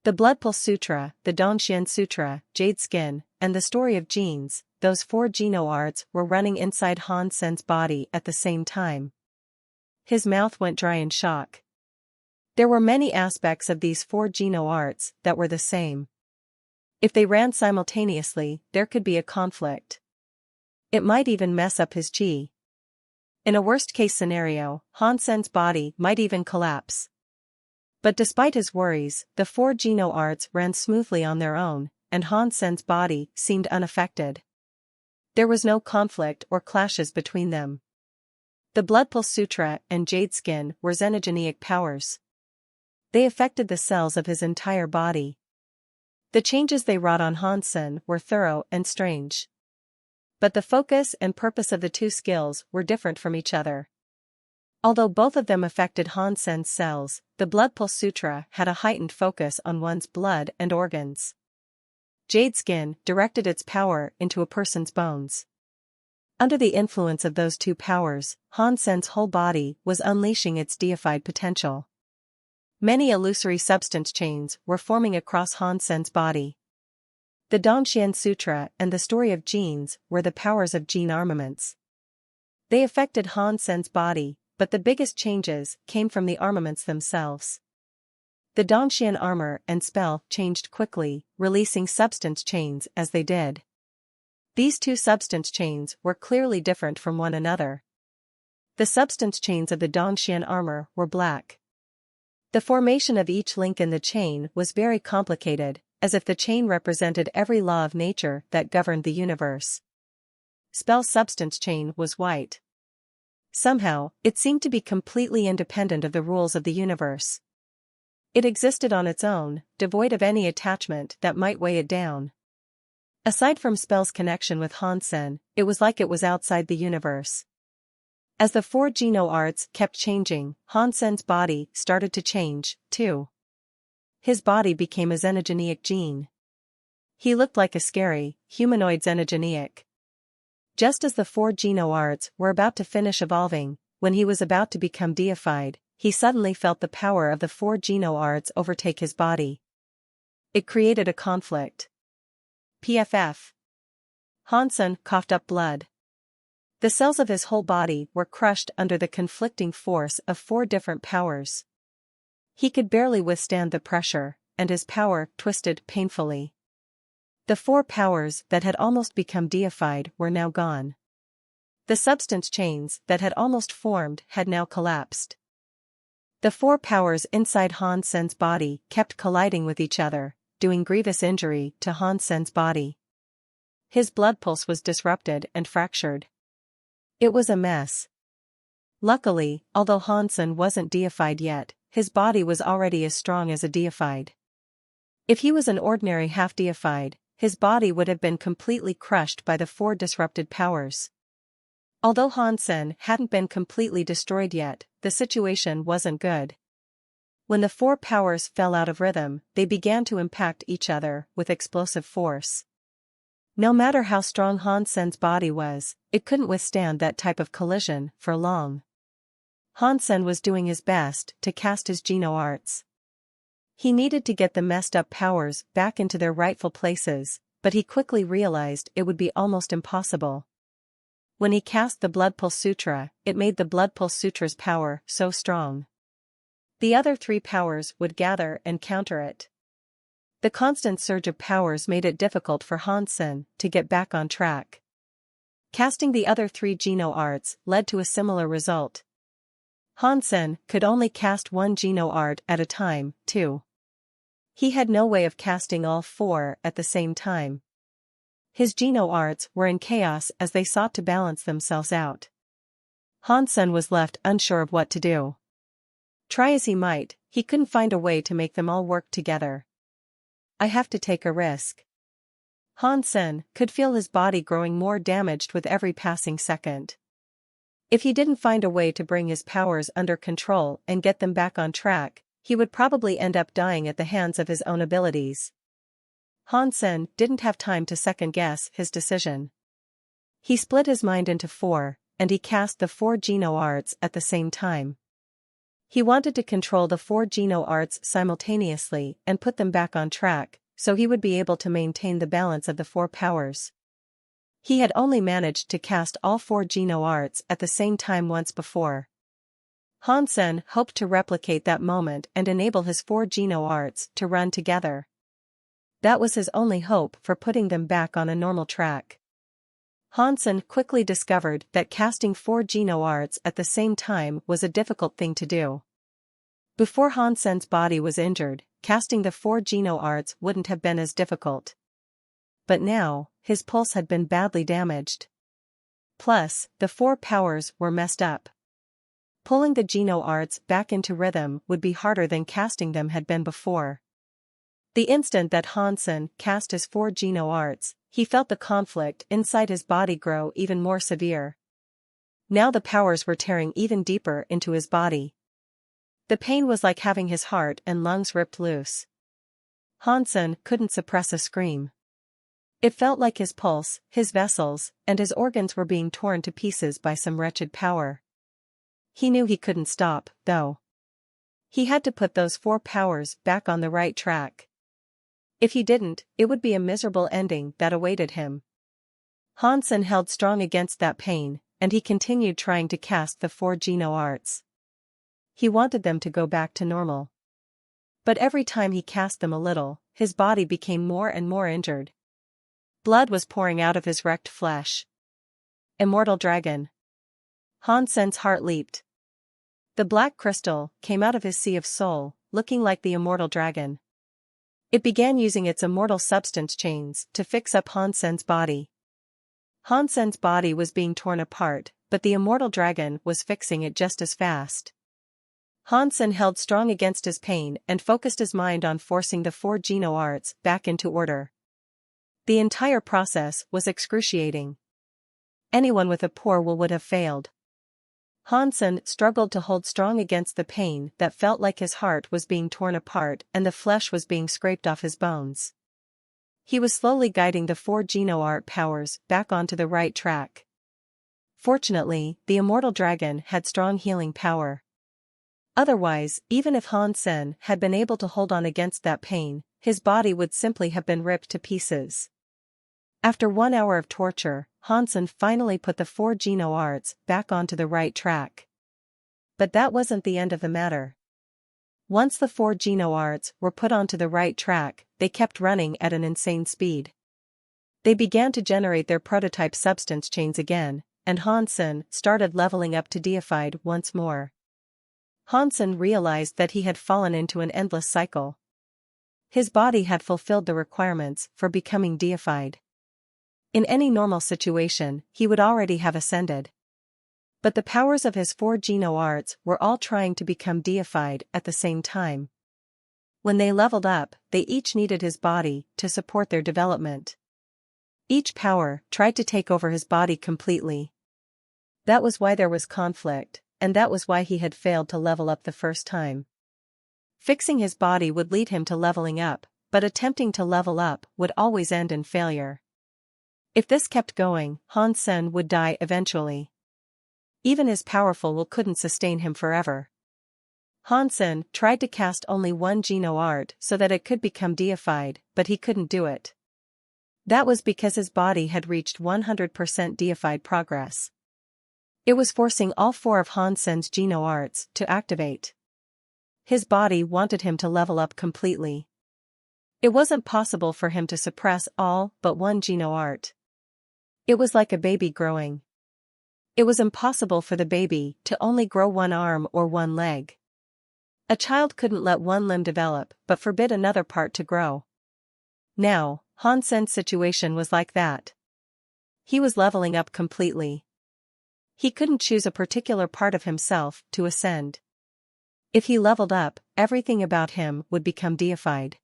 Speaker 1: The Blood Pulse Sutra, the Dongxian Sutra, Jade Skin, and the Story of Genes, those 4 geno-arts were running inside Han Sen's body at the same time. His mouth went dry in shock. There were many aspects of these 4 geno-arts that were the same. If they ran simultaneously, there could be a conflict. It might even mess up his chi. In a worst-case scenario, Han Sen's body might even collapse. But despite his worries, the 4 geno-arts ran smoothly on their own, and Han Sen's body seemed unaffected. There was no conflict or clashes between them. The Blood Pulse Sutra and Jade Skin were xenogeneic powers. They affected the cells of his entire body. The changes they wrought on Han Sen were thorough and strange. But the focus and purpose of the 2 skills were different from each other. Although both of them affected Han Sen's cells, the Blood Pulse Sutra had a heightened focus on one's blood and organs. Jade Skin directed its power into a person's bones. Under the influence of those 2 powers, Han Sen's whole body was unleashing its deified potential. Many illusory substance chains were forming across Han Sen's body. The Dongxian Sutra and the Story of Genes were the powers of gene armaments. They affected Han Sen's body, but the biggest changes came from the armaments themselves. The Dongxian armor and spell changed quickly, releasing substance chains as they did. These 2 substance chains were clearly different from one another. The substance chains of the Dongxian armor were black. The formation of each link in the chain was very complicated, as if the chain represented every law of nature that governed the universe. Spell substance chain was white. Somehow, it seemed to be completely independent of the rules of the universe. It existed on its own, devoid of any attachment that might weigh it down. Aside from Spell's connection with Hansen, it was like it was outside the universe. As the 4 Geno arts kept changing, Hansen's body started to change, too. His body became a xenogeneic gene. He looked like a scary, humanoid xenogeneic. Just as the 4 Geno arts were about to finish evolving, when he was about to become deified, he suddenly felt the power of the 4 Geno arts overtake his body. It created a conflict. PFF. Hansen coughed up blood. The cells of his whole body were crushed under the conflicting force of 4 different powers. He could barely withstand the pressure, and his power twisted painfully. The 4 powers that had almost become deified were now gone. The substance chains that had almost formed had now collapsed. The 4 powers inside Hansen's body kept colliding with each other, doing grievous injury to Hansen's body. His blood pulse was disrupted and fractured. It was a mess. Luckily, although Hansen wasn't deified yet, his body was already as strong as a deified. If he was an ordinary half-deified, his body would have been completely crushed by the 4 disrupted powers. Although Hansen hadn't been completely destroyed yet, the situation wasn't good. When the 4 powers fell out of rhythm, they began to impact each other with explosive force. No matter how strong Hansen's body was, it couldn't withstand that type of collision for long. Hansen was doing his best to cast his Geno arts. He needed to get the messed up powers back into their rightful places, but he quickly realized it would be almost impossible. When he cast the Blood Pulse Sutra, it made the Blood Pulse Sutra's power so strong. The other 3 powers would gather and counter it. The constant surge of powers made it difficult for Hansen to get back on track. Casting the other 3 Geno arts led to a similar result. Hansen could only cast 1 Geno art at a time, too. He had no way of casting all 4 at the same time. His Geno arts were in chaos as they sought to balance themselves out. Hansen was left unsure of what to do. Try as he might, he couldn't find a way to make them all work together. I have to take a risk. Hansen could feel his body growing more damaged with every passing second. If he didn't find a way to bring his powers under control and get them back on track, he would probably end up dying at the hands of his own abilities. Hansen didn't have time to second-guess his decision. He split his mind into 4, and he cast the 4 Geno arts at the same time. He wanted to control the 4 Geno arts simultaneously and put them back on track, so he would be able to maintain the balance of the 4 powers. He had only managed to cast all 4 Geno arts at the same time once before. Hansen hoped to replicate that moment and enable his 4 Geno arts to run together. That was his only hope for putting them back on a normal track. Hansen quickly discovered that casting 4 Geno arts at the same time was a difficult thing to do. Before Hansen's body was injured, casting the 4 Geno arts wouldn't have been as difficult. But now, his pulse had been badly damaged. Plus, the 4 powers were messed up. Pulling the Geno arts back into rhythm would be harder than casting them had been before. The instant that Hansen cast his 4 Geno arts, he felt the conflict inside his body grow even more severe. Now the powers were tearing even deeper into his body. The pain was like having his heart and lungs ripped loose. Hansen couldn't suppress a scream. It felt like his pulse, his vessels, and his organs were being torn to pieces by some wretched power. He knew he couldn't stop, though. He had to put those 4 powers back on the right track. If he didn't, it would be a miserable ending that awaited him. Hansen held strong against that pain, and he continued trying to cast the 4 Geno arts. He wanted them to go back to normal. But every time he cast them a little, his body became more and more injured. Blood was pouring out of his wrecked flesh. Immortal dragon. Hansen's heart leaped. The black crystal came out of his sea of soul, looking like the immortal dragon. It began using its immortal substance chains to fix up Hansen's body. Hansen's body was being torn apart, but the immortal dragon was fixing it just as fast. Hansen held strong against his pain and focused his mind on forcing the 4 Geno arts back into order. The entire process was excruciating. Anyone with a poor will would have failed. Hansen struggled to hold strong against the pain that felt like his heart was being torn apart and the flesh was being scraped off his bones. He was slowly guiding the 4 Geno art powers back onto the right track. Fortunately, the immortal dragon had strong healing power. Otherwise, even if Hansen had been able to hold on against that pain, his body would simply have been ripped to pieces. After 1 hour of torture, Hansen finally put the 4 Geno arts back onto the right track. But that wasn't the end of the matter. Once the 4 Geno arts were put onto the right track, they kept running at an insane speed. They began to generate their prototype substance chains again, and Hansen started leveling up to deified once more. Hansen realized that he had fallen into an endless cycle. His body had fulfilled the requirements for becoming deified. In any normal situation, he would already have ascended. But the powers of his 4 Geno arts were all trying to become deified at the same time. When they leveled up, they each needed his body to support their development. Each power tried to take over his body completely. That was why there was conflict, and that was why he had failed to level up the first time. Fixing his body would lead him to leveling up, but attempting to level up would always end in failure. If this kept going, Hansen would die eventually. Even his powerful will couldn't sustain him forever. Hansen tried to cast only 1 Geno art so that it could become deified, but he couldn't do it. That was because his body had reached 100% deified progress. It was forcing all 4 of Hansen's Geno arts to activate. His body wanted him to level up completely. It wasn't possible for him to suppress all but 1 Geno art. It was like a baby growing. It was impossible for the baby to only grow 1 arm or 1 leg. A child couldn't let 1 limb develop but forbid another part to grow. Now, Hansen's situation was like that. He was leveling up completely. He couldn't choose a particular part of himself to ascend. If he leveled up, everything about him would become deified.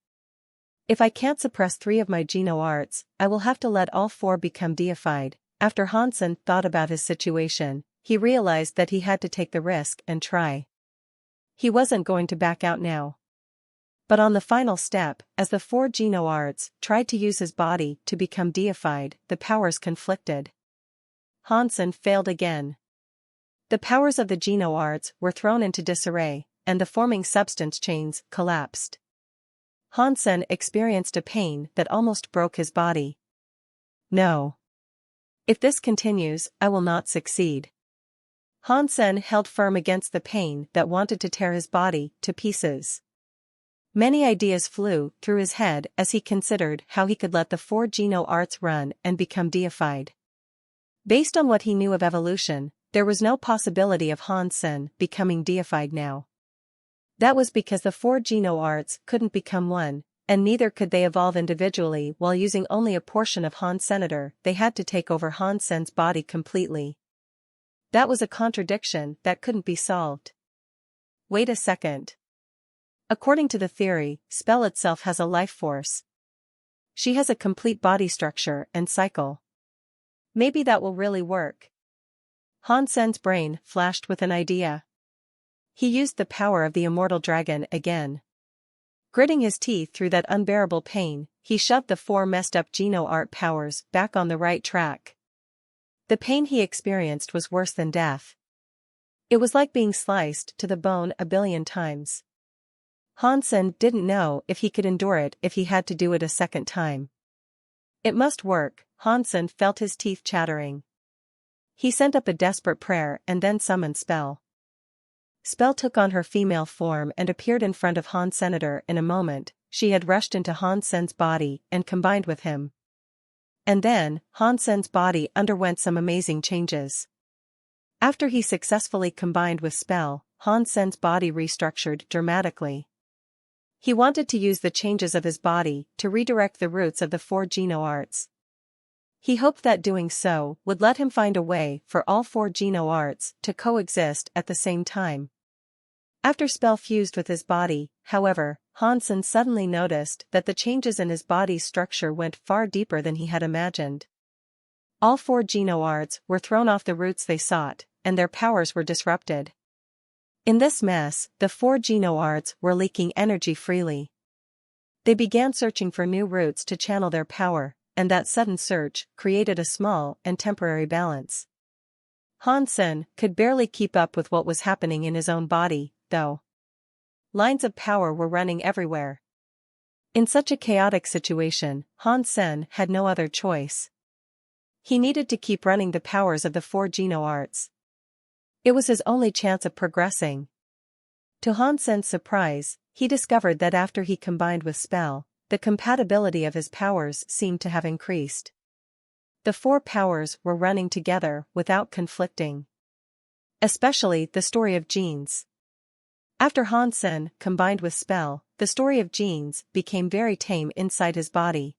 Speaker 1: If I can't suppress 3 of my Geno arts, I will have to let all 4 become deified. After Hansen thought about his situation, he realized that he had to take the risk and try. He wasn't going to back out now. But on the final step, as the 4 Geno arts tried to use his body to become deified, the powers conflicted. Hansen failed again. The powers of the Geno arts were thrown into disarray, and the forming substance chains collapsed. Hansen experienced a pain that almost broke his body. No. If this continues, I will not succeed. Hansen held firm against the pain that wanted to tear his body to pieces. Many ideas flew through his head as he considered how he could let the 4 Geno arts run and become deified. Based on what he knew of evolution, there was no possibility of Hansen becoming deified now. That was because the 4 Geno arts couldn't become one, and neither could they evolve individually while using only a portion of Hansenator. They had to take over Hansen's body completely. That was a contradiction that couldn't be solved. Wait a second. According to the theory, Spell itself has a life force. She has a complete body structure and cycle. Maybe that will really work. Hansen's brain flashed with an idea. He used the power of the immortal dragon again. Gritting his teeth through that unbearable pain, he shoved the 4 messed-up Geno art powers back on the right track. The pain he experienced was worse than death. It was like being sliced to the bone a billion times. Hansen didn't know if he could endure it if he had to do it a second time. It must work, Hansen felt his teeth chattering. He sent up a desperate prayer and then summoned Spell. Spell took on her female form and appeared in front of Hansenator in a moment. She had rushed into Hansen's body and combined with him. And then, Hansen's body underwent some amazing changes. After he successfully combined with Spell, Hansen's body restructured dramatically. He wanted to use the changes of his body to redirect the roots of the 4 Geno arts. He hoped that doing so would let him find a way for all 4 Geno arts to coexist at the same time. After spell fused with his body, however, Hansen suddenly noticed that the changes in his body's structure went far deeper than he had imagined. All 4 Geno arts were thrown off the routes they sought, and their powers were disrupted. In this mess, the 4 Geno arts were leaking energy freely. They began searching for new routes to channel their power, and that sudden search created a small and temporary balance. Hansen could barely keep up with what was happening in his own body, though. Lines of power were running everywhere. In such a chaotic situation, Hansen had no other choice. He needed to keep running the powers of the 4 Geno arts. It was his only chance of progressing. To Hansen's surprise, he discovered that after he combined with spell, the compatibility of his powers seemed to have increased. The 4 powers were running together without conflicting. Especially the story of genes. After Hansen combined with spell, the story of genes became very tame inside his body.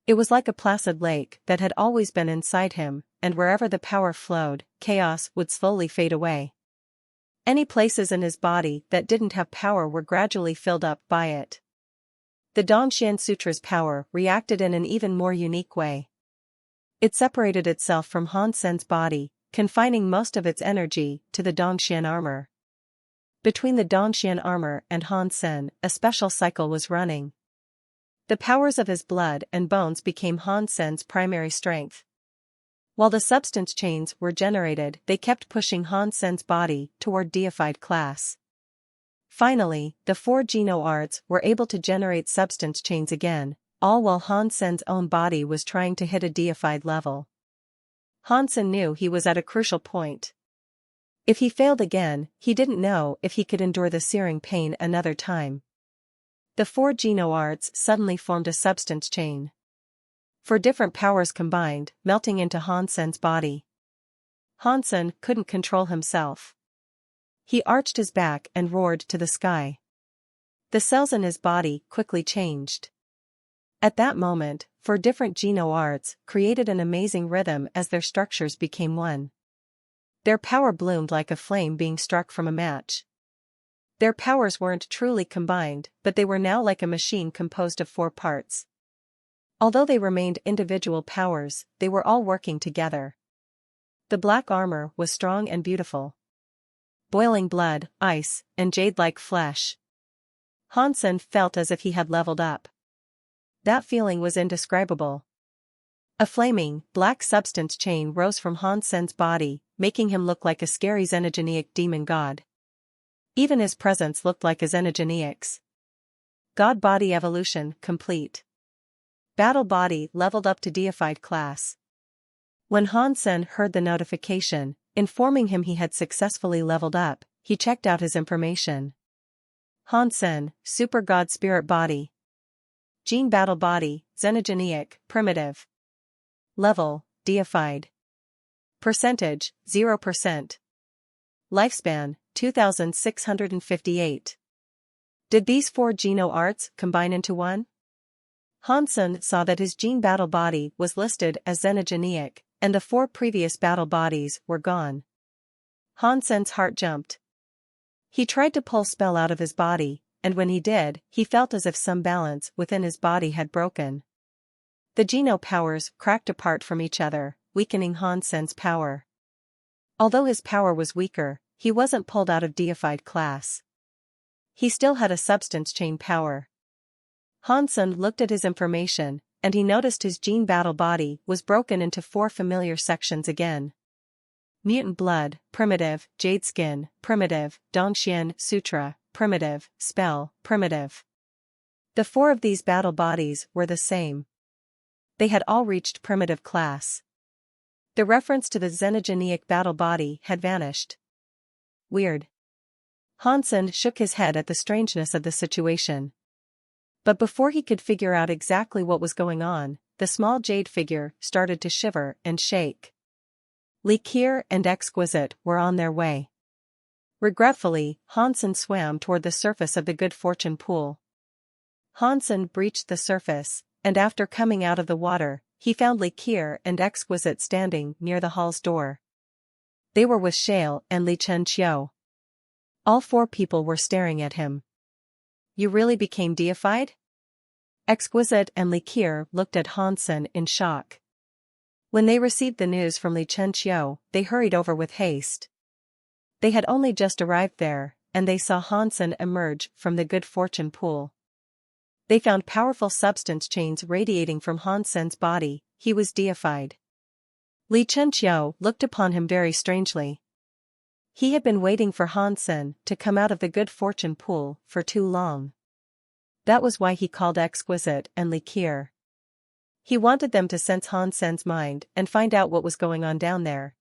Speaker 1: It was like a placid lake that had always been inside him, and wherever the power flowed, chaos would slowly fade away. Any places in his body that didn't have power were gradually filled up by it. The Dongxian Sutra's power reacted in an even more unique way. It separated itself from Hansen's body, confining most of its energy to the Dongxian armor. Between the Dongxian armor and Hansen, a special cycle was running. The powers of his blood and bones became Hansen's primary strength. While the substance chains were generated, they kept pushing Hansen's body toward deified class. Finally, the 4 Geno arts were able to generate substance chains again, all while Hansen's own body was trying to hit a deified level. Hansen knew he was at a crucial point. If he failed again, he didn't know if he could endure the searing pain another time. The 4 Geno arts suddenly formed a substance chain. 4 different powers combined, melting into Hansen's body. Hansen couldn't control himself. He arched his back and roared to the sky. The cells in his body quickly changed. At that moment, 4 different Geno arts created an amazing rhythm as their structures became one. Their power bloomed like a flame being struck from a match. Their powers weren't truly combined, but they were now like a machine composed of 4 parts. Although they remained individual powers, they were all working together. The black armor was strong and beautiful. Boiling blood, ice, and jade-like flesh. Hansen felt as if he had leveled up. That feeling was indescribable. A flaming, black substance chain rose from Hansen's body, making him look like a scary xenogeneic demon god. Even his presence looked like a xenogeneics. God body evolution complete. Battle body leveled up to deified class. When Hansen heard the notification, informing him he had successfully leveled up, he checked out his information. Hansen, Super God Spirit Body. Gene Battle Body, Xenogeneic, Primitive. Level, Deified. Percentage, 0%. Lifespan, 2658. Did these 4 Geno arts combine into one? Hansen saw that his gene battle body was listed as xenogeneic, and the 4 previous battle bodies were gone. Hansen's heart jumped. He tried to pull spell out of his body, and when he did, he felt as if some balance within his body had broken. The Geno powers cracked apart from each other, weakening Hansen's power. Although his power was weaker, he wasn't pulled out of deified class. He still had a substance chain power. Hansen looked at his information, and he noticed his gene battle body was broken into 4 familiar sections again. Mutant blood, primitive, jade skin, primitive, Dongxian Sutra, primitive, spell, primitive. The 4 of these battle bodies were the same. They had all reached primitive class. The reference to the xenogeneic battle body had vanished. Weird. Hansen shook his head at the strangeness of the situation. But before he could figure out exactly what was going on, the small jade figure started to shiver and shake. Liqueur and Exquisite were on their way. Regretfully, Hansen swam toward the surface of the good fortune pool. Hansen breached the surface, and after coming out of the water, he found Likier and Exquisite standing near the hall's door. They were with Shale and Li Chenqiu. All four people were staring at him. You really became deified? Exquisite and Likier looked at Hansen in shock. When they received the news from Li Chenqiu, they hurried over with haste. They had only just arrived there, and they saw Hansen emerge from the good fortune pool. They found powerful substance chains radiating from Hansen's body. He was deified. Li Chenqiu looked upon him very strangely. He had been waiting for Hansen to come out of the good fortune pool for too long. That was why he called Exquisite and Likier. He wanted them to sense Hansen's mind and find out what was going on down there.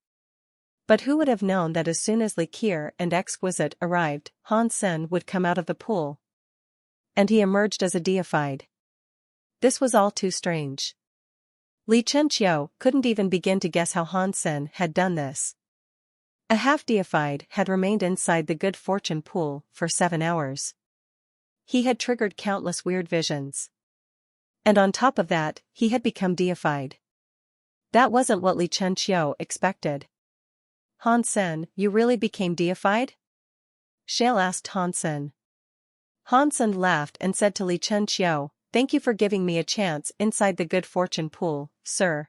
Speaker 1: But who would have known that as soon as Likier and Exquisite arrived, Hansen would come out of the pool? And he emerged as a deified. This was all too strange. Li Chenqiu couldn't even begin to guess how Hansen had done this. A half-deified had remained inside the good fortune pool for 7 hours. He had triggered countless weird visions. And on top of that, he had become deified. That wasn't what Li Chenqiu expected. Hansen, you really became deified? Shale asked Hansen. Hansen laughed and said to Li Chenqiu, thank you for giving me a chance inside the good fortune pool, sir.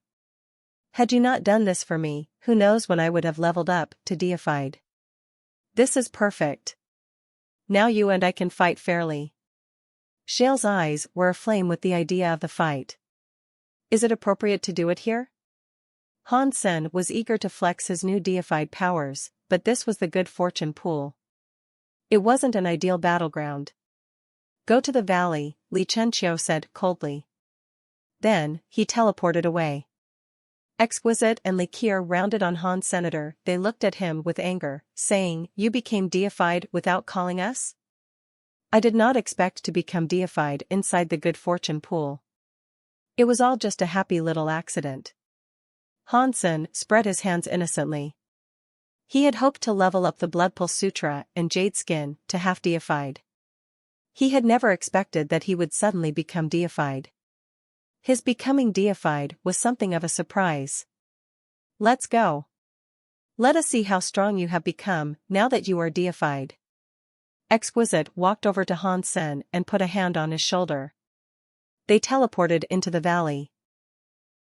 Speaker 1: Had you not done this for me, who knows when I would have leveled up to deified. This is perfect. Now you and I can fight fairly. Shale's eyes were aflame with the idea of the fight. Is it appropriate to do it here? Hansen was eager to flex his new deified powers, but this was the good fortune pool. It wasn't an ideal battleground. Go to the valley, Li Chenqiu said coldly. Then, he teleported away. Exquisite and Likier rounded on Han Senator. They looked at him with anger, saying, you became deified without calling us? I did not expect to become deified inside the good fortune pool. It was all just a happy little accident. Hansen spread his hands innocently. He had hoped to level up the Bloodpool Sutra and Jade Skin to half-deified. He had never expected that he would suddenly become deified. His becoming deified was something of a surprise. Let's go. Let us see how strong you have become now that you are deified. Exquisite walked over to Hansen and put a hand on his shoulder. They teleported into the valley.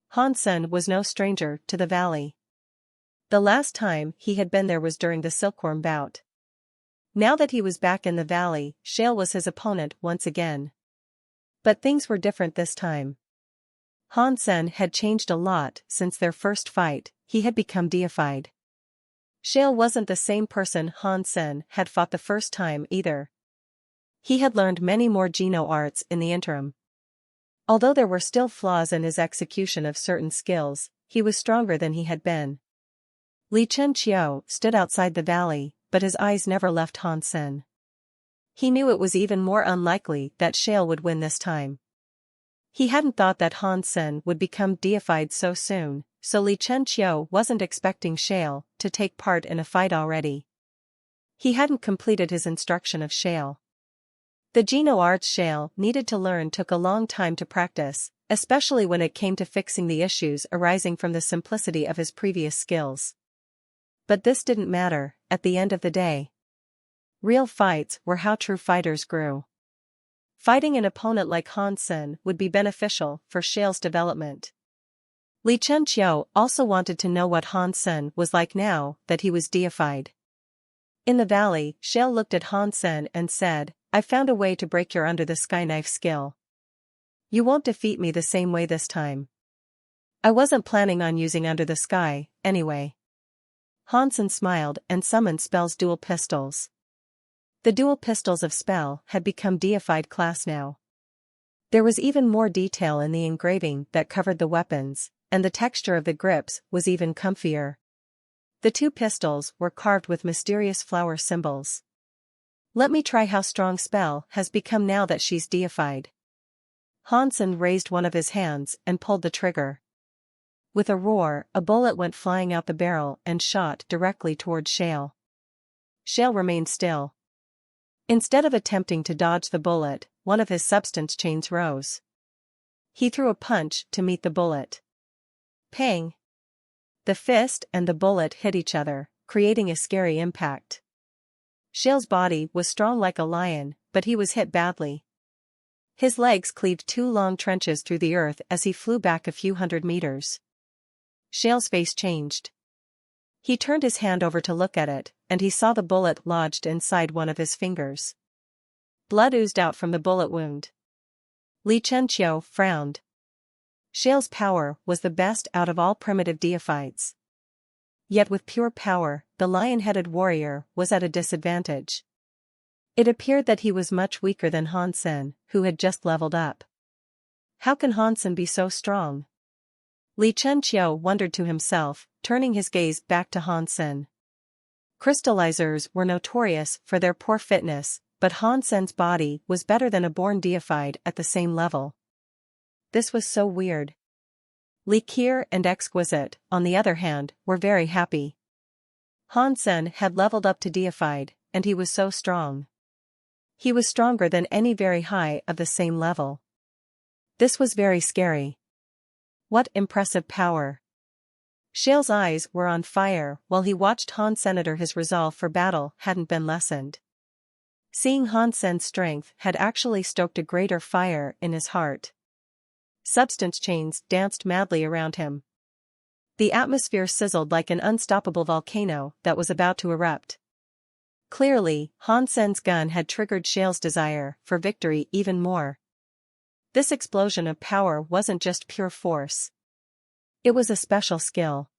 Speaker 1: Hansen was no stranger to the valley. The last time he had been there was during the silkworm bout. Now that he was back in the valley, Shale was his opponent once again. But things were different this time. Hansen had changed a lot since their first fight. He had become deified. Shale wasn't the same person Hansen had fought the first time either. He had learned many more Geno arts in the interim. Although there were still flaws in his execution of certain skills, he was stronger than he had been. Li Chenqiu stood outside the valley, but his eyes never left Hansen. He knew it was even more unlikely that Shale would win this time. He hadn't thought that Hansen would become deified so soon, so Li Chenqiu wasn't expecting Shale to take part in a fight already. He hadn't completed his instruction of Shale. The Geno arts Shale needed to learn took a long time to practice, especially when it came to fixing the issues arising from the simplicity of his previous skills. But this didn't matter, at the end of the day. Real fights were how true fighters grew. Fighting an opponent like Hansen would be beneficial for Shale's development. Li Chenqiu also wanted to know what Hansen was like now that he was deified. In the valley, Shale looked at Hansen and said, I found a way to break your under the sky knife skill. You won't defeat me the same way this time. I wasn't planning on using under the sky, anyway. Hansen smiled and summoned Spell's dual pistols. The dual pistols of Spell had become deified class now. There was even more detail in the engraving that covered the weapons, and the texture of the grips was even comfier. The two pistols were carved with mysterious flower symbols. Let me try how strong Spell has become now that she's deified. Hansen raised one of his hands and pulled the trigger. With a roar, a bullet went flying out the barrel and shot directly toward Shale. Shale remained still. Instead of attempting to dodge the bullet, one of his substance chains rose. He threw a punch to meet the bullet. Pang! The fist and the bullet hit each other, creating a scary impact. Shale's body was strong like a lion, but he was hit badly. His legs cleaved 2 long trenches through the earth as he flew back a few hundred meters. Shale's face changed. He turned his hand over to look at it, and he saw the bullet lodged inside one of his fingers. Blood oozed out from the bullet wound. Li Chenqiu frowned. Shale's power was the best out of all primitive deifites. Yet with pure power, the lion-headed warrior was at a disadvantage. It appeared that he was much weaker than Hansen, who had just leveled up. How can Hansen be so strong? Li Chenqiu wondered to himself, turning his gaze back to Hansen. Crystallizers were notorious for their poor fitness, but Hansen's body was better than a born deified at the same level. This was so weird. Li Kier and Exquisite, on the other hand, were very happy. Hansen had leveled up to deified, and he was so strong. He was stronger than any very high of the same level. This was very scary. What impressive power. Shale's eyes were on fire while he watched Hansen. His resolve for battle hadn't been lessened. Seeing Hansen's strength had actually stoked a greater fire in his heart. Substance chains danced madly around him. The atmosphere sizzled like an unstoppable volcano that was about to erupt. Clearly, Hansen's gun had triggered Shale's desire for victory even more. This explosion of power wasn't just pure force. It was a special skill.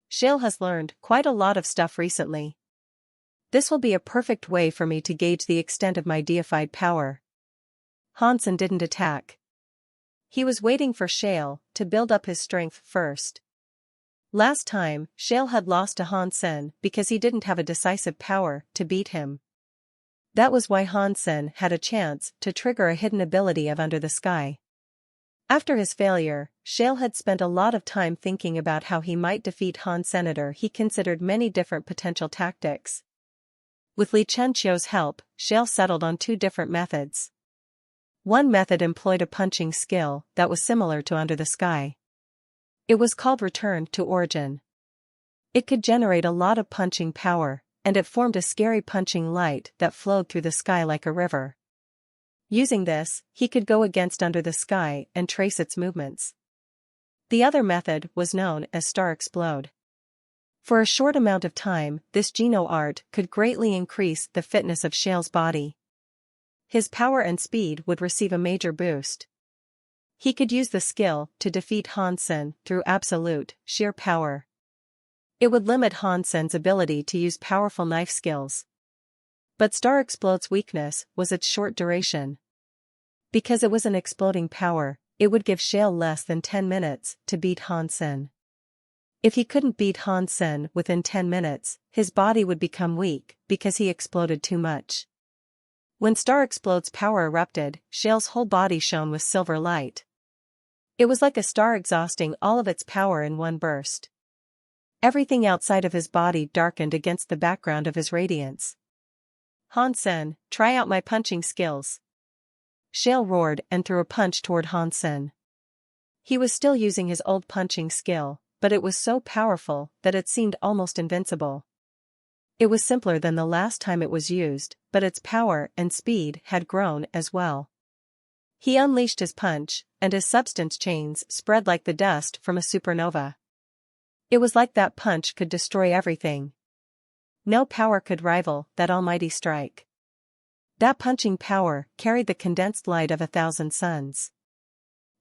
Speaker 1: Shale has learned quite a lot of stuff recently. This will be a perfect way for me to gauge the extent of my deified power. Hansen didn't attack. He was waiting for Shale to build up his strength first. Last time, Shale had lost to Hansen because he didn't have a decisive power to beat him. That was why Hansen had a chance to trigger a hidden ability of Under the Sky. After his failure, Shale had spent a lot of time thinking about how he might defeat Hansen. He considered many different potential tactics. With Li Chenqiu's help, Shale settled on 2 different methods. One method employed a punching skill that was similar to Under the Sky. It was called Return to Origin. It could generate a lot of punching power, and it formed a scary punching light that flowed through the sky like a river. Using this, he could go against Under the Sky and trace its movements. The other method was known as Star Explode. For a short amount of time, this Geno art could greatly increase the fitness of Shale's body. His power and speed would receive a major boost. He could use the skill to defeat Hansen through absolute, sheer power. It would limit Hansen's ability to use powerful knife skills. But Star Explode's weakness was its short duration. Because it was an exploding power, it would give Shale less than 10 minutes to beat Hansen. If he couldn't beat Hansen within 10 minutes, his body would become weak because he exploded too much. When Star Explode's power erupted, Shale's whole body shone with silver light. It was like a star exhausting all of its power in one burst. Everything outside of his body darkened against the background of his radiance. Hansen, try out my punching skills. Shale roared and threw a punch toward Hansen. He was still using his old punching skill, but it was so powerful that it seemed almost invincible. It was simpler than the last time it was used, but its power and speed had grown as well. He unleashed his punch, and his substance chains spread like the dust from a supernova. It was like that punch could destroy everything. No power could rival that almighty strike. That punching power carried the condensed light of 1,000 suns.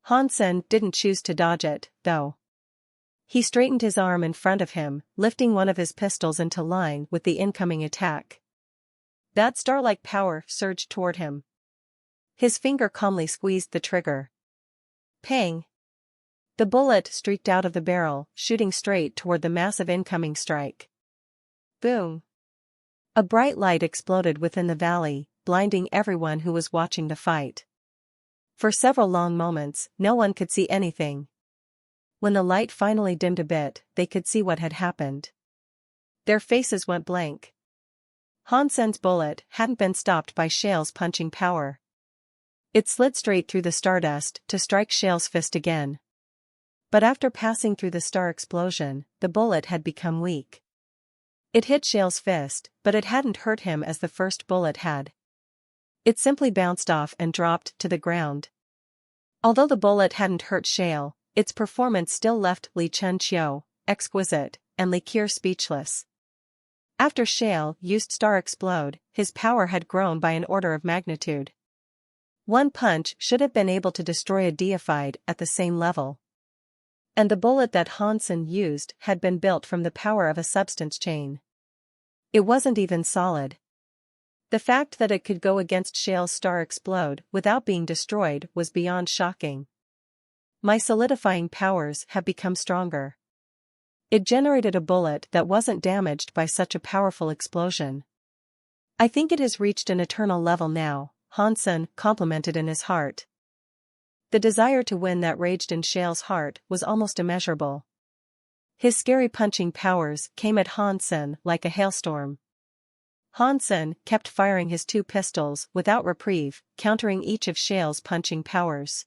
Speaker 1: Hansen didn't choose to dodge it, though. He straightened his arm in front of him, lifting one of his pistols into line with the incoming attack. That star-like power surged toward him. His finger calmly squeezed the trigger. Pang! The bullet streaked out of the barrel, shooting straight toward the massive incoming strike. Boom! A bright light exploded within the valley, blinding everyone who was watching the fight. For several long moments, no one could see anything. When the light finally dimmed a bit, they could see what had happened. Their faces went blank. Hansen's bullet hadn't been stopped by Shale's punching power. It slid straight through the stardust to strike Shale's fist again. But after passing through the star explosion, the bullet had become weak. It hit Shale's fist, but it hadn't hurt him as the first bullet had. It simply bounced off and dropped to the ground. Although the bullet hadn't hurt Shale, its performance still left Li Chunqiu, exquisite, and Li Qiu speechless. After Shale used Star Explode, his power had grown by an order of magnitude. One punch should have been able to destroy a deified at the same level. And the bullet that Hansen used had been built from the power of a substance chain. It wasn't even solid. The fact that it could go against Shale's Star Explode without being destroyed was beyond shocking. My solidifying powers have become stronger. It generated a bullet that wasn't damaged by such a powerful explosion. I think it has reached an eternal level now, Hansen complimented in his heart. The desire to win that raged in Shale's heart was almost immeasurable. His scary punching powers came at Hansen like a hailstorm. Hansen kept firing his 2 pistols without reprieve, countering each of Shale's punching powers.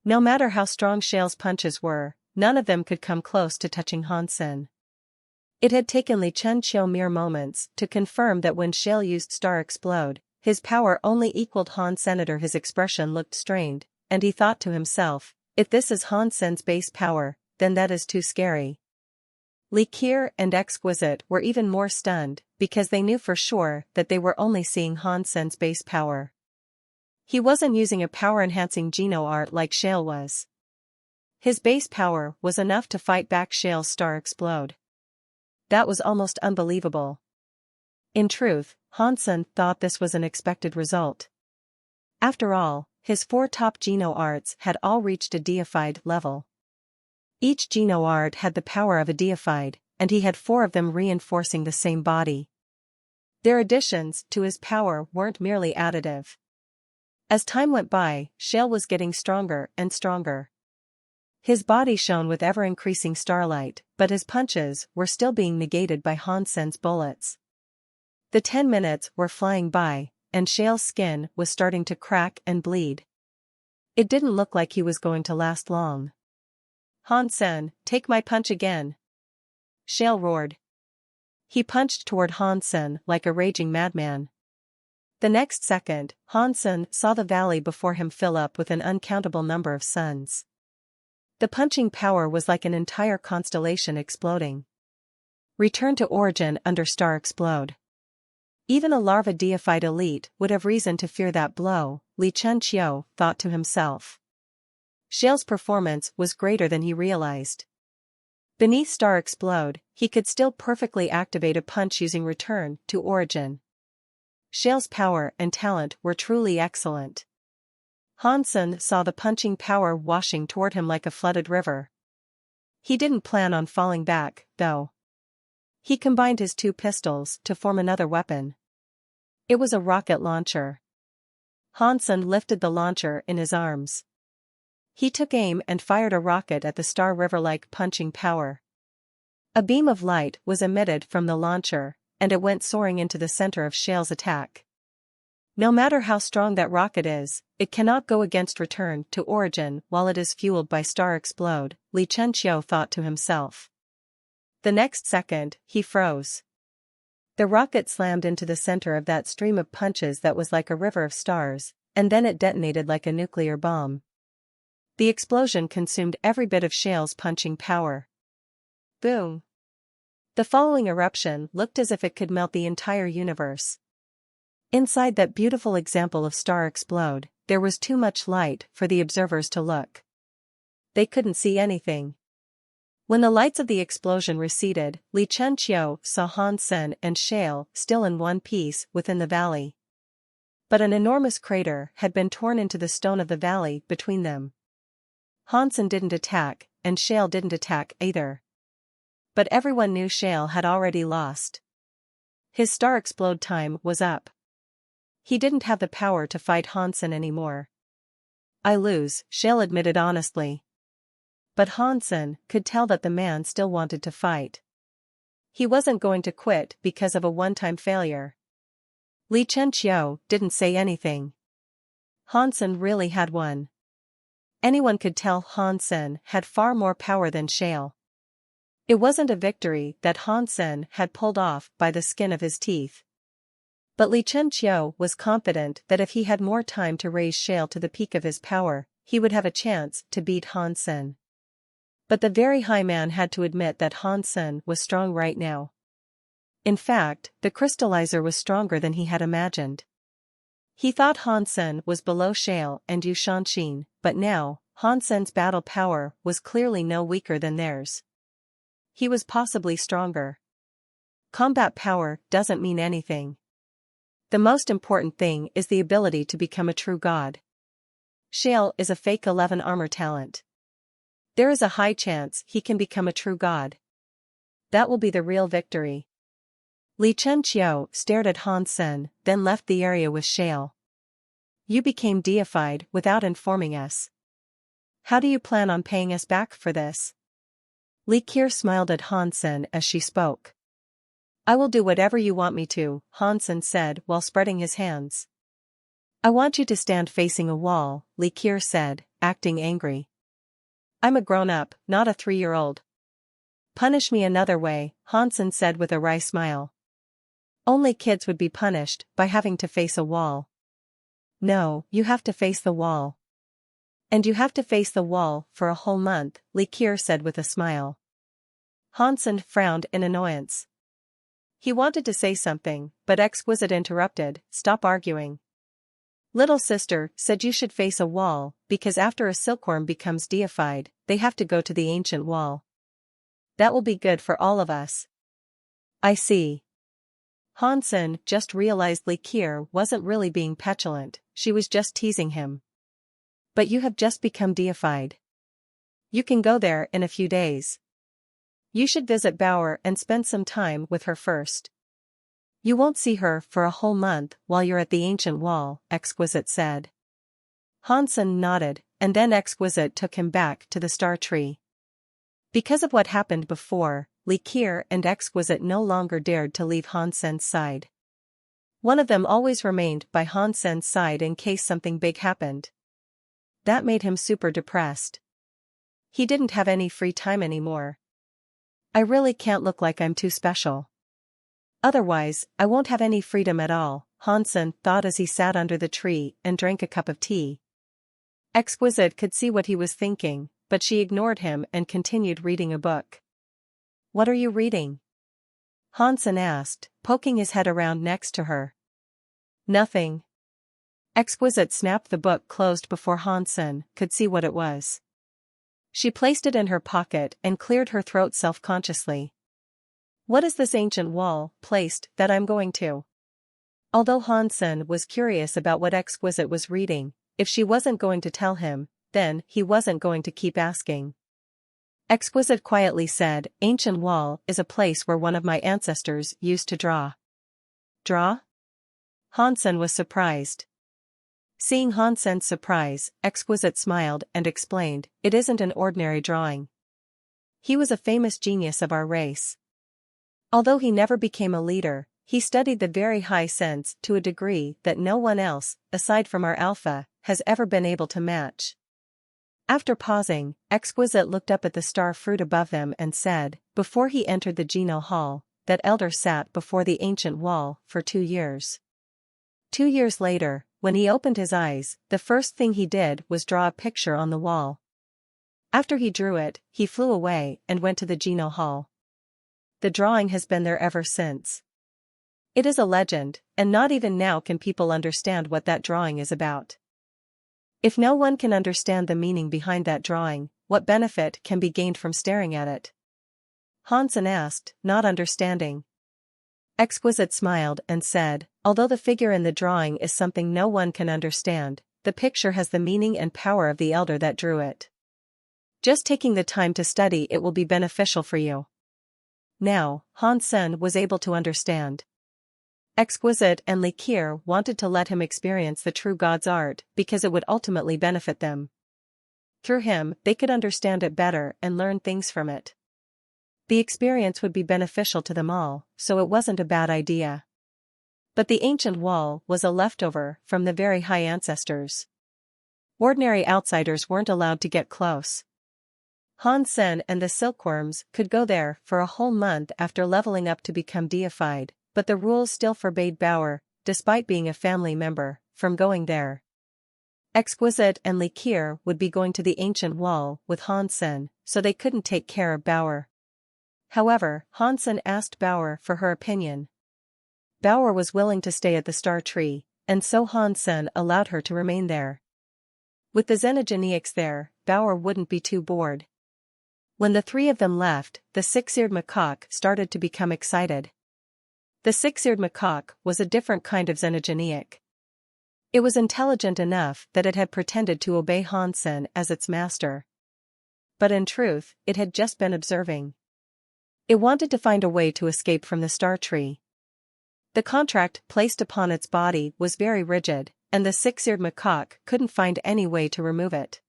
Speaker 1: No matter how strong Shale's punches were, none of them could come close to touching Hansen. It had taken Li Chunqiu mere moments to confirm that when Shale used Star Explode, his power only equaled Hansen. His expression looked strained, and he thought to himself, if this is Hansen's base power, then that is too scary. Li Qiu and Exquisite were even more stunned, because they knew for sure that they were only seeing Hansen's base power. He wasn't using a power-enhancing Geno art like Shale was. His base power was enough to fight back Shale's Star Explode. That was almost unbelievable. In truth, Hansen thought this was an expected result. After all, his 4 top Geno arts had all reached a deified level. Each Geno art had the power of a deified, and he had 4 of them reinforcing the same body. Their additions to his power weren't merely additive. As time went by, Shale was getting stronger and stronger. His body shone with ever-increasing starlight, but his punches were still being negated by Hansen's bullets. The 10 minutes were flying by, and Shale's skin was starting to crack and bleed. It didn't look like he was going to last long. Hansen, take my punch again! Shale roared. He punched toward Hansen like a raging madman. The next second, Hansen saw the valley before him fill up with an uncountable number of suns. The punching power was like an entire constellation exploding. Return to origin under Star Explode. Even a larva deified elite would have reason to fear that blow, Li Chunqiu thought to himself. Shale's performance was greater than he realized. Beneath Star Explode, he could still perfectly activate a punch using Return to Origin. Shale's power and talent were truly excellent. Hansen saw the punching power washing toward him like a flooded river. He didn't plan on falling back, though. He combined his 2 pistols to form another weapon. It was a rocket launcher. Hansen lifted the launcher in his arms. He took aim and fired a rocket at the Star River-like punching power. A beam of light was emitted from the launcher, and it went soaring into the center of Shale's attack. No matter how strong that rocket is, it cannot go against Return to Origin while it is fueled by Star Explode, Li Chunqiu thought to himself. The next second, he froze. The rocket slammed into the center of that stream of punches that was like a river of stars, and then it detonated like a nuclear bomb. The explosion consumed every bit of Shale's punching power. Boom! The following eruption looked as if it could melt the entire universe. Inside that beautiful example of Star Explode, there was too much light for the observers to look. They couldn't see anything. When the lights of the explosion receded, Li Chunqiu saw Hansen and Shale still in one piece within the valley. But an enormous crater had been torn into the stone of the valley between them. Hansen didn't attack, and Shale didn't attack either. But everyone knew Shale had already lost. His Star Explode time was up. He didn't have the power to fight Hansen anymore. I lose, Shale admitted honestly. But Hansen could tell that the man still wanted to fight. He wasn't going to quit because of a one-time failure. Li Chunqiu didn't say anything. Hansen really had won. Anyone could tell Han Sen had far more power than Shale. It wasn't a victory that Han Sen had pulled off by the skin of his teeth. But Li Chunqiu was confident that if he had more time to raise Shale to the peak of his power, he would have a chance to beat Han Sen. But the very high man had to admit that Han Sen was strong right now. In fact, the crystallizer was stronger than he had imagined. He thought Han Sen was below Shale and Yu Shanxin, but now, Han Sen's battle power was clearly no weaker than theirs. He was possibly stronger. Combat power doesn't mean anything. The most important thing is the ability to become a true god. Shale is a fake 11 armor talent. There is a high chance he can become a true god. That will be the real victory. Li Chunqiu stared at Han Sen, then left the area with Shale. You became deified without informing us. How do you plan on paying us back for this? Li Qiu smiled at Han Sen as she spoke. I will do whatever you want me to, Han Sen said while spreading his hands. I want you to stand facing a wall, Li Qiu said, acting angry. I'm a grown-up, not a 3-year-old. Punish me another way, Han Sen said with a wry smile. Only kids would be punished by having to face a wall. No, you have to face the wall. And you have to face the wall for a whole month, Li Qiu said with a smile. Han Sen frowned in annoyance. He wanted to say something, but Exquisite interrupted, Stop arguing. Little sister said you should face a wall, because after a silkworm becomes deified, they have to go to the ancient wall. That will be good for all of us. I see. Han Sen just realized Li Qiu wasn't really being petulant, she was just teasing him. But you have just become deified. You can go there in a few days. You should visit Bauer and spend some time with her first. You won't see her for a whole month while you're at the ancient wall, Exquisite said. Han Sen nodded, and then Exquisite took him back to the star tree. Because of what happened before, Li Qiu and Exquisite no longer dared to leave Han Sen's side. One of them always remained by Han Sen's side in case something big happened. That made him super depressed. He didn't have any free time anymore. I really can't look like I'm too special. Otherwise, I won't have any freedom at all, Han Sen thought as he sat under the tree and drank a cup of tea. Exquisite could see what he was thinking, but she ignored him and continued reading a book. What are you reading? Han Sen asked, poking his head around next to her. Nothing. Exquisite snapped the book closed before Han Sen could see what it was. She placed it in her pocket and cleared her throat self-consciously. What is this ancient wall placed that I'm going to? Although Han Sen was curious about what Exquisite was reading, if she wasn't going to tell him, then he wasn't going to keep asking. Exquisite quietly said, Ancient wall is a place where one of my ancestors used to draw. Draw? Han Sen was surprised. Seeing Han Sen's surprise, Exquisite smiled and explained, It isn't an ordinary drawing. He was a famous genius of our race. Although he never became a leader, he studied the very high sense to a degree that no one else, aside from our Alpha, has ever been able to match. After pausing, Exquisite looked up at the star fruit above them and said, Before he entered the Geno Hall, that elder sat before the ancient wall for 2 years. 2 years later, when he opened his eyes, the first thing he did was draw a picture on the wall. After he drew it, he flew away and went to the Geno Hall. The drawing has been there ever since. It is a legend, and not even now can people understand what that drawing is about. If no one can understand the meaning behind that drawing, what benefit can be gained from staring at it? Han Sen asked, not understanding. Exquisite smiled and said, Although the figure in the drawing is something no one can understand, the picture has the meaning and power of the elder that drew it. Just taking the time to study it will be beneficial for you. Now, Han Sen was able to understand. Exquisite and Li Qiu wanted to let him experience the true God's art because it would ultimately benefit them. Through him, they could understand it better and learn things from it. The experience would be beneficial to them all, so it wasn't a bad idea. But the ancient wall was a leftover from the very high ancestors. Ordinary outsiders weren't allowed to get close. Han Sen and the silkworms could go there for a whole month after leveling up to become deified, but the rules still forbade Bauer, despite being a family member, from going there. Exquisite and Li Kier would be going to the ancient wall with Han Sen, so they couldn't take care of Bauer. However, Han Sen asked Bauer for her opinion. Bauer was willing to stay at the star tree, and so Han Sen allowed her to remain there. With the xenogenics there, Bauer wouldn't be too bored. When the three of them left, the six-eared macaque started to become excited. The six-eared macaque was a different kind of xenogeniac. It was intelligent enough that it had pretended to obey Han Sen as its master. But in truth, it had just been observing. It wanted to find a way to escape from the star tree. The contract placed upon its body was very rigid, and the six-eared macaque couldn't find any way to remove it.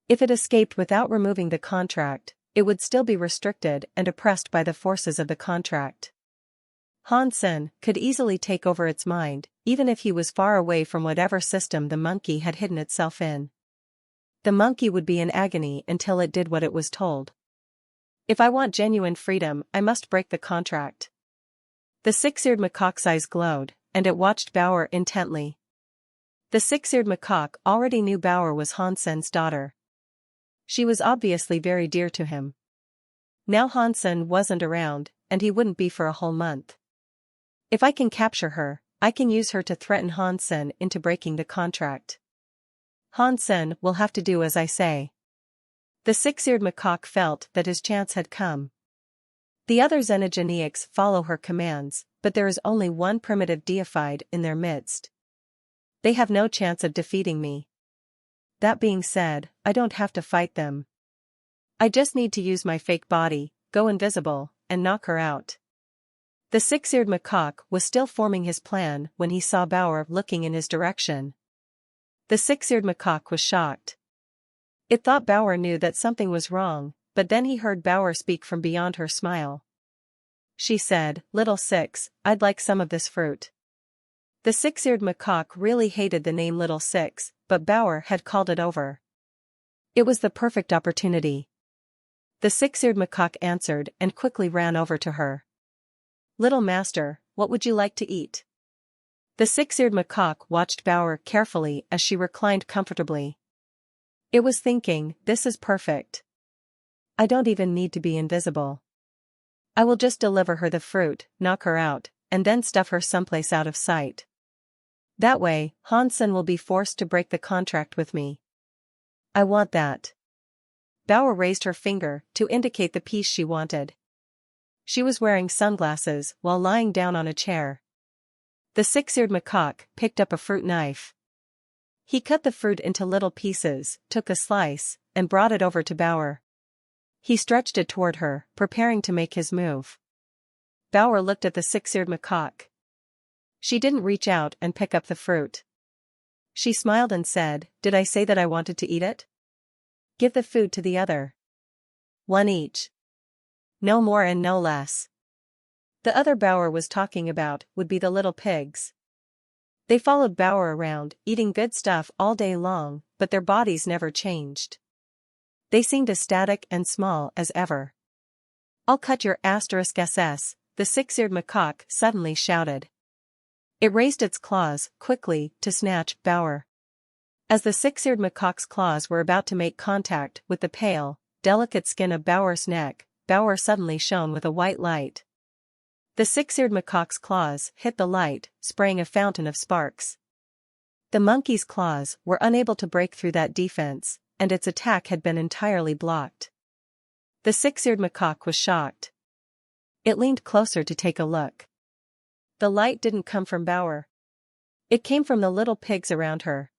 Speaker 1: If it escaped without removing the contract, it would still be restricted and oppressed by the forces of the contract. Han Sen could easily take over its mind, even if he was far away from whatever system the monkey had hidden itself in. The monkey would be in agony until it did what it was told. If I want genuine freedom, I must break the contract. The six-eared macaque's eyes glowed, and it watched Bauer intently. The six-eared macaque already knew Bauer was Han Sen's daughter. She was obviously very dear to him. Now Han Sen wasn't around, and he wouldn't be for a whole month. If I can capture her, I can use her to threaten Han Sen into breaking the contract. Han Sen will have to do as I say. The six-eared macaque felt that his chance had come. The other xenogeniacs follow her commands, but there is only one primitive deified in their midst. They have no chance of defeating me. That being said, I don't have to fight them. I just need to use my fake body, go invisible, and knock her out. The six-eared macaque was still forming his plan when he saw Bauer looking in his direction. The six-eared macaque was shocked. It thought Bauer knew that something was wrong, but then he heard Bauer speak from beyond her smile. She said, "Little Six, I'd like some of this fruit." The six-eared macaque really hated the name Little Six, but Bauer had called it over. It was the perfect opportunity. The six-eared macaque answered and quickly ran over to her. "Little Master, what would you like to eat?" The six-eared macaque watched Bauer carefully as she reclined comfortably. It was thinking, this is perfect. I don't even need to be invisible. I will just deliver her the fruit, knock her out, and then stuff her someplace out of sight. That way, Han Sen will be forced to break the contract with me. I want that. Bauer raised her finger to indicate the piece she wanted. She was wearing sunglasses while lying down on a chair. The six-eared macaque picked up a fruit knife. He cut the fruit into little pieces, took a slice, and brought it over to Bauer. He stretched it toward her, preparing to make his move. Bauer looked at the six-eared macaque. She didn't reach out and pick up the fruit. She smiled and said, "Did I say that I wanted to eat it? Give the food to the other. One each. No more and no less." The other Bauer was talking about would be the little pigs. They followed Bauer around, eating good stuff all day long, but their bodies never changed. They seemed as static and small as ever. "I'll cut your *SS, the six-eared macaque suddenly shouted. It raised its claws quickly to snatch Bauer. As the six-eared macaque's claws were about to make contact with the pale, delicate skin of Bauer's neck, Bauer suddenly shone with a white light. The six-eared macaque's claws hit the light, spraying a fountain of sparks. The monkey's claws were unable to break through that defense, and its attack had been entirely blocked. The six-eared macaque was shocked. It leaned closer to take a look. The light didn't come from Bauer. It came from the little pigs around her.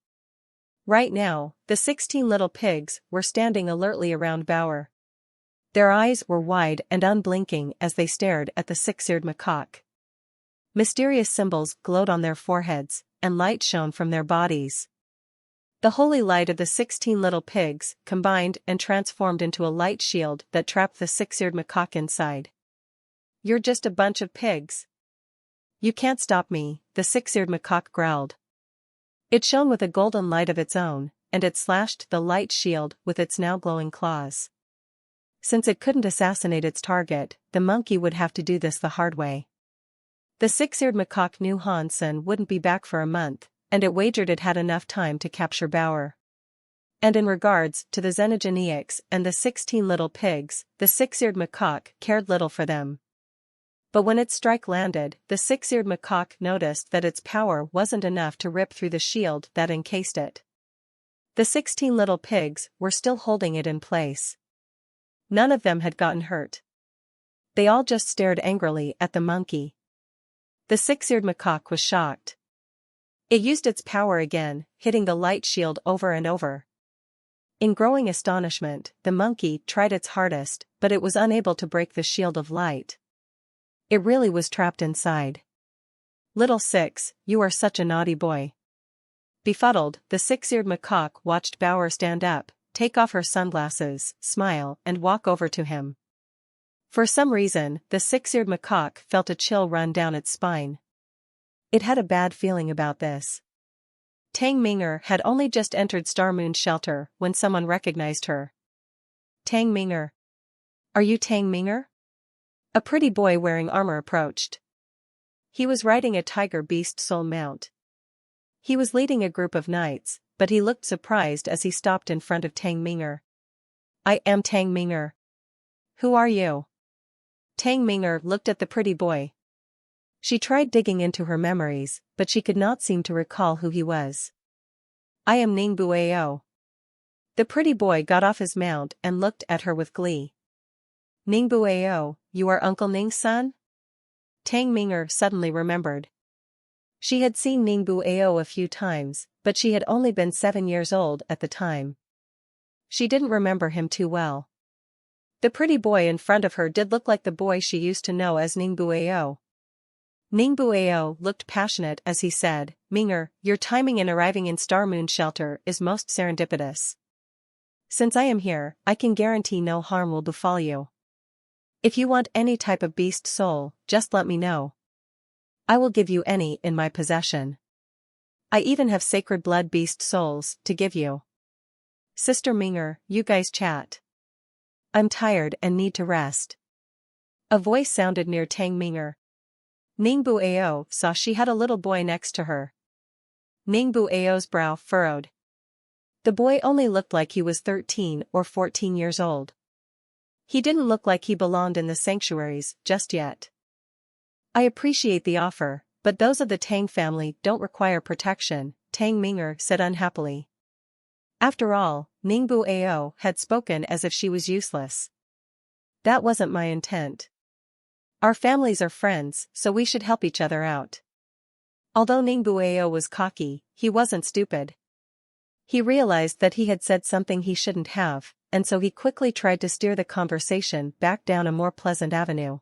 Speaker 1: Right now, the 16 little pigs were standing alertly around Bauer. Their eyes were wide and unblinking as they stared at the six-eared macaque. Mysterious symbols glowed on their foreheads, and light shone from their bodies. The holy light of the 16 little pigs combined and transformed into a light shield that trapped the six-eared macaque inside. "You're just a bunch of pigs. You can't stop me," the six-eared macaque growled. It shone with a golden light of its own, and it slashed the light shield with its now glowing claws. Since it couldn't assassinate its target, the monkey would have to do this the hard way. The six-eared macaque knew Hansen wouldn't be back for a month, and it wagered it had enough time to capture Bauer. And in regards to the xenogeneics and the 16 little pigs, the six-eared macaque cared little for them. But when its strike landed, the six-eared macaque noticed that its power wasn't enough to rip through the shield that encased it. The 16 little pigs were still holding it in place. None of them had gotten hurt. They all just stared angrily at the monkey. The six-eared macaque was shocked. It used its power again, hitting the light shield over and over. In growing astonishment, the monkey tried its hardest, but it was unable to break the shield of light. It really was trapped inside. "Little Six, you are such a naughty boy." Befuddled, the six-eared macaque watched Bauer stand up, take off her sunglasses, smile, and walk over to him. For some reason, the six-eared macaque felt a chill run down its spine. It had a bad feeling about this. Tang Minger had only just entered Star Moon's shelter when someone recognized her. "Tang Minger. Are you Tang Minger?" A pretty boy wearing armor approached. He was riding a tiger beast soul mount. He was leading a group of knights, but he looked surprised as he stopped in front of Tang Minger. "I am Tang Minger. Who are you?" Tang Minger looked at the pretty boy. She tried digging into her memories, but she could not seem to recall who he was. "I am Ning Bueo." The pretty boy got off his mount and looked at her with glee. "Ning Bueo, you are Uncle Ning's son?" Tang Minger suddenly remembered. She had seen Ning Bueo a few times, but she had only been 7 years old at the time. She didn't remember him too well. The pretty boy in front of her did look like the boy she used to know as Ning Bueo. Ning Bueo looked passionate as he said, "Minger, your timing in arriving in Star Moon Shelter is most serendipitous. Since I am here, I can guarantee no harm will befall you. If you want any type of beast soul, just let me know. I will give you any in my possession. I even have sacred blood beast souls to give you. Sister Minger, you guys chat. I'm tired and need to rest." A voice sounded near Tang Minger. Ning Bueo saw she had a little boy next to her. Ning Bueo's brow furrowed. The boy only looked like he was 13 or 14 years old. He didn't look like he belonged in the sanctuaries just yet. "I appreciate the offer, but those of the Tang family don't require protection," Tang Minger said unhappily. After all, Ning Bueo had spoken as if she was useless. "That wasn't my intent. Our families are friends, so we should help each other out." Although Ning Bueo was cocky, he wasn't stupid. He realized that he had said something he shouldn't have, and so he quickly tried to steer the conversation back down a more pleasant avenue.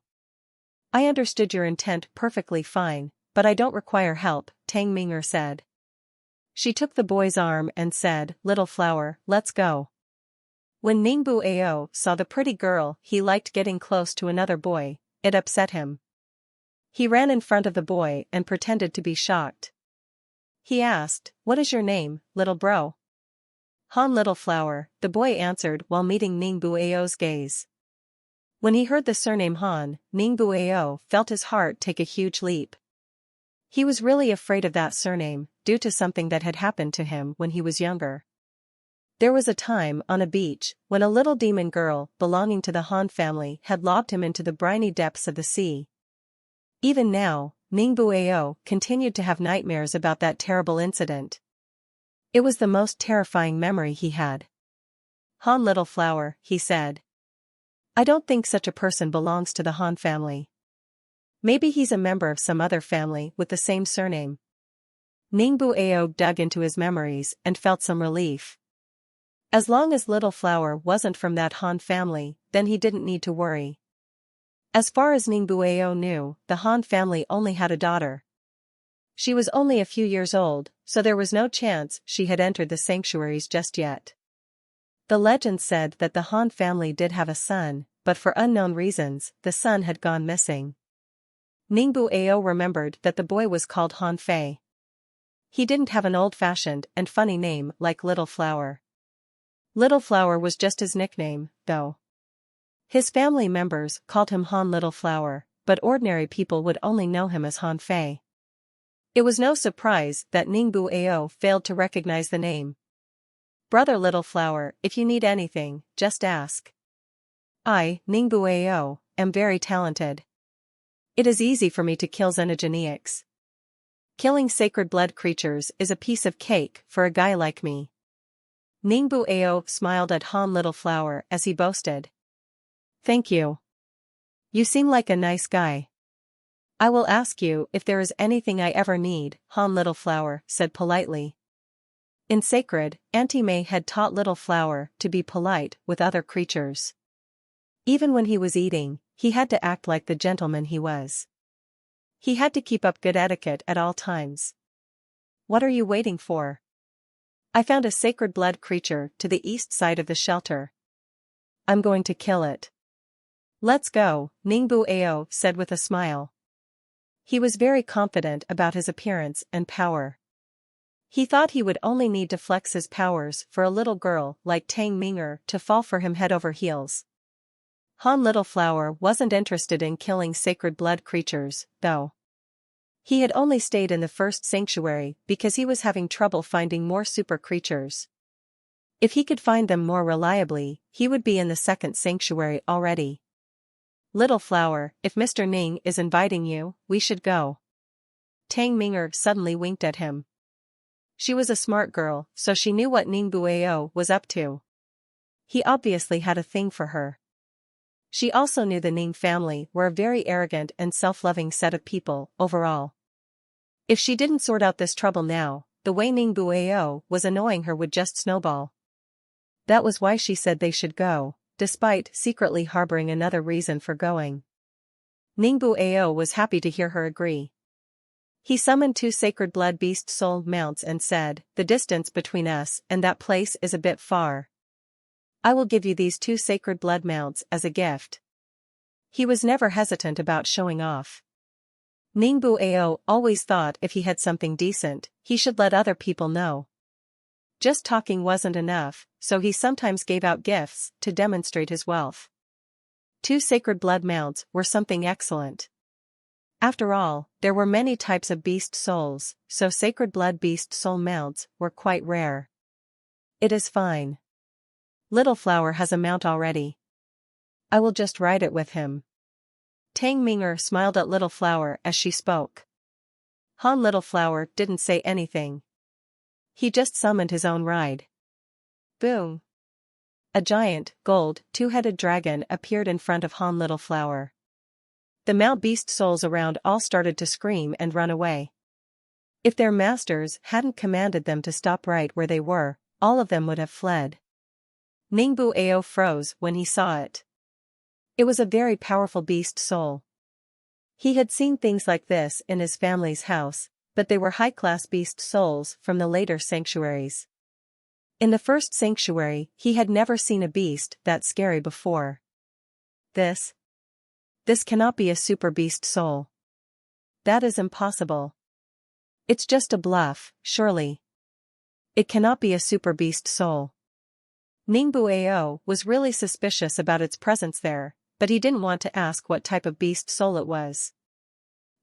Speaker 1: "I understood your intent perfectly fine, but I don't require help," Tang Minger said. She took the boy's arm and said, "Little flower, let's go." When Ning Bueo saw the pretty girl he liked getting close to another boy, it upset him. He ran in front of the boy and pretended to be shocked. He asked, "What is your name, little bro?" "Han Little Flower," the boy answered while meeting Ning Bueo's gaze. When he heard the surname Han, Ning Bueo felt his heart take a huge leap. He was really afraid of that surname, due to something that had happened to him when he was younger. There was a time on a beach when a little demon girl belonging to the Han family had lobbed him into the briny depths of the sea. Even now, Ning Bueo continued to have nightmares about that terrible incident. It was the most terrifying memory he had. "Han Little Flower," he said. "I don't think such a person belongs to the Han family. Maybe he's a member of some other family with the same surname." Ning Bueo dug into his memories and felt some relief. As long as Little Flower wasn't from that Han family, then he didn't need to worry. As far as Ning Bueo knew, the Han family only had a daughter. She was only a few years old, so there was no chance she had entered the sanctuaries just yet. The legend said that the Han family did have a son, but for unknown reasons, the son had gone missing. Ning Bueo remembered that the boy was called Han Fei. He didn't have an old-fashioned and funny name like Little Flower. Little Flower was just his nickname, though. His family members called him Han Little Flower, but ordinary people would only know him as Han Fei. It was no surprise that Ningbu Ao failed to recognize the name. Brother Little Flower, if you need anything, just ask. I, Ningbu Ao, am very talented. It is easy for me to kill xenogeneics. Killing sacred blood creatures is a piece of cake for a guy like me. Ningbu Ao smiled at Han Little Flower as he boasted. Thank you. You seem like a nice guy. I will ask you if there is anything I ever need, Han Little Flower said politely. In Sacred, Auntie May had taught Little Flower to be polite with other creatures. Even when he was eating, he had to act like the gentleman he was. He had to keep up good etiquette at all times. What are you waiting for? I found a sacred blood creature to the east side of the shelter. I'm going to kill it. Let's go, Ningbu Ao said with a smile. He was very confident about his appearance and power. He thought he would only need to flex his powers for a little girl like Tang Ming'er to fall for him head over heels. Han Little Flower wasn't interested in killing sacred blood creatures, though. He had only stayed in the first sanctuary because he was having trouble finding more super creatures. If he could find them more reliably, he would be in the second sanctuary already. Little Flower, if Mr. Ning is inviting you, we should go. Tang Ming'er suddenly winked at him. She was a smart girl, so she knew what Ningbu Ao was up to. He obviously had a thing for her. She also knew the Ning family were a very arrogant and self-loving set of people, overall. If she didn't sort out this trouble now, the way Ningbu Ao was annoying her would just snowball. That was why she said they should go, despite secretly harboring another reason for going. Ningbu Ao was happy to hear her agree. He summoned 2 sacred blood beast soul mounts and said, the distance between us and that place is a bit far. I will give you these 2 sacred blood mounts as a gift. He was never hesitant about showing off. Ningbu Ao always thought if he had something decent, he should let other people know. Just talking wasn't enough, so he sometimes gave out gifts to demonstrate his wealth. 2 sacred blood mounts were something excellent. After all, there were many types of beast souls, so sacred blood beast soul mounts were quite rare. It is fine. Little Flower has a mount already. I will just ride it with him. Tang Ming'er smiled at Little Flower as she spoke. Han Little Flower didn't say anything. He just summoned his own ride. Boom! A giant, gold, 2-headed dragon appeared in front of Han Little Flower. The mount beast souls around all started to scream and run away. If their masters hadn't commanded them to stop right where they were, all of them would have fled. Ningbu Ao froze when he saw it. It was a very powerful beast soul. He had seen things like this in his family's house, but they were high-class beast souls from the later sanctuaries. In the first sanctuary, he had never seen a beast that scary before. This cannot be a super beast soul. That is impossible. It's just a bluff, surely. It cannot be a super beast soul. Ningbu Ao was really suspicious about its presence there, but he didn't want to ask what type of beast soul it was.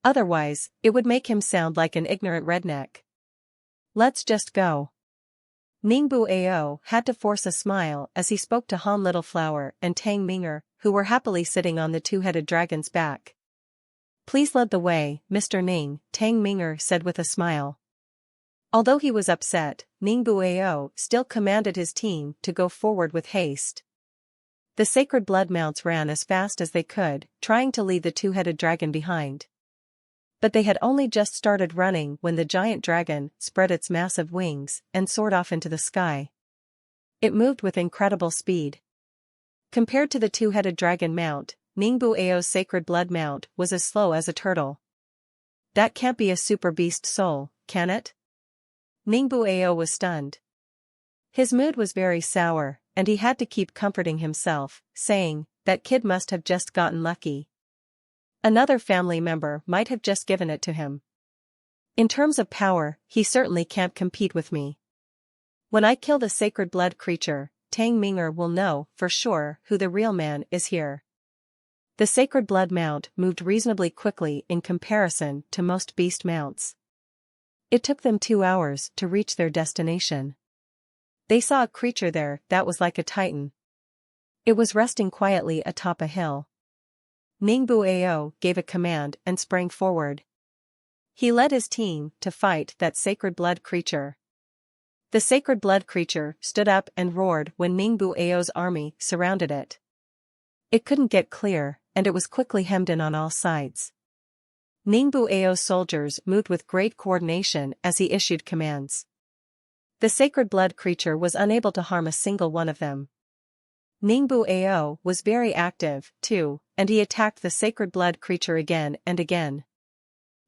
Speaker 1: Otherwise, it would make him sound like an ignorant redneck. Let's just go. Ningbu Ao had to force a smile as he spoke to Han Little Flower and Tang Ming'er, who were happily sitting on the 2-headed dragon's back. Please lead the way, Mr. Ning, Tang Ming'er said with a smile. Although he was upset, Ningbu Ao still commanded his team to go forward with haste. The sacred blood mounts ran as fast as they could, trying to leave the 2-headed dragon behind. But they had only just started running when the giant dragon spread its massive wings and soared off into the sky. It moved with incredible speed. Compared to the 2-headed dragon mount, Ningbu Ao's sacred blood mount was as slow as a turtle. That can't be a super beast soul, can it? Ningbu Ao was stunned. His mood was very sour, and he had to keep comforting himself, saying, that kid must have just gotten lucky. Another family member might have just given it to him. In terms of power, he certainly can't compete with me. When I kill the sacred blood creature, Tang Ming'er will know, for sure, who the real man is here. The sacred blood mount moved reasonably quickly in comparison to most beast mounts. It took them 2 hours to reach their destination. They saw a creature there that was like a titan. It was resting quietly atop a hill. Ningbu Ao gave a command and sprang forward. He led his team to fight that sacred blood creature. The sacred blood creature stood up and roared when Ningbu Ao's army surrounded it. It couldn't get clear, and it was quickly hemmed in on all sides. Ningbu Ao's soldiers moved with great coordination as he issued commands. The sacred blood creature was unable to harm a single one of them. Ningbu Ao was very active, too, and he attacked the sacred blood creature again and again.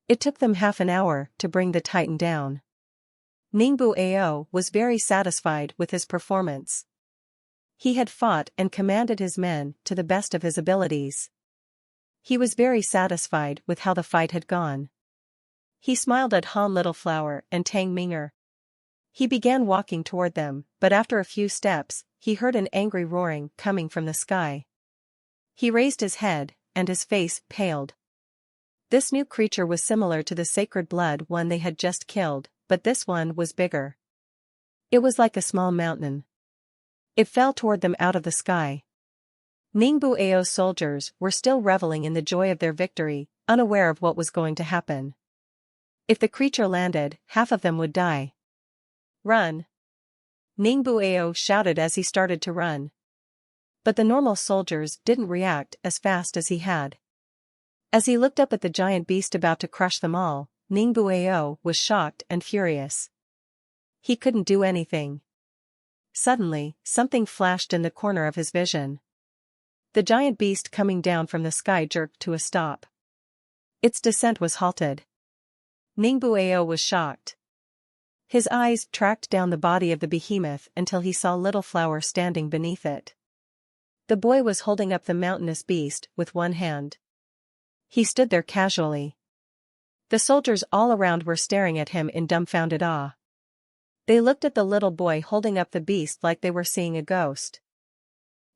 Speaker 1: It took them half an hour to bring the titan down. Ningbu Ao was very satisfied with his performance. He had fought and commanded his men to the best of his abilities. He was very satisfied with how the fight had gone. He smiled at Han Littleflower and Tang Ming'er. He began walking toward them, but after a few steps, he heard an angry roaring coming from the sky. He raised his head, and his face paled. This new creature was similar to the sacred blood one they had just killed, but this one was bigger. It was like a small mountain. It fell toward them out of the sky. Ningbu Ao's soldiers were still reveling in the joy of their victory, unaware of what was going to happen. If the creature landed, half of them would die. Run! Ningbu Ao shouted as he started to run. But the normal soldiers didn't react as fast as he had. As he looked up at the giant beast about to crush them all, Ningbu Ao was shocked and furious. He couldn't do anything. Suddenly, something flashed in the corner of his vision. The giant beast coming down from the sky jerked to a stop. Its descent was halted. Ningbu Ao was shocked. His eyes tracked down the body of the behemoth until he saw Littleflower standing beneath it. The boy was holding up the mountainous beast with one hand. He stood there casually. The soldiers all around were staring at him in dumbfounded awe. They looked at the little boy holding up the beast like they were seeing a ghost.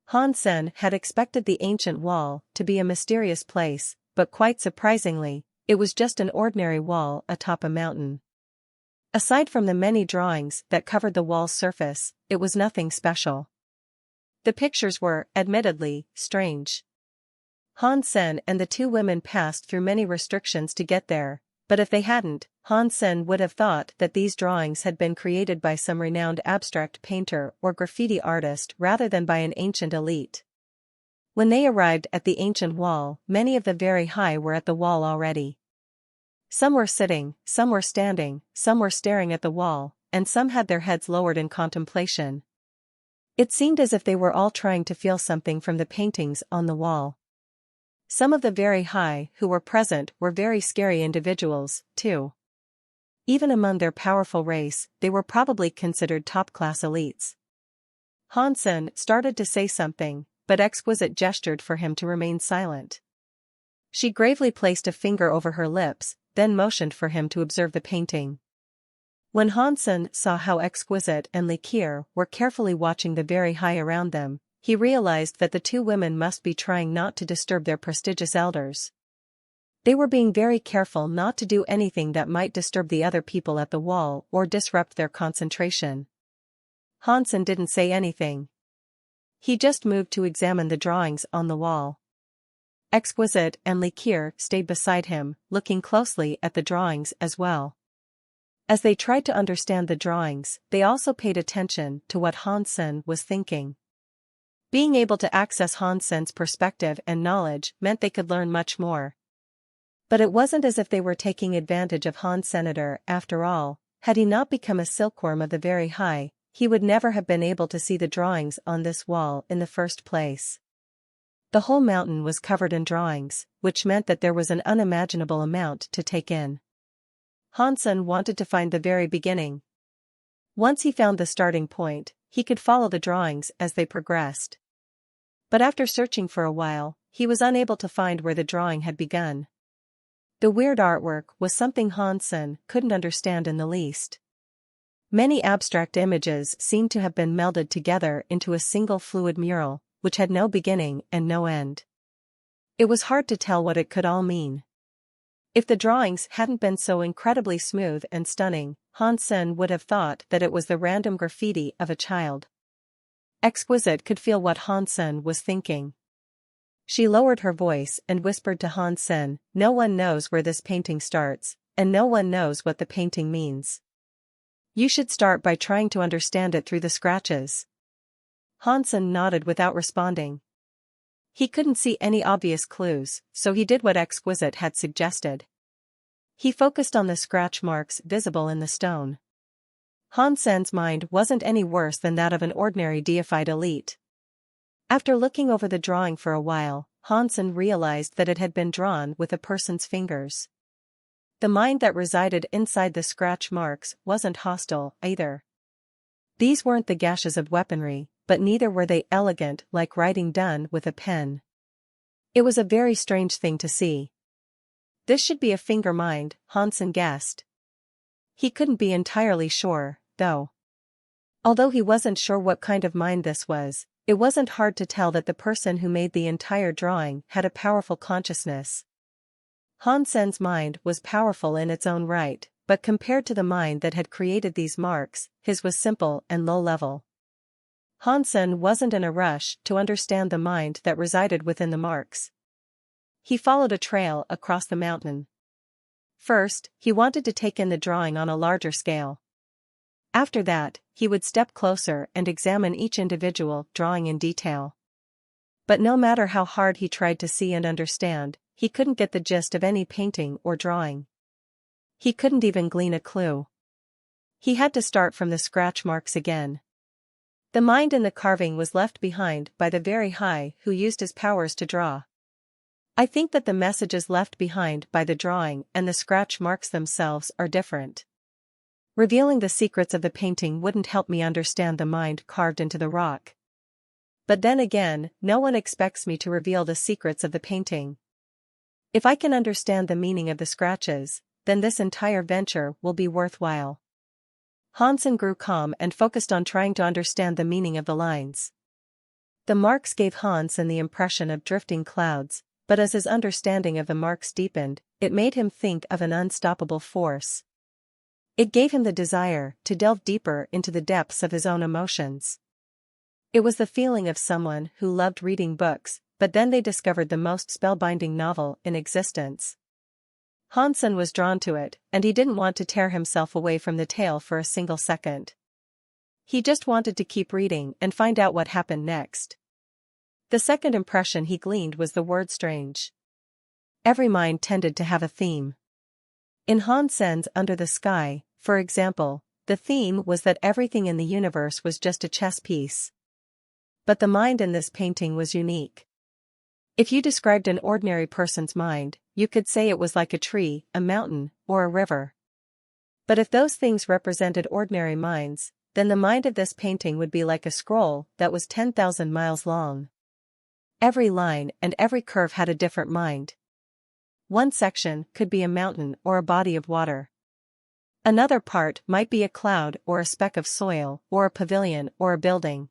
Speaker 1: Han Sen had expected the ancient wall to be a mysterious place, but quite surprisingly, it was just an ordinary wall atop a mountain. Aside from the many drawings that covered the wall's surface, it was nothing special. The pictures were, admittedly, strange. Han Sen and the two women passed through many restrictions to get there, but if they hadn't, Han Sen would have thought that these drawings had been created by some renowned abstract painter or graffiti artist rather than by an ancient elite. When they arrived at the ancient wall, many of the very high were at the wall already. Some were sitting, some were standing, some were staring at the wall, and some had their heads lowered in contemplation. It seemed as if they were all trying to feel something from the paintings on the wall. Some of the very high who were present were very scary individuals, too. Even among their powerful race, they were probably considered top-class elites. Han Sen started to say something, but Exquisite gestured for him to remain silent. She gravely placed a finger over her lips, then motioned for him to observe the painting. When Han Sen saw how Exquisite and Li Qier were carefully watching the very high around them, he realized that the two women must be trying not to disturb their prestigious elders. They were being very careful not to do anything that might disturb the other people at the wall or disrupt their concentration. Han Sen didn't say anything. He just moved to examine the drawings on the wall. Exquisite and Li Qier stayed beside him, looking closely at the drawings as well. As they tried to understand the drawings, they also paid attention to what Han Sen was thinking. Being able to access Han Sen's perspective and knowledge meant they could learn much more. But it wasn't as if they were taking advantage of Han Senator after all. Had he not become a silkworm of the very high, he would never have been able to see the drawings on this wall in the first place. The whole mountain was covered in drawings, which meant that there was an unimaginable amount to take in. Han Sen wanted to find the very beginning. Once he found the starting point, he could follow the drawings as they progressed. But after searching for a while, he was unable to find where the drawing had begun. The weird artwork was something Hansen couldn't understand in the least. Many abstract images seemed to have been melded together into a single fluid mural, which had no beginning and no end. It was hard to tell what it could all mean. If the drawings hadn't been so incredibly smooth and stunning, Hansen would have thought that it was the random graffiti of a child. Exquisite could feel what Hansen was thinking. She lowered her voice and whispered to Hansen, "No one knows where this painting starts, and no one knows what the painting means. You should start by trying to understand it through the scratches." Hansen nodded without responding. He couldn't see any obvious clues, so he did what Exquisite had suggested. He focused on the scratch marks visible in the stone. Hansen's mind wasn't any worse than that of an ordinary deified elite. After looking over the drawing for a while, Hansen realized that it had been drawn with a person's fingers. The mind that resided inside the scratch marks wasn't hostile either. These weren't the gashes of weaponry, but neither were they elegant like writing done with a pen. It was a very strange thing to see. This should be a finger mind, Hansen guessed. He couldn't be entirely sure, though. Although he wasn't sure what kind of mind this was, it wasn't hard to tell that the person who made the entire drawing had a powerful consciousness. Hansen's mind was powerful in its own right, but compared to the mind that had created these marks, his was simple and low-level. Hansen wasn't in a rush to understand the mind that resided within the marks. He followed a trail across the mountain. First, he wanted to take in the drawing on a larger scale. After that, he would step closer and examine each individual drawing in detail. But no matter how hard he tried to see and understand, he couldn't get the gist of any painting or drawing. He couldn't even glean a clue. He had to start from the scratch marks again. The mind in the carving was left behind by the very high who used his powers to draw. I think that the messages left behind by the drawing and the scratch marks themselves are different. Revealing the secrets of the painting wouldn't help me understand the mind carved into the rock. But then again, no one expects me to reveal the secrets of the painting. If I can understand the meaning of the scratches, then this entire venture will be worthwhile. Hansen grew calm and focused on trying to understand the meaning of the lines. The marks gave Hansen the impression of drifting clouds, but as his understanding of the marks deepened, it made him think of an unstoppable force. It gave him the desire to delve deeper into the depths of his own emotions. It was the feeling of someone who loved reading books, but then they discovered the most spellbinding novel in existence. Hansen was drawn to it, and he didn't want to tear himself away from the tale for a single second. He just wanted to keep reading and find out what happened next. The second impression he gleaned was the word strange. Every mind tended to have a theme. In Hansen's Under the Sky, for example, the theme was that everything in the universe was just a chess piece. But the mind in this painting was unique. If you described an ordinary person's mind, you could say it was like a tree, a mountain, or a river. But if those things represented ordinary minds, then the mind of this painting would be like a scroll that was 10,000 miles long. Every line and every curve had a different mind. One section could be a mountain or a body of water. Another part might be a cloud or a speck of soil or a pavilion or a building.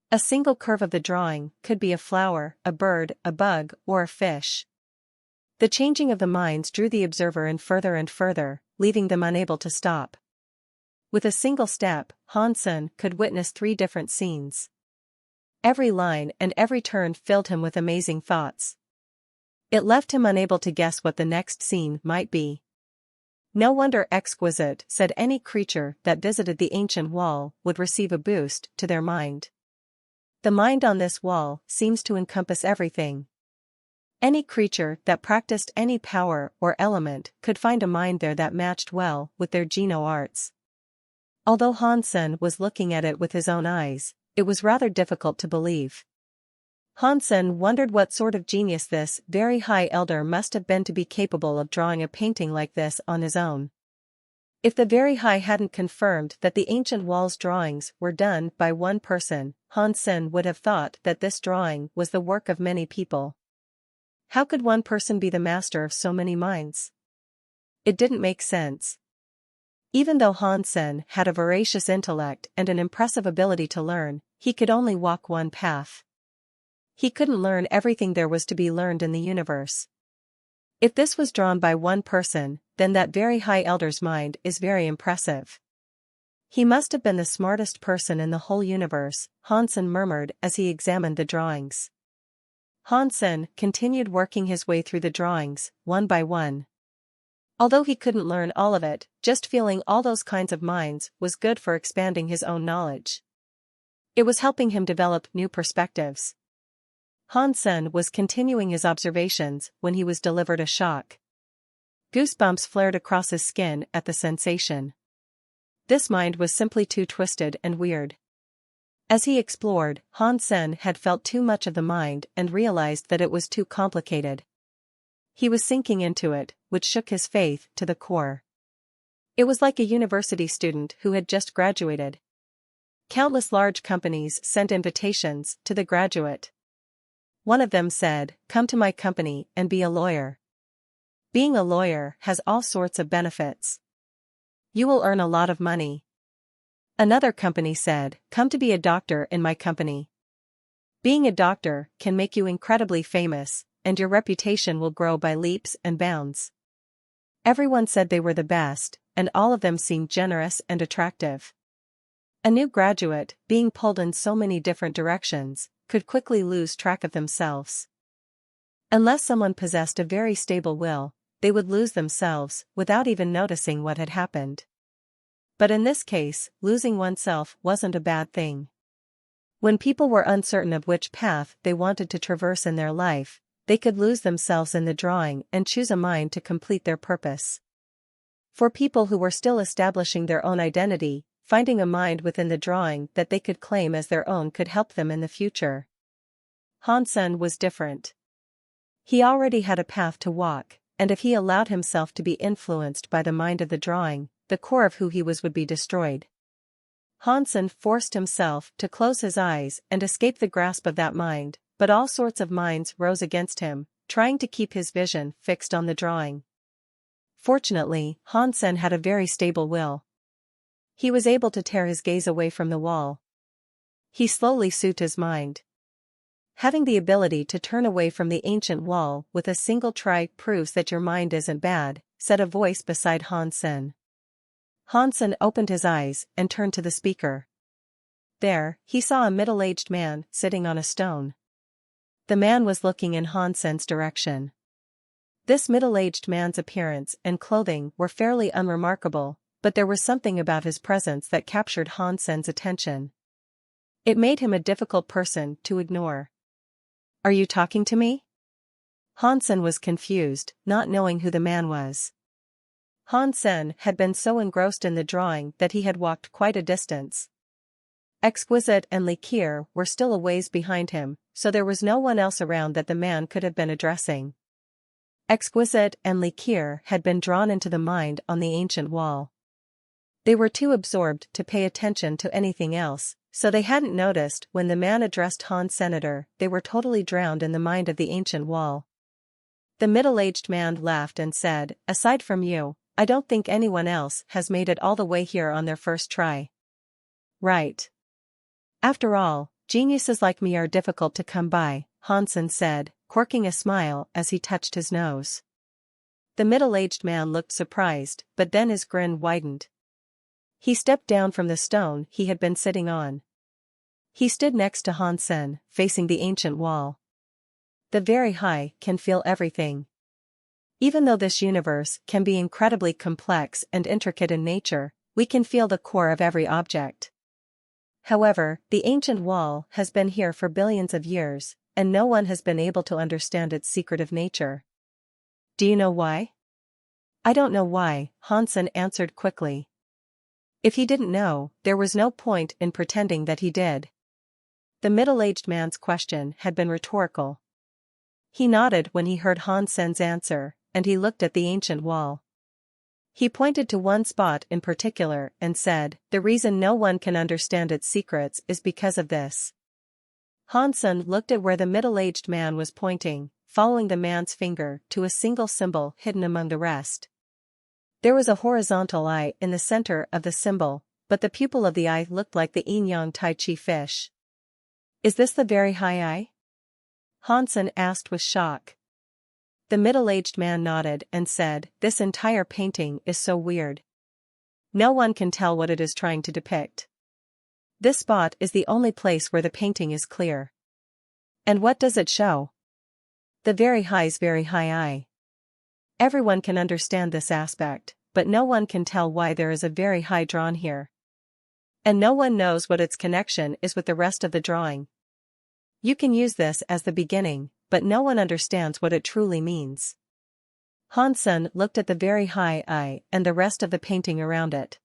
Speaker 1: A single curve of the drawing could be a flower, a bird, a bug, or a fish. The changing of the minds drew the observer in further and further, leaving them unable to stop. With a single step, Hansen could witness 3 different scenes. Every line and every turn filled him with amazing thoughts. It left him unable to guess what the next scene might be. No wonder Exquisite said any creature that visited the ancient wall would receive a boost to their mind. The mind on this wall seems to encompass everything. Any creature that practiced any power or element could find a mind there that matched well with their geno arts. Although Hansen was looking at it with his own eyes, it was rather difficult to believe. Hansen wondered what sort of genius this very high elder must have been to be capable of drawing a painting like this on his own. If the very high hadn't confirmed that the ancient wall's drawings were done by one person, Hansen would have thought that this drawing was the work of many people. How could one person be the master of so many minds? It didn't make sense. Even though Hansen had a voracious intellect and an impressive ability to learn, he could only walk one path. He couldn't learn everything there was to be learned in the universe. If this was drawn by one person, then that very high elder's mind is very impressive. He must have been the smartest person in the whole universe, Hansen murmured as he examined the drawings. Hansen continued working his way through the drawings, one by one. Although he couldn't learn all of it, just feeling all those kinds of minds was good for expanding his own knowledge. It was helping him develop new perspectives. Hansen was continuing his observations when he was delivered a shock. Goosebumps flared across his skin at the sensation. This mind was simply too twisted and weird. As he explored, Hansen had felt too much of the mind and realized that it was too complicated. He was sinking into it, which shook his faith to the core. It was like a university student who had just graduated. Countless large companies sent invitations to the graduate. One of them said, "Come to my company and be a lawyer. Being a lawyer has all sorts of benefits. You will earn a lot of money." Another company said, "Come to be a doctor in my company. Being a doctor can make you incredibly famous, and your reputation will grow by leaps and bounds." Everyone said they were the best, and all of them seemed generous and attractive. A new graduate, being pulled in so many different directions, could quickly lose track of themselves. Unless someone possessed a very stable will, they would lose themselves without even noticing what had happened. But in this case, losing oneself wasn't a bad thing. When people were uncertain of which path they wanted to traverse in their life, they could lose themselves in the drawing and choose a mind to complete their purpose. For people who were still establishing their own identity, finding a mind within the drawing that they could claim as their own could help them in the future. Hansen was different. He already had a path to walk, and if he allowed himself to be influenced by the mind of the drawing, the core of who he was would be destroyed. Hansen forced himself to close his eyes and escape the grasp of that mind, but all sorts of minds rose against him, trying to keep his vision fixed on the drawing. Fortunately, Hansen had a very stable will. He was able to tear his gaze away from the wall. He slowly soothed his mind. Having the ability to turn away from the ancient wall with a single try proves that your mind isn't bad, said a voice beside Hansen. Hansen opened his eyes and turned to the speaker. There, he saw a middle-aged man sitting on a stone. The man was looking in Hansen's direction. This middle-aged man's appearance and clothing were fairly unremarkable, but there was something about his presence that captured Hansen's attention. It made him a difficult person to ignore. "Are you talking to me?" Hansen was confused, not knowing who the man was. Hansen had been so engrossed in the drawing that he had walked quite a distance. Exquisite and Liquier were still a ways behind him, so there was no one else around that the man could have been addressing. Exquisite and Liquier had been drawn into the mind on the ancient wall. They were too absorbed to pay attention to anything else, so they hadn't noticed when the man addressed Hans Senator. They were totally drowned in the mind of the ancient wall. The middle-aged man laughed and said, "Aside from you, I don't think anyone else has made it all the way here on their first try." "Right. After all, geniuses like me are difficult to come by," Hansen said, quirking a smile as he touched his nose. The middle-aged man looked surprised, but then his grin widened. He stepped down from the stone he had been sitting on. He stood next to Hansen, facing the ancient wall. The very high can feel everything. Even though this universe can be incredibly complex and intricate in nature, we can feel the core of every object. However, the ancient wall has been here for billions of years, and no one has been able to understand its secretive nature. Do you know why? I don't know why, Hansen answered quickly. If he didn't know, there was no point in pretending that he did. The middle-aged man's question had been rhetorical. He nodded when he heard Hansen's answer, and he looked at the ancient wall. He pointed to one spot in particular and said, "The reason no one can understand its secrets is because of this." Hansen looked at where the middle-aged man was pointing, following the man's finger to a single symbol hidden among the rest. There was a horizontal eye in the center of the symbol, but the pupil of the eye looked like the yin-yang Tai Chi fish. "Is this the very high eye?" Hansen asked with shock. The middle-aged man nodded and said, "This entire painting is so weird. No one can tell what it is trying to depict. This spot is the only place where the painting is clear." "And what does it show?" "The very high eye. Everyone can understand this aspect, but no one can tell why there is a very high drawn here. And no one knows what its connection is with the rest of the drawing. You can use this as the beginning, but no one understands what it truly means." Hansen looked at the very high eye and the rest of the painting around it.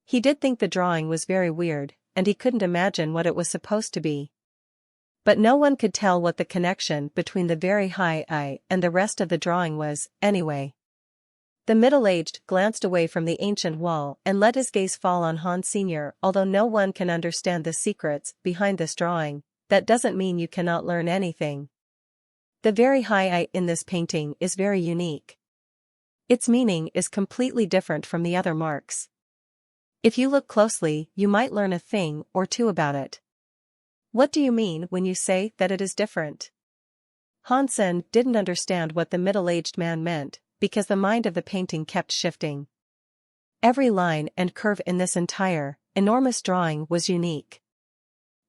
Speaker 1: He did think the drawing was very weird, and he couldn't imagine what it was supposed to be. But no one could tell what the connection between the very high eye and the rest of the drawing was, anyway. The middle-aged glanced away from the ancient wall and let his gaze fall on Hans Sr. Although no one can understand the secrets behind this drawing, that doesn't mean you cannot learn anything. The very high eye in this painting is very unique. Its meaning is completely different from the other marks. If you look closely, you might learn a thing or two about it. "What do you mean when you say that it is different?" Hansen didn't understand what the middle-aged man meant, because the mind of the painting kept shifting. Every line and curve in this entire, enormous drawing was unique.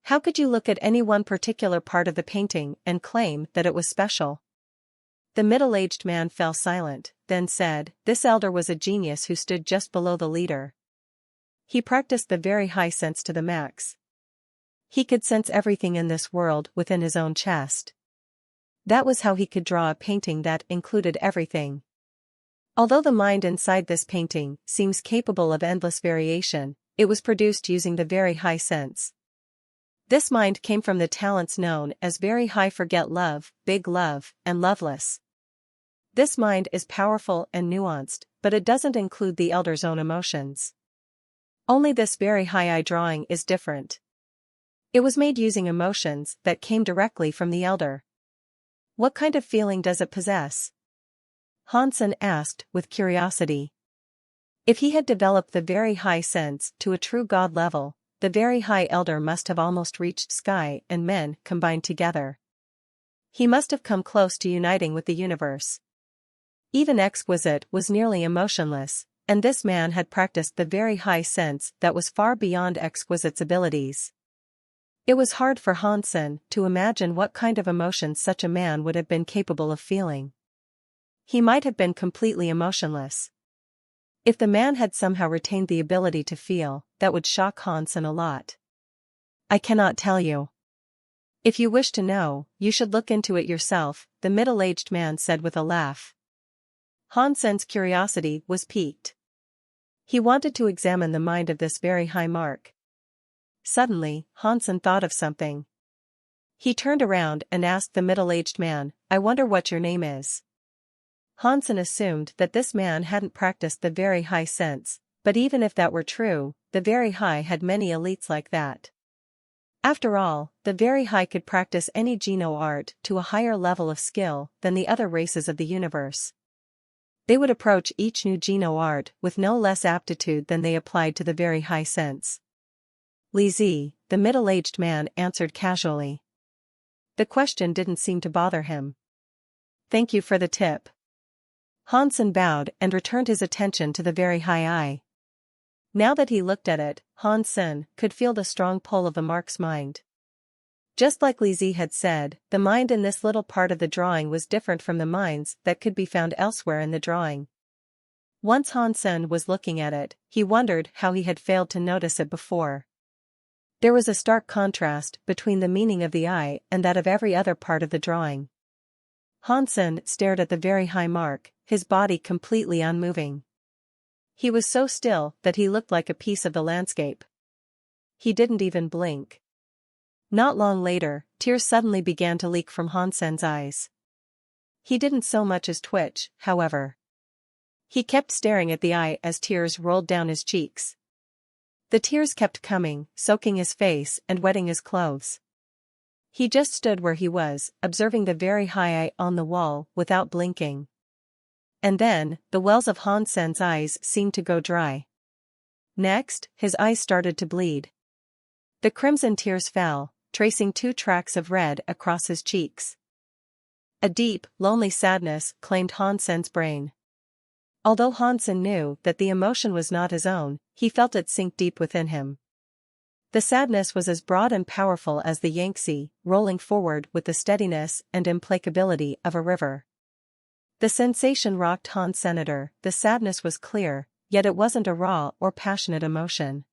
Speaker 1: How could you look at any one particular part of the painting and claim that it was special? The middle-aged man fell silent, then said, "This elder was a genius who stood just below the leader. He practiced the very high sense to the max. He could sense everything in this world within his own chest. That was how he could draw a painting that included everything. Although the mind inside this painting seems capable of endless variation, it was produced using the very high sense. This mind came from the talents known as very high forget love, big love, and loveless. This mind is powerful and nuanced, but it doesn't include the elder's own emotions. Only this very high eye drawing is different. It was made using emotions that came directly from the elder." "What kind of feeling does it possess?" Hansen asked with curiosity. If he had developed the very high sense to a true god level, the very high elder must have almost reached sky and men combined together. He must have come close to uniting with the universe. Even Exquisite was nearly emotionless, and this man had practiced the very high sense that was far beyond Exquisite's abilities. It was hard for Hansen to imagine what kind of emotions such a man would have been capable of feeling. He might have been completely emotionless. If the man had somehow retained the ability to feel, that would shock Hansen a lot. "I cannot tell you. If you wish to know, you should look into it yourself," the middle-aged man said with a laugh. Hansen's curiosity was piqued. He wanted to examine the mind of this very high mark. Suddenly, Hansen thought of something. He turned around and asked the middle-aged man, "I wonder what your name is." Hansen assumed that this man hadn't practiced the very high sense, but even if that were true, the very high had many elites like that. After all, the very high could practice any Geno art to a higher level of skill than the other races of the universe. They would approach each new Geno art with no less aptitude than they applied to the very high sense. "Lizzie," the middle-aged man answered casually. The question didn't seem to bother him. "Thank you for the tip." Hansen bowed and returned his attention to the very high eye. Now that he looked at it, Hansen could feel the strong pull of the mark's mind. Just like Lizzie had said, the mind in this little part of the drawing was different from the minds that could be found elsewhere in the drawing. Once Hansen was looking at it, he wondered how he had failed to notice it before. There was a stark contrast between the meaning of the eye and that of every other part of the drawing. Hansen stared at the very high mark, his body completely unmoving. He was so still that he looked like a piece of the landscape. He didn't even blink. Not long later, tears suddenly began to leak from Hansen's eyes. He didn't so much as twitch, however. He kept staring at the eye as tears rolled down his cheeks. The tears kept coming, soaking his face and wetting his clothes. He just stood where he was, observing the very high eye on the wall, without blinking. And then, the wells of Han Sen's eyes seemed to go dry. Next, his eyes started to bleed. The crimson tears fell, tracing 2 tracks of red across his cheeks. A deep, lonely sadness claimed Han Sen's brain. Although Han Sen knew that the emotion was not his own, he felt it sink deep within him. The sadness was as broad and powerful as the Yangtze, rolling forward with the steadiness and implacability of a river. The sensation rocked Han's senator. The sadness was clear, yet it wasn't a raw or passionate emotion.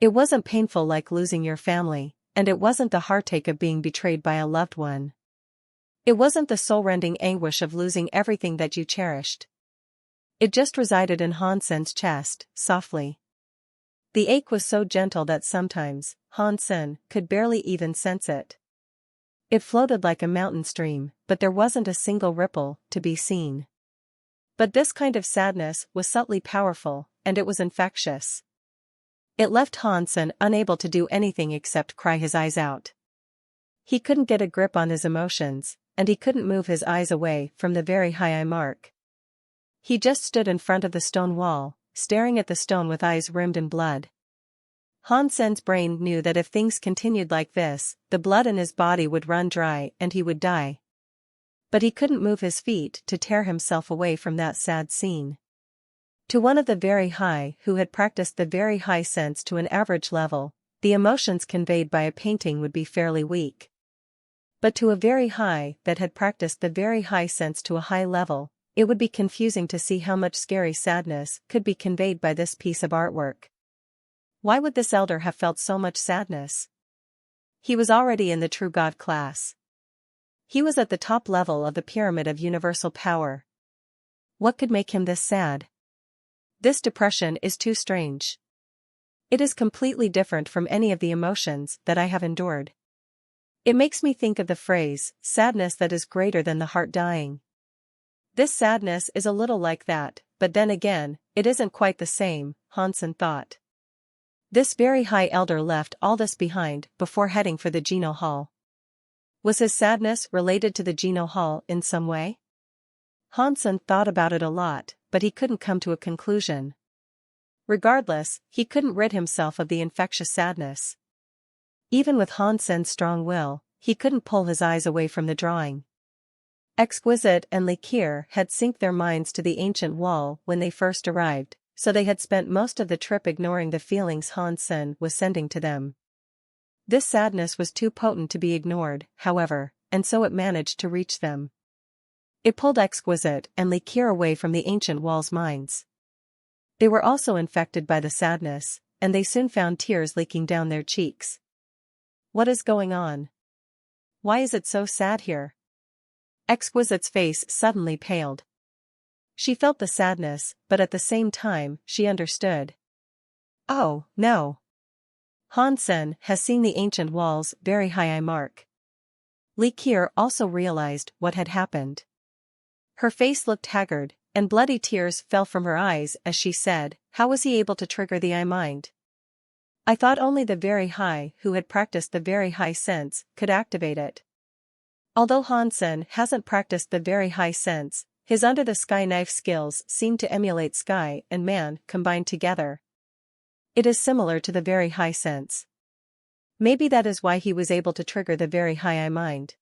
Speaker 1: It wasn't painful like losing your family, and it wasn't the heartache of being betrayed by a loved one. It wasn't the soul-rending anguish of losing everything that you cherished. It just resided in Han Sen's chest, softly. The ache was so gentle that sometimes, Han Sen could barely even sense it. It floated like a mountain stream, but there wasn't a single ripple to be seen. But this kind of sadness was subtly powerful, and it was infectious. It left Han Sen unable to do anything except cry his eyes out. He couldn't get a grip on his emotions, and he couldn't move his eyes away from the very high eye mark. He just stood in front of the stone wall, staring at the stone with eyes rimmed in blood. Han Sen's brain knew that if things continued like this, the blood in his body would run dry and he would die. But he couldn't move his feet to tear himself away from that sad scene. To one of the very high who had practiced the very high sense to an average level, the emotions conveyed by a painting would be fairly weak. But to a very high that had practiced the very high sense to a high level, it would be confusing to see how much scary sadness could be conveyed by this piece of artwork. Why would this elder have felt so much sadness? He was already in the true God class. He was at the top level of the pyramid of universal power. What could make him this sad? This depression is too strange. It is completely different from any of the emotions that I have endured. It makes me think of the phrase, sadness that is greater than the heart dying. This sadness is a little like that, but then again, it isn't quite the same, Han Sen thought. This very high elder left all this behind before heading for the Geno Hall. Was his sadness related to the Geno Hall in some way? Han Sen thought about it a lot, but he couldn't come to a conclusion. Regardless, he couldn't rid himself of the infectious sadness. Even with Han Sen's strong will, he couldn't pull his eyes away from the drawing. Exquisite and Likir had synced their minds to the ancient wall when they first arrived, so they had spent most of the trip ignoring the feelings Han Sen was sending to them. This sadness was too potent to be ignored, however, and so it managed to reach them. It pulled Exquisite and Likir away from the ancient wall's minds. They were also infected by the sadness, and they soon found tears leaking down their cheeks. What is going on? Why is it so sad here? Exquisite's face suddenly paled. She felt the sadness, but at the same time, she understood. Oh, no. Han Sen has seen the ancient wall's very high eye mark. Likir also realized what had happened. Her face looked haggard, and bloody tears fell from her eyes as she said, "How was he able to trigger the eye mind? I thought only the very high who had practiced the very high sense could activate it." Although Han Sen hasn't practiced the very high sense, his under-the-sky knife skills seem to emulate sky and man combined together. It is similar to the very high sense. Maybe that is why he was able to trigger the very high eye mind.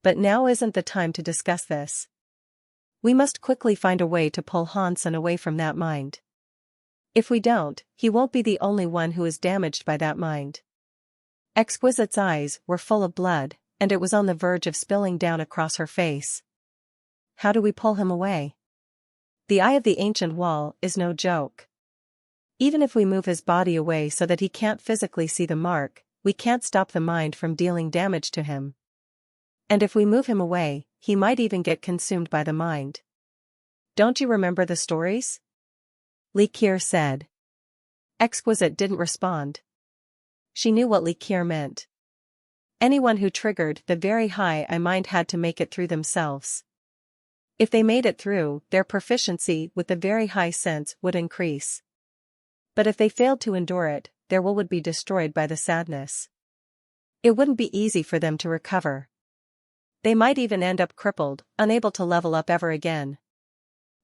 Speaker 1: But now isn't the time to discuss this. We must quickly find a way to pull Han Sen away from that mind. If we don't, he won't be the only one who is damaged by that mind. Exquisite's eyes were full of blood, and it was on the verge of spilling down across her face. How do we pull him away? The eye of the ancient wall is no joke. Even if we move his body away so that he can't physically see the mark, we can't stop the mind from dealing damage to him. And if we move him away, he might even get consumed by the mind. Don't you remember the stories? Likir said. Exquisite didn't respond. She knew what Likir meant. Anyone who triggered the very high eye mind had to make it through themselves. If they made it through, their proficiency with the very high sense would increase. But if they failed to endure it, their will would be destroyed by the sadness. It wouldn't be easy for them to recover. They might even end up crippled, unable to level up ever again.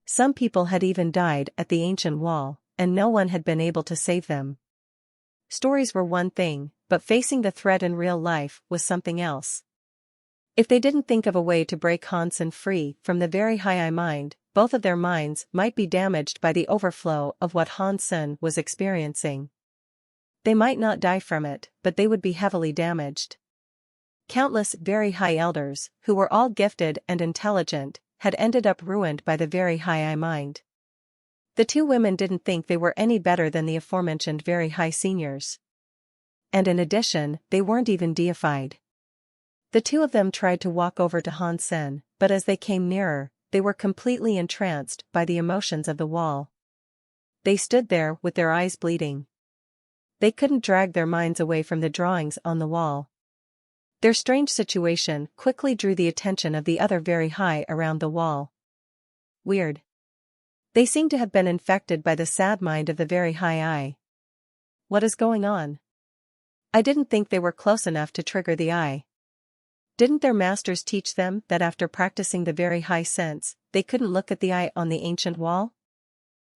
Speaker 1: Some people had even died at the ancient wall, and no one had been able to save them. Stories were one thing, but facing the threat in real life was something else. If they didn't think of a way to break Hansen free from the very high mind, both of their minds might be damaged by the overflow of what Hansen was experiencing. They might not die from it, but they would be heavily damaged. Countless very high elders, who were all gifted and intelligent, had ended up ruined by the very high mind. The two women didn't think they were any better than the aforementioned very high seniors. And in addition, they weren't even deified. The two of them tried to walk over to Hansen, but as they came nearer, they were completely entranced by the emotions of the wall. They stood there with their eyes bleeding. They couldn't drag their minds away from the drawings on the wall. Their strange situation quickly drew the attention of the other very high around the wall. Weird. They seemed to have been infected by the sad mind of the very high eye. What is going on? I didn't think they were close enough to trigger the eye. Didn't their masters teach them that after practicing the very high sense, they couldn't look at the eye on the ancient wall?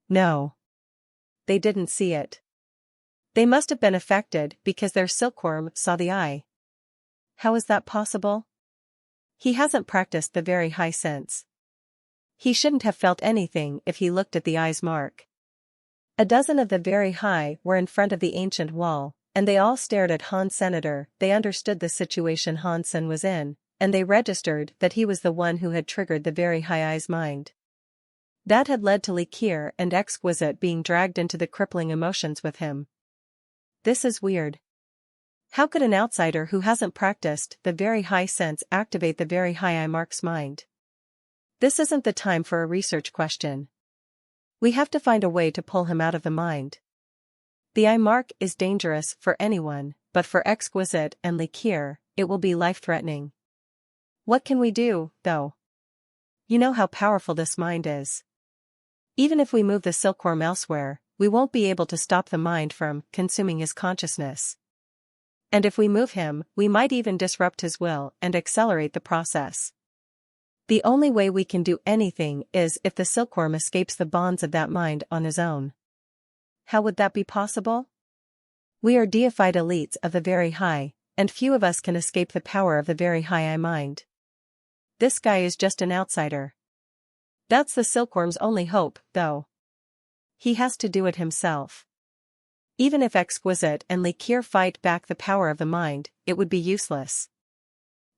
Speaker 1: No. They didn't see it. They must have been affected because their silkworm saw the eye. How is that possible? He hasn't practiced the very high sense. He shouldn't have felt anything if he looked at the eye's mark. A dozen of the very high were in front of the ancient wall, and they all stared at Hans Senator. They understood the situation Hansen was in, and they registered that he was the one who had triggered the very high eye's mind. That had led to Likir and Exquisite being dragged into the crippling emotions with him. This is weird. How could an outsider who hasn't practiced the very high sense activate the very high eye mark's mind? This isn't the time for a research question. We have to find a way to pull him out of the mind. The eye mark is dangerous for anyone, but for Exquisite and Likir, it will be life-threatening. What can we do, though? You know how powerful this mind is. Even if we move the silkworm elsewhere, we won't be able to stop the mind from consuming his consciousness. And if we move him, we might even disrupt his will and accelerate the process. The only way we can do anything is if the silkworm escapes the bonds of that mind on his own. How would that be possible? We are deified elites of the very high, and few of us can escape the power of the very high mind. This guy is just an outsider. That's the silkworm's only hope, though. He has to do it himself. Even if Exquisite and Likir fight back the power of the mind, it would be useless.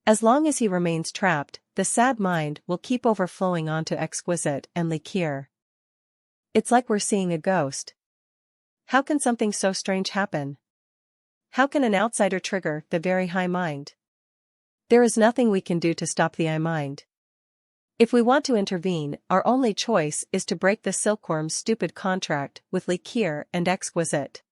Speaker 1: As long as he remains trapped, the sad mind will keep overflowing onto Exquisite and Likir. It's like we're seeing a ghost. How can something so strange happen? How can an outsider trigger the very high mind? There is nothing we can do to stop the eye mind. If we want to intervene, our only choice is to break the silkworm's stupid contract with Likir and Exquisite.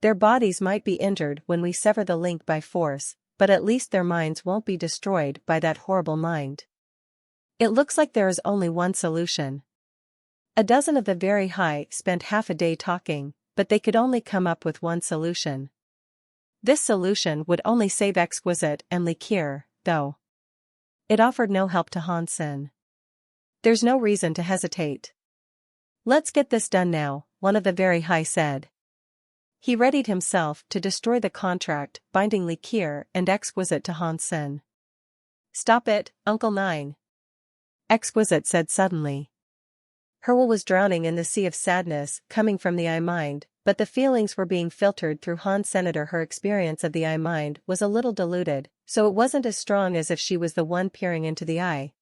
Speaker 1: Their bodies might be injured when we sever the link by force, but at least their minds won't be destroyed by that horrible mind. It looks like there is only one solution. A dozen of the very high spent half a day talking, but they could only come up with one solution. This solution would only save Exquisite and Likir, though. It offered no help to Hansen. There's no reason to hesitate. Let's get this done now, one of the very high said. He readied himself to destroy the contract binding Likir and Exquisite to Hansen. Stop it, Uncle Nine. Exquisite said suddenly. Her will was drowning in the sea of sadness coming from the eye mind, but the feelings were being filtered through Hans Senator. Her experience of the eye mind was a little diluted, so it wasn't as strong as if she was the one peering into the eye.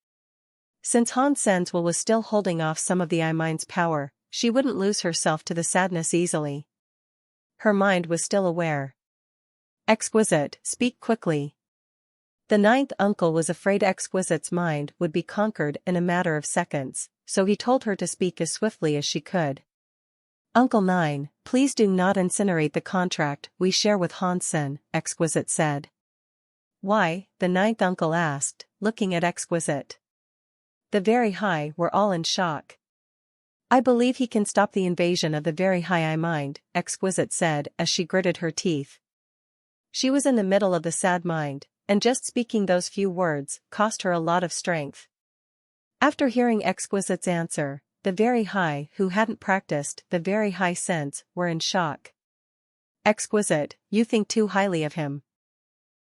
Speaker 1: Since Hansen's will was still holding off some of the eye mind's power, she wouldn't lose herself to the sadness easily. Her mind was still aware. Exquisite, speak quickly. The ninth uncle was afraid Exquisite's mind would be conquered in a matter of seconds, so he told her to speak as swiftly as she could. Uncle Nine, please do not incinerate the contract we share with Hansen, Exquisite said. Why? The ninth uncle asked, looking at Exquisite. The very high were all in shock. I believe he can stop the invasion of the very high eye mind, Exquisite said as she gritted her teeth. She was in the middle of the sad mind, and just speaking those few words cost her a lot of strength. After hearing Exquisite's answer, the very high who hadn't practiced the very high sense were in shock. Exquisite, you think too highly of him.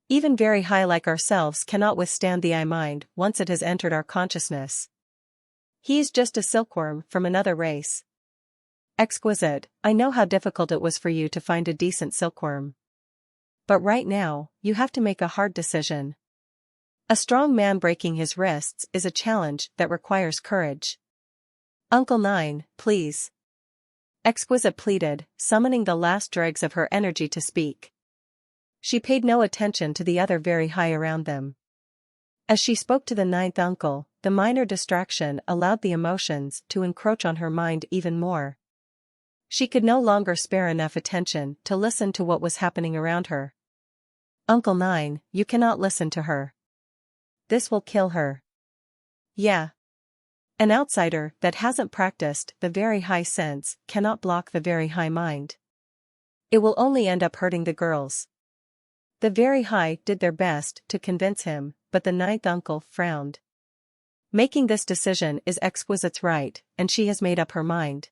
Speaker 1: Even very high like ourselves cannot withstand the I-mind once it has entered our consciousness. He's just a silkworm from another race. Exquisite, I know how difficult it was for you to find a decent silkworm. But right now, you have to make a hard decision. A strong man breaking his wrists is a challenge that requires courage. Uncle Nine, please. Exquisite pleaded, summoning the last dregs of her energy to speak. She paid no attention to the other very high around them. As she spoke to the ninth uncle, the minor distraction allowed the emotions to encroach on her mind even more. She could no longer spare enough attention to listen to what was happening around her. Uncle Nine, you cannot listen to her. This will kill her. Yeah. An outsider that hasn't practiced the very high sense cannot block the very high mind. It will only end up hurting the girls. The very high did their best to convince him, but the ninth uncle frowned. Making this decision is Exquisite's right, and she has made up her mind.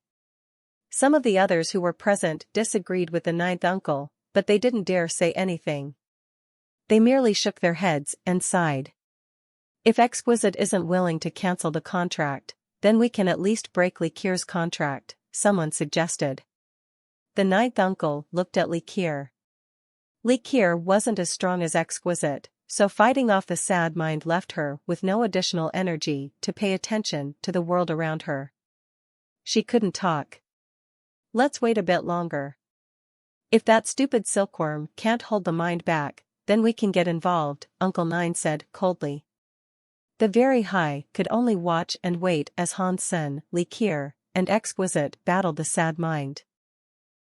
Speaker 1: Some of the others who were present disagreed with the ninth uncle, but they didn't dare say anything. They merely shook their heads and sighed. If Exquisite isn't willing to cancel the contract, then we can at least break Likir's contract, someone suggested. The ninth uncle looked at Likir. Likir wasn't as strong as Exquisite, so fighting off the sad mind left her with no additional energy to pay attention to the world around her. She couldn't talk. Let's wait a bit longer. If that stupid silkworm can't hold the mind back, then we can get involved, Uncle Nine said coldly. The very high could only watch and wait as Hansen, Likir, and Exquisite battled the sad mind.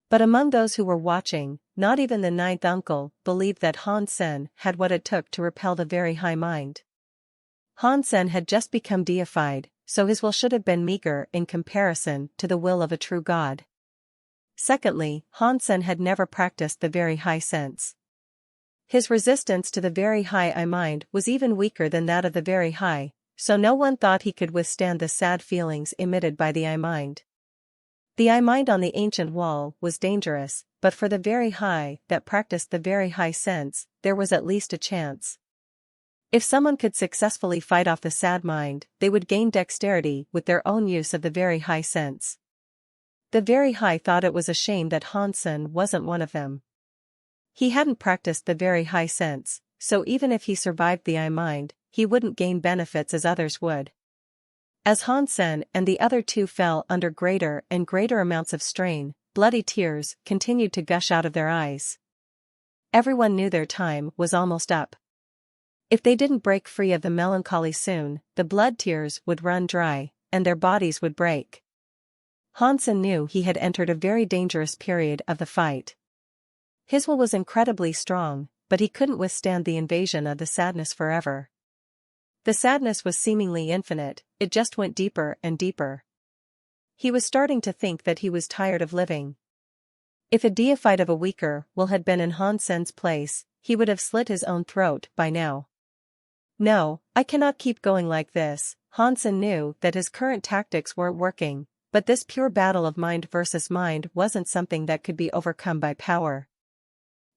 Speaker 1: But among those who were watching, not even the ninth uncle believed that Hansen had what it took to repel the very high mind. Hansen had just become deified, so his will should have been meager in comparison to the will of a true god. Secondly, Hansen had never practiced the very high sense. His resistance to the very high I-mind was even weaker than that of the very high, so no one thought he could withstand the sad feelings emitted by the I-mind. The I-mind on the ancient wall was dangerous, but for the very high that practiced the very high sense, there was at least a chance. If someone could successfully fight off the sad mind, they would gain dexterity with their own use of the very high sense. The very high thought it was a shame that Hansen wasn't one of them. He hadn't practiced the very high sense, so even if he survived the I-mind, he wouldn't gain benefits as others would. As Hansen and the other two fell under greater and greater amounts of strain, bloody tears continued to gush out of their eyes. Everyone knew their time was almost up. If they didn't break free of the melancholy soon, the blood tears would run dry, and their bodies would break. Hansen knew he had entered a very dangerous period of the fight. His will was incredibly strong, but he couldn't withstand the invasion of the sadness forever. The sadness was seemingly infinite, it just went deeper and deeper. He was starting to think that he was tired of living. If a deified of a weaker will had been in Hansen's place, he would have slit his own throat by now. No, I cannot keep going like this. Hansen knew that his current tactics weren't working, but this pure battle of mind versus mind wasn't something that could be overcome by power.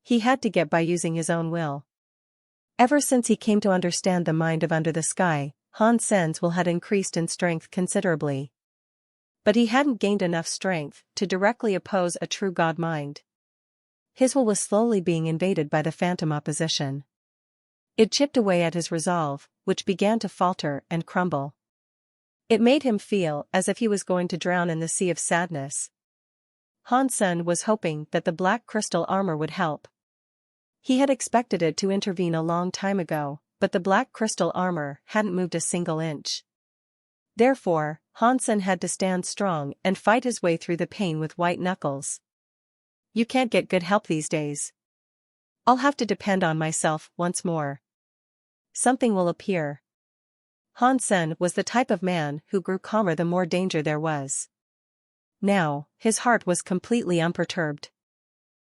Speaker 1: He had to get by using his own will. Ever since he came to understand the mind of Under the Sky, Hansen's will had increased in strength considerably. But he hadn't gained enough strength to directly oppose a true god mind. His will was slowly being invaded by the phantom opposition. It chipped away at his resolve, which began to falter and crumble. It made him feel as if he was going to drown in the sea of sadness. Hansen was hoping that the black crystal armor would help. He had expected it to intervene a long time ago, but the black crystal armor hadn't moved a single inch. Therefore, Hansen had to stand strong and fight his way through the pain with white knuckles. You can't get good help these days. I'll have to depend on myself once more. Something will appear. Hansen was the type of man who grew calmer the more danger there was. Now, his heart was completely unperturbed.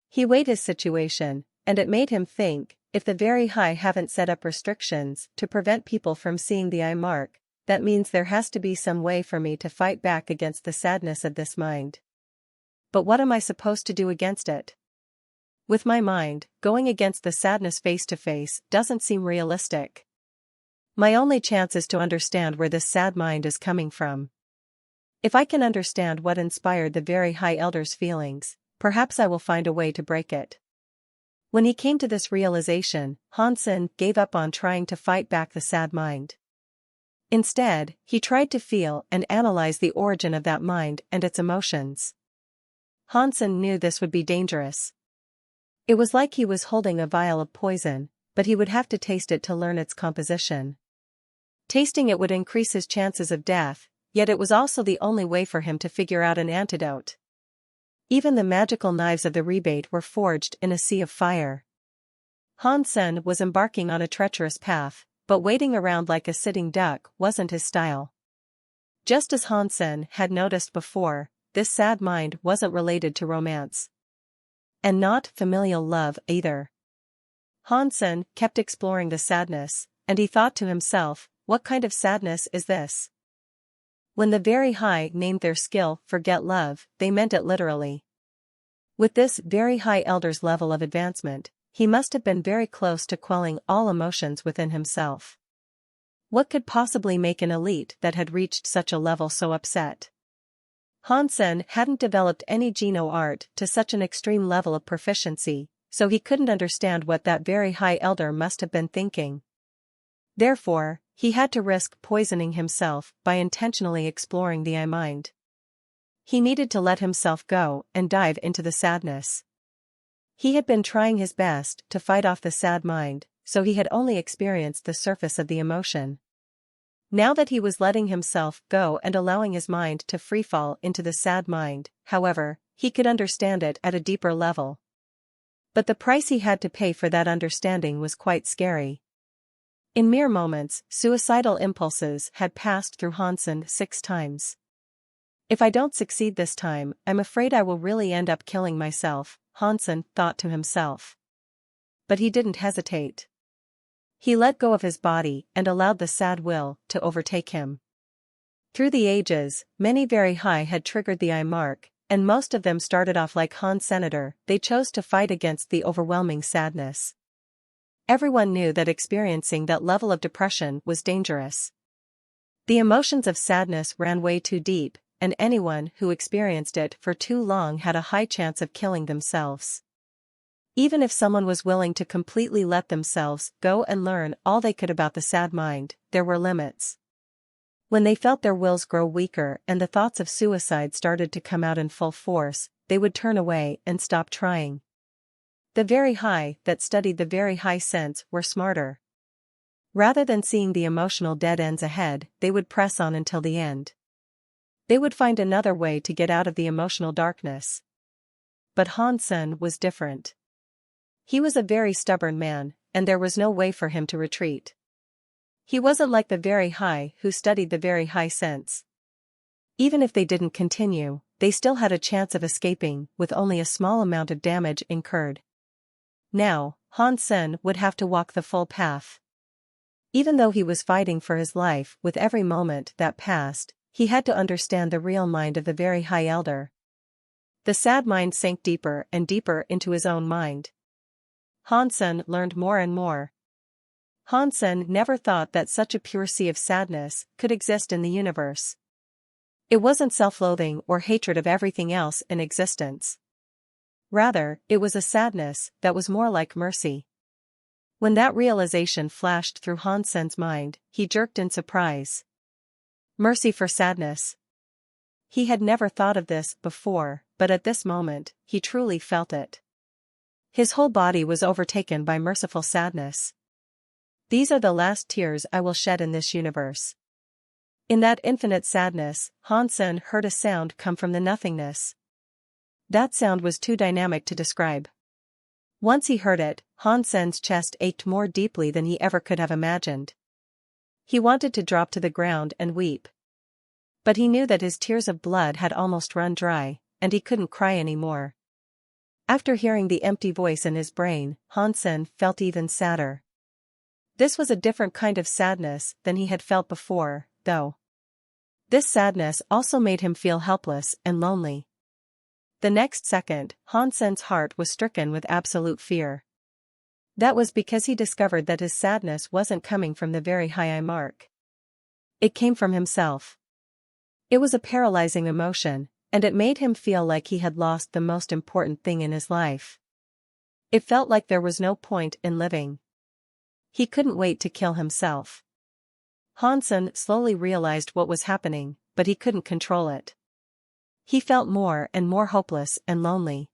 Speaker 1: He weighed his situation, and it made him think, if the very high haven't set up restrictions to prevent people from seeing the eye mark, that means there has to be some way for me to fight back against the sadness of this mind. But what am I supposed to do against it? With my mind, going against the sadness face to face doesn't seem realistic. My only chance is to understand where this sad mind is coming from. If I can understand what inspired the very high elder's feelings, perhaps I will find a way to break it. When he came to this realization, Hansen gave up on trying to fight back the sad mind. Instead, he tried to feel and analyze the origin of that mind and its emotions. Hansen knew this would be dangerous. It was like he was holding a vial of poison, but he would have to taste it to learn its composition. Tasting it would increase his chances of death, yet it was also the only way for him to figure out an antidote. Even the magical knives of the rebate were forged in a sea of fire. Hansen was embarking on a treacherous path, but waiting around like a sitting duck wasn't his style. Just as Hansen had noticed before, this sad mind wasn't related to romance. And not familial love either. Hansen kept exploring the sadness, and he thought to himself, what kind of sadness is this? When the very high named their skill "forget love," they meant it literally. With this very high elder's level of advancement, he must have been very close to quelling all emotions within himself. What could possibly make an elite that had reached such a level so upset? Hansen hadn't developed any Geno art to such an extreme level of proficiency, so he couldn't understand what that very high elder must have been thinking. Therefore, he had to risk poisoning himself by intentionally exploring the eye mind. He needed to let himself go and dive into the sadness. He had been trying his best to fight off the sad mind, so he had only experienced the surface of the emotion. Now that he was letting himself go and allowing his mind to freefall into the sad mind, however, he could understand it at a deeper level. But the price he had to pay for that understanding was quite scary. In mere moments, suicidal impulses had passed through Hansen 6 times. If I don't succeed this time, I'm afraid I will really end up killing myself, Hansen thought to himself. But he didn't hesitate. He let go of his body and allowed the sad will to overtake him. Through the ages, many very high had triggered the eye mark, and most of them started off like Han Senator. They chose to fight against the overwhelming sadness. Everyone knew that experiencing that level of depression was dangerous. The emotions of sadness ran way too deep, and anyone who experienced it for too long had a high chance of killing themselves. Even if someone was willing to completely let themselves go and learn all they could about the sad mind, there were limits. When they felt their wills grow weaker and the thoughts of suicide started to come out in full force, they would turn away and stop trying. The very high that studied the very high sense were smarter. Rather than seeing the emotional dead ends ahead, they would press on until the end. They would find another way to get out of the emotional darkness. But Hansen was different. He was a very stubborn man, and there was no way for him to retreat. He wasn't like the very high who studied the very high sense. Even if they didn't continue, they still had a chance of escaping with only a small amount of damage incurred. Now, Hansen would have to walk the full path. Even though he was fighting for his life with every moment that passed, he had to understand the real mind of the very high elder. The sad mind sank deeper and deeper into his own mind. Hansen learned more and more. Hansen never thought that such a pure sea of sadness could exist in the universe. It wasn't self-loathing or hatred of everything else in existence. Rather, it was a sadness that was more like mercy. When that realization flashed through Hansen's mind, he jerked in surprise. Mercy for sadness. He had never thought of this before, but at this moment, he truly felt it. His whole body was overtaken by merciful sadness. These are the last tears I will shed in this universe. In that infinite sadness, Hansen heard a sound come from the nothingness. That sound was too dynamic to describe. Once he heard it, Hansen's chest ached more deeply than he ever could have imagined. He wanted to drop to the ground and weep. But he knew that his tears of blood had almost run dry, and he couldn't cry anymore. After hearing the empty voice in his brain, Hansen felt even sadder. This was a different kind of sadness than he had felt before, though. This sadness also made him feel helpless and lonely. The next second, Hansen's heart was stricken with absolute fear. That was because he discovered that his sadness wasn't coming from the very high mark. It came from himself. It was a paralyzing emotion, and it made him feel like he had lost the most important thing in his life. It felt like there was no point in living. He couldn't wait to kill himself. Hansen slowly realized what was happening, but he couldn't control it. He felt more and more hopeless and lonely.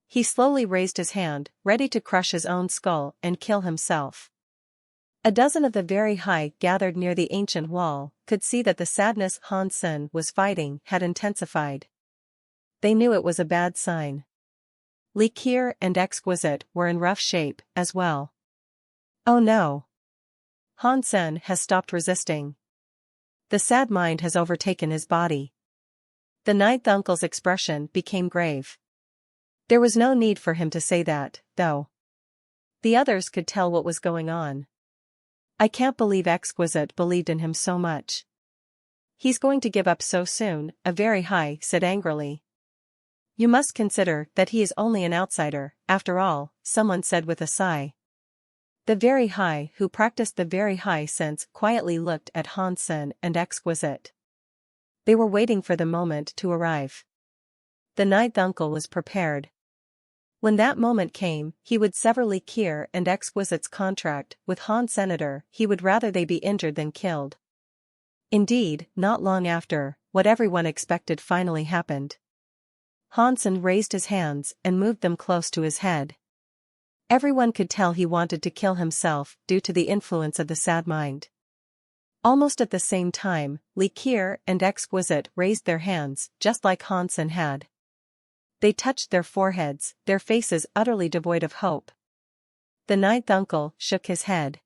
Speaker 1: He slowly raised his hand, ready to crush his own skull and kill himself. A dozen of the very high gathered near the ancient wall could see that the sadness Hansen was fighting had intensified. They knew it was a bad sign. Likir and Exquisite were in rough shape as well. Oh no! Hansen has stopped resisting. The sad mind has overtaken his body. The ninth uncle's expression became grave. There was no need for him to say that, though. The others could tell what was going on. I can't believe Exquisite believed in him so much. He's going to give up so soon, a very high said angrily. You must consider that he is only an outsider, after all, someone said with a sigh. The very high who practiced the very high sense quietly looked at Hansen and Exquisite. They were waiting for the moment to arrive. The ninth uncle was prepared. When that moment came, he would sever Likir and Exquisite's contract with Han Senator. He would rather they be injured than killed. Indeed, not long after, what everyone expected finally happened. Hansen raised his hands and moved them close to his head. Everyone could tell he wanted to kill himself due to the influence of the sad mind. Almost at the same time, Likir and Exquisite raised their hands, just like Hansen had. They touched their foreheads, their faces utterly devoid of hope. The ninth uncle shook his head.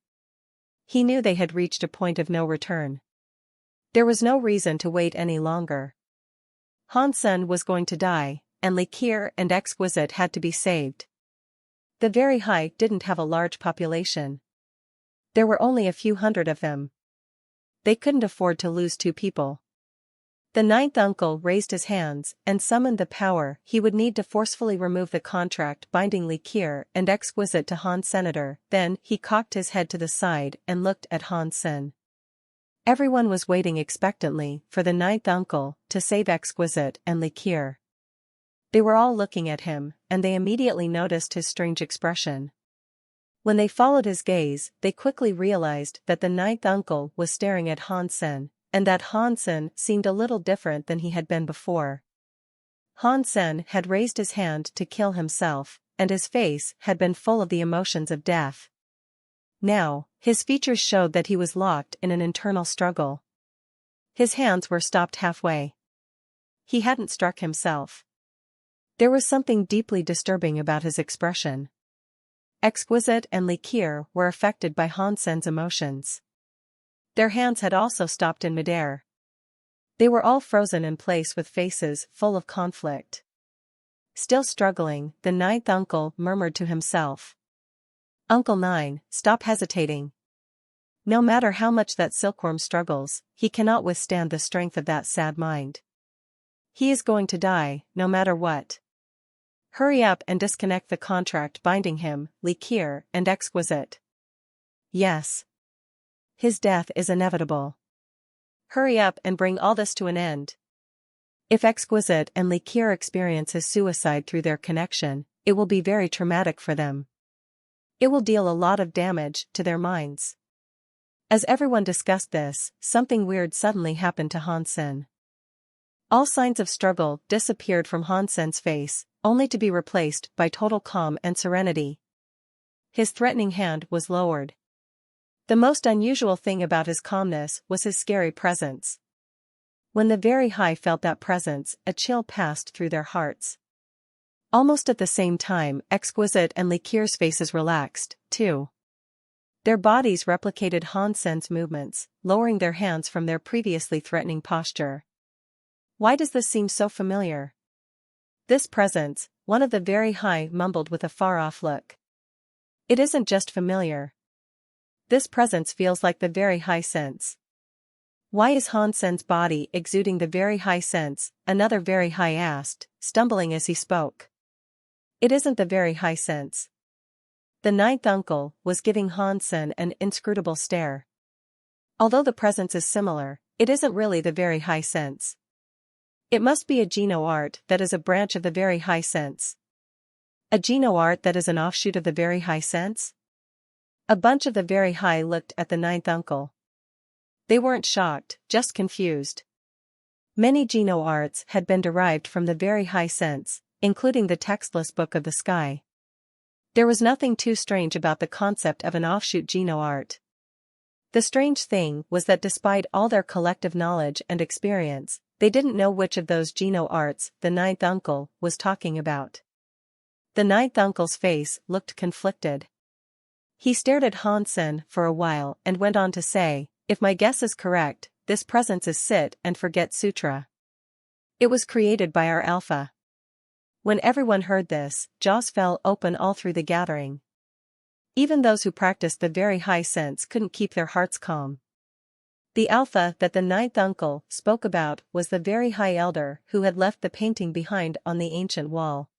Speaker 1: He knew they had reached a point of no return. There was no reason to wait any longer. Hansen was going to die, and Likir and Exquisite had to be saved. The very high didn't have a large population. There were only a few hundred of them. They couldn't afford to lose two people. The ninth uncle raised his hands and summoned the power he would need to forcefully remove the contract binding Likir and Exquisite to Han Senator. Then he cocked his head to the side and looked at Hansen. Everyone was waiting expectantly for the ninth uncle to save Exquisite and Likir. They were all looking at him, and they immediately noticed his strange expression. When they followed his gaze, they quickly realized that the ninth uncle was staring at Hansen, and that Hansen seemed a little different than he had been before. Hansen had raised his hand to kill himself, and his face had been full of the emotions of death. Now, his features showed that he was locked in an internal struggle. His hands were stopped halfway. He hadn't struck himself. There was something deeply disturbing about his expression. Exquisite and Likir were affected by Hansen's emotions. Their hands had also stopped in midair. They were all frozen in place with faces full of conflict. Still struggling, the ninth uncle murmured to himself. Uncle Nine, stop hesitating. No matter how much that silkworm struggles, he cannot withstand the strength of that sad mind. He is going to die, no matter what. Hurry up and disconnect the contract binding him, Likir and Exquisite. Yes. His death is inevitable. Hurry up and bring all this to an end. If Exquisite and Likir experience his suicide through their connection, it will be very traumatic for them. It will deal a lot of damage to their minds. As everyone discussed this, something weird suddenly happened to Hansen. All signs of struggle disappeared from Hansen's face, only to be replaced by total calm and serenity. His threatening hand was lowered. The most unusual thing about his calmness was his scary presence. When the very high felt that presence, a chill passed through their hearts. Almost at the same time, Exquisite and Likir's faces relaxed, too. Their bodies replicated Hansen's movements, lowering their hands from their previously threatening posture. Why does this seem so familiar? This presence, one of the very high mumbled with a far-off look. It isn't just familiar. This presence feels like the very high sense. Why is Han Sen's body exuding the very high sense? Another very high asked, stumbling as he spoke. It isn't the very high sense. The ninth uncle was giving Han Sen an inscrutable stare. Although the presence is similar, it isn't really the very high sense. It must be a Geno art that is a branch of the very high sense. A Geno art that is an offshoot of the very high sense? A bunch of the very high looked at the ninth uncle. They weren't shocked, just confused. Many Geno arts had been derived from the very high sense, including the textless Book of the Sky. There was nothing too strange about the concept of an offshoot Geno art. The strange thing was that despite all their collective knowledge and experience, they didn't know which of those Geno arts the ninth uncle was talking about. The ninth uncle's face looked conflicted. He stared at Han Sen for a while and went on to say, if my guess is correct, this presence is Sit and Forget Sutra. It was created by our Alpha. When everyone heard this, jaws fell open all through the gathering. Even those who practiced the very high sense couldn't keep their hearts calm. The Alpha that the ninth uncle spoke about was the very high elder who had left the painting behind on the ancient wall.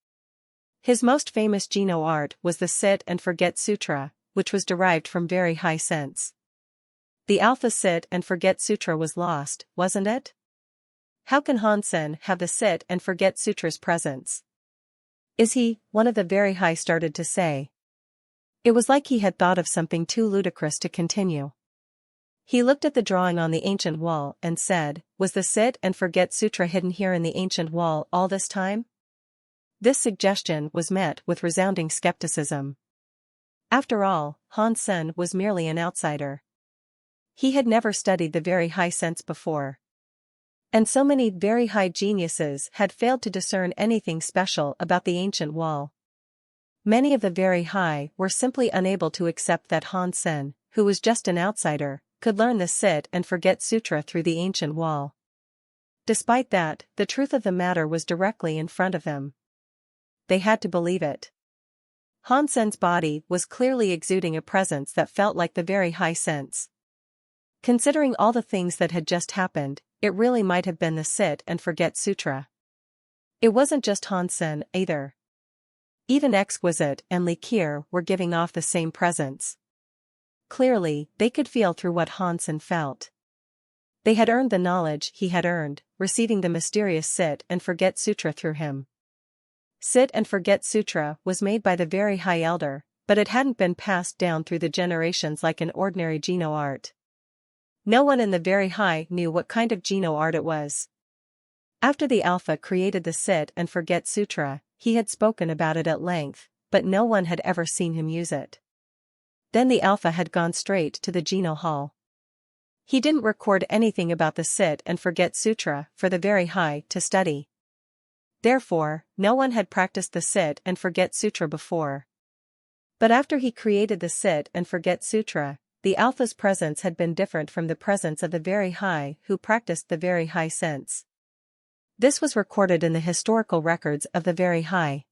Speaker 1: His most famous Geno art was the Sit and Forget Sutra, which was derived from very high sense. The Alpha Sit and Forget Sutra was lost, wasn't it? How can Han Sen have the Sit and Forget Sutra's presence? Is he, one of the very high started to say. It was like he had thought of something too ludicrous to continue. He looked at the drawing on the ancient wall and said, was the Sit and Forget Sutra hidden here in the ancient wall all this time? This suggestion was met with resounding skepticism. After all, Han Sen was merely an outsider. He had never studied the very high sense before. And so many very high geniuses had failed to discern anything special about the ancient wall. Many of the very high were simply unable to accept that Han Sen, who was just an outsider, could learn the Sit and Forget Sutra through the ancient wall. Despite that, the truth of the matter was directly in front of them. They had to believe it. Han Sen's body was clearly exuding a presence that felt like the very high sense. Considering all the things that had just happened, it really might have been the Sit and Forget Sutra. It wasn't just Han Sen either. Even Exquisite and Li Qier were giving off the same presence. Clearly, they could feel through what Han Sen felt. They had earned the knowledge he had earned, receiving the mysterious Sit and Forget Sutra through him. Sit and Forget Sutra was made by the very high elder, but it hadn't been passed down through the generations like an ordinary Geno art. No one in the very high knew what kind of Geno art it was. After the Alpha created the Sit and Forget Sutra, he had spoken about it at length, but no one had ever seen him use it. Then the Alpha had gone straight to the Geno Hall. He didn't record anything about the Sit and Forget Sutra for the very high to study. Therefore, no one had practiced the Sit and Forget Sutra before. But after he created the Sit and Forget Sutra, the Alpha's presence had been different from the presence of the very high who practiced the very high sense. This was recorded in the historical records of the very high.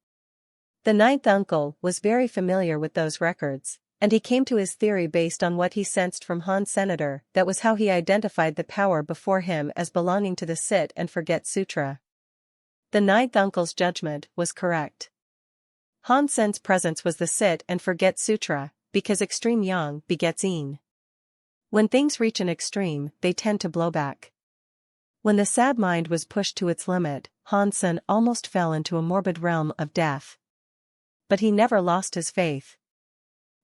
Speaker 1: The ninth uncle was very familiar with those records, and he came to his theory based on what he sensed from Han Senator. That was how he identified the power before him as belonging to the Sit and Forget Sutra. The ninth uncle's judgment was correct. Han Sen's presence was the Sit and Forget Sutra, because extreme yang begets yin. When things reach an extreme, they tend to blow back. When the sad mind was pushed to its limit, Han Sen almost fell into a morbid realm of death. But he never lost his faith.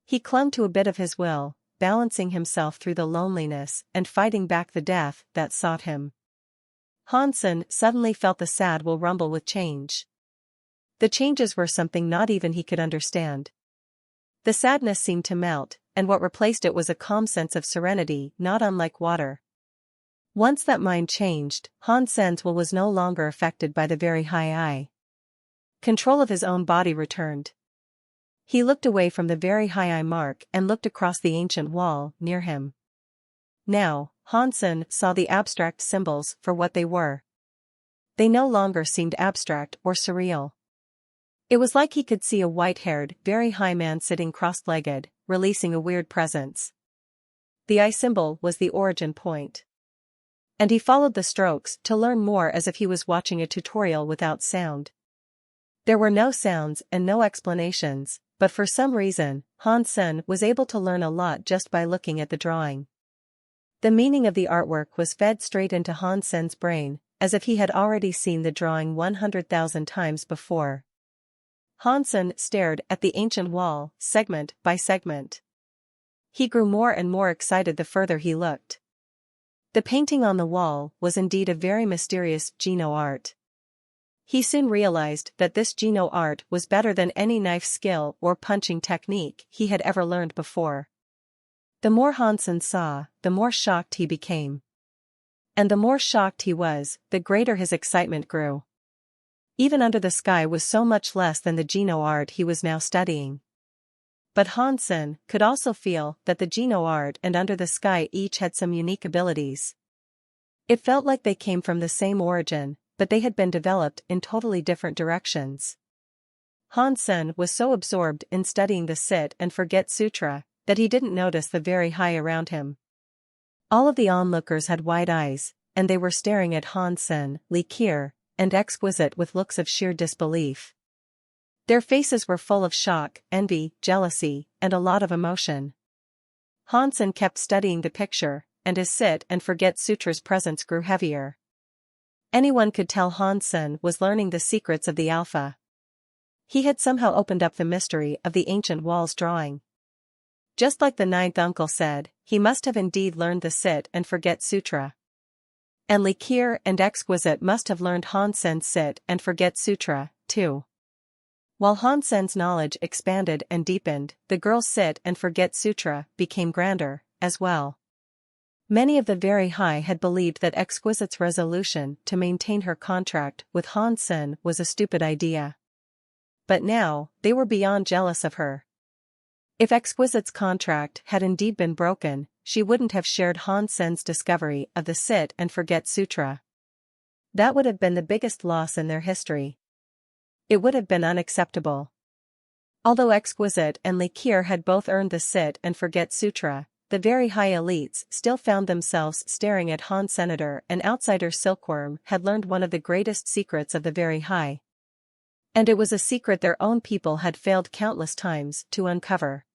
Speaker 1: He clung to a bit of his will, balancing himself through the loneliness and fighting back the death that sought him. Han Sen suddenly felt the sad will rumble with change. The changes were something not even he could understand. The sadness seemed to melt, and what replaced it was a calm sense of serenity not unlike water. Once that mind changed, Han Sen's will was no longer affected by the very high I. Control of his own body returned. He looked away from the very high I mark and looked across the ancient wall near him. Now, Han Sen saw the abstract symbols for what they were. they no longer seemed abstract or surreal. It was like he could see a white-haired, very high man sitting cross-legged, releasing a weird presence. The eye symbol was the origin point. And he followed the strokes to learn more as if he was watching a tutorial without sound. There were no sounds and no explanations, but for some reason, Han-sen was able to learn a lot just by looking at the drawing. The meaning of the artwork was fed straight into Han-sen's brain, as if he had already seen the drawing 100,000 times before. Han-sen stared at the ancient wall, segment by segment. He grew more and more excited the further he looked. The painting on the wall was indeed a very mysterious Geno art. He soon realized that this Geno art was better than any knife skill or punching technique he had ever learned before. The more Han-sen saw, the more shocked he became. And the more shocked he was, the greater his excitement grew. Even Under the Sky was so much less than the Geno art he was now studying. But Han-sen could also feel that the Geno art and Under the Sky each had some unique abilities. It felt like they came from the same origin, but they had been developed in totally different directions. Han-sen was so absorbed in studying the Sit and Forget Sutra that he didn't notice the very high around him. All of the onlookers had wide eyes, and they were staring at Han-sen, Likir, and Exquisite with looks of sheer disbelief. Their faces were full of shock, envy, jealousy, and a lot of emotion. Han-sen kept studying the picture, and his Sit and Forget Sutra's presence grew heavier. Anyone could tell Han-sen was learning the secrets of the Alpha. He had somehow opened up the mystery of the ancient wall's drawing. Just like the ninth uncle said, he must have indeed learned the Sit and Forget Sutra. And Likir and Exquisite must have learned Han-sen's Sit and Forget Sutra, too. While Han-sen's knowledge expanded and deepened, the girl's Sit and Forget Sutra became grander, as well. Many of the very high had believed that Exquisite's resolution to maintain her contract with Han-sen was a stupid idea. But now, they were beyond jealous of her. If Exquisite's contract had indeed been broken, she wouldn't have shared Han-sen's discovery of the Sit and Forget Sutra. That would have been the biggest loss in their history. It would have been unacceptable. Although Exquisite and Likir had both earned the Sit and Forget Sutra, the very high elites still found themselves staring at Han Senator, and outsider Silkworm had learned one of the greatest secrets of the very high. And it was a secret their own people had failed countless times to uncover.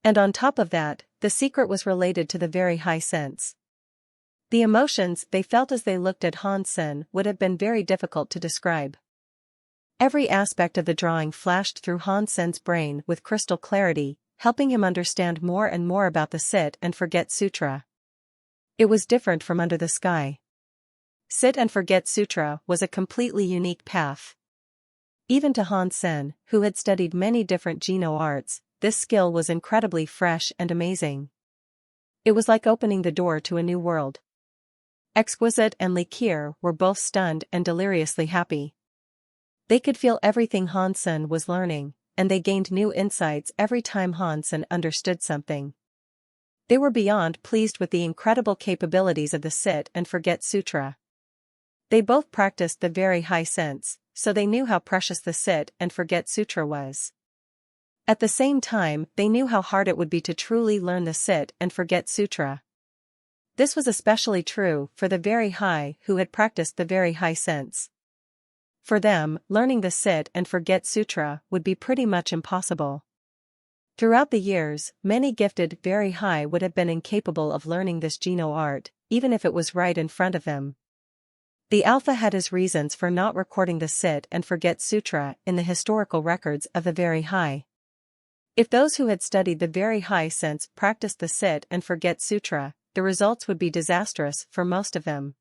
Speaker 1: And on top of that, the secret was related to the very high sense. The emotions they felt as they looked at Han-sen would have been very difficult to describe. Every aspect of the drawing flashed through Han-sen's brain with crystal clarity, helping him understand more and more about the Sit and Forget Sutra. It was different from Under the Sky. Sit and Forget Sutra was a completely unique path. Even to Han-sen, who had studied many different Geno arts, this skill was incredibly fresh and amazing. It was like opening the door to a new world. Exquisite and Likir were both stunned and deliriously happy. They could feel everything Han-sen was learning, and they gained new insights every time Han-sen understood something. They were beyond pleased with the incredible capabilities of the Sit and Forget Sutra. They both practiced the very high sense, so they knew how precious the Sit and Forget Sutra was. At the same time, they knew how hard it would be to truly learn the Sit and Forget Sutra. This was especially true for the very high who had practiced the very high sense. For them, learning the Sit and Forget Sutra would be pretty much impossible. Throughout the years, many gifted very high would have been incapable of learning this Geno art, even if it was right in front of them. The Alpha had his reasons for not recording the Sit and Forget Sutra in the historical records of the very high. If those who had studied the very high sense practiced the Sit and Forget Sutra, the results would be disastrous for most of them.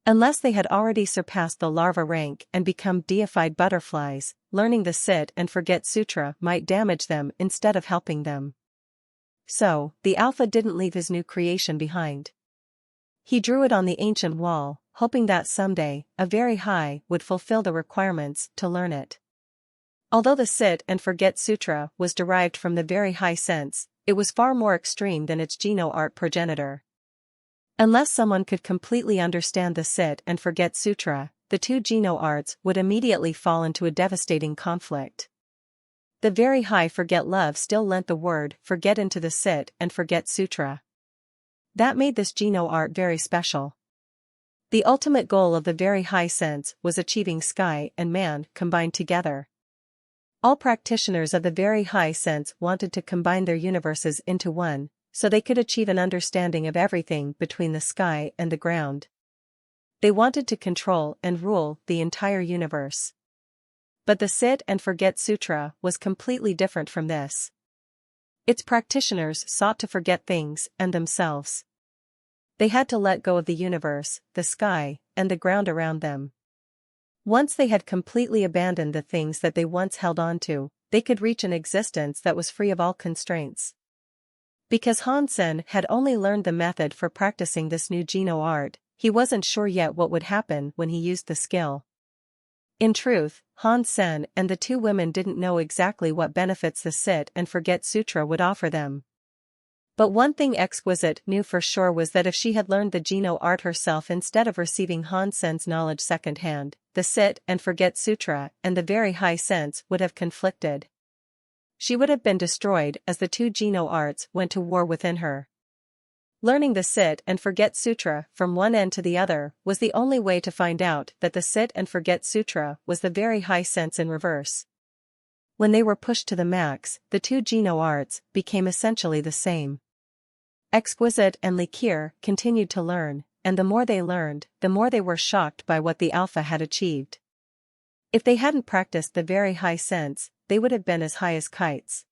Speaker 1: Unless they had already surpassed the larva rank and become deified butterflies, learning the Sit and Forget Sutra might damage them instead of helping them. So, the Alpha didn't leave his new creation behind. He drew it on the ancient wall, hoping that someday, a very high would fulfill the requirements to learn it. Although the Sit and Forget Sutra was derived from the very high sense, it was far more extreme than its Geno art progenitor. Unless someone could completely understand the Sit and Forget Sutra, the two Geno-arts would immediately fall into a devastating conflict. The very high forget love still lent the word forget into the sit and forget sutra. That made this Geno-art very special. The ultimate goal of the very high sense was achieving sky and man combined together. All practitioners of the very high sense wanted to combine their universes into one, so they could achieve an understanding of everything between the sky and the ground. They wanted to control and rule the entire universe. But the Sit and Forget Sutra was completely different from this. Its practitioners sought to forget things and themselves. They had to let go of the universe, the sky, and the ground around them. Once they had completely abandoned the things that they once held on to, they could reach an existence that was free of all constraints. Because Hansen had only learned the method for practicing this new Geno art, he wasn't sure yet what would happen when he used the skill. In truth, Hansen and the two women didn't know exactly what benefits the Sit and Forget Sutra would offer them. But one thing Exquisite knew for sure was that if she had learned the Geno art herself instead of receiving Hansen's knowledge secondhand, the Sit and Forget Sutra and the very high sense would have conflicted. She would have been destroyed as the two Geno arts went to war within her. Learning the Sit and Forget Sutra from one end to the other was the only way to find out that the Sit and Forget Sutra was the very high sense in reverse. When they were pushed to the max, the two Geno arts became essentially the same. Exquisite and Likir continued to learn, and the more they learned, the more they were shocked by what the Alpha had achieved. If they hadn't practiced the very high sense, they would have been as high as kites.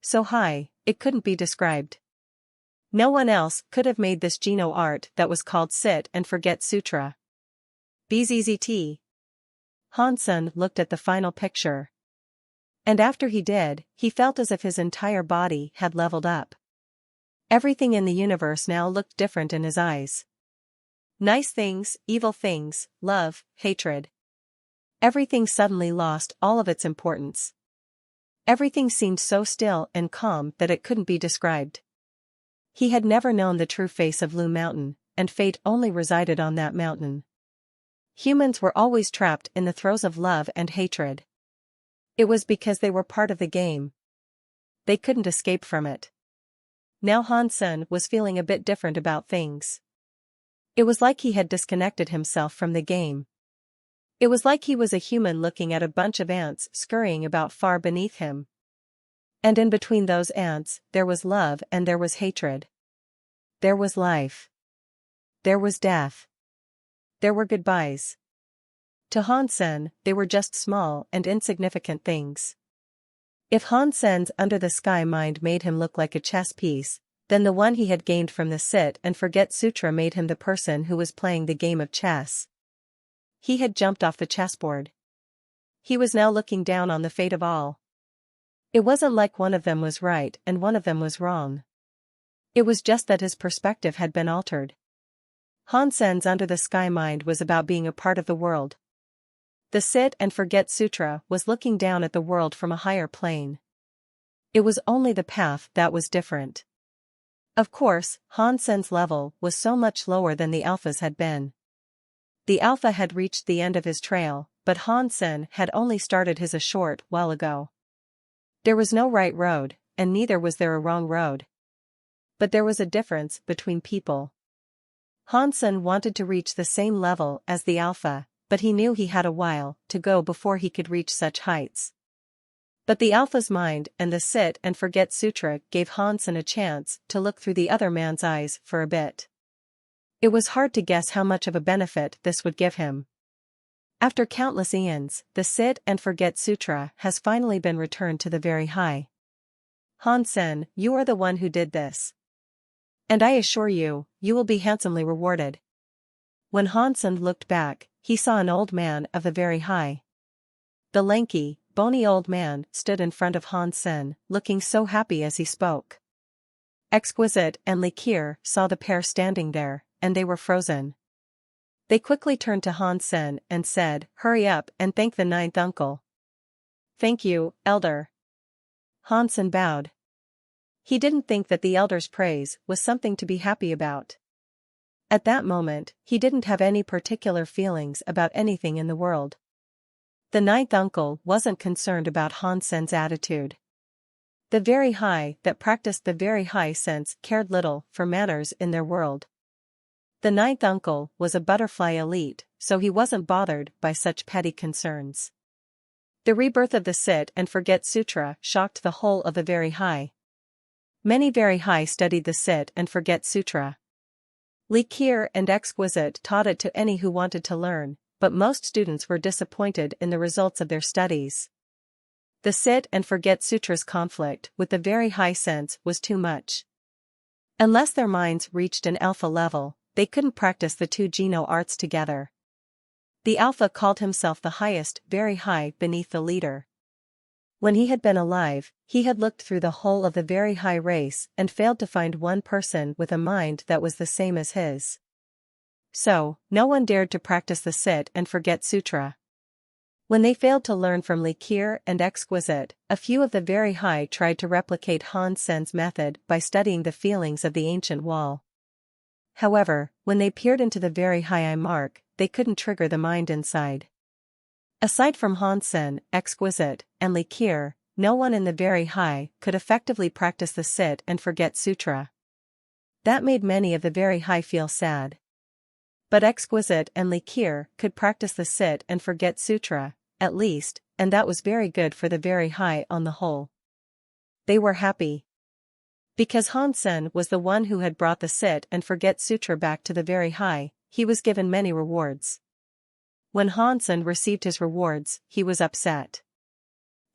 Speaker 1: So high, it couldn't be described. No one else could have made this Geno art that was called Sit and Forget Sutra. BZZT. Hansen looked at the final picture. And after he did, he felt as if his entire body had leveled up. Everything in the universe now looked different in his eyes. Nice things, evil things, love, hatred. Everything suddenly lost all of its importance. Everything seemed so still and calm that it couldn't be described. He had never known the true face of Lu Mountain, and fate only resided on that mountain. Humans were always trapped in the throes of love and hatred. It was because they were part of the game. They couldn't escape from it. Now Hansen was feeling a bit different about things. It was like he had disconnected himself from the game. It was like he was a human looking at a bunch of ants scurrying about far beneath him. And in between those ants, there was love and there was hatred. There was life. There was death. There were goodbyes. To Hansen, they were just small and insignificant things. If Hansen's Under the Sky mind made him look like a chess piece, then the one he had gained from the Sit and Forget Sutra made him the person who was playing the game of chess. He had jumped off the chessboard. He was now looking down on the fate of all. It wasn't like one of them was right and one of them was wrong. It was just that his perspective had been altered. Hansen's Under the Sky mind was about being a part of the world. The Sit and Forget Sutra was looking down at the world from a higher plane. It was only the path that was different. Of course, Hansen's level was so much lower than the Alpha's had been. The Alpha had reached the end of his trail, but Hansen had only started his a short while ago. There was no right road, and neither was there a wrong road. But there was a difference between people. Hansen wanted to reach the same level as the Alpha, but he knew he had a while to go before he could reach such heights. But the Alpha's mind and the Sit and Forget Sutra gave Hansen a chance to look through the other man's eyes for a bit. It was hard to guess how much of a benefit this would give him. After countless eons, the Sit and Forget Sutra has finally been returned to the very high. Hansen, you are the one who did this. And I assure you, you will be handsomely rewarded. When Hansen looked back, he saw an old man of the very high. The lanky, bony old man stood in front of Hansen, looking so happy as he spoke. Exquisite and Likir saw the pair standing there, and they were frozen. They quickly turned to Hansen and said, "Hurry up and thank the ninth uncle." "Thank you, elder." Hansen bowed. He didn't think that the elder's praise was something to be happy about. At that moment, he didn't have any particular feelings about anything in the world. The ninth uncle wasn't concerned about Hansen's attitude. The very high that practiced the very high sense cared little for manners in their world. The ninth uncle was a butterfly elite, so he wasn't bothered by such petty concerns. The rebirth of the Sit and Forget Sutra shocked the whole of the very high. Many very high studied the Sit and Forget Sutra. Likir and Exquisite taught it to any who wanted to learn, but most students were disappointed in the results of their studies. The Sit and Forget Sutra's conflict with the very high sense was too much. Unless their minds reached an alpha level, they couldn't practice the two Geno arts together. The alpha called himself the highest very high beneath the leader. When he had been alive, he had looked through the whole of the very high race and failed to find one person with a mind that was the same as his. So, no one dared to practice the Sit and Forget Sutra. When they failed to learn from Likir and Exquisite, a few of the very high tried to replicate Hansen's method by studying the feelings of the ancient wall. However, when they peered into the very high eye mark, they couldn't trigger the mind inside. Aside from Hansen, Exquisite, and Likir, no one in the very high could effectively practice the Sit and Forget Sutra. That made many of the very high feel sad. But Exquisite and Likir could practice the Sit and Forget Sutra, at least, and that was very good for the very high on the whole. They were happy. Because Hansen was the one who had brought the Sit and Forget Sutra back to the very high, he was given many rewards. When Hansen received his rewards, he was upset.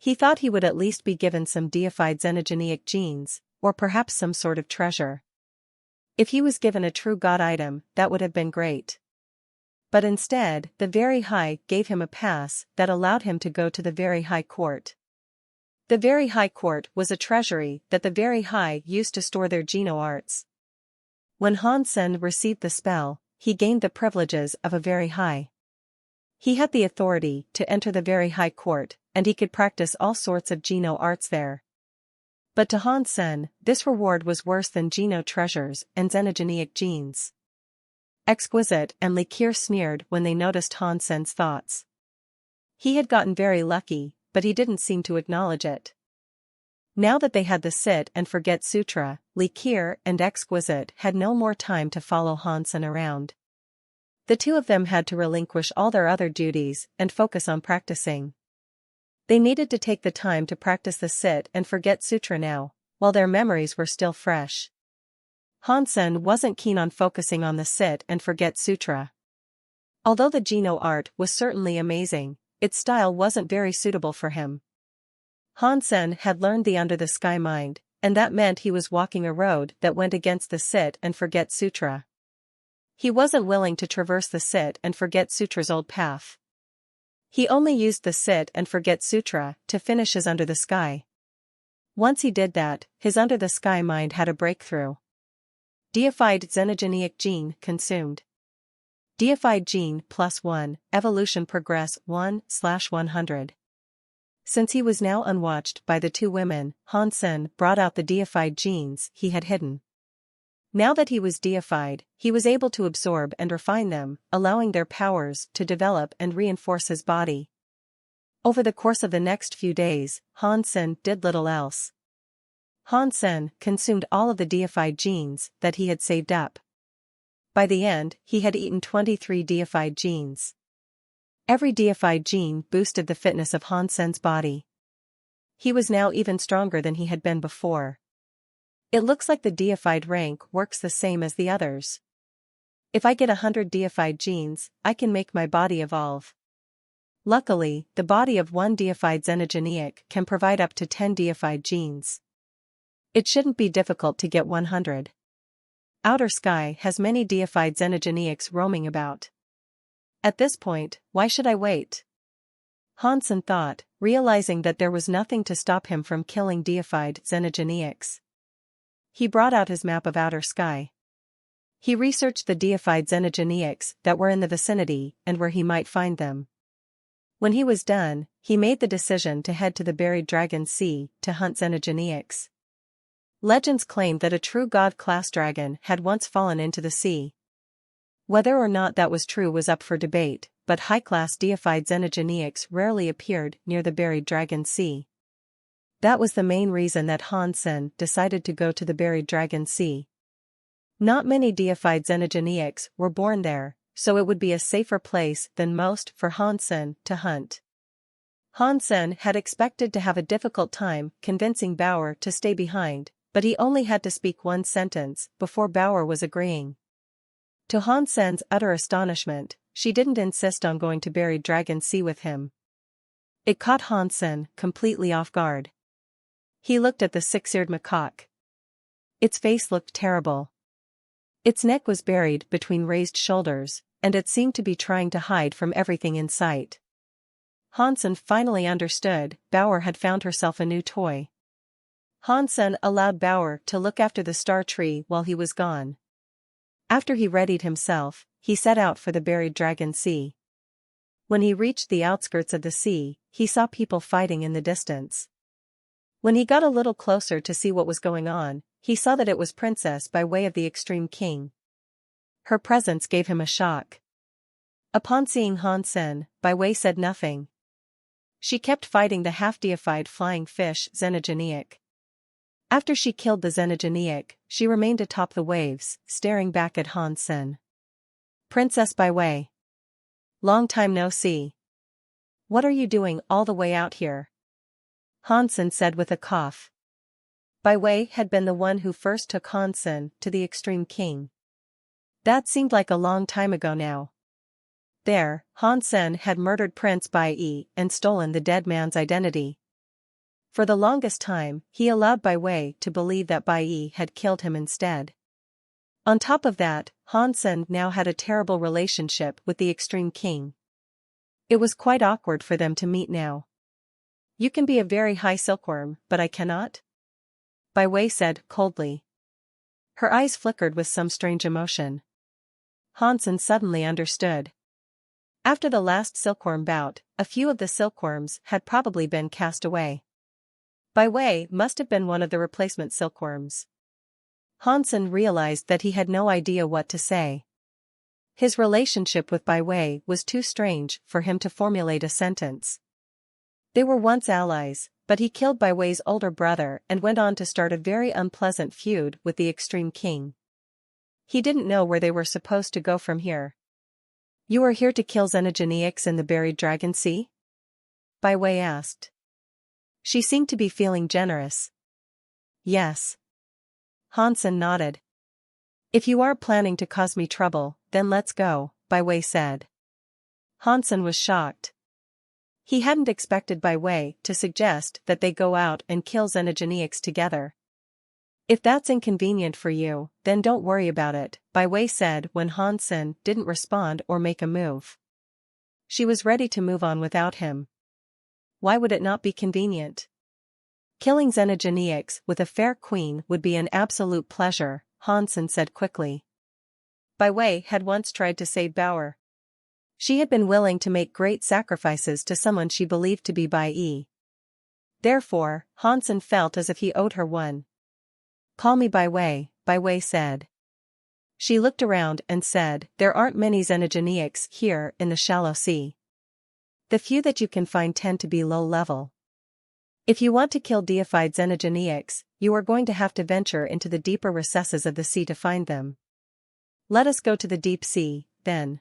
Speaker 1: He thought he would at least be given some deified xenogeneic genes, or perhaps some sort of treasure. If he was given a true god item, that would have been great. But instead, the very high gave him a pass that allowed him to go to the very high court. The very high court was a treasury that the very high used to store their Geno arts. When Hansen received the spell, he gained the privileges of a very high. He had the authority to enter the very high court, and he could practice all sorts of Geno arts there. But to Hansen, this reward was worse than Geno treasures and xenogeneic genes. Exquisite and Likir sneered when they noticed Hansen's thoughts. He had gotten very lucky, but he didn't seem to acknowledge it. Now that they had the Sit and Forget Sutra, Likir and Exquisite had no more time to follow Hansen around. The two of them had to relinquish all their other duties and focus on practicing. They needed to take the time to practice the Sit and Forget Sutra now, while their memories were still fresh. Hansen wasn't keen on focusing on the Sit and Forget Sutra. Although the Geno art was certainly amazing, its style wasn't very suitable for him. Hansen had learned the Under the Sky mind, and that meant he was walking a road that went against the Sit and Forget Sutra. He wasn't willing to traverse the Sit and Forget Sutra's old path. He only used the Sit and Forget Sutra to finish his Under the Sky. Once he did that, his Under the Sky mind had a breakthrough. Deified xenogeneic gene consumed. Deified gene +1, evolution progress 1/100. Since he was now unwatched by the two women, Hansen brought out the deified genes he had hidden. Now that he was deified, he was able to absorb and refine them, allowing their powers to develop and reinforce his body. Over the course of the next few days, Hansen did little else. Hansen consumed all of the deified genes that he had saved up. By the end, he had eaten 23 deified genes. Every deified gene boosted the fitness of Hansen's body. He was now even stronger than he had been before. It looks like the deified rank works the same as the others. If I get 100 deified genes, I can make my body evolve. Luckily, the body of one deified xenogeneic can provide up to 10 deified genes. It shouldn't be difficult to get 100. Outer Sky has many deified xenogeneics roaming about. At this point, why should I wait? Hansen thought, realizing that there was nothing to stop him from killing deified xenogeneics. He brought out his map of Outer Sky. He researched the deified xenogeneics that were in the vicinity and where he might find them. When he was done, he made the decision to head to the buried Dragon Sea to hunt xenogeneics. Legends claimed that a true god-class dragon had once fallen into the sea. Whether or not that was true was up for debate, but high-class deified xenogeneics rarely appeared near the buried dragon sea. That was the main reason that Hansen decided to go to the buried dragon sea. Not many deified xenogeneics were born there, so it would be a safer place than most for Hansen to hunt. Hansen had expected to have a difficult time convincing Bauer to stay behind, but he only had to speak one sentence before Bauer was agreeing. To Hansen's utter astonishment, she didn't insist on going to buried dragon sea with him. It caught Hansen completely off guard. He looked at the six-eared macaque. Its face looked terrible. Its neck was buried between raised shoulders, and it seemed to be trying to hide from everything in sight. Hansen finally understood Bauer had found herself a new toy. Hansen allowed Bauer to look after the star tree while he was gone. After he readied himself, he set out for the buried dragon sea. When he reached the outskirts of the sea, he saw people fighting in the distance. When he got a little closer to see what was going on, he saw that it was Princess by way of the Extreme King. Her presence gave him a shock. Upon seeing Hansen, Bai Wei said nothing. She kept fighting the half-deified flying fish xenogeneic. After she killed the xenogeneic, she remained atop the waves, staring back at Hansen. Princess Bai Wei. Long time no see. What are you doing all the way out here? Hansen said with a cough. Bai Wei had been the one who first took Hansen to the Extreme King. That seemed like a long time ago now. There, Hansen had murdered Prince Bai Yi and stolen the dead man's identity. For the longest time, he allowed Bai Wei to believe that Bai Yi had killed him instead. On top of that, Hansen now had a terrible relationship with the Extreme King. It was quite awkward for them to meet now. You can be a very high silkworm, but I cannot? Bai Wei said coldly. Her eyes flickered with some strange emotion. Hansen suddenly understood. After the last silkworm bout, a few of the silkworms had probably been cast away. Bai Wei must have been one of the replacement silkworms. Hansen realized that he had no idea what to say. His relationship with Bai Wei was too strange for him to formulate a sentence. They were once allies, but he killed Bai Wei's older brother and went on to start a very unpleasant feud with the Extreme King. He didn't know where they were supposed to go from here. You are here to kill xenogeneics in the buried dragon sea? Bai Wei asked. She seemed to be feeling generous. Yes. Hansen nodded. If you aren't planning to cause me trouble, then let's go, Bai Wei said. Hansen was shocked. He hadn't expected Bai Wei to suggest that they go out and kill xenogeneics together. If that's inconvenient for you, then don't worry about it, Bai Wei said when Hansen didn't respond or make a move. She was ready to move on without him. Why would it not be convenient? Killing xenogeneics with a fair queen would be an absolute pleasure, Hansen said quickly. Bai Wei had once tried to save Bauer. She had been willing to make great sacrifices to someone she believed to be Bai Yi. Therefore, Hansen felt as if he owed her one. Call me Bai Wei said. She looked around and said, there aren't many xenogeneics here in the shallow sea. The few that you can find tend to be low level. If you want to kill deified xenogeneics, you are going to have to venture into the deeper recesses of the sea to find them. Let us go to the deep sea, then.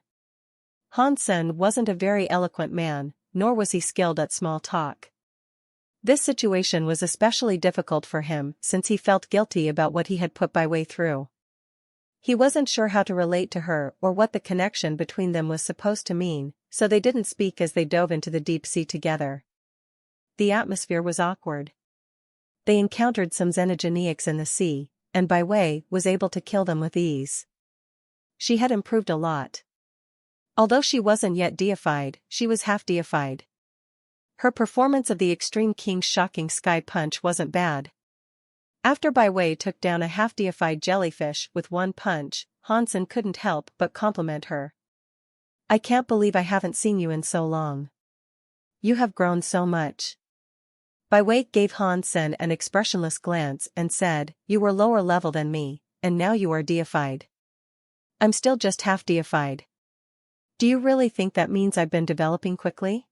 Speaker 1: Hansen wasn't a very eloquent man, nor was he skilled at small talk. This situation was especially difficult for him since he felt guilty about what he had put Bai Wei through. He wasn't sure how to relate to her or what the connection between them was supposed to mean, so they didn't speak as they dove into the deep sea together. The atmosphere was awkward. They encountered some xenogeneics in the sea, and Bai Wei was able to kill them with ease. She had improved a lot. Although she wasn't yet deified, she was half-deified. Her performance of the Extreme King's shocking sky punch wasn't bad. After Bai Wei took down a half-deified jellyfish with one punch, Hansen couldn't help but compliment her. I can't believe I haven't seen you in so long. You have grown so much. Bai Wei gave Hansen an expressionless glance and said, you were lower level than me, and now you are deified. I'm still just half deified. Do you really think that means I've been developing quickly?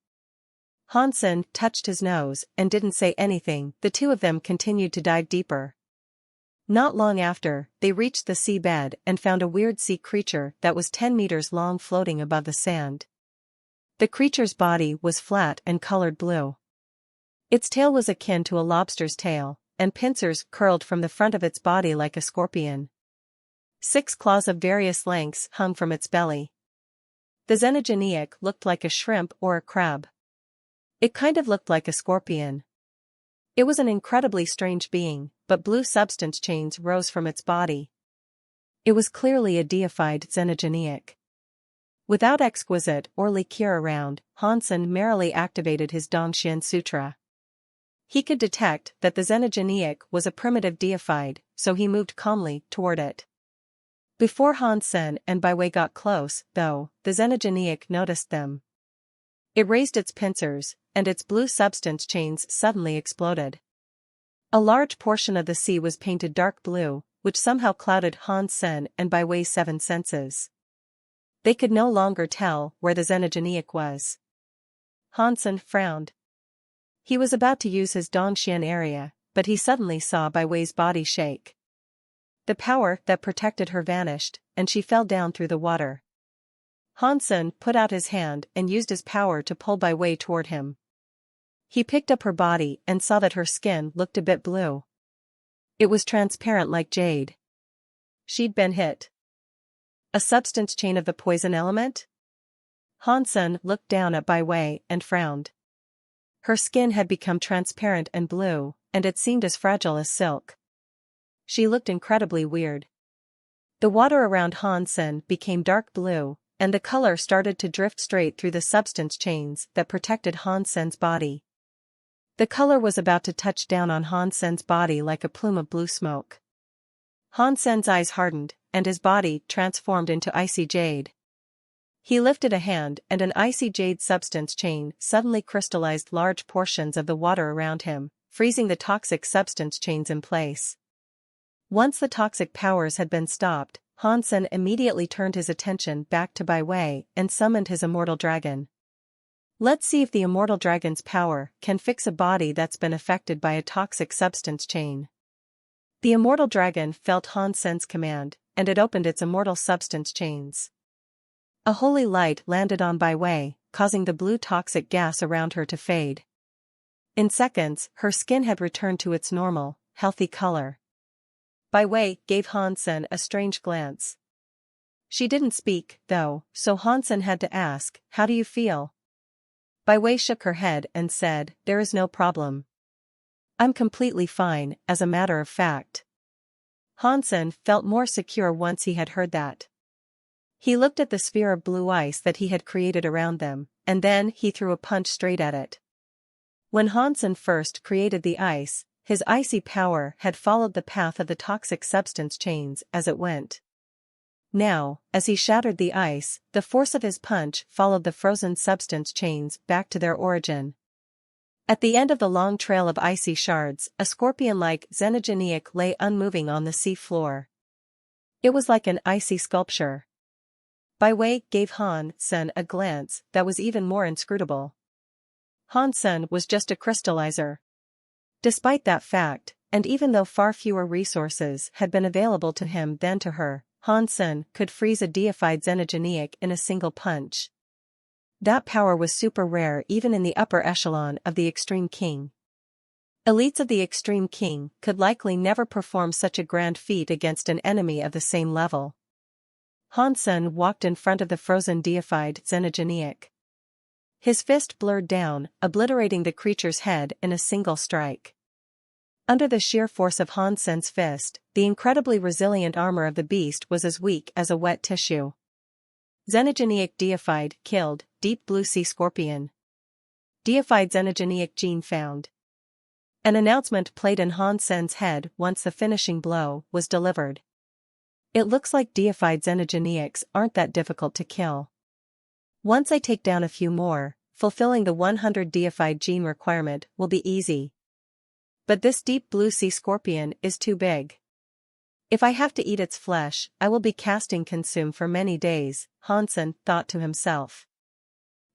Speaker 1: Hansen touched his nose and didn't say anything. The two of them continued to dive deeper. Not long after, they reached the seabed and found a weird sea creature that was 10 meters long floating above the sand. The creature's body was flat and colored blue. Its tail was akin to a lobster's tail, and pincers curled from the front of its body like a scorpion. 6 claws of various lengths hung from its belly. The xenogeniac looked like a shrimp or a crab. It kind of looked like a scorpion. It was an incredibly strange being, but blue substance chains rose from its body. It was clearly a deified xenogeniac. Without exquisite or liqueur around, Hansen merrily activated his Dongxian Sutra. He could detect that the xenogeniac was a primitive deified, so he moved calmly toward it. Before Hansen and Baiwei got close, though, the xenogeniac noticed them. It raised its pincers, and its blue substance chains suddenly exploded. A large portion of the sea was painted dark blue, which somehow clouded Hansen and Baiwei's 7 senses. They could no longer tell where the xenogeniac was. Hansen frowned. He was about to use his Dongxian area, but he suddenly saw Baiwei's body shake. The power that protected her vanished, and she fell down through the water. Hansen put out his hand and used his power to pull Baiwei toward him. He picked up her body and saw that her skin looked a bit blue. It was transparent like jade. She'd been hit. A substance chain of the poison element? Hansen looked down at Baiwei and frowned. Her skin had become transparent and blue, and it seemed as fragile as silk. She looked incredibly weird. The water around Hansen became dark blue, and the color started to drift straight through the substance chains that protected Hansen's body. The color was about to touch down on Hansen's body like a plume of blue smoke. Hansen's eyes hardened, and his body transformed into icy jade. He lifted a hand and an icy jade substance chain suddenly crystallized large portions of the water around him, freezing the toxic substance chains in place. Once the toxic powers had been stopped, Hansen immediately turned his attention back to Baiwei and summoned his immortal dragon. Let's see if the immortal dragon's power can fix a body that's been affected by a toxic substance chain. The immortal dragon felt Hansen's command, and it opened its immortal substance chains. A holy light landed on Baiwei, causing the blue toxic gas around her to fade. In seconds, her skin had returned to its normal, healthy color. Baiwei gave Hansen a strange glance. She didn't speak, though, so Hansen had to ask, "How do you feel?" Baiwei shook her head and said, "There is no problem. I'm completely fine, as a matter of fact." Hansen felt more secure once he had heard that. He looked at the sphere of blue ice that he had created around them, and then he threw a punch straight at it. When Hansen first created the ice, his icy power had followed the path of the toxic substance chains as it went. Now, as he shattered the ice, the force of his punch followed the frozen substance chains back to their origin. At the end of the long trail of icy shards, a scorpion-like xenogeniac lay unmoving on the sea floor. It was like an icy sculpture. Baiwei gave Hansen a glance that was even more inscrutable. Hansen was just a crystallizer. Despite that fact, and even though far fewer resources had been available to him than to her, Hansen could freeze a deified xenogeniac in a single punch. That power was super rare even in the upper echelon of the Extreme King. Elites of the Extreme King could likely never perform such a grand feat against an enemy of the same level. Hansen walked in front of the frozen deified xenogeniac. His fist blurred down, obliterating the creature's head in a single strike. Under the sheer force of Hansen's fist, the incredibly resilient armor of the beast was as weak as a wet tissue. Xenogeniac deified, killed, deep blue sea scorpion. Deified xenogeniac gene found. An announcement played in Hansen's head once the finishing blow was delivered. It looks like deified xenogeniacs aren't that difficult to kill. Once I take down a few more, fulfilling the 100 deified gene requirement will be easy. But this deep blue sea scorpion is too big. If I have to eat its flesh, I will be casting consume for many days, Hansen thought to himself.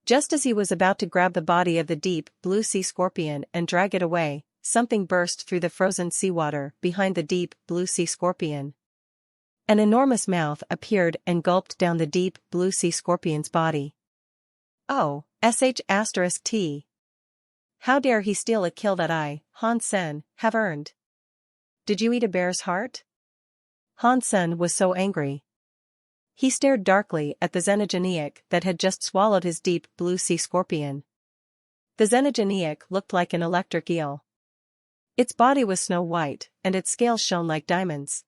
Speaker 1: Just as he was about to grab the body of the deep blue sea scorpion and drag it away, something burst through the frozen seawater behind the deep blue sea scorpion. An enormous mouth appeared and gulped down the deep blue sea scorpion's body. Oh, sh*t. How dare he steal a kill that I, Hansen, have earned? Did you eat a bear's heart? Hansen was so angry. He stared darkly at the xenogeniac that had just swallowed his deep blue sea scorpion. The xenogeniac looked like an electric eel. Its body was snow white, and its scales shone like diamonds.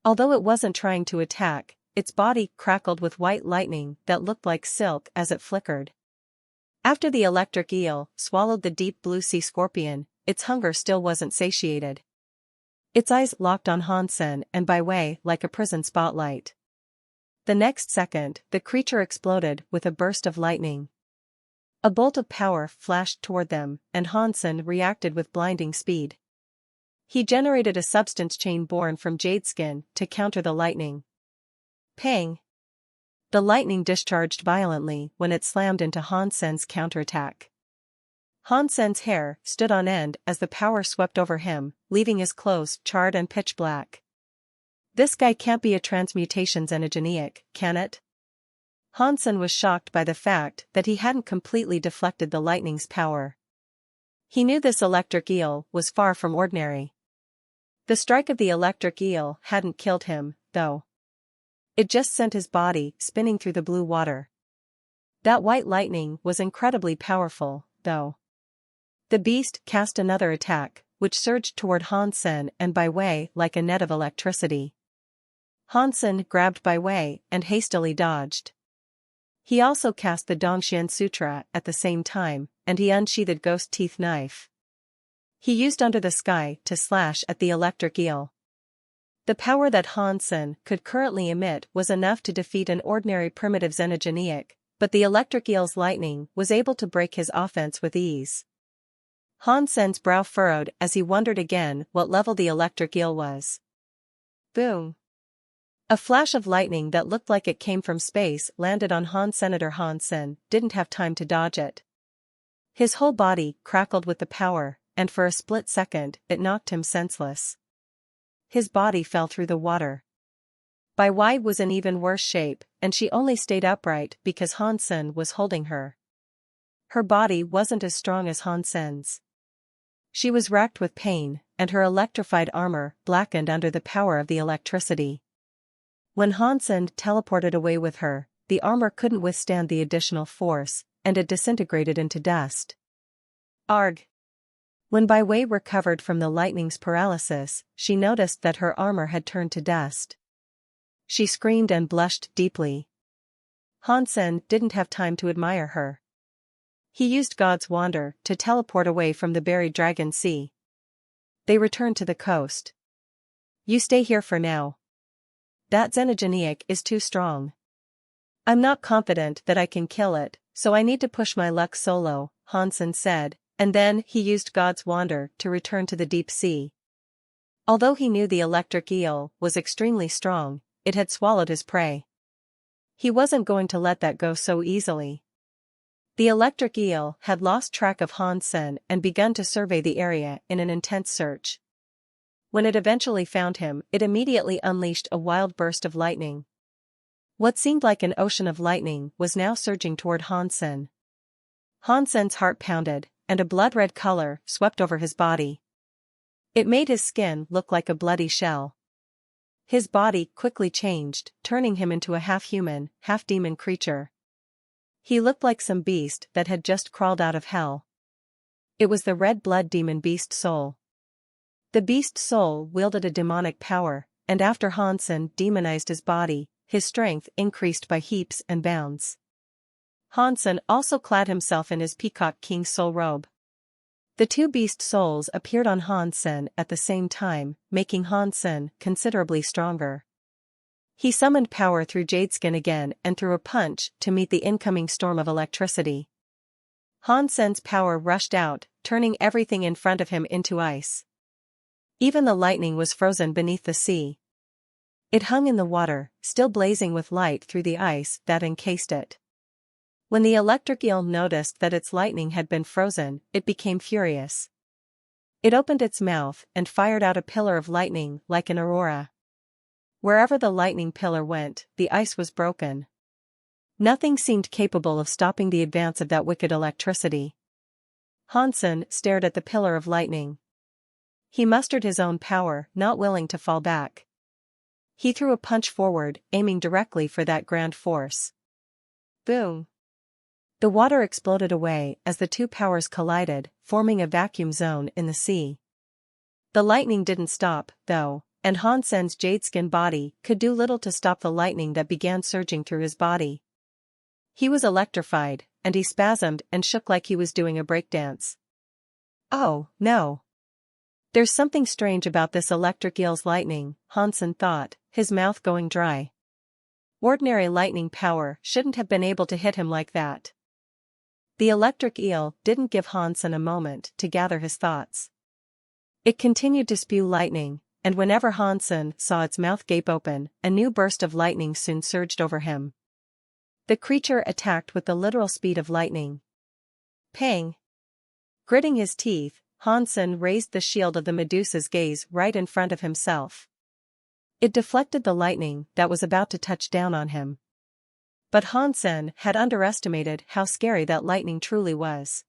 Speaker 1: Although it wasn't trying to attack, its body crackled with white lightning that looked like silk as it flickered. After the electric eel swallowed the deep blue sea scorpion, its hunger still wasn't satiated. Its eyes locked on Hansen and by way like a prison spotlight. The next second, the creature exploded with a burst of lightning. A bolt of power flashed toward them, and Hansen reacted with blinding speed. He generated a substance chain born from jade skin to counter the lightning. Pang! The lightning discharged violently when it slammed into Hansen's counterattack. Hansen's hair stood on end as the power swept over him, leaving his clothes charred and pitch black. This guy can't be a transmutation xenogeniac, can it? Hansen was shocked by the fact that he hadn't completely deflected the lightning's power. He knew this electric eel was far from ordinary. The strike of the electric eel hadn't killed him, though. It just sent his body spinning through the blue water. That white lightning was incredibly powerful, though. The beast cast another attack, which surged toward Hansen and by way like a net of electricity. Hansen grabbed by way and hastily dodged. He also cast the Dongxian Sutra at the same time, and he unsheathed Ghost Teeth knife. He used Under the Sky to slash at the electric eel. The power that Hansen could currently emit was enough to defeat an ordinary primitive xenogeniac, but the electric eel's lightning was able to break his offense with ease. Hansen's brow furrowed as he wondered again what level the electric eel was. Boom! A flash of lightning that looked like it came from space landed on Senator Hansen didn't have time to dodge it. His whole body crackled with the power, and for a split second it knocked him senseless. His body fell through the water. Bai Wai was in even worse shape, and she only stayed upright because Hansen was holding her. Her body wasn't as strong as Hansen's. She was racked with pain, and her electrified armor blackened under the power of the electricity. When Hansen teleported away with her, the armor couldn't withstand the additional force, and it disintegrated into dust. Arg! When Bai Wei recovered from the lightning's paralysis, she noticed that her armor had turned to dust. She screamed and blushed deeply. Hansen didn't have time to admire her. He used God's Wander to teleport away from the buried dragon sea. They returned to the coast. You stay here for now. That xenogeniac is too strong. I'm not confident that I can kill it, so I need to push my luck solo, Hansen said, and then he used God's Wander to return to the deep sea. Although he knew the electric eel was extremely strong, it had swallowed his prey. He wasn't going to let that go so easily. The electric eel had lost track of Hansen and begun to survey the area in an intense search. When it eventually found him, it immediately unleashed a wild burst of lightning. What seemed like an ocean of lightning was now surging toward Hansen. Hansen's heart pounded, and a blood-red color swept over his body. It made his skin look like a bloody shell. His body quickly changed, turning him into a half-human, half-demon creature. He looked like some beast that had just crawled out of hell. It was the red blood demon beast soul. The beast soul wielded a demonic power, and after Hansen demonized his body, his strength increased by heaps and bounds. Hansen also clad himself in his Peacock King's soul robe. The two beast souls appeared on Hansen at the same time, making Hansen considerably stronger. He summoned power through Jadeskin again and threw a punch to meet the incoming storm of electricity. Hansen's power rushed out, turning everything in front of him into ice. Even the lightning was frozen beneath the sea. It hung in the water, still blazing with light through the ice that encased it. When the electric eel noticed that its lightning had been frozen, it became furious. It opened its mouth and fired out a pillar of lightning like an aurora. Wherever the lightning pillar went, the ice was broken. Nothing seemed capable of stopping the advance of that wicked electricity. Hansen stared at the pillar of lightning. He mustered his own power, not willing to fall back. He threw a punch forward, aiming directly for that grand force. Boom! The water exploded away as the two powers collided, forming a vacuum zone in the sea. The lightning didn't stop, though, and Hansen's jade-skin body could do little to stop the lightning that began surging through his body. He was electrified, and he spasmed and shook like he was doing a breakdance. Oh, no! There's something strange about this electric eel's lightning, Hansen thought, his mouth going dry. Ordinary lightning power shouldn't have been able to hit him like that. The electric eel didn't give Hansen a moment to gather his thoughts. It continued to spew lightning, and whenever Hansen saw its mouth gape open, a new burst of lightning soon surged over him. The creature attacked with the literal speed of lightning. Pang! Gritting his teeth, Hansen raised the shield of the Medusa's gaze right in front of himself. It deflected the lightning that was about to touch down on him. But Hansen had underestimated how scary that lightning truly was.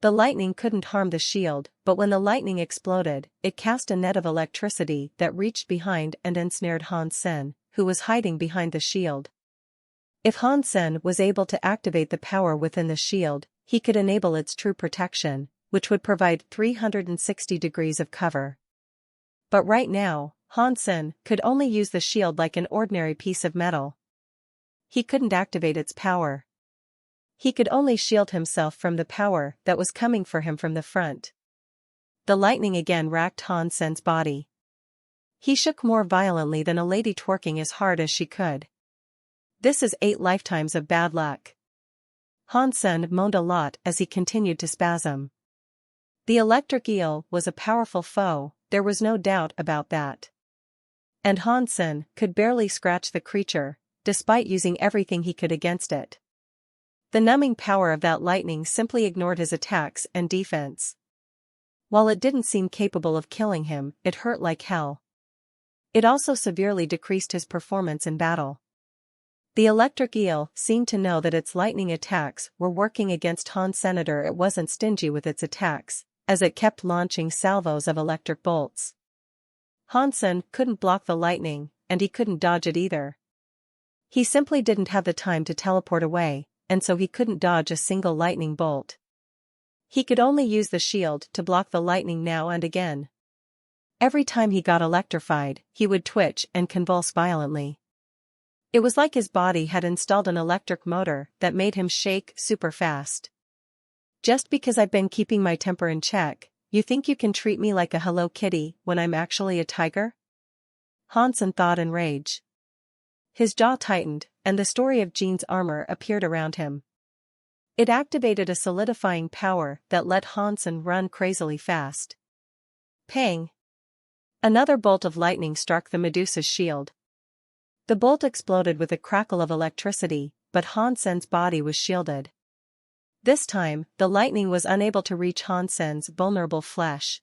Speaker 1: The lightning couldn't harm the shield, but when the lightning exploded, it cast a net of electricity that reached behind and ensnared Hansen, who was hiding behind the shield. If Hansen was able to activate the power within the shield, he could enable its true protection, which would provide 360 degrees of cover. But right now, Hansen could only use the shield like an ordinary piece of metal. He couldn't activate its power. He could only shield himself from the power that was coming for him from the front. The lightning again racked Hansen's body. He shook more violently than a lady twerking as hard as she could. This is 8 lifetimes of bad luck. Hansen moaned a lot as he continued to spasm. The electric eel was a powerful foe, there was no doubt about that. And Hansen could barely scratch the creature, despite using everything he could against it. The numbing power of that lightning simply ignored his attacks and defense. While it didn't seem capable of killing him, it hurt like hell. It also severely decreased his performance in battle. The electric eel seemed to know that its lightning attacks were working against Hansen. It wasn't stingy with its attacks, as it kept launching salvos of electric bolts. Hansen couldn't block the lightning, and he couldn't dodge it either. He simply didn't have the time to teleport away, and so he couldn't dodge a single lightning bolt. He could only use the shield to block the lightning now and again. Every time he got electrified, he would twitch and convulse violently. It was like his body had installed an electric motor that made him shake super fast. Just because I've been keeping my temper in check, you think you can treat me like a Hello Kitty when I'm actually a tiger? Hansen thought in rage. His jaw tightened, and the story of Jean's armor appeared around him. It activated a solidifying power that let Hansen run crazily fast. Pang! Another bolt of lightning struck the Medusa's shield. The bolt exploded with a crackle of electricity, but Hansen's body was shielded. This time, the lightning was unable to reach Hansen's vulnerable flesh.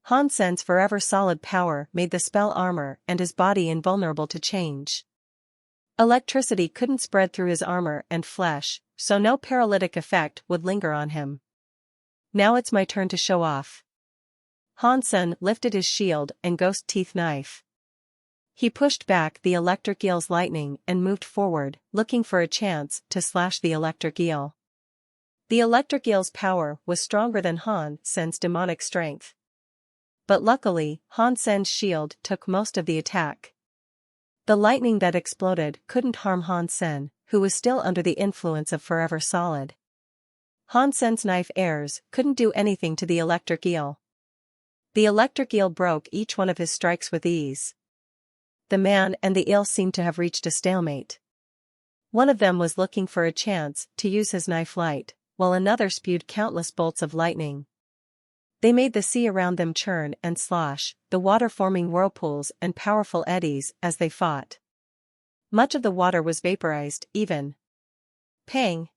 Speaker 1: Hansen's forever solid power made the spell armor and his body invulnerable to change. Electricity couldn't spread through his armor and flesh, so no paralytic effect would linger on him. Now it's my turn to show off. Hansen lifted his shield and ghost teeth knife. He pushed back the electric eel's lightning and moved forward, looking for a chance to slash the electric eel. The electric eel's power was stronger than Hansen's demonic strength. But luckily, Hansen's shield took most of the attack. The lightning that exploded couldn't harm Hansen, who was still under the influence of Forever Solid. Hansen's knife airs couldn't do anything to the electric eel. The electric eel broke each one of his strikes with ease. The man and the eel seemed to have reached a stalemate. One of them was looking for a chance to use his knife light, while another spewed countless bolts of lightning. They made the sea around them churn and slosh, the water forming whirlpools and powerful eddies as they fought. Much of the water was vaporized, even. Pang!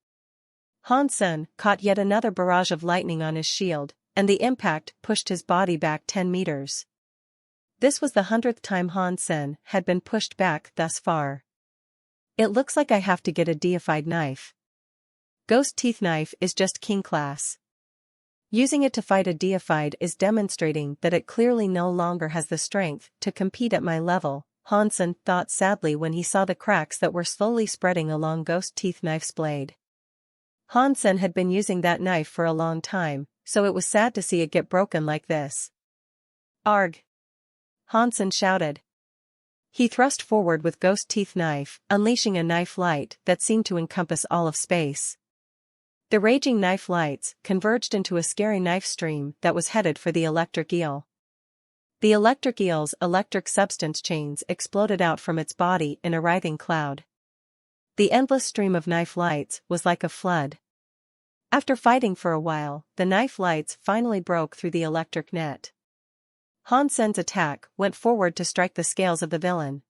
Speaker 1: Hansen caught yet another barrage of lightning on his shield, and the impact pushed his body back 10 meters. This was the 100th time Hansen had been pushed back thus far. It looks like I have to get a deified knife. Ghost Teeth Knife is just king class. Using it to fight a deified is demonstrating that it clearly no longer has the strength to compete at my level, Hansen thought sadly when he saw the cracks that were slowly spreading along Ghost Teeth Knife's blade. Hansen had been using that knife for a long time, so it was sad to see it get broken like this. Arg! Hansen shouted. He thrust forward with Ghost Teeth Knife, unleashing a knife light that seemed to encompass all of space. The raging knife lights converged into a scary knife stream that was headed for the electric eel. The electric eel's electric substance chains exploded out from its body in a writhing cloud. The endless stream of knife lights was like a flood. After fighting for a while, the knife lights finally broke through the electric net. Hansen's attack went forward to strike the scales of the villain.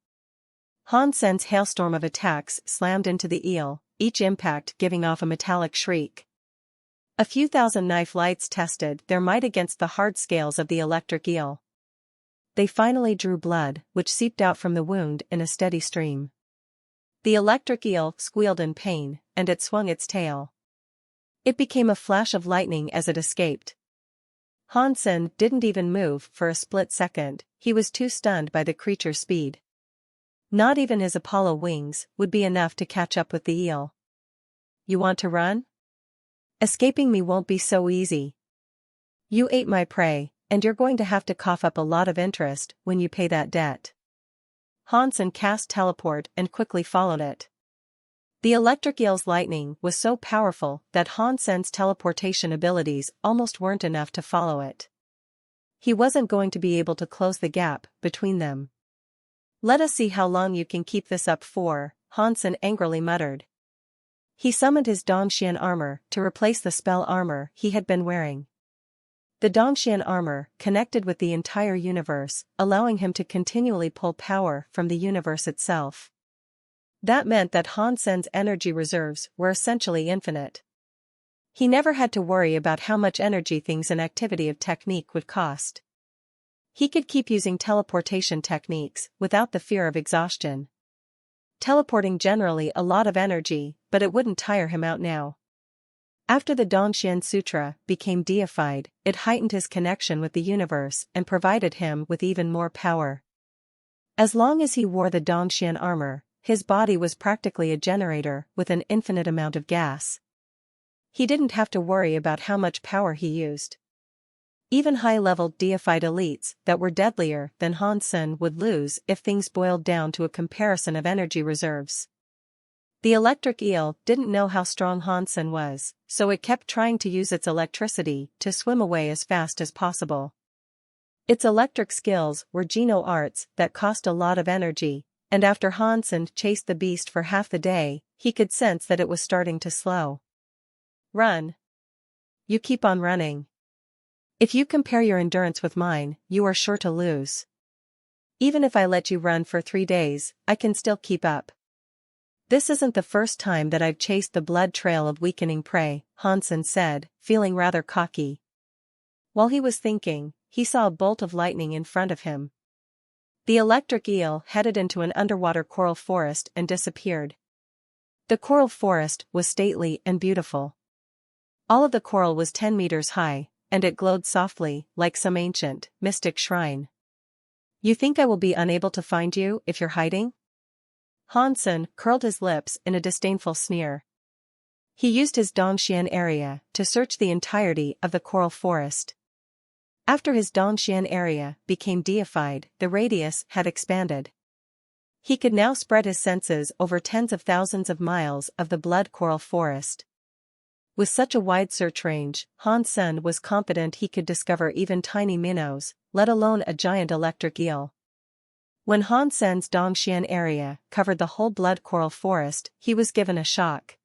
Speaker 1: Hansen's hailstorm of attacks slammed into the eel, each impact giving off a metallic shriek. A few thousand knife lights tested their might against the hard scales of the electric eel. They finally drew blood, which seeped out from the wound in a steady stream. The electric eel squealed in pain, and it swung its tail. It became a flash of lightning as it escaped. Hansen didn't even move for a split second, he was too stunned by the creature's speed. Not even his Apollo wings would be enough to catch up with the eel. You want to run? Escaping me won't be so easy. You ate my prey, and you're going to have to cough up a lot of interest when you pay that debt. Hansen cast teleport and quickly followed it. The electric eel's lightning was so powerful that Hansen's teleportation abilities almost weren't enough to follow it. He wasn't going to be able to close the gap between them. Let us see how long you can keep this up for, Hansen angrily muttered. He summoned his Dongxian armor to replace the spell armor he had been wearing. The Dongxian armor connected with the entire universe, allowing him to continually pull power from the universe itself. That meant that Hansen's energy reserves were essentially infinite. He never had to worry about how much energy things and activity of technique would cost. He could keep using teleportation techniques without the fear of exhaustion. Teleporting generally a lot of energy, but it wouldn't tire him out now. After the Dongxian Sutra became deified, it heightened his connection with the universe and provided him with even more power. As long as he wore the Dongxian armor, his body was practically a generator with an infinite amount of gas. He didn't have to worry about how much power he used. Even high-level deified elites that were deadlier than Hansen would lose if things boiled down to a comparison of energy reserves. The electric eel didn't know how strong Hansen was, so it kept trying to use its electricity to swim away as fast as possible. Its electric skills were Geno arts that cost a lot of energy, and after Hansen chased the beast for half the day, he could sense that it was starting to slow. Run. You keep on running. If you compare your endurance with mine, you are sure to lose. Even if I let you run for 3 days, I can still keep up. This isn't the first time that I've chased the blood trail of weakening prey, Hansen said, feeling rather cocky. While he was thinking, he saw a bolt of lightning in front of him. The electric eel headed into an underwater coral forest and disappeared. The coral forest was stately and beautiful. All of the coral was 10 meters high, and it glowed softly, like some ancient, mystic shrine. You think I will be unable to find you if you're hiding? Hansen curled his lips in a disdainful sneer. He used his Dongxian area to search the entirety of the coral forest. After his Dongxian area became deified, the radius had expanded. He could now spread his senses over tens of thousands of miles of the blood coral forest. With such a wide search range, Hansen was confident he could discover even tiny minnows, let alone a giant electric eel. When Hansen's Dongxian area covered the whole blood coral forest, he was given a shock.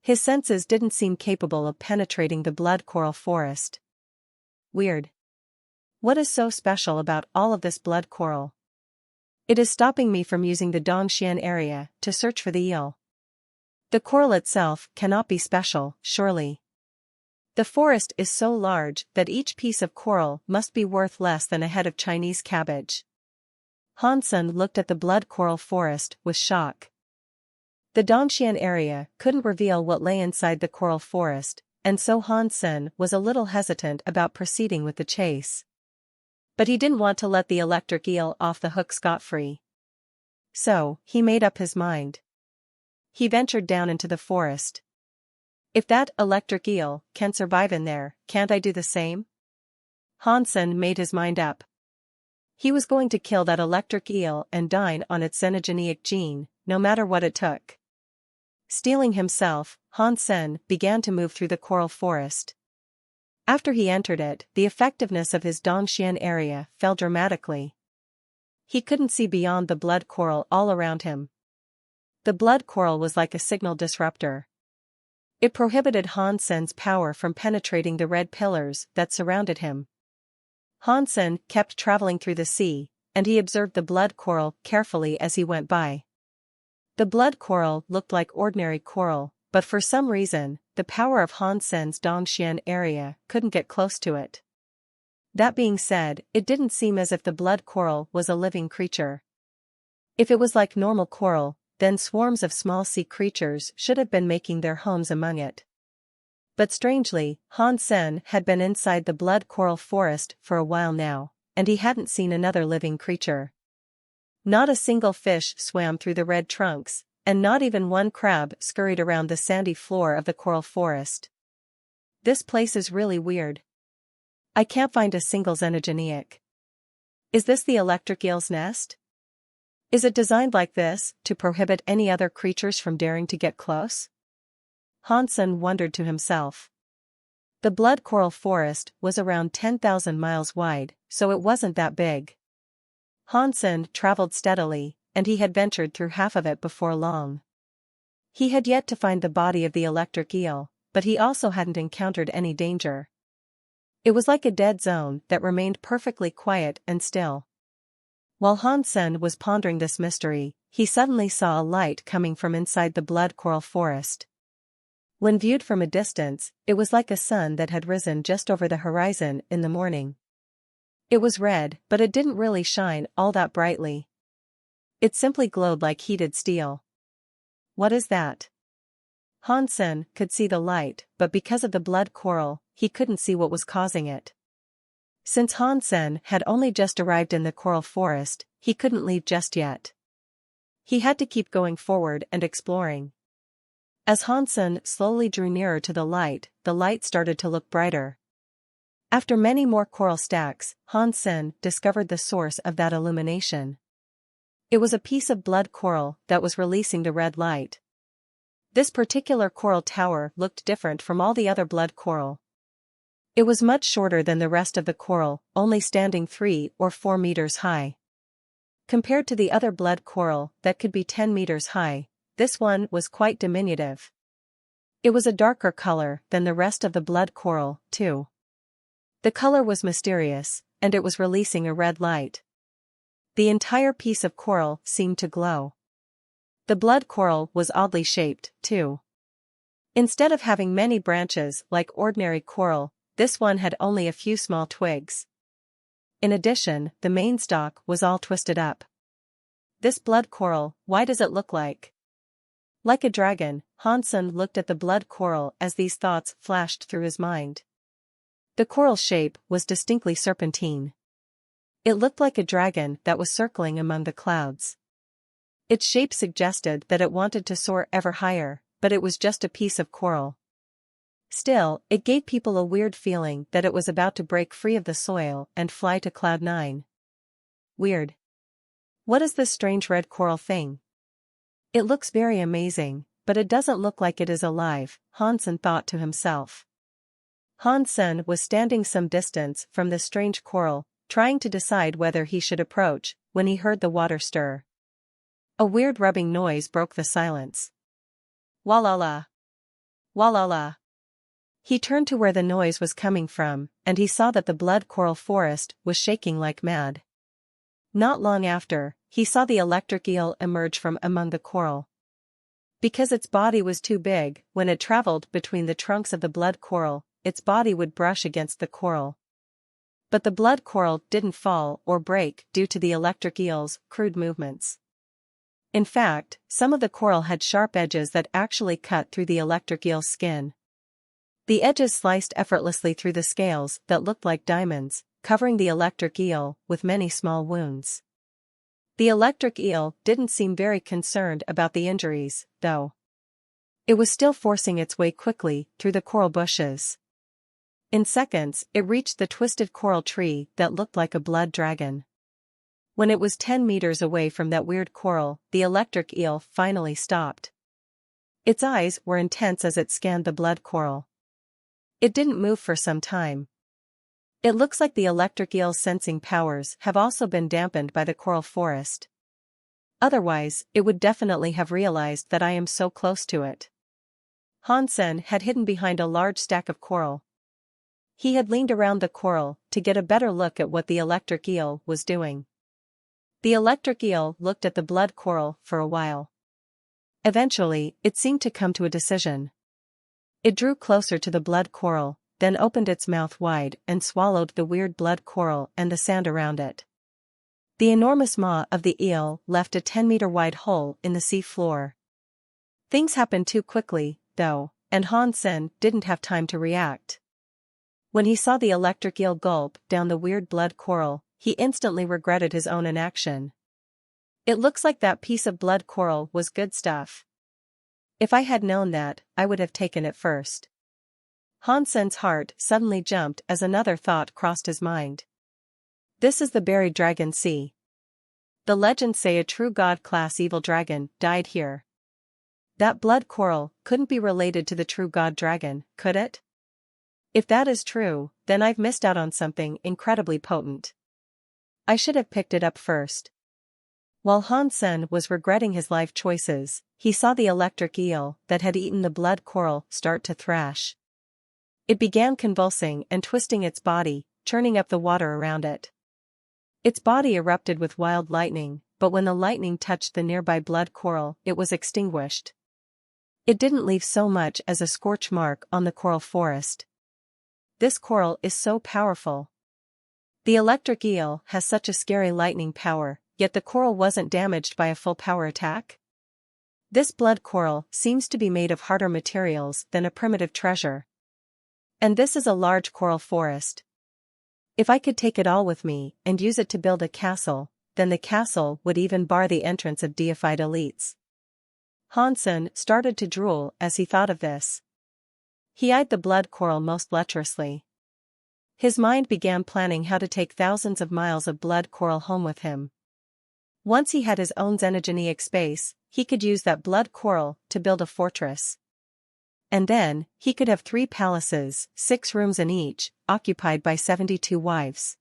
Speaker 1: His senses didn't seem capable of penetrating the blood coral forest. Weird. What is so special about all of this blood coral? It is stopping me from using the Dongxian area to search for the eel. The coral itself cannot be special, surely. The forest is so large that each piece of coral must be worth less than a head of Chinese cabbage. Hansen looked at the blood coral forest with shock. The Dongxian area couldn't reveal what lay inside the coral forest, and so Hansen was a little hesitant about proceeding with the chase. But he didn't want to let the electric eel off the hook scot-free. So, he made up his mind. He ventured down into the forest. If that electric eel can survive in there, can't I do the same? Hansen made his mind up. He was going to kill that electric eel and dine on its xenogeneic gene, no matter what it took. Steeling himself, Hansen began to move through the coral forest. After he entered it, the effectiveness of his Dongxian area fell dramatically. He couldn't see beyond the blood coral all around him. The blood coral was like a signal disruptor. It prohibited Hansen's power from penetrating the red pillars that surrounded him. Hansen kept traveling through the sea, and he observed the blood coral carefully as he went by. The blood coral looked like ordinary coral, but for some reason, the power of Hansen's Dongxian area couldn't get close to it. That being said, it didn't seem as if the blood coral was a living creature. If it was like normal coral, then swarms of small sea creatures should have been making their homes among it. But strangely, Hansen had been inside the blood coral forest for a while now, and he hadn't seen another living creature. Not a single fish swam through the red trunks, and not even one crab scurried around the sandy floor of the coral forest. This place is really weird. I can't find a single xenogeneic. Is this the electric eel's nest? Is it designed like this, to prohibit any other creatures from daring to get close? Hansen wondered to himself. The blood coral forest was around 10,000 miles wide, so it wasn't that big. Hansen traveled steadily, and he had ventured through half of it before long. He had yet to find the body of the electric eel, but he also hadn't encountered any danger. It was like a dead zone that remained perfectly quiet and still. While Hansen was pondering this mystery, he suddenly saw a light coming from inside the blood coral forest. When viewed from a distance, it was like a sun that had risen just over the horizon in the morning. It was red, but it didn't really shine all that brightly. It simply glowed like heated steel. What is that? Hansen could see the light, but because of the blood coral, he couldn't see what was causing it. Since Hansen had only just arrived in the coral forest, he couldn't leave just yet. He had to keep going forward and exploring. As Hansen slowly drew nearer to the light started to look brighter. After many more coral stacks, Hansen discovered the source of that illumination. It was a piece of blood coral that was releasing the red light. This particular coral tower looked different from all the other blood coral. It was much shorter than the rest of the coral, only standing 3 or 4 meters high. Compared to the other blood coral that could be 10 meters high, this one was quite diminutive. It was a darker color than the rest of the blood coral, too. The color was mysterious, and it was releasing a red light. The entire piece of coral seemed to glow. The blood coral was oddly shaped, too. Instead of having many branches like ordinary coral, this one had only a few small twigs. In addition, the main stalk was all twisted up. This blood coral, why does it look like? Like a dragon, Hansen looked at the blood coral as these thoughts flashed through his mind. The coral shape was distinctly serpentine. It looked like a dragon that was circling among the clouds. Its shape suggested that it wanted to soar ever higher, but it was just a piece of coral. Still, it gave people a weird feeling that it was about to break free of the soil and fly to Cloud 9. Weird. What is this strange red coral thing? It looks very amazing, but it doesn't look like it is alive, Hansen thought to himself. Hansen was standing some distance from the strange coral, trying to decide whether he should approach, when he heard the water stir. A weird rubbing noise broke the silence. Walala. Walala. He turned to where the noise was coming from, and he saw that the blood coral forest was shaking like mad. Not long after, he saw the electric eel emerge from among the coral. Because its body was too big, when it traveled between the trunks of the blood coral, its body would brush against the coral. But the blood coral didn't fall or break due to the electric eel's crude movements. In fact, some of the coral had sharp edges that actually cut through the electric eel's skin. The edges sliced effortlessly through the scales that looked like diamonds, covering the electric eel with many small wounds. The electric eel didn't seem very concerned about the injuries, though. It was still forcing its way quickly through the coral bushes. In seconds, it reached the twisted coral tree that looked like a blood dragon. When it was 10 meters away from that weird coral, the electric eel finally stopped. Its eyes were intense as it scanned the blood coral. It didn't move for some time. It looks like the electric eel's sensing powers have also been dampened by the coral forest. Otherwise, it would definitely have realized that I am so close to it. Hansen had hidden behind a large stack of coral. He had leaned around the coral to get a better look at what the electric eel was doing. The electric eel looked at the blood coral for a while. Eventually, it seemed to come to a decision. It drew closer to the blood coral, then opened its mouth wide and swallowed the weird blood coral and the sand around it. The enormous maw of the eel left a 10-meter-wide hole in the sea floor. Things happened too quickly, though, and Hansen didn't have time to react. When he saw the electric eel gulp down the weird blood coral, he instantly regretted his own inaction. It looks like that piece of blood coral was good stuff. If I had known that, I would have taken it first. Hansen's heart suddenly jumped as another thought crossed his mind. This is the buried dragon sea. The legends say a true god-class evil dragon died here. That blood coral couldn't be related to the true god dragon, could it? If that is true, then I've missed out on something incredibly potent. I should have picked it up first. While Hansen was regretting his life choices, he saw the electric eel that had eaten the blood coral start to thrash. It began convulsing and twisting its body, churning up the water around it. Its body erupted with wild lightning, but when the lightning touched the nearby blood coral, it was extinguished. It didn't leave so much as a scorch mark on the coral forest. This coral is so powerful. The electric eel has such a scary lightning power, yet the coral wasn't damaged by a full power attack. This blood coral seems to be made of harder materials than a primitive treasure. And this is a large coral forest. If I could take it all with me and use it to build a castle, then the castle would even bar the entrance of deified elites. Hansen started to drool as he thought of this. He eyed the blood coral most lecherously. His mind began planning how to take thousands of miles of blood coral home with him. Once he had his own xenogenic space, he could use that blood coral to build a fortress. And then, he could have 3 palaces, 6 rooms in each, occupied by 72 wives.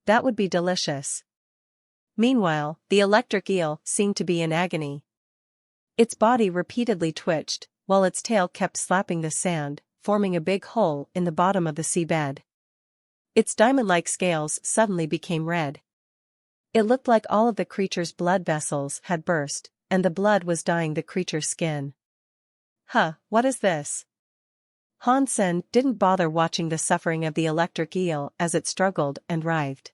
Speaker 1: That would be delicious. Meanwhile, the electric eel seemed to be in agony. Its body repeatedly twitched, while its tail kept slapping the sand, forming a big hole in the bottom of the seabed. Its diamond-like scales suddenly became red. It looked like all of the creature's blood vessels had burst, and the blood was dyeing the creature's skin. What is this? Hansen didn't bother watching the suffering of the electric eel as it struggled and writhed.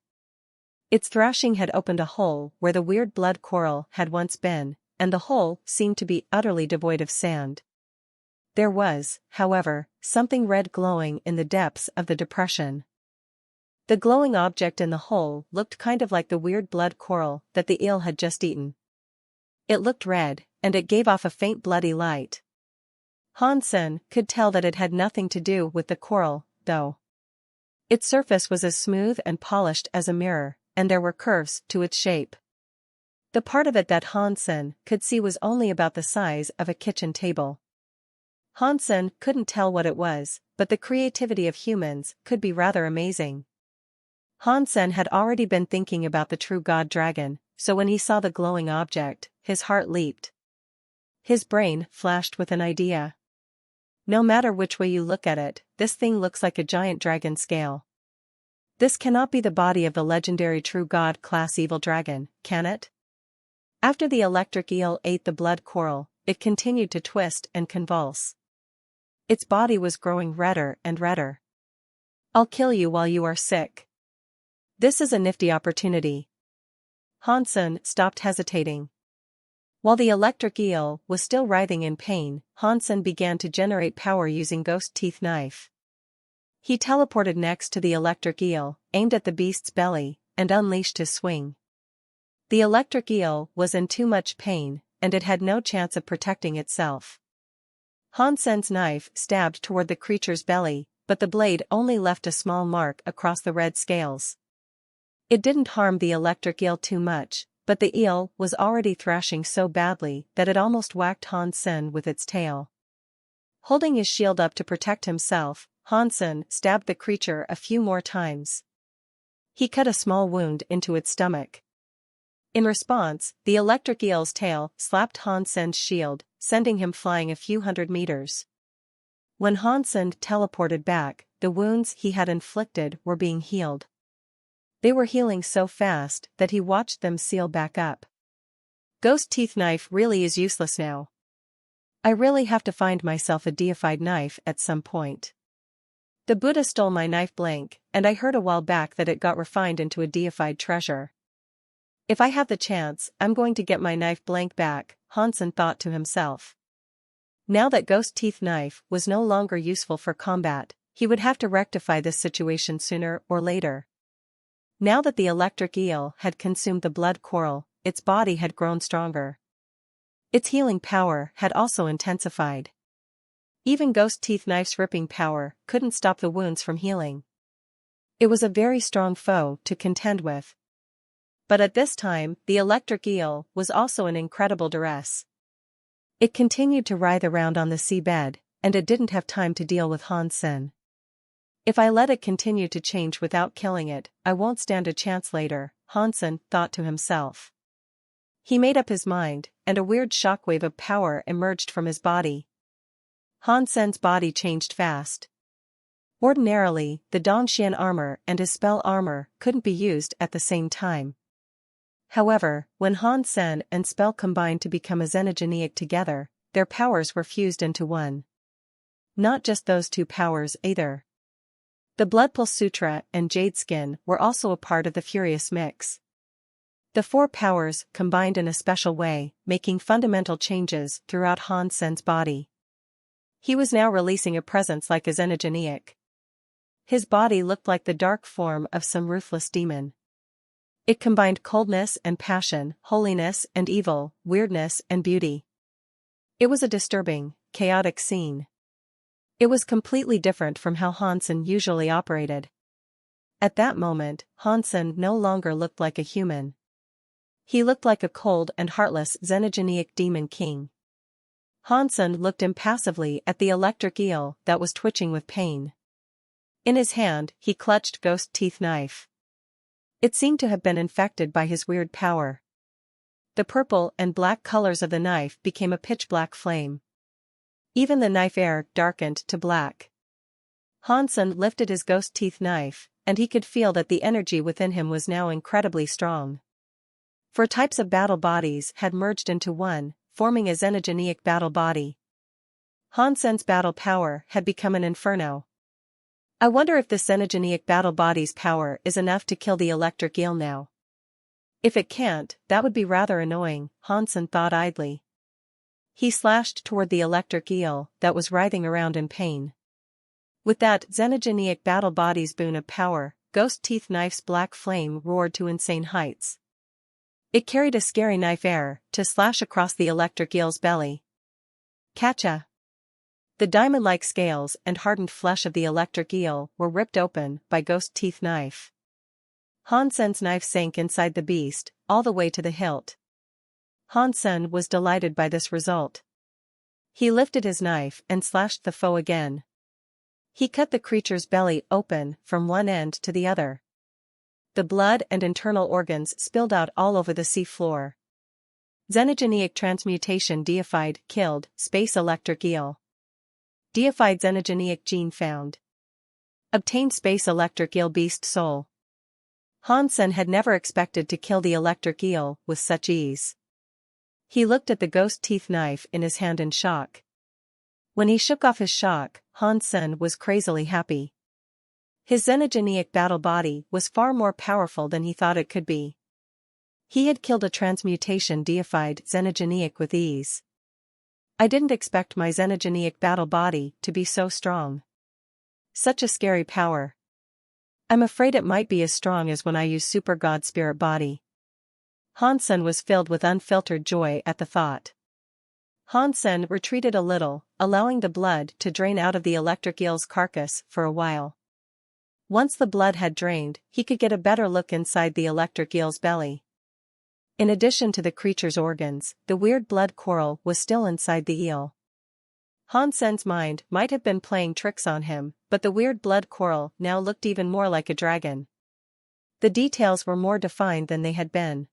Speaker 1: Its thrashing had opened a hole where the weird blood coral had once been, and the hole seemed to be utterly devoid of sand. There was, however, something red glowing in the depths of the depression. The glowing object in the hole looked kind of like the weird blood coral that the eel had just eaten. It looked red, and it gave off a faint bloody light. Hansen could tell that it had nothing to do with the coral, though. Its surface was as smooth and polished as a mirror, and there were curves to its shape. The part of it that Hansen could see was only about the size of a kitchen table. Hansen couldn't tell what it was, but the creativity of humans could be rather amazing. Hansen had already been thinking about the true god dragon, so when he saw the glowing object, his heart leaped. His brain flashed with an idea. No matter which way you look at it, this thing looks like a giant dragon scale. This cannot be the body of the legendary true god-class evil dragon, can it? After the electric eel ate the blood coral, it continued to twist and convulse. Its body was growing redder and redder. I'll kill you while you are sick. This is a nifty opportunity. Hansen stopped hesitating. While the electric eel was still writhing in pain, Hansen began to generate power using Ghost Teeth Knife. He teleported next to the electric eel, aimed at the beast's belly, and unleashed his swing. The electric eel was in too much pain, and it had no chance of protecting itself. Hansen's knife stabbed toward the creature's belly, but the blade only left a small mark across the red scales. It didn't harm the electric eel too much, but the eel was already thrashing so badly that it almost whacked Hansen with its tail. Holding his shield up to protect himself, Hansen stabbed the creature a few more times. He cut a small wound into its stomach. In response, the electric eel's tail slapped Hansen's shield, sending him flying a few hundred meters. When Hansen teleported back, the wounds he had inflicted were being healed. They were healing so fast that he watched them seal back up. Ghost Teeth Knife really is useless now. I really have to find myself a deified knife at some point. The Buddha stole my knife blank, and I heard a while back that it got refined into a deified treasure. If I have the chance, I'm going to get my knife blank back, Hansen thought to himself. Now that Ghost Teeth Knife was no longer useful for combat, he would have to rectify this situation sooner or later. Now that the electric eel had consumed the blood coral, its body had grown stronger. Its healing power had also intensified. Even Ghost Teeth Knife's ripping power couldn't stop the wounds from healing. It was a very strong foe to contend with. But at this time, the electric eel was also in incredible duress. It continued to writhe around on the seabed, and it didn't have time to deal with Hansen. If I let it continue to change without killing it, I won't stand a chance later, Hansen thought to himself. He made up his mind, and a weird shockwave of power emerged from his body. Hansen's body changed fast. Ordinarily, the Dongxian armor and his spell armor couldn't be used at the same time. However, when Hansen and spell combined to become a xenogeneic together, their powers were fused into one. Not just those two powers either. The Bloodpulse Sutra and Jade Skin were also a part of the furious mix. The four powers combined in a special way, making fundamental changes throughout Hansen's body. He was now releasing a presence like a xenogeneic. His body looked like the dark form of some ruthless demon. It combined coldness and passion, holiness and evil, weirdness and beauty. It was a disturbing, chaotic scene. It was completely different from how Hansen usually operated. At that moment, Hansen no longer looked like a human. He looked like a cold and heartless xenogeneic demon king. Hansen looked impassively at the electric eel that was twitching with pain. In his hand, he clutched Ghost Teeth Knife. It seemed to have been infected by his weird power. The purple and black colors of the knife became a pitch-black flame. Even the knife air darkened to black. Hansen lifted his Ghost Teeth Knife, and he could feel that the energy within him was now incredibly strong. Four types of battle bodies had merged into one, forming a xenogeneic battle body. Hansen's battle power had become an inferno. I wonder if the xenogeneic battle body's power is enough to kill the electric eel now. If it can't, that would be rather annoying, Hansen thought idly. He slashed toward the electric eel that was writhing around in pain. With that xenogeneic battle body's boon of power, Ghost Teeth Knife's black flame roared to insane heights. It carried a scary knife air to slash across the electric eel's belly. Catcha! The diamond-like scales and hardened flesh of the electric eel were ripped open by Ghost Teeth Knife. Hansen's knife sank inside the beast, all the way to the hilt. Hansen was delighted by this result. He lifted his knife and slashed the foe again. He cut the creature's belly open from one end to the other. The blood and internal organs spilled out all over the sea floor. Xenogeneic transmutation deified, killed, space electric eel. Deified xenogenic gene found. Obtained space electric eel beast soul. Hansen had never expected to kill the electric eel with such ease. He looked at the ghost teeth knife in his hand in shock. When he shook off his shock, Hansen was crazily happy. His xenogenic battle body was far more powerful than he thought it could be. He had killed a transmutation deified xenogenic with ease. I didn't expect my xenogenic battle body to be so strong. Such a scary power. I'm afraid it might be as strong as when I use Super God Spirit Body. Hansen was filled with unfiltered joy at the thought. Hansen retreated a little, allowing the blood to drain out of the electric eel's carcass for a while. Once the blood had drained, he could get a better look inside the electric eel's belly. In addition to the creature's organs, the weird blood coral was still inside the eel. Hansen's mind might have been playing tricks on him, but the weird blood coral now looked even more like a dragon. The details were more defined than they had been.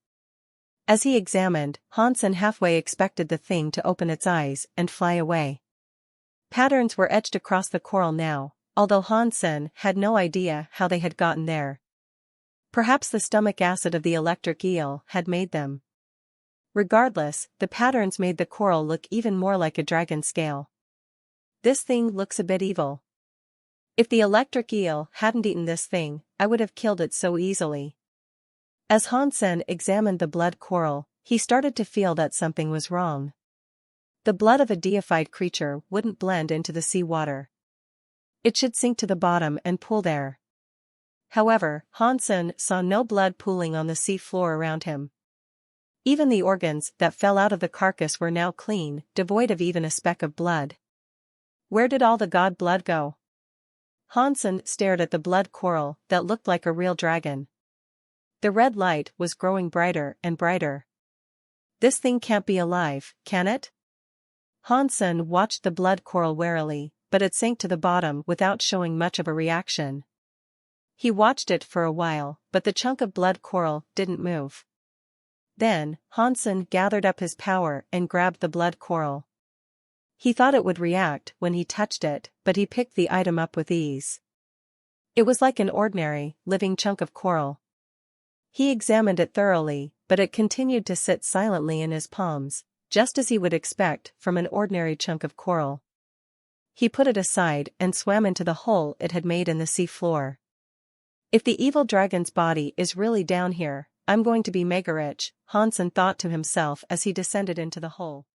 Speaker 1: As he examined, Hansen halfway expected the thing to open its eyes and fly away. Patterns were etched across the coral now, although Hansen had no idea how they had gotten there. Perhaps the stomach acid of the electric eel had made them. Regardless, the patterns made the coral look even more like a dragon scale. This thing looks a bit evil. If the electric eel hadn't eaten this thing, I would have killed it so easily. As Hansen examined the blood coral, he started to feel that something was wrong. The blood of a deified creature wouldn't blend into the sea water. It should sink to the bottom and pool there. However, Hansen saw no blood pooling on the sea floor around him. Even the organs that fell out of the carcass were now clean, devoid of even a speck of blood. Where did all the god blood go? Hansen stared at the blood coral that looked like a real dragon. The red light was growing brighter and brighter. This thing can't be alive, can it? Hansen watched the blood coral warily, but it sank to the bottom without showing much of a reaction. He watched it for a while, but the chunk of blood coral didn't move. Then, Hansen gathered up his power and grabbed the blood coral. He thought it would react when he touched it, but he picked the item up with ease. It was like an ordinary, living chunk of coral. He examined it thoroughly, but it continued to sit silently in his palms, just as he would expect from an ordinary chunk of coral. He put it aside and swam into the hole it had made in the sea floor. If the evil dragon's body is really down here, I'm going to be mega rich, Hansen thought to himself as he descended into the hole.